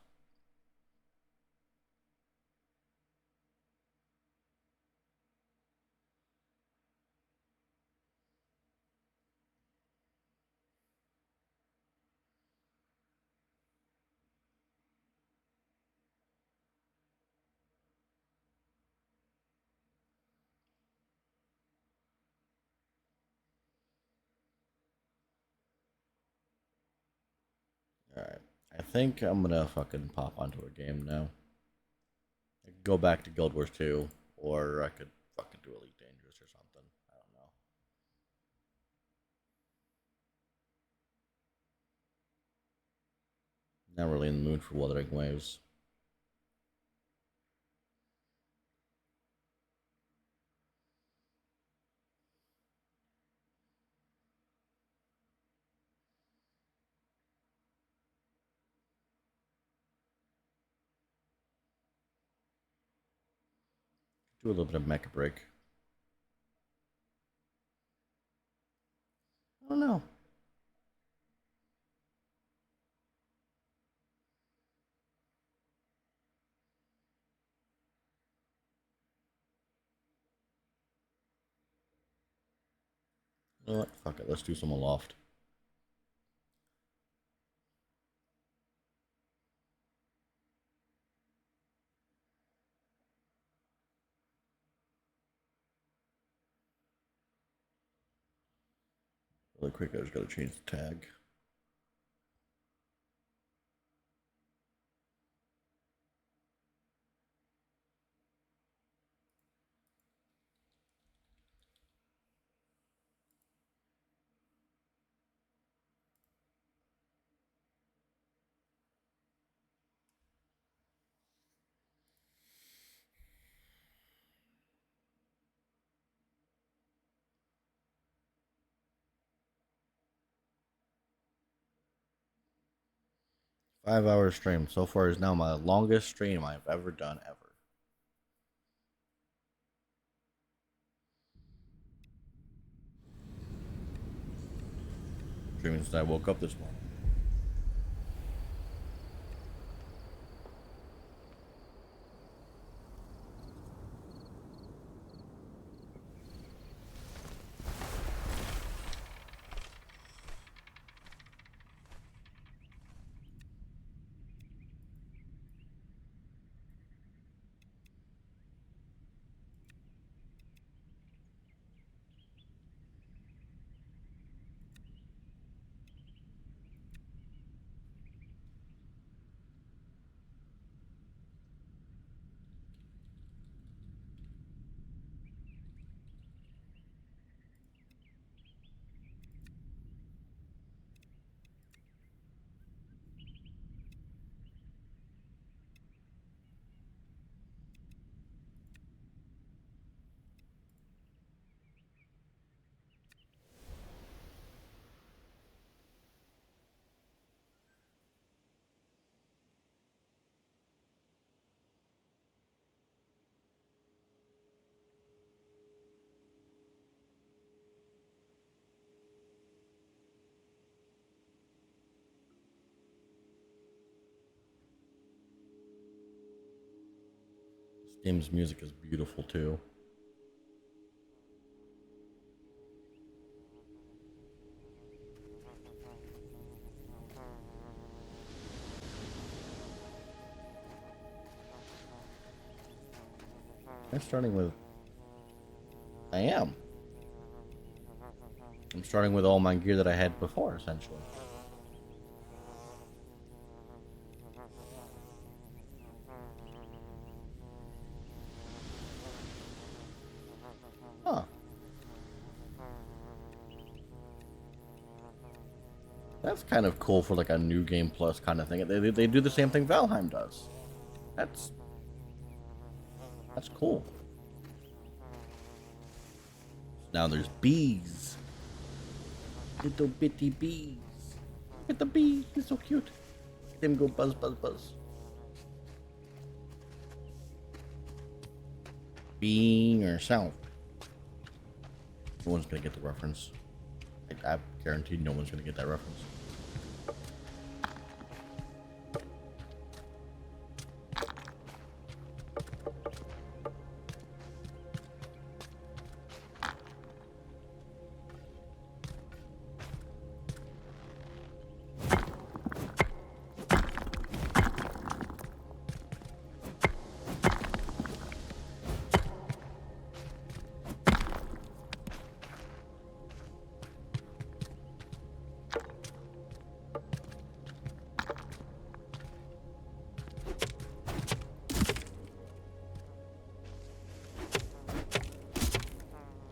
Alright. I think I'm gonna fucking pop onto a game now. I could go back to Guild Wars 2, or I could fucking do Elite Dangerous or something. I don't know. Not really in the mood for Wuthering Waves. Do a little bit of Mecha Break. I don't know. You know what? Fuck it. Let's do some aloft. Really quick, I just gotta change the tag. Five-hour stream. So far is now my longest stream I've ever done ever. Streaming since I woke up this morning. This game's music is beautiful too. I'm starting with... I am. I'm starting with all my gear that I had before, essentially. Huh. That's kind of cool for like a new game plus kind of thing. They do the same thing Valheim does. That's cool. Now there's bees. Little bitty bees. Look at the bee. He's so cute. Look at him go buzz, buzz, buzz. Being yourself. No one's gonna get the reference. I guarantee no one's gonna get that reference.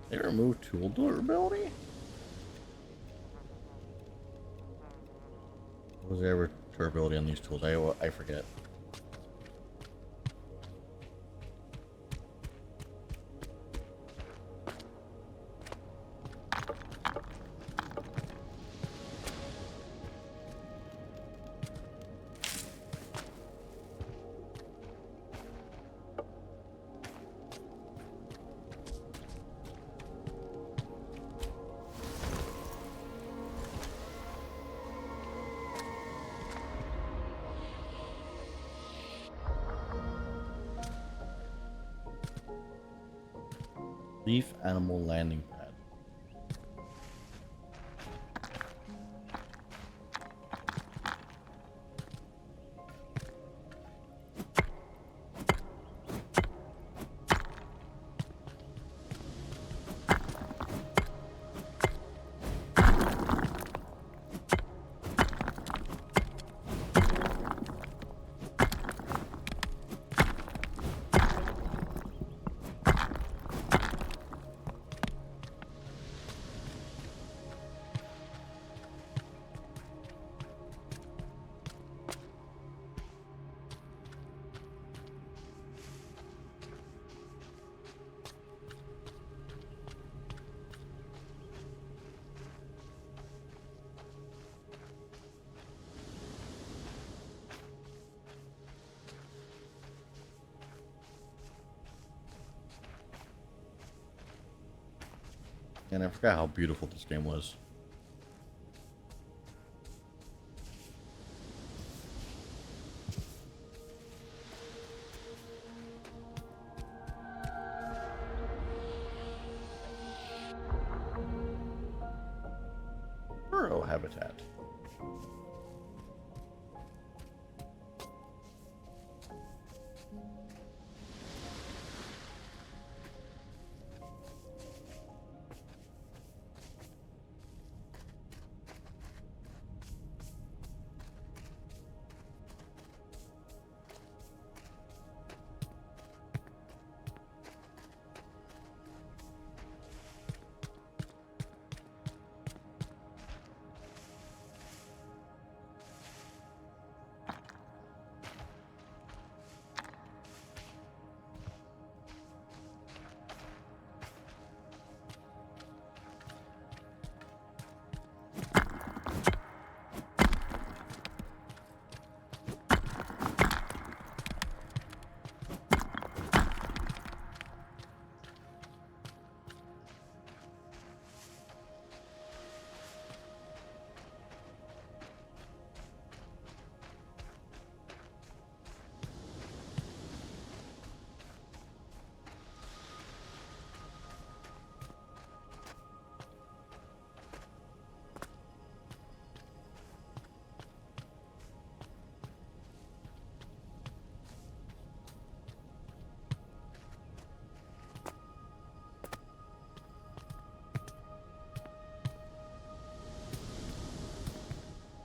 They removed tool durability? Was there ever durability on these tools? I forget. Leaf animal landing pad. And I forgot how beautiful this game was. Burrow habitat.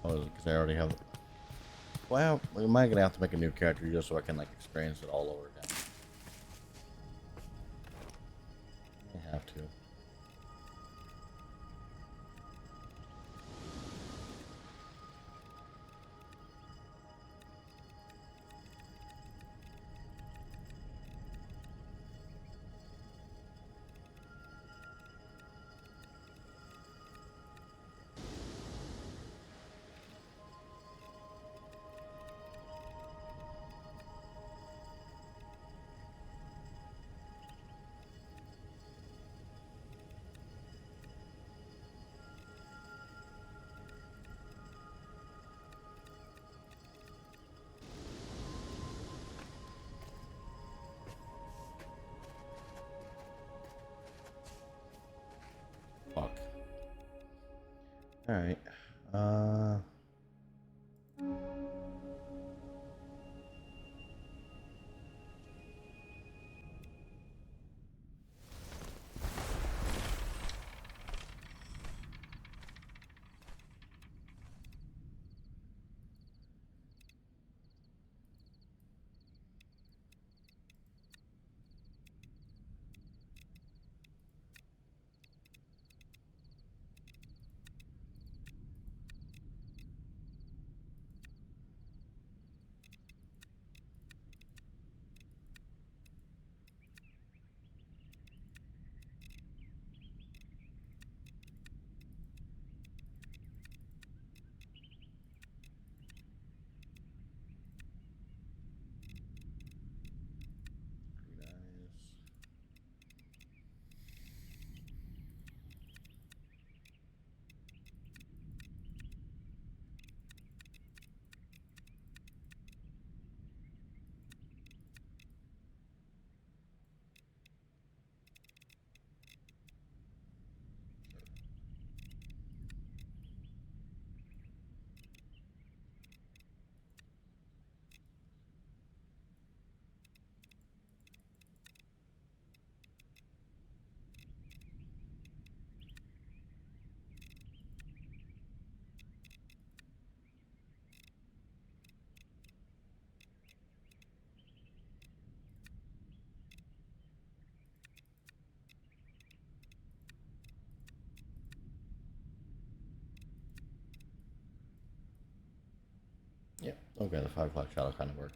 Oh, because I already have. Well, we might gonna have to make a new character just so I can like experience it all over again. I have to. Fuck. All right. Yep. Okay, the 5 o'clock shadow kind of works.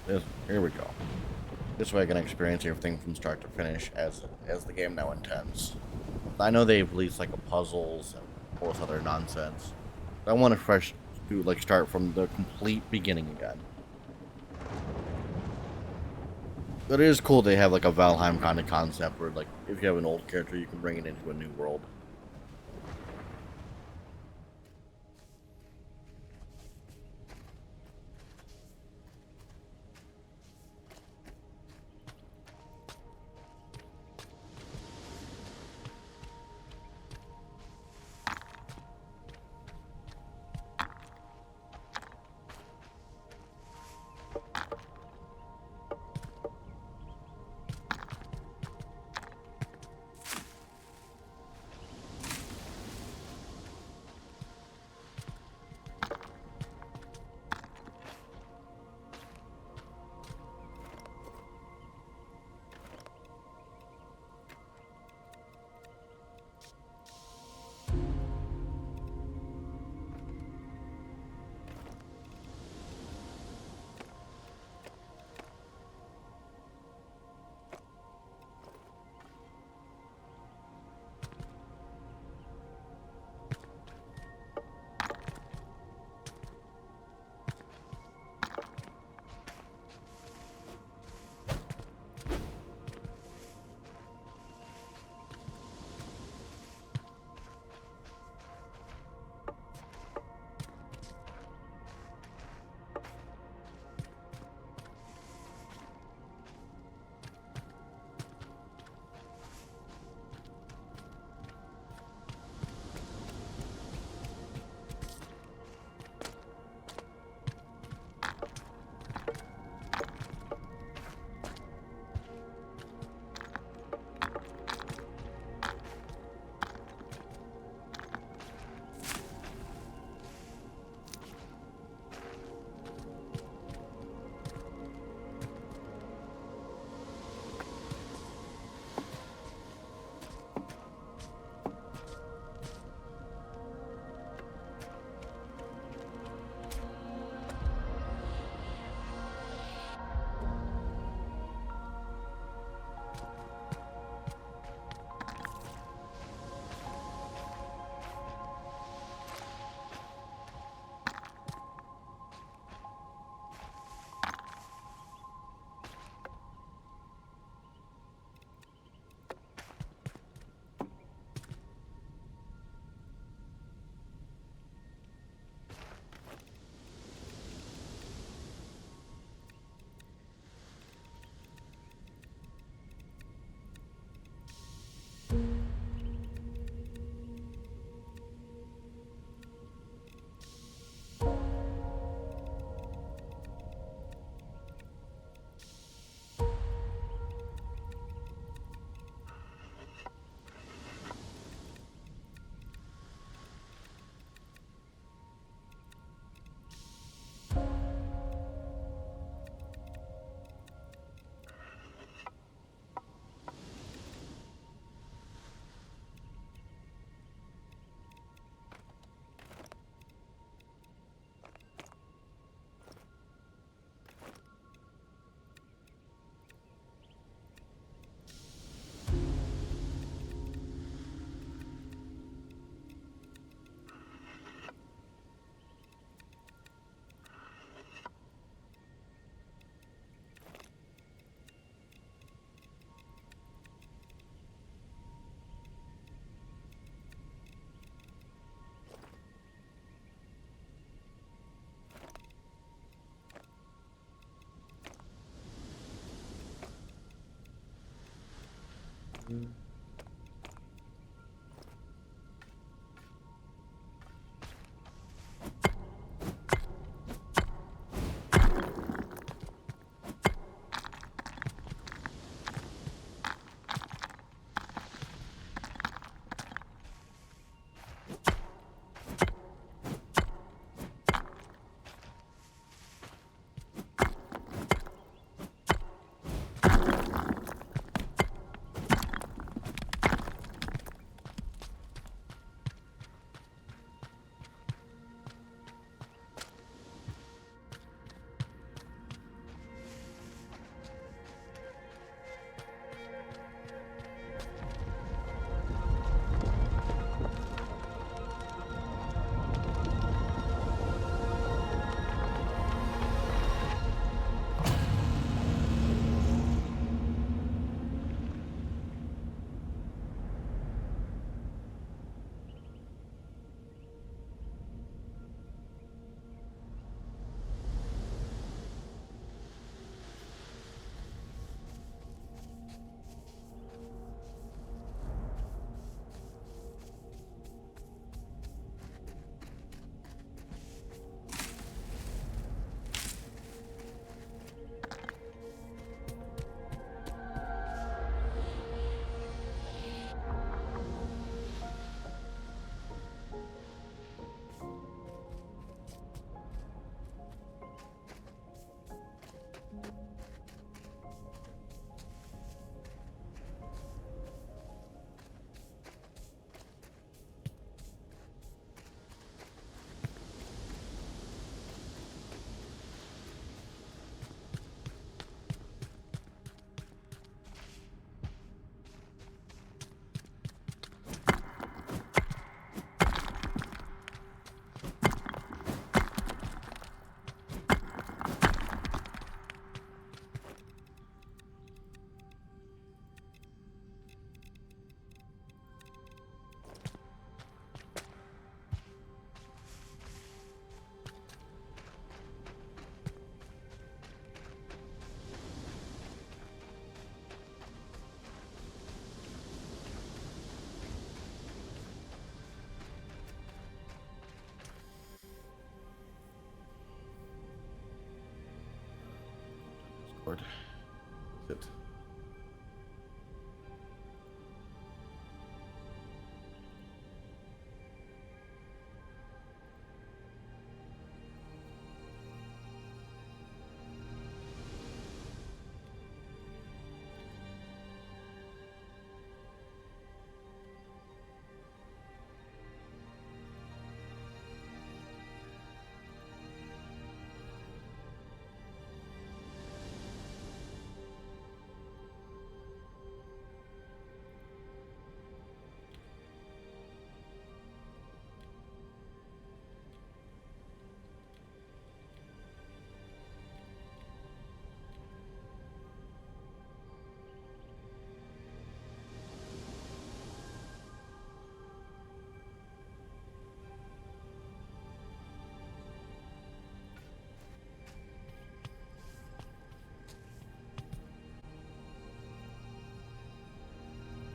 Here we go. This way I can experience everything from start to finish as the game now intends. I know they've released like a puzzles and all this other nonsense. I want to start from the complete beginning again. But it is cool they have like a Valheim kind of concept where like if you have an old character you can bring it into a new world.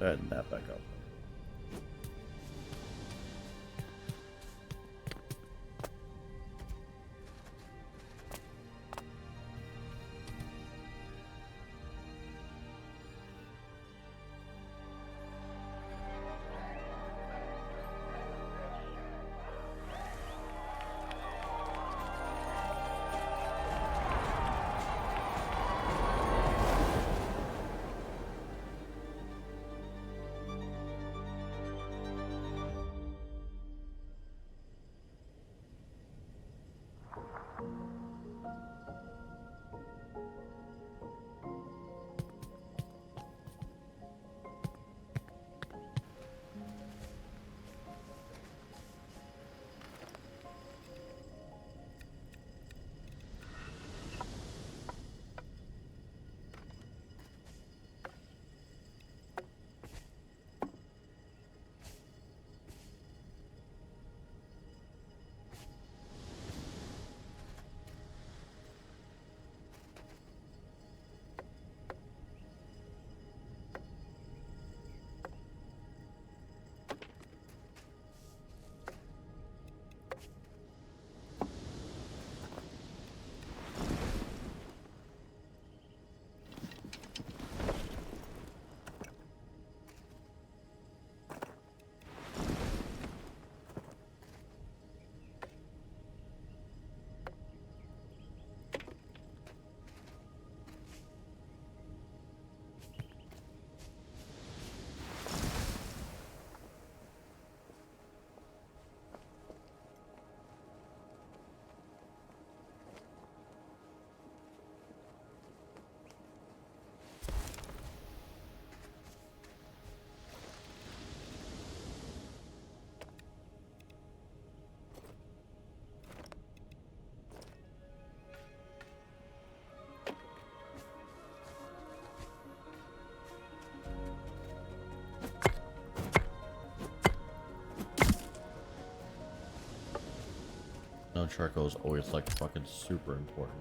Adding that back up. No, charcoal is always like fucking super important.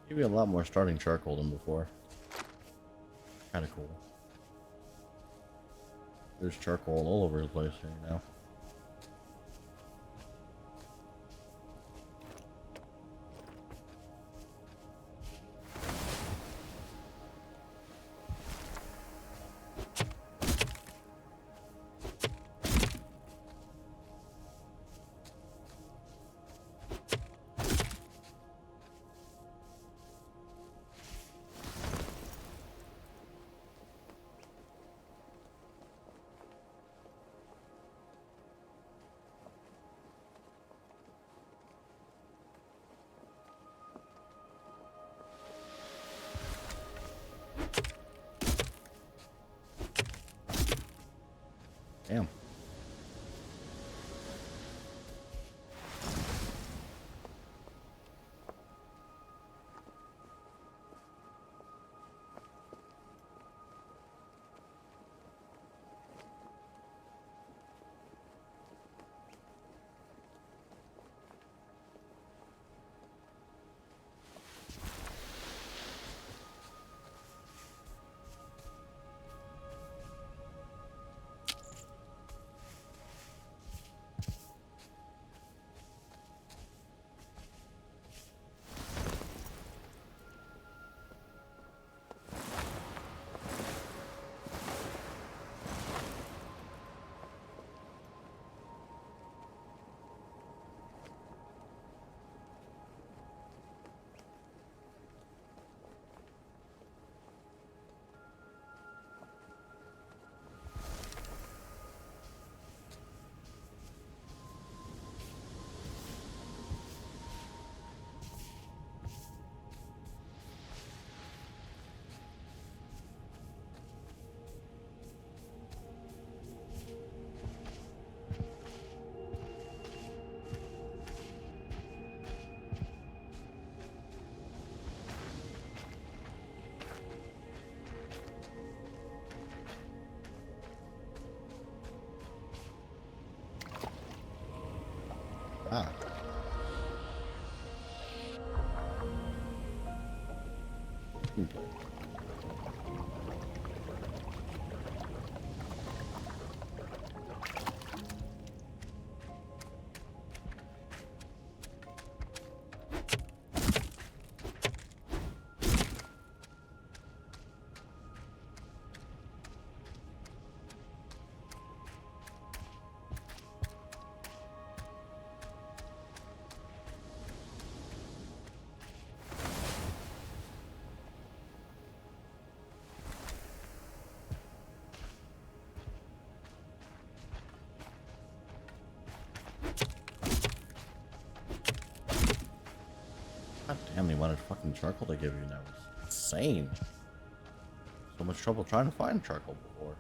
Maybe a lot more starting charcoal than before. Kind of cool. There's charcoal all over the place here now. Damn. Ah. God damn, the amount of fucking charcoal they give you now is insane. So much trouble trying to find charcoal before.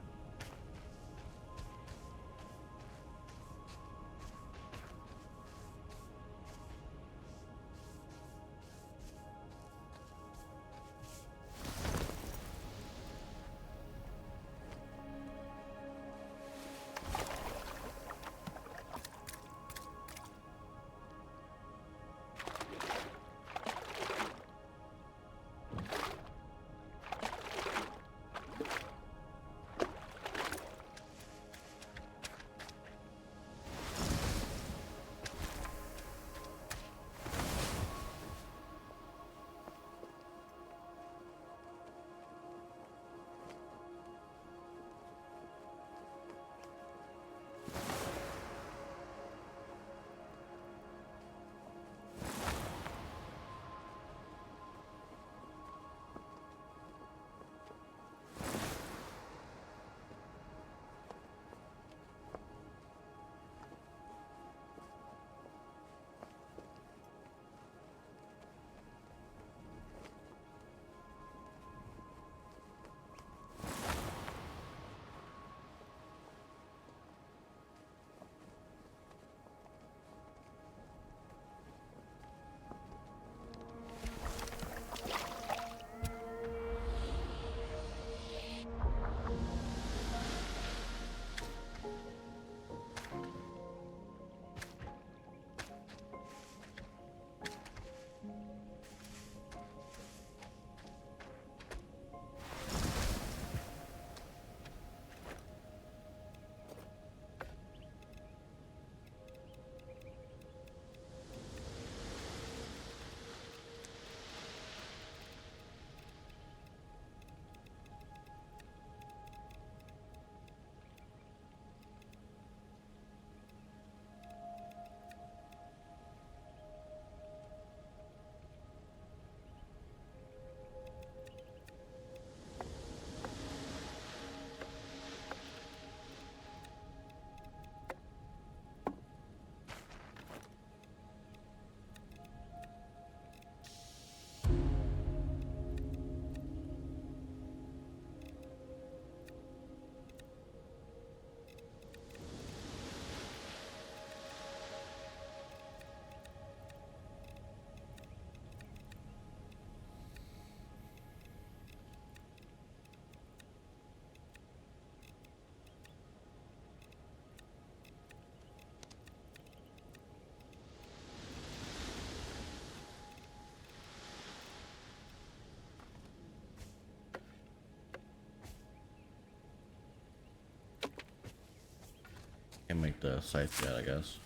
Can't make the scythe yet, I guess.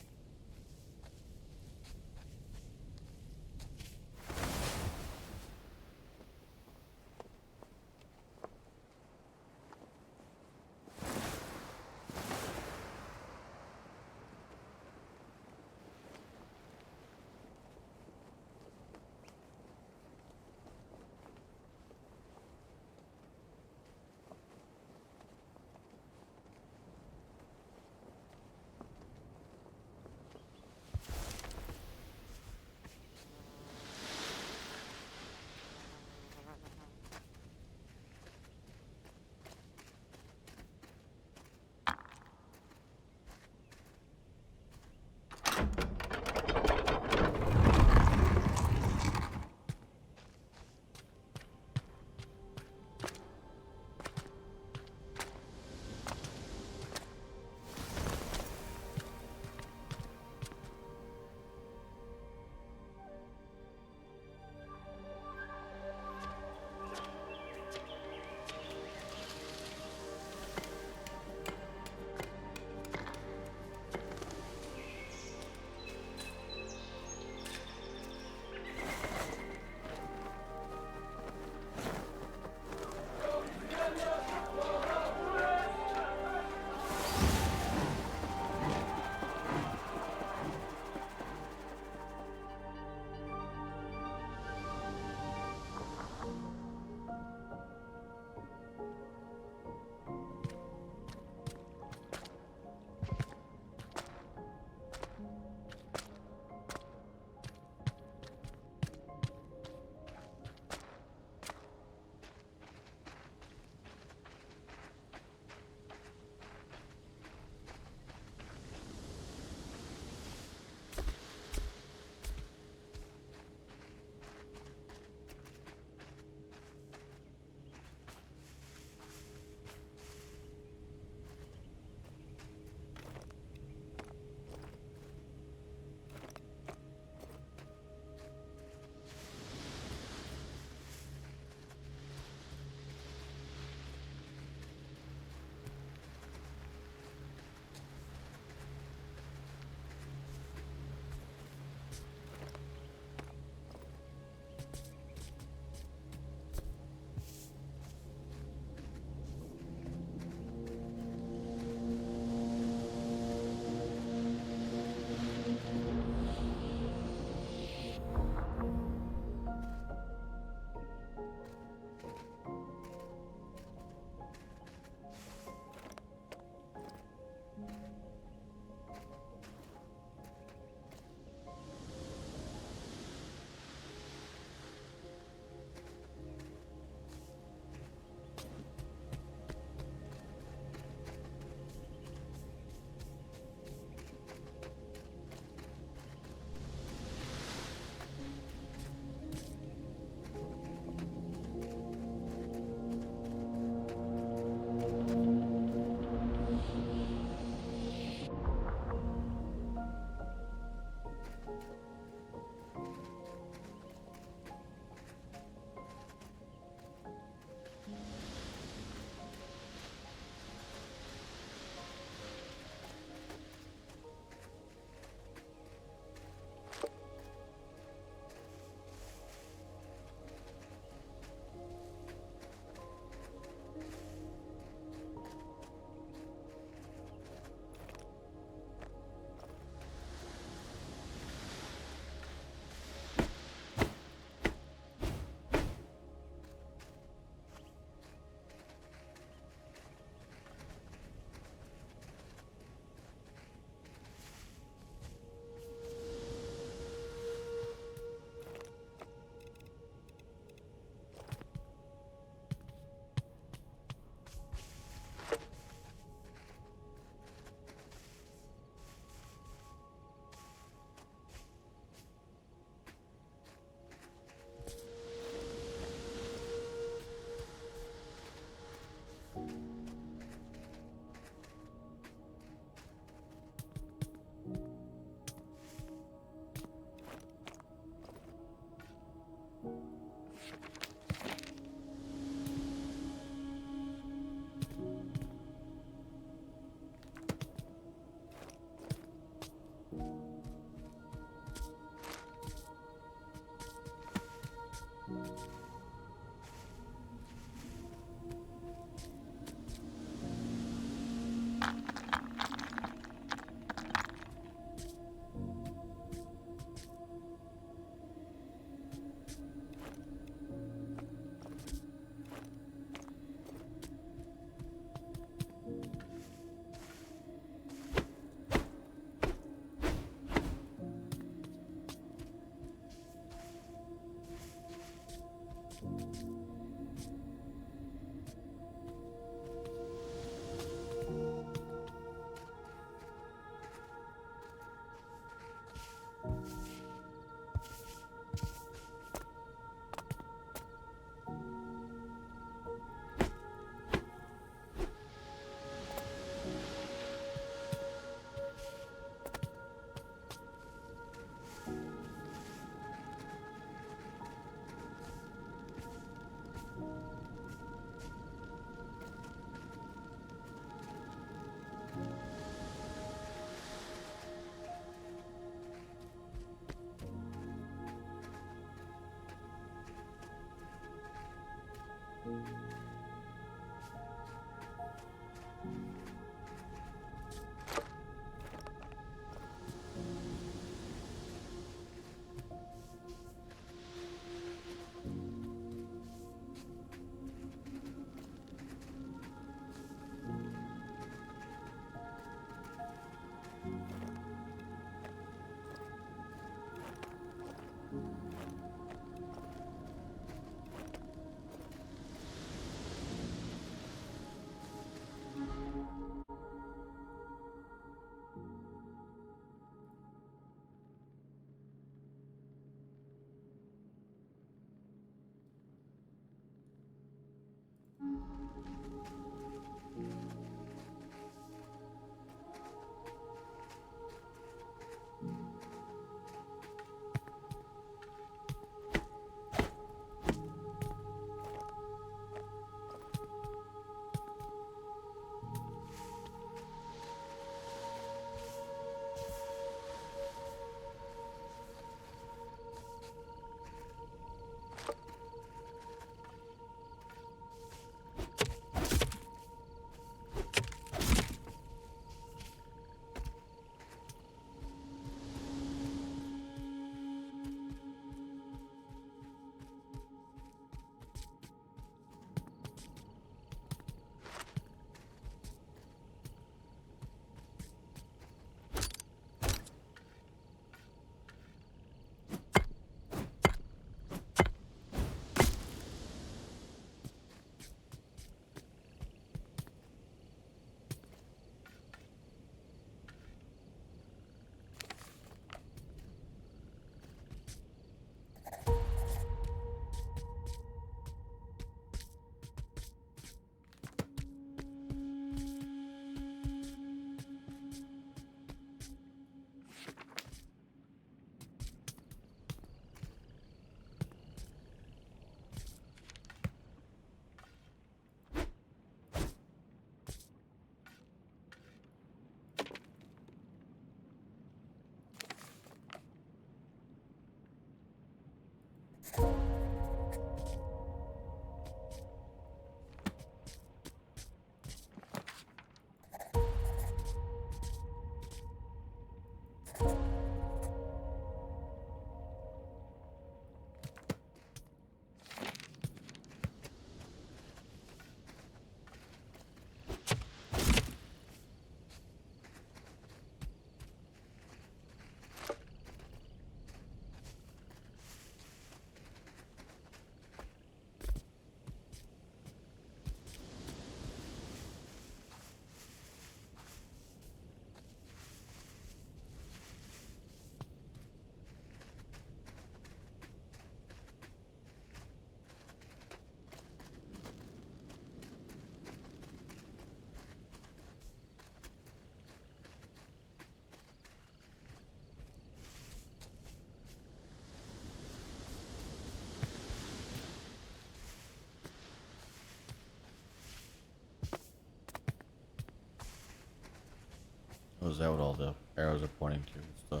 Oh, is that what all the arrows are pointing to? It's the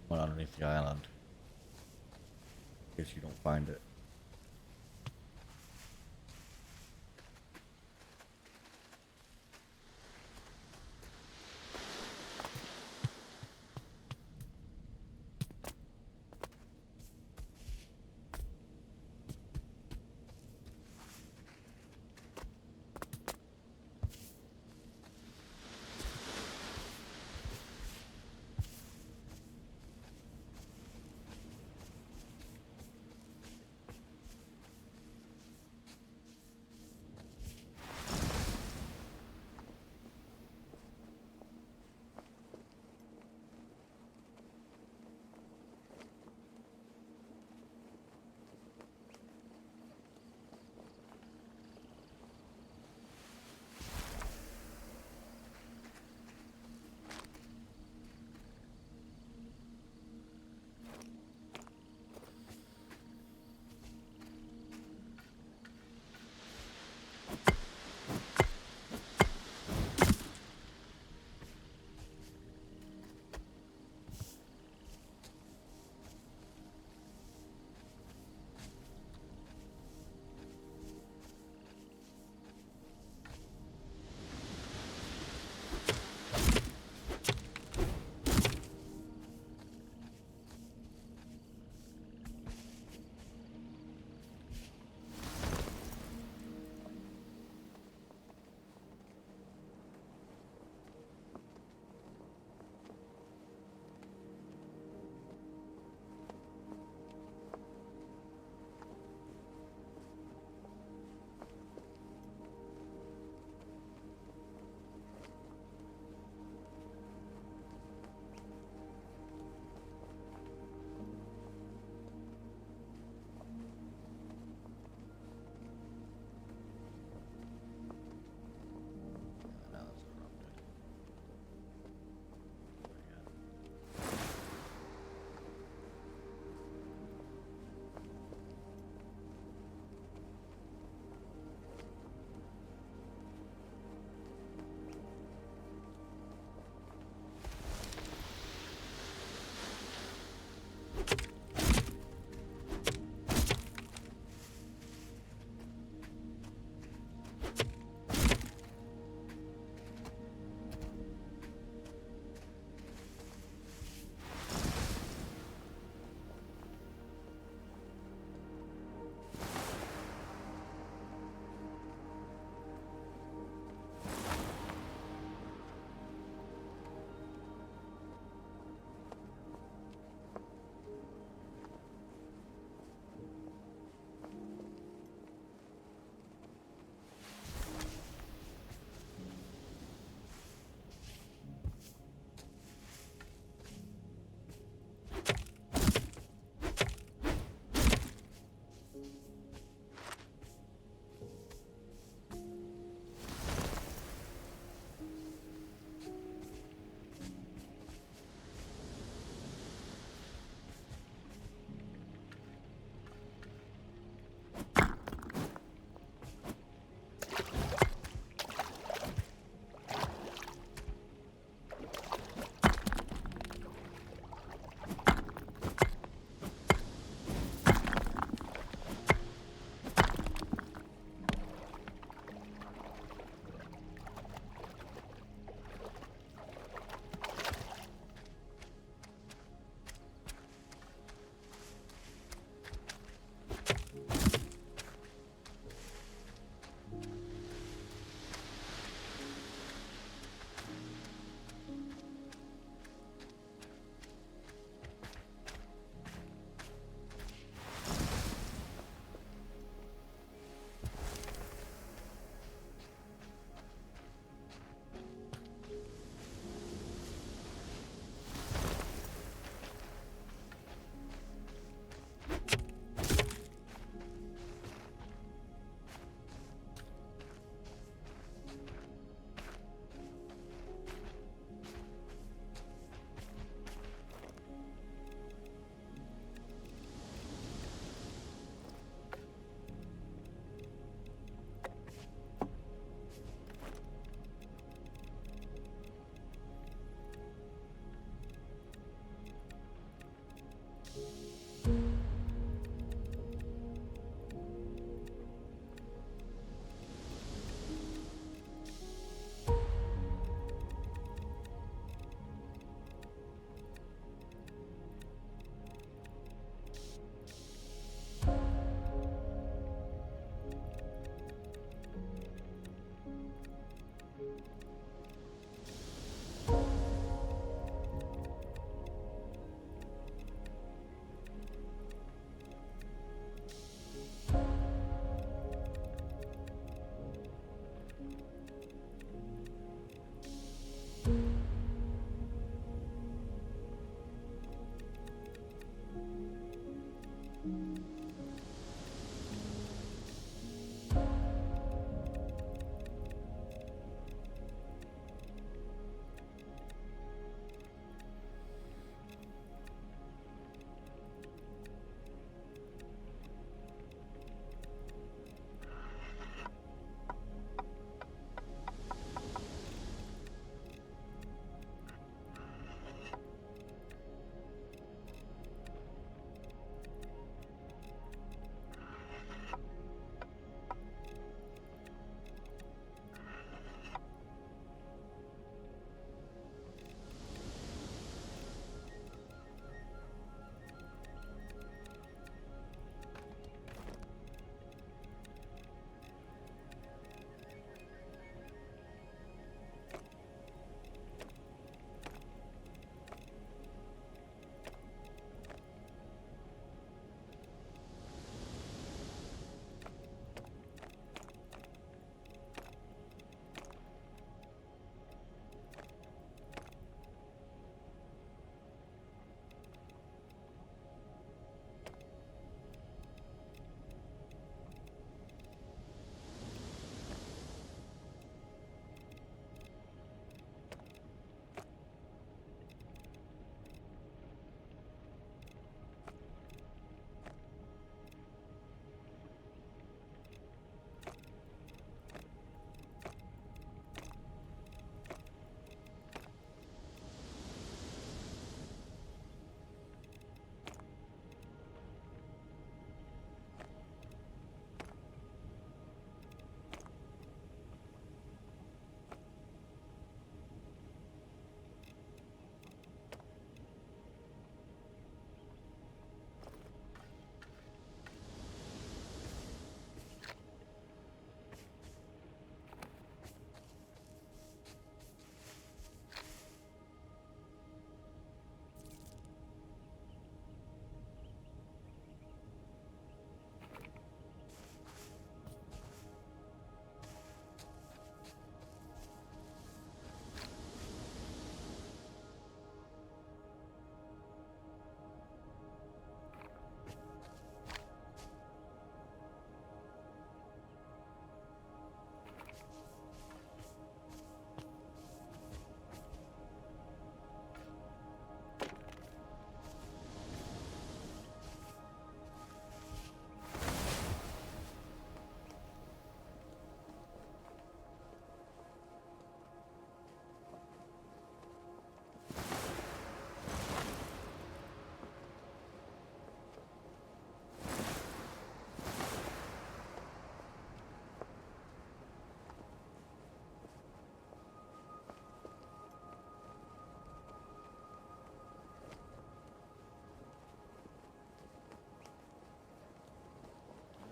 one underneath the island. case you don't find it.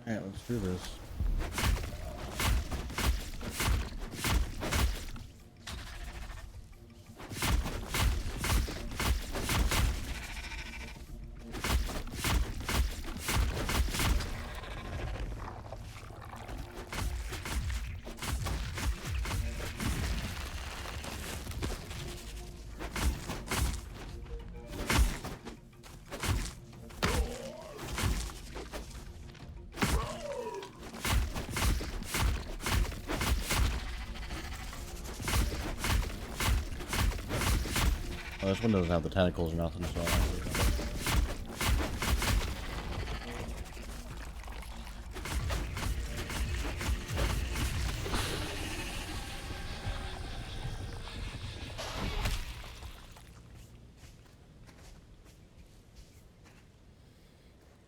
Alright, let's do this. Oh, this one doesn't have the tentacles or nothing, so I don't worry about it.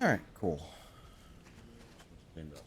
Alright, cool. Cleaned up.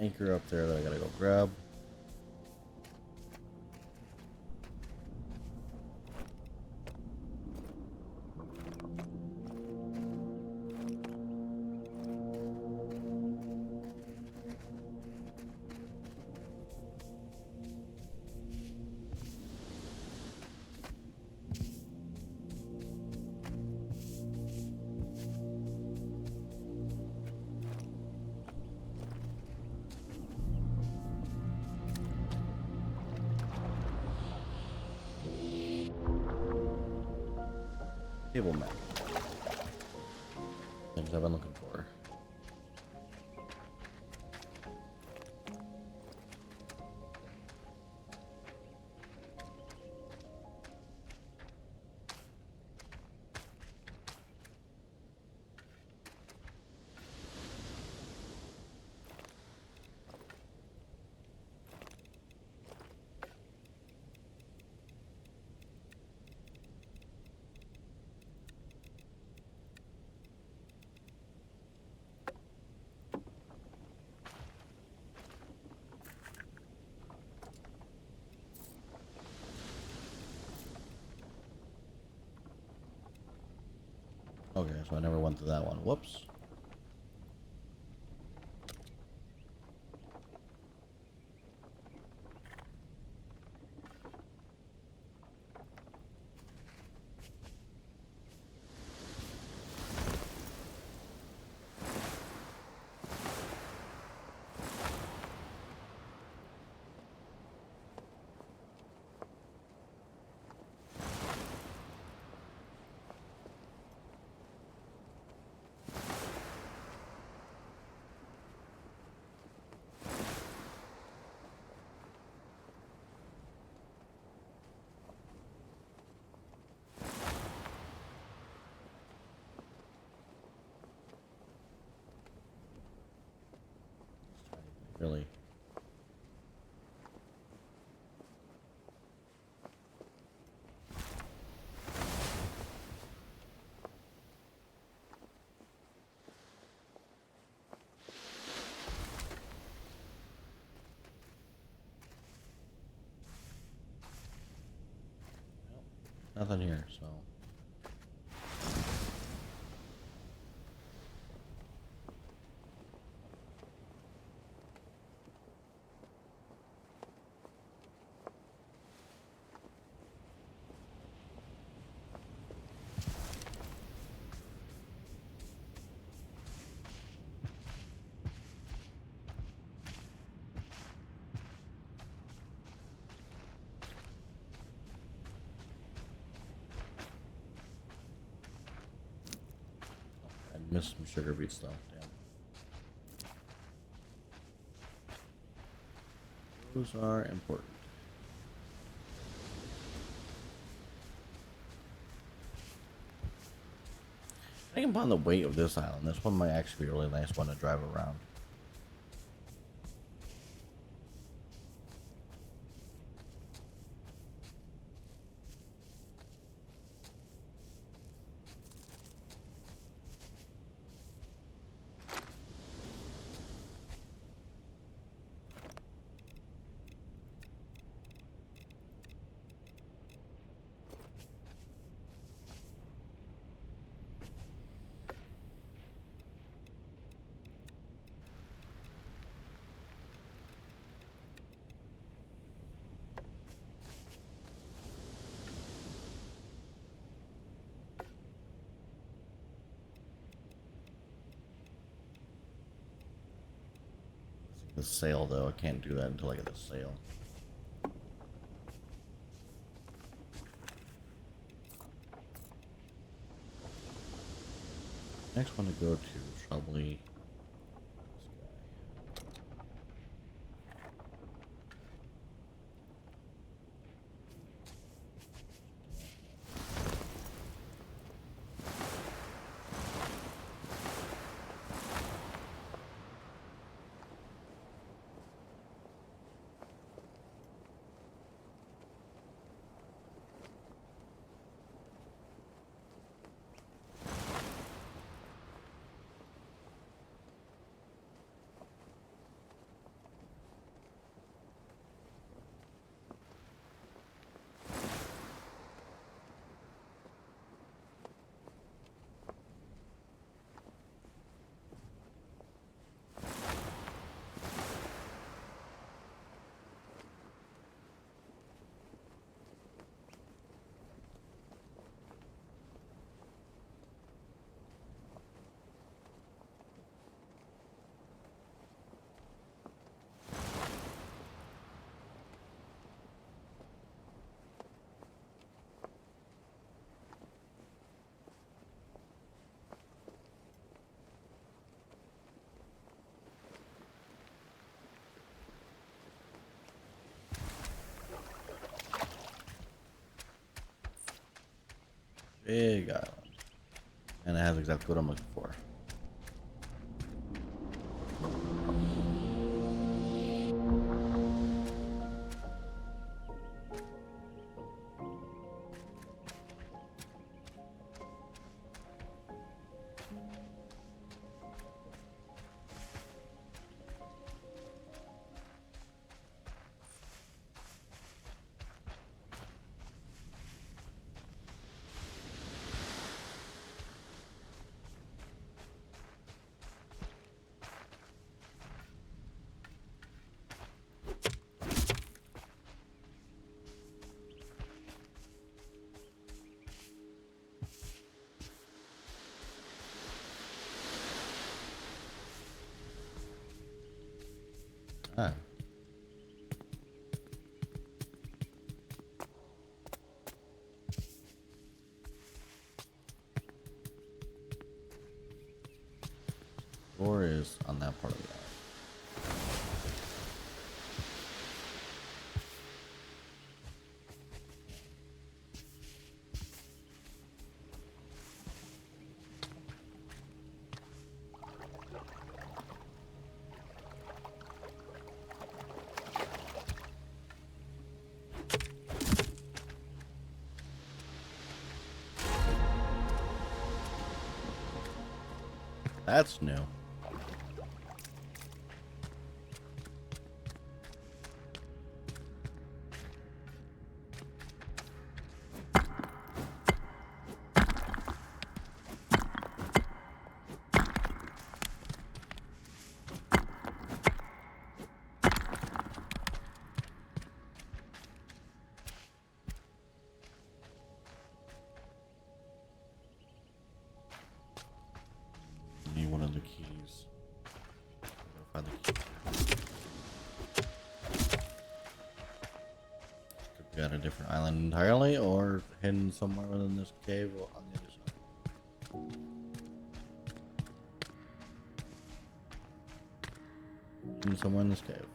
Anchor up there that I gotta go grab. Table map. Things I've been looking for. Okay, so I never went to that one. Whoops. Really. Nothing here, so. Missed some sugar beet stuff, damn. Those are important. Thinking upon the weight of this island, this one might actually be a really nice one to drive around. The sail, though, I can't do that until I get the sail. Next one to go to probably big island. And it has exactly what I'm looking for. Ah. Door is on that part of the island. That's new. Need one of the keys. Find the key. Could be on a different island entirely, or hidden somewhere within this cave on the other side. Hidden somewhere in this cave.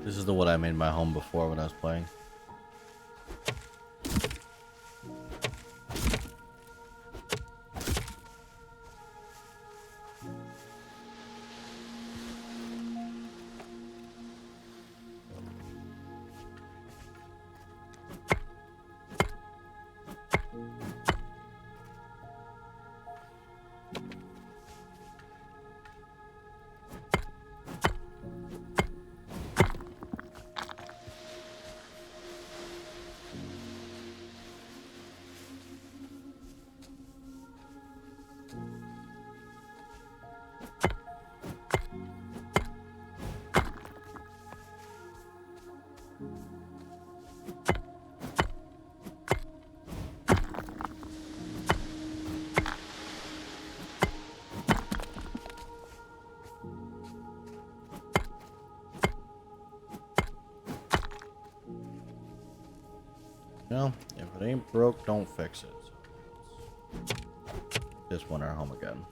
This is the one I made my home before when I was playing. Well, if it ain't broke, don't fix it. So this one our home again.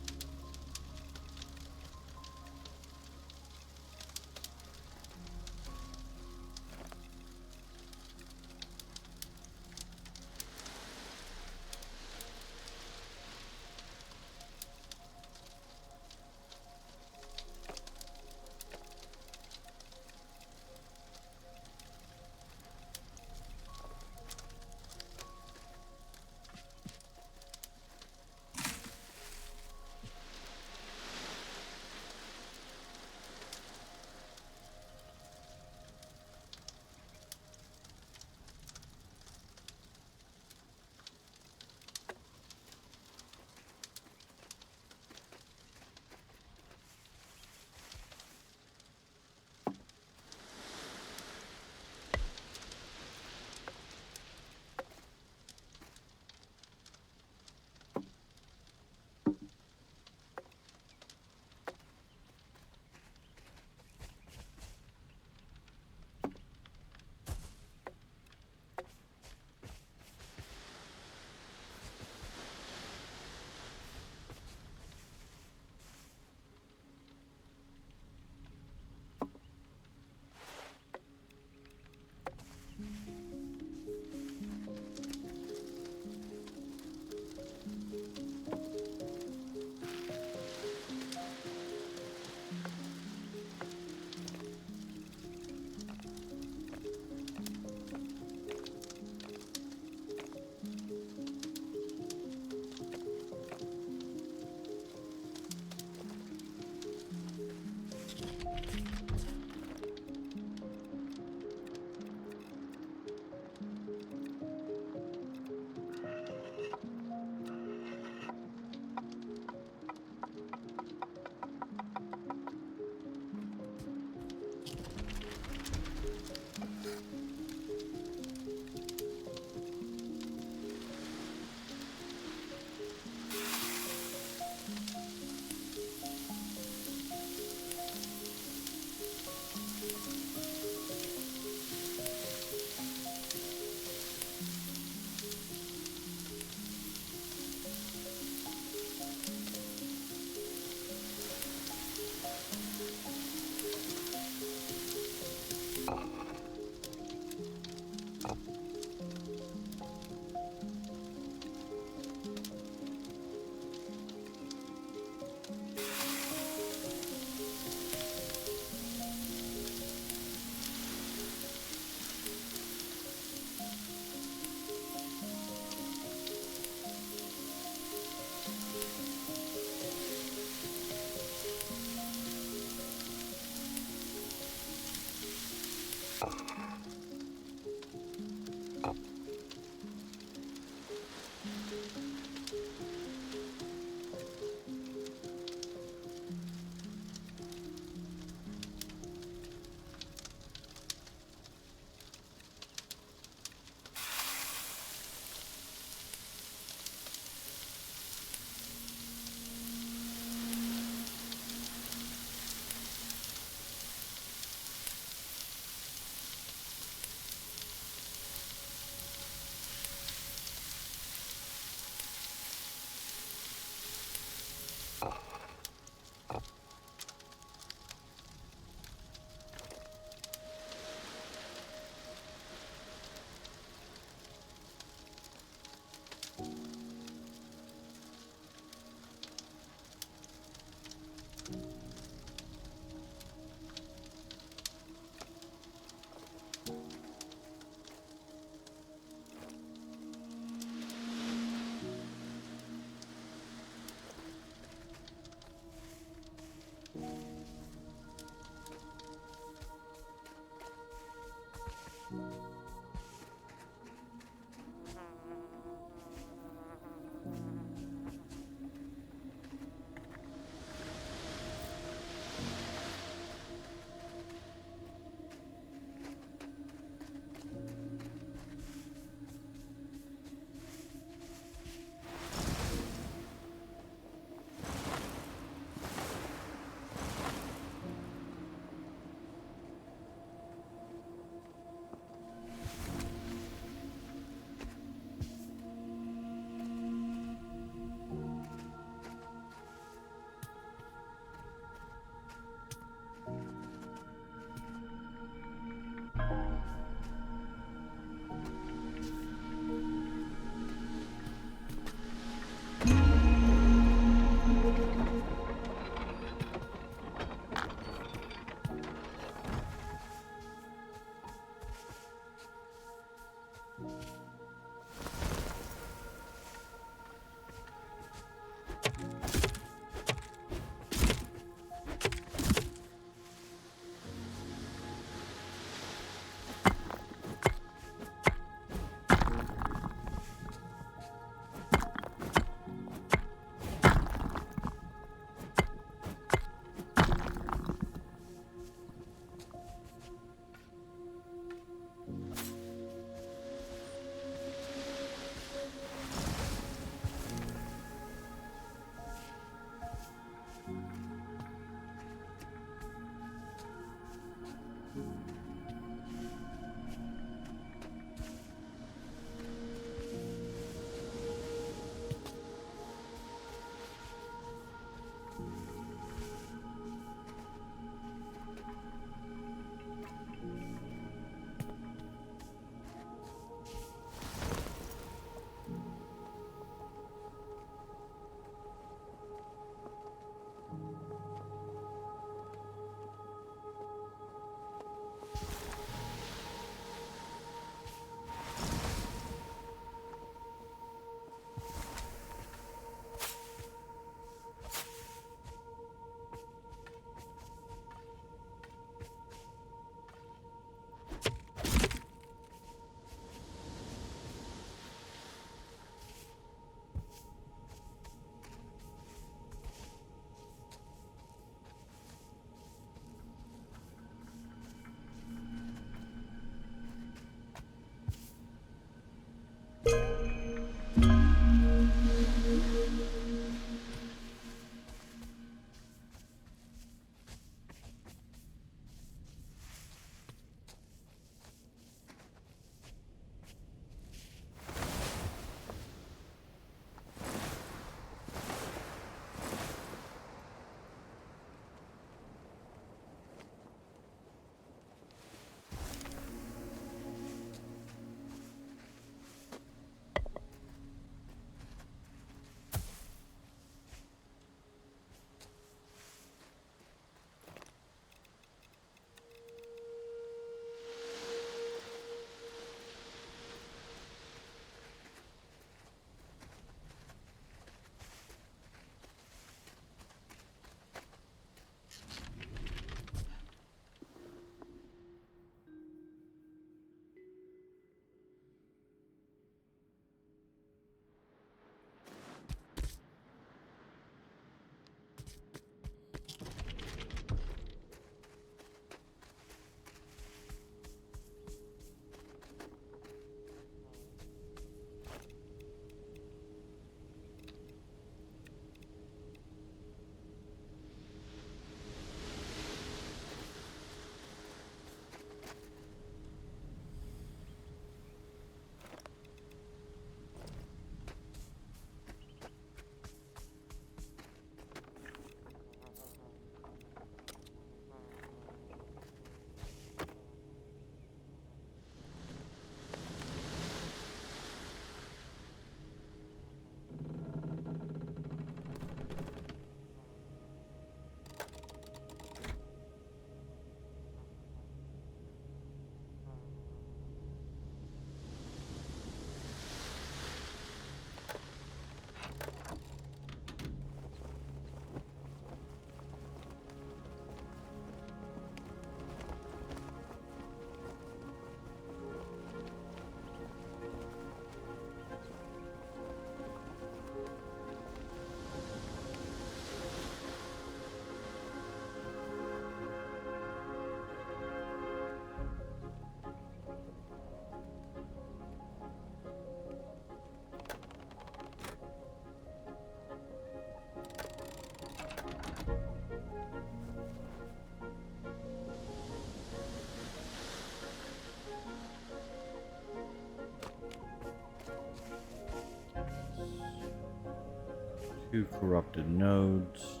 2 corrupted nodes.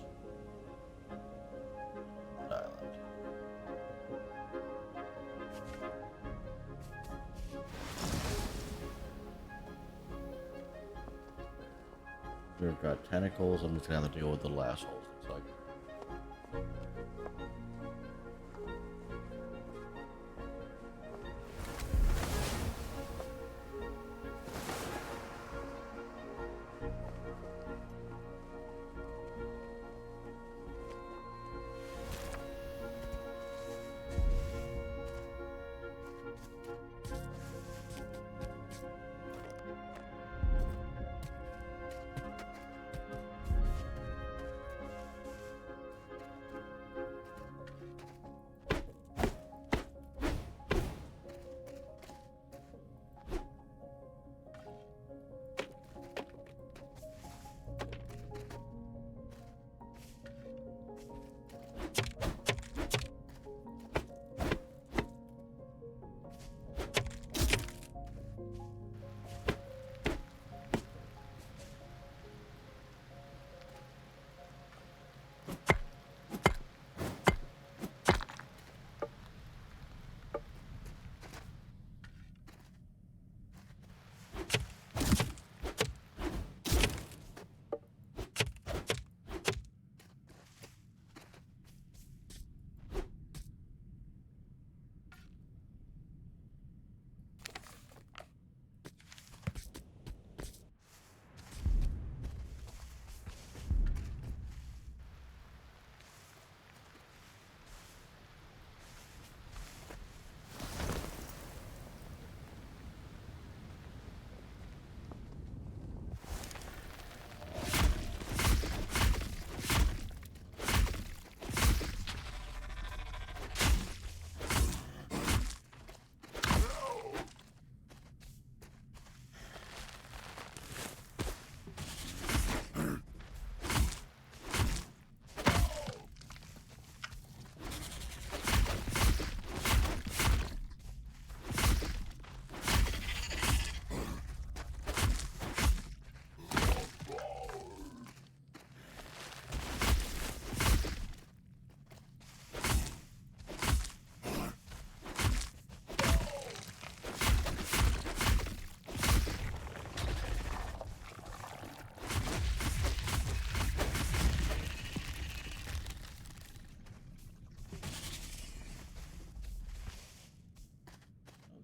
Island. We've got tentacles. I'm just gonna have to deal with the last holes. Looks like.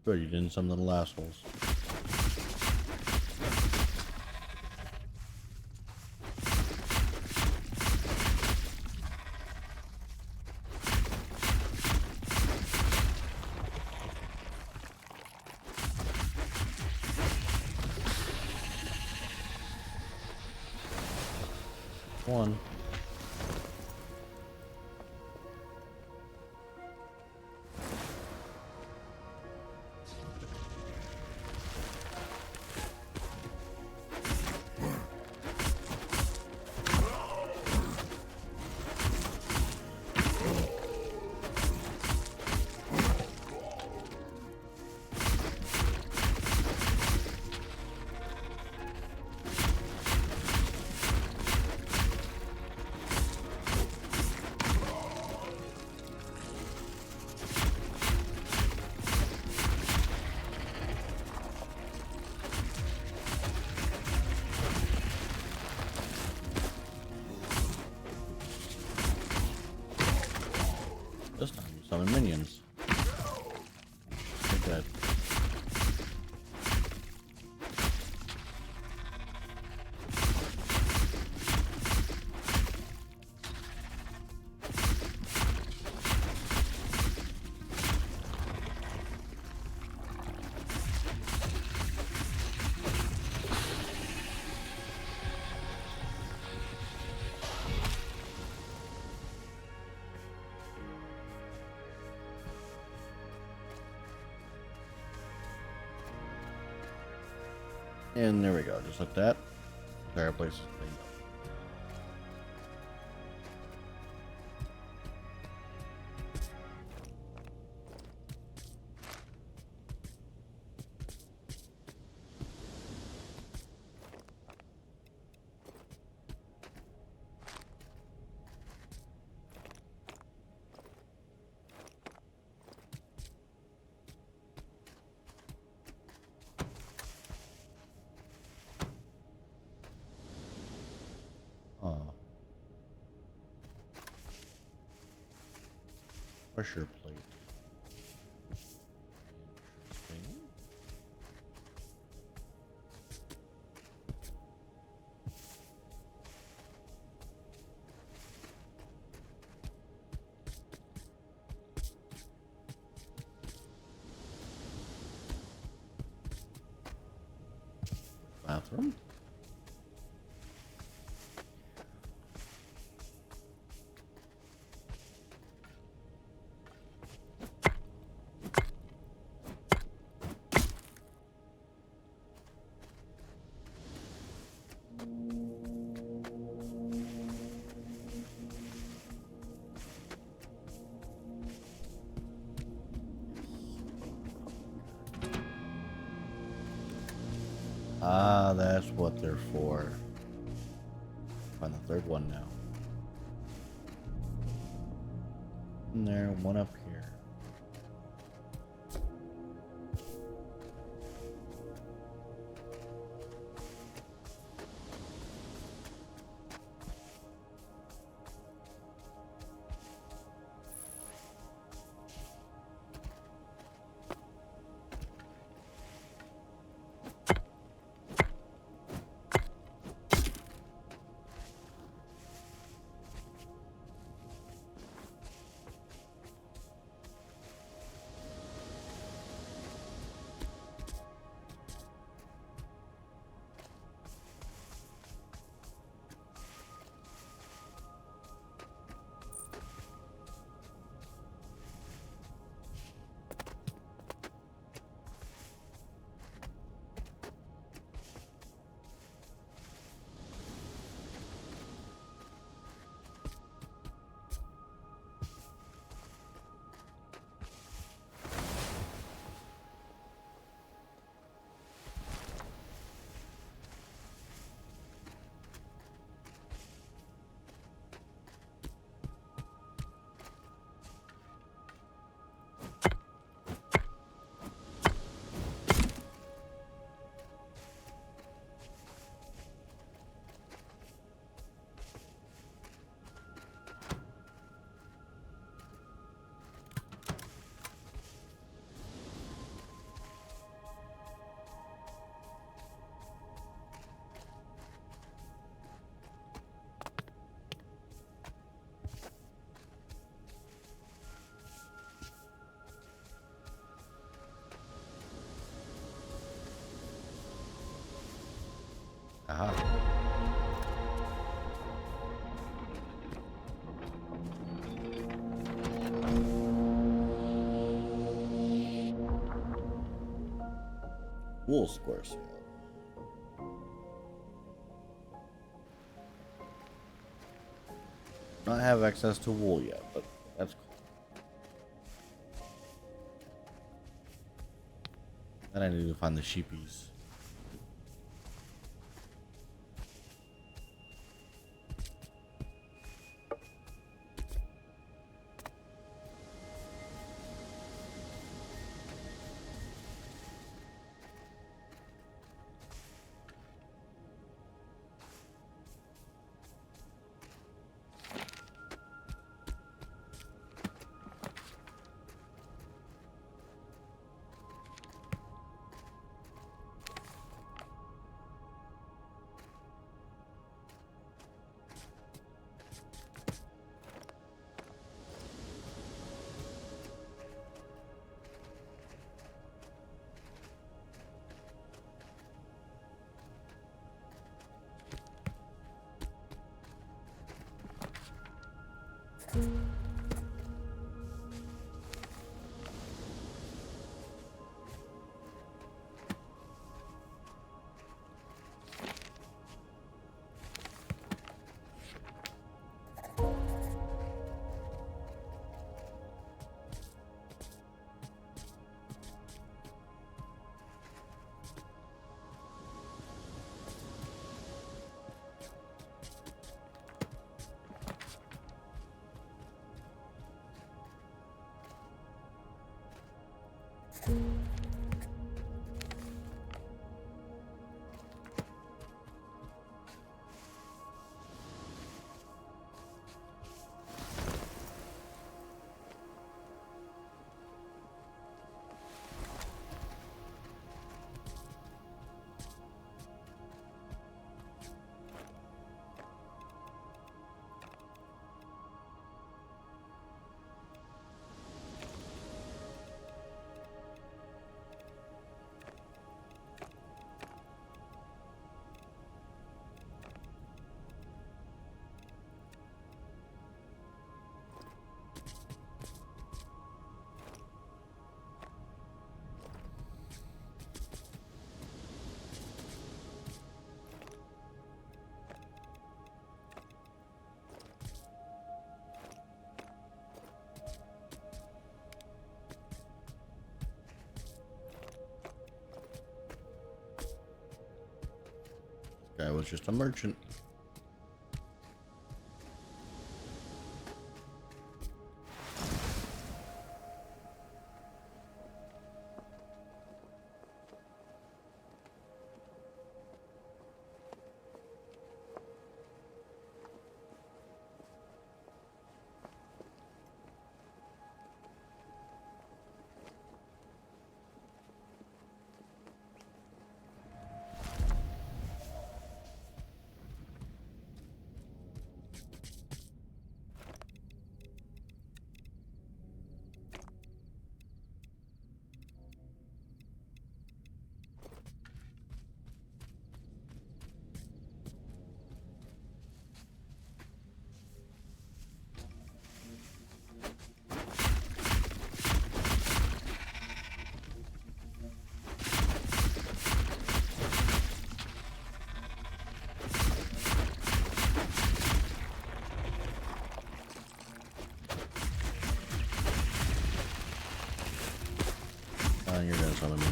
Good, you didn't summon the last holes. One. This time you summon minions. They're dead. And there we go, just like that. Entire place is cleaned up. Pressure plate. Interesting. Bathroom. Ah, that's what they're for. Find the third one now. And there, one up here. Aha. Wool squares. Not have access to wool yet, but that's cool. Then I need to find the sheepies. was just a merchant. You're gonna summon me.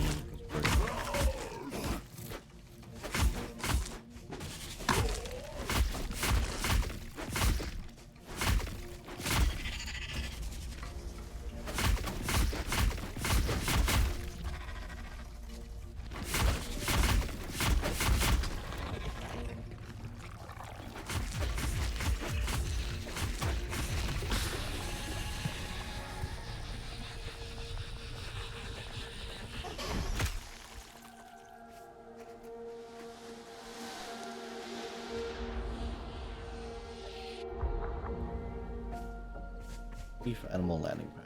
Leaf animal landing pad.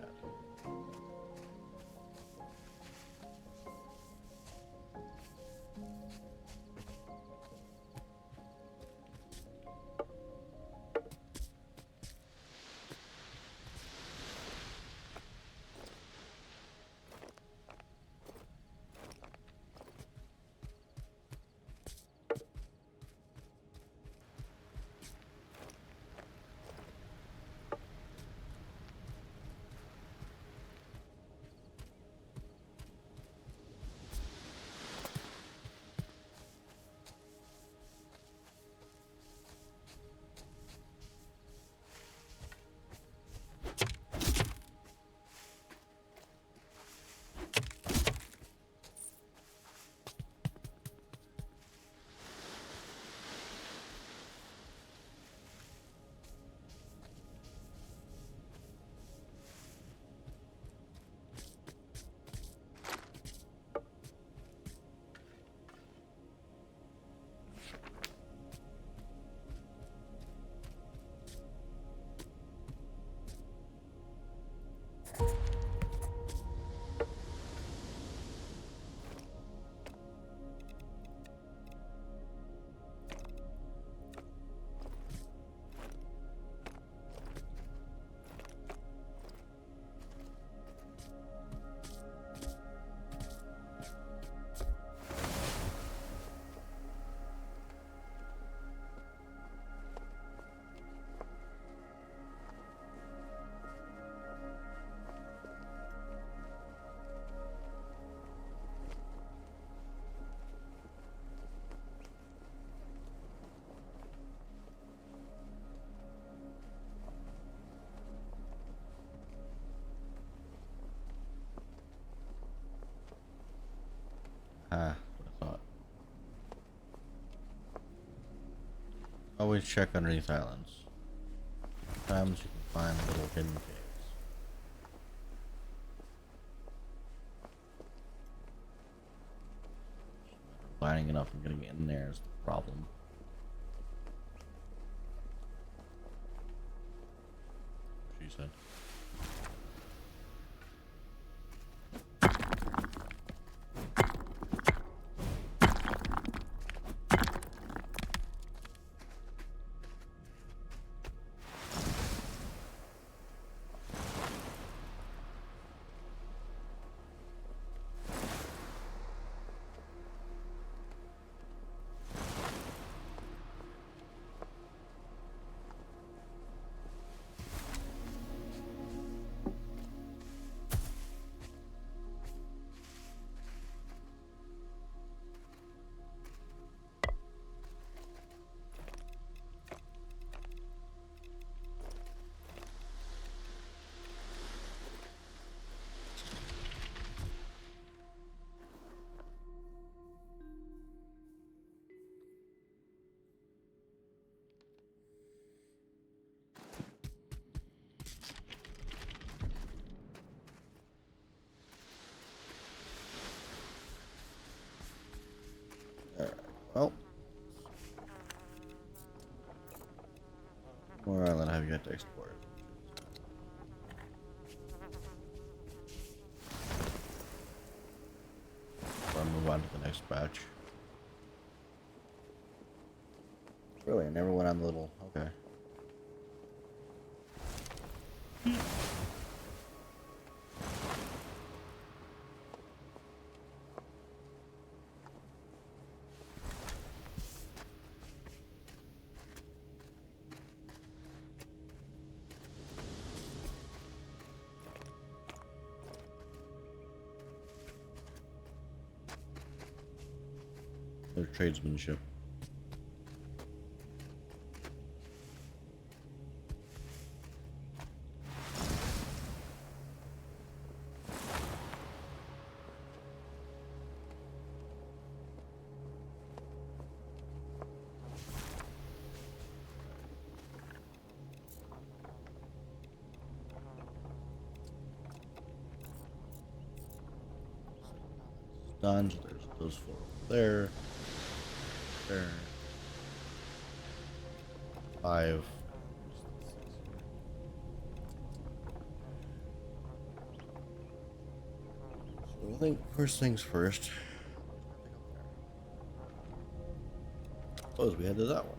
I thought. Always check underneath islands. Sometimes you can find little hidden caves. Finding enough and getting in there is the problem. She said. have to explore it. I'll move on to the next batch. Really, I never went on the little. Okay. Their tradesmanship. Done. So there's those 4 over there. There. 5. So I think first things first. Suppose we head to that one.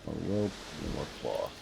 More rope and more cloth.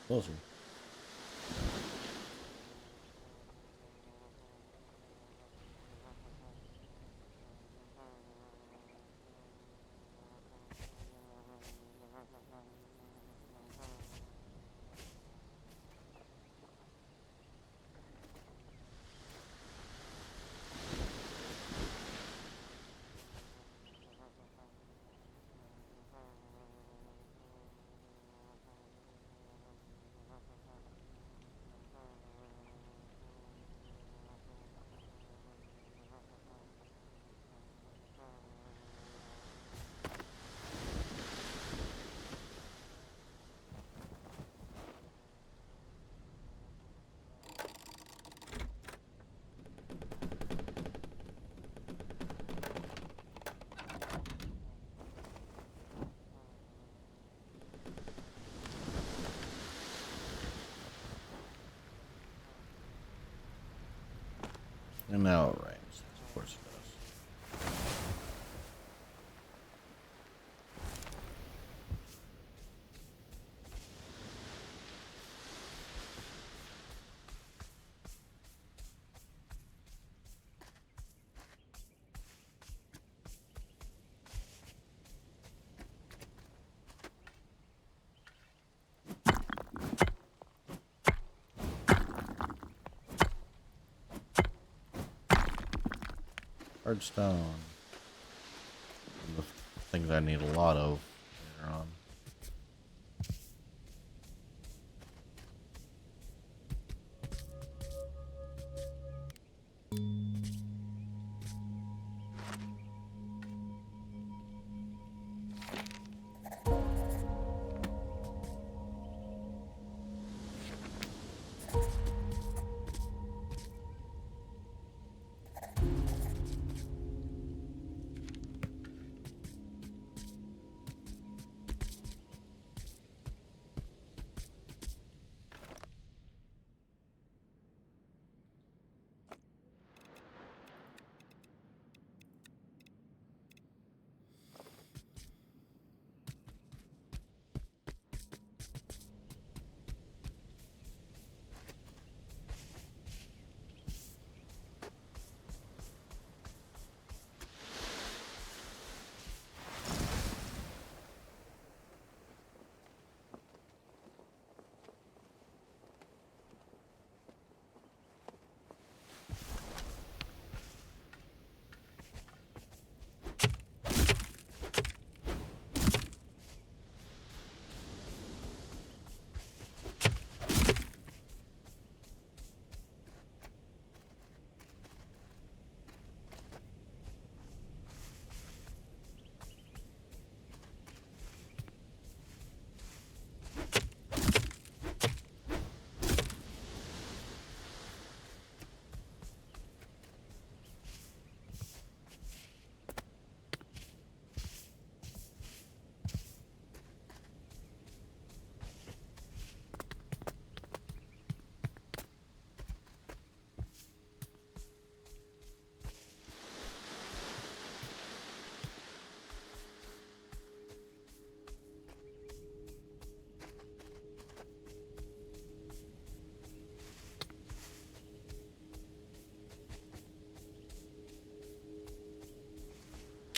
Closer. And now it rains. Of course it does. Hard stone. The things I need a lot of later on.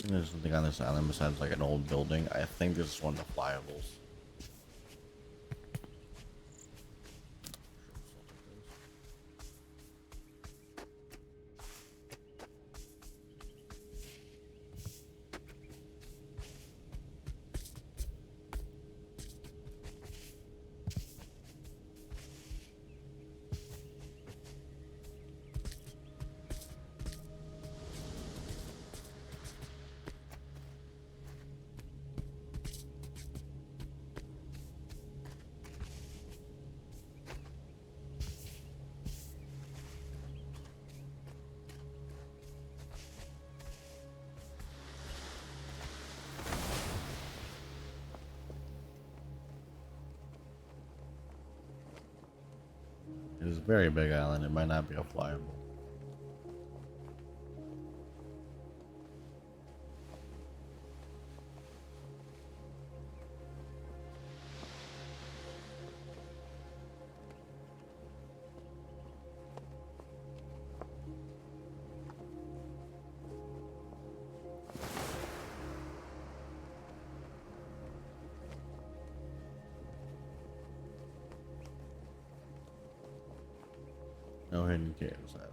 There's something on this island besides like an old building. I think this is one of the flyyables. It is a very big island. It might not be a flyable. No hidden caves either.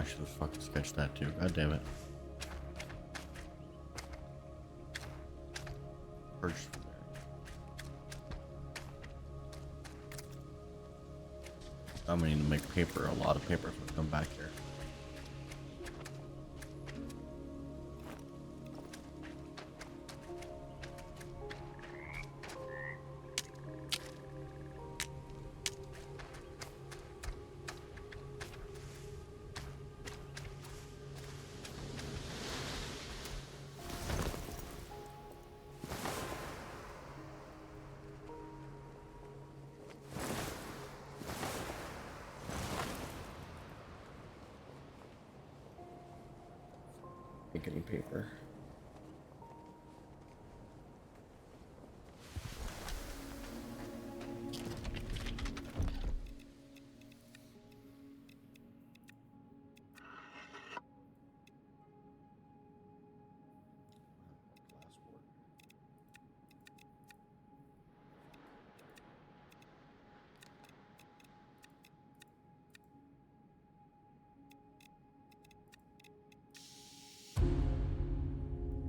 I should have fucking sketched that too. God damn it. Purge from there. I'm gonna need to make paper. A lot of paper will come back here. Make any paper.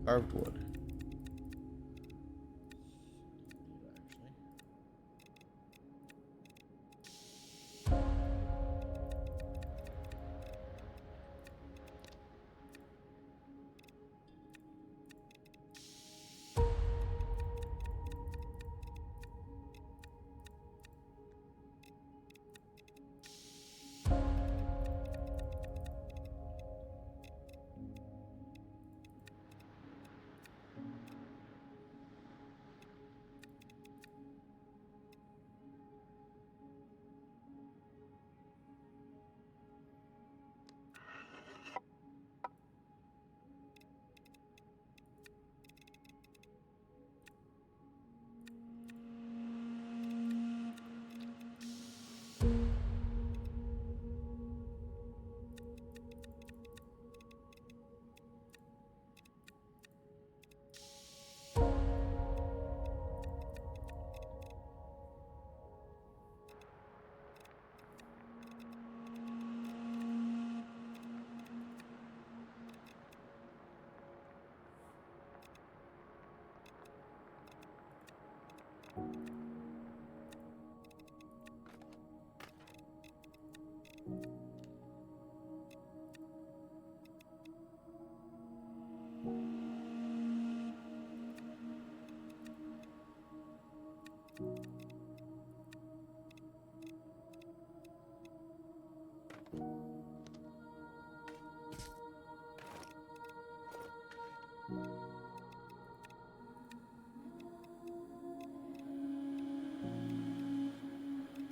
Carved wood.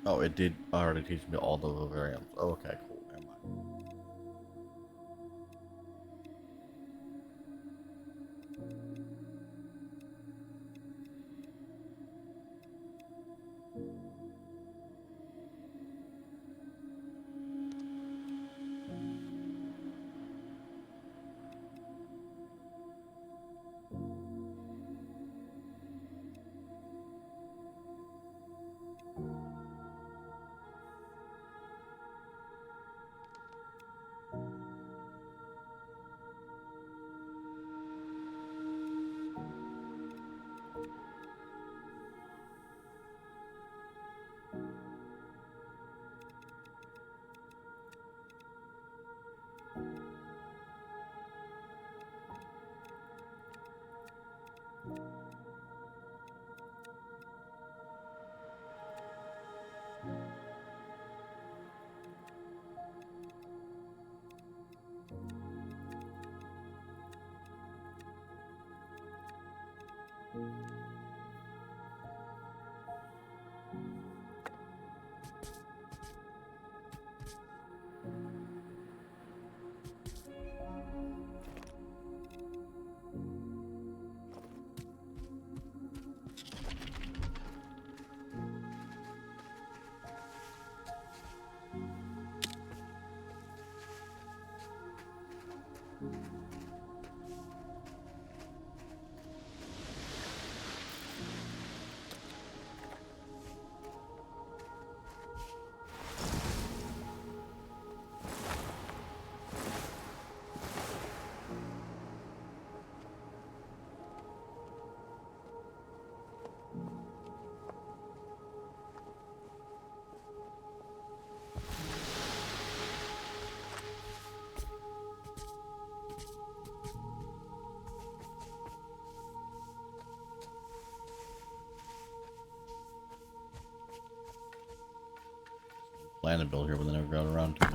Oh, it did already teach me all the variants. Oh, okay, cool. Never mind. plan to build here, but they never got around to it.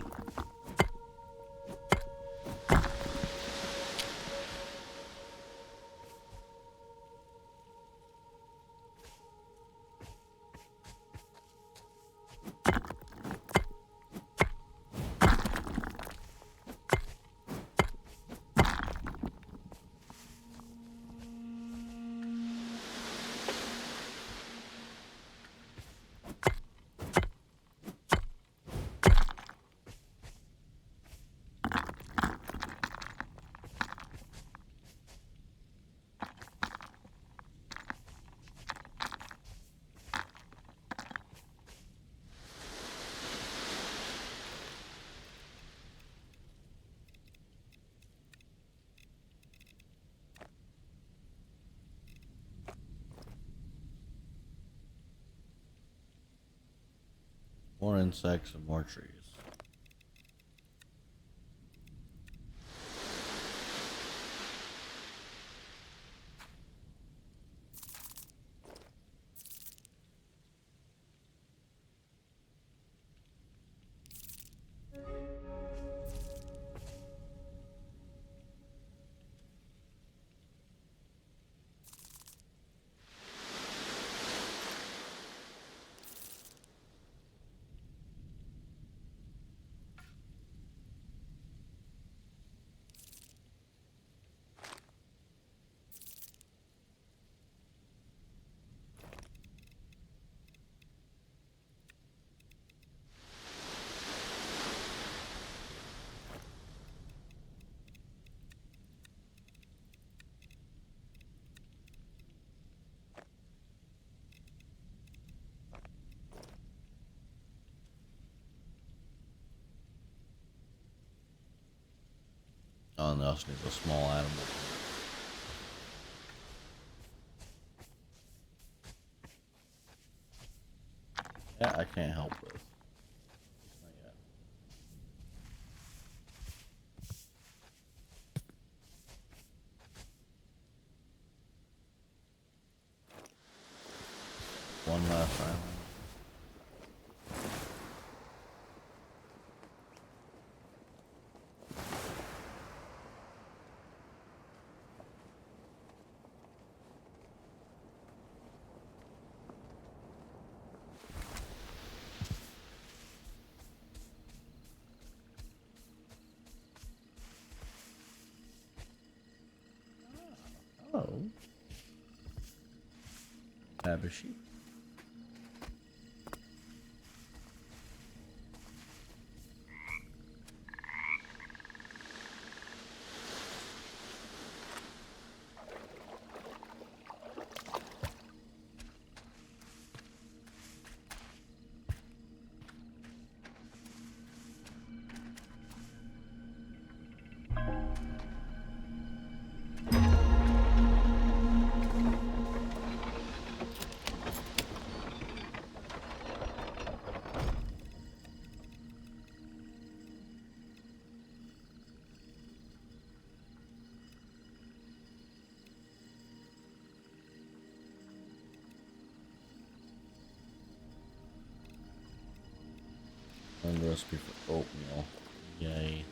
More insects and more trees. Oh, and they also need a small animal. Yeah, I can't help with. Not yet. One last island. Oh. Have a sheep. And the recipe for oatmeal. Yay.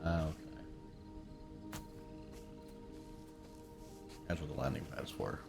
Okay. That's what the landing pad's for.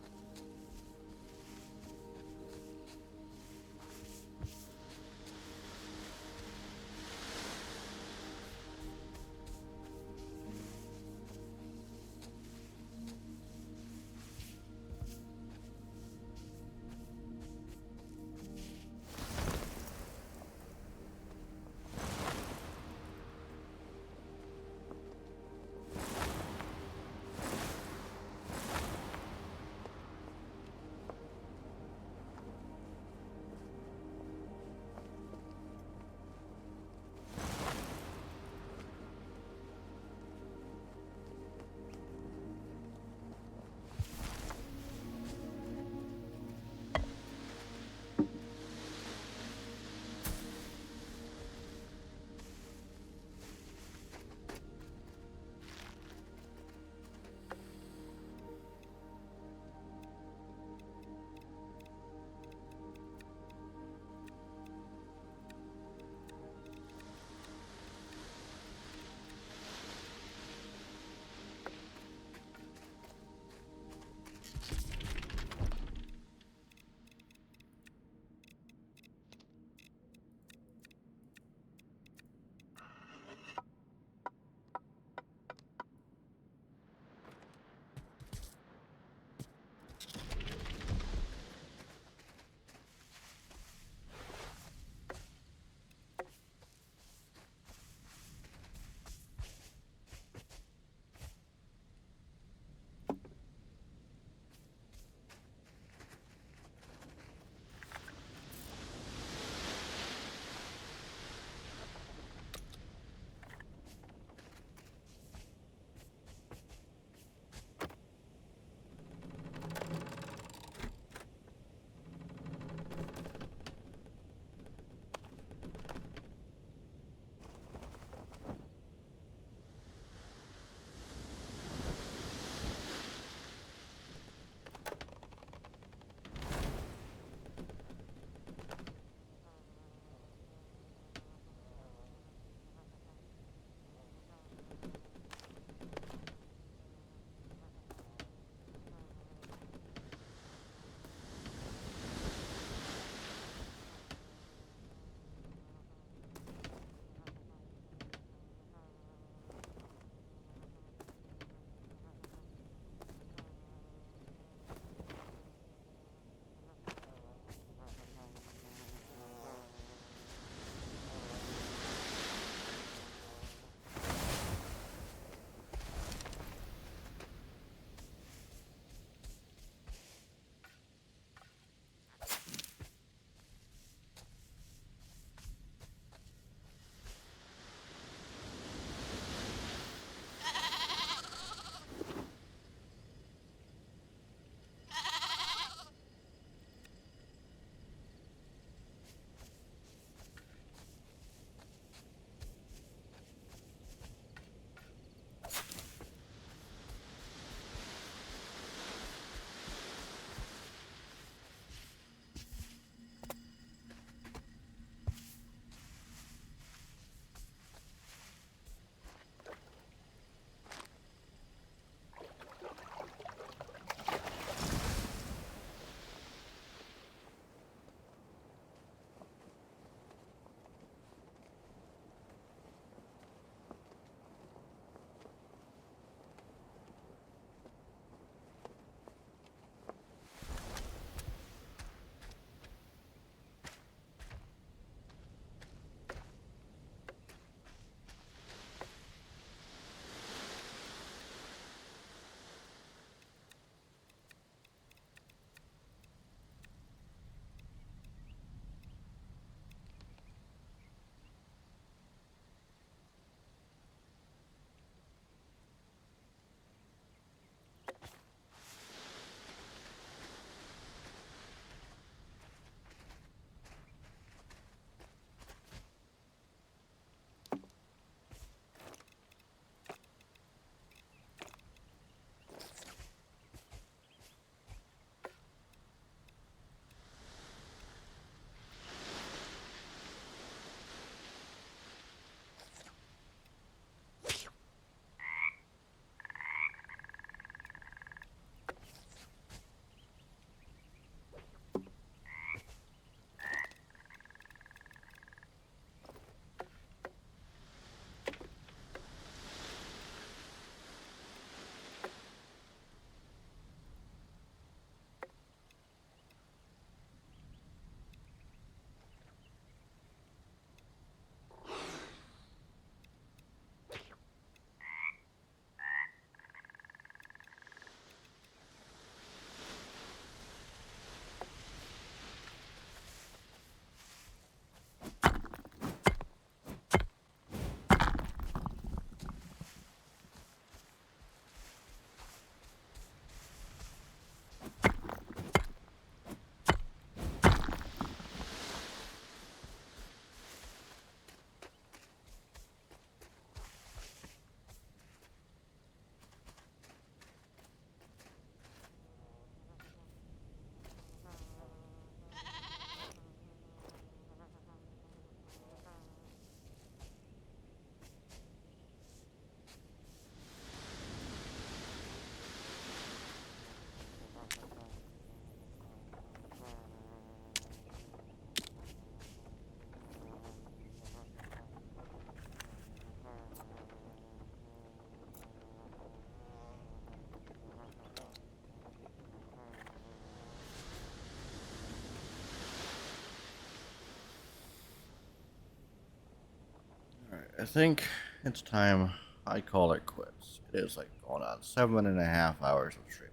I think it's time I call it quits. It is like going on 7.5 hours of streaming.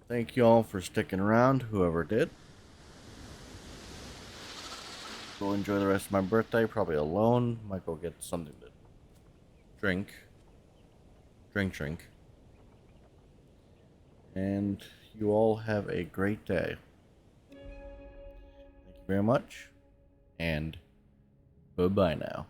Thank you all for sticking around, whoever did. Go enjoy the rest of my birthday, probably alone. Might go get something to drink. Drink. And you all have a great day. Thank you very much. And bye-bye now.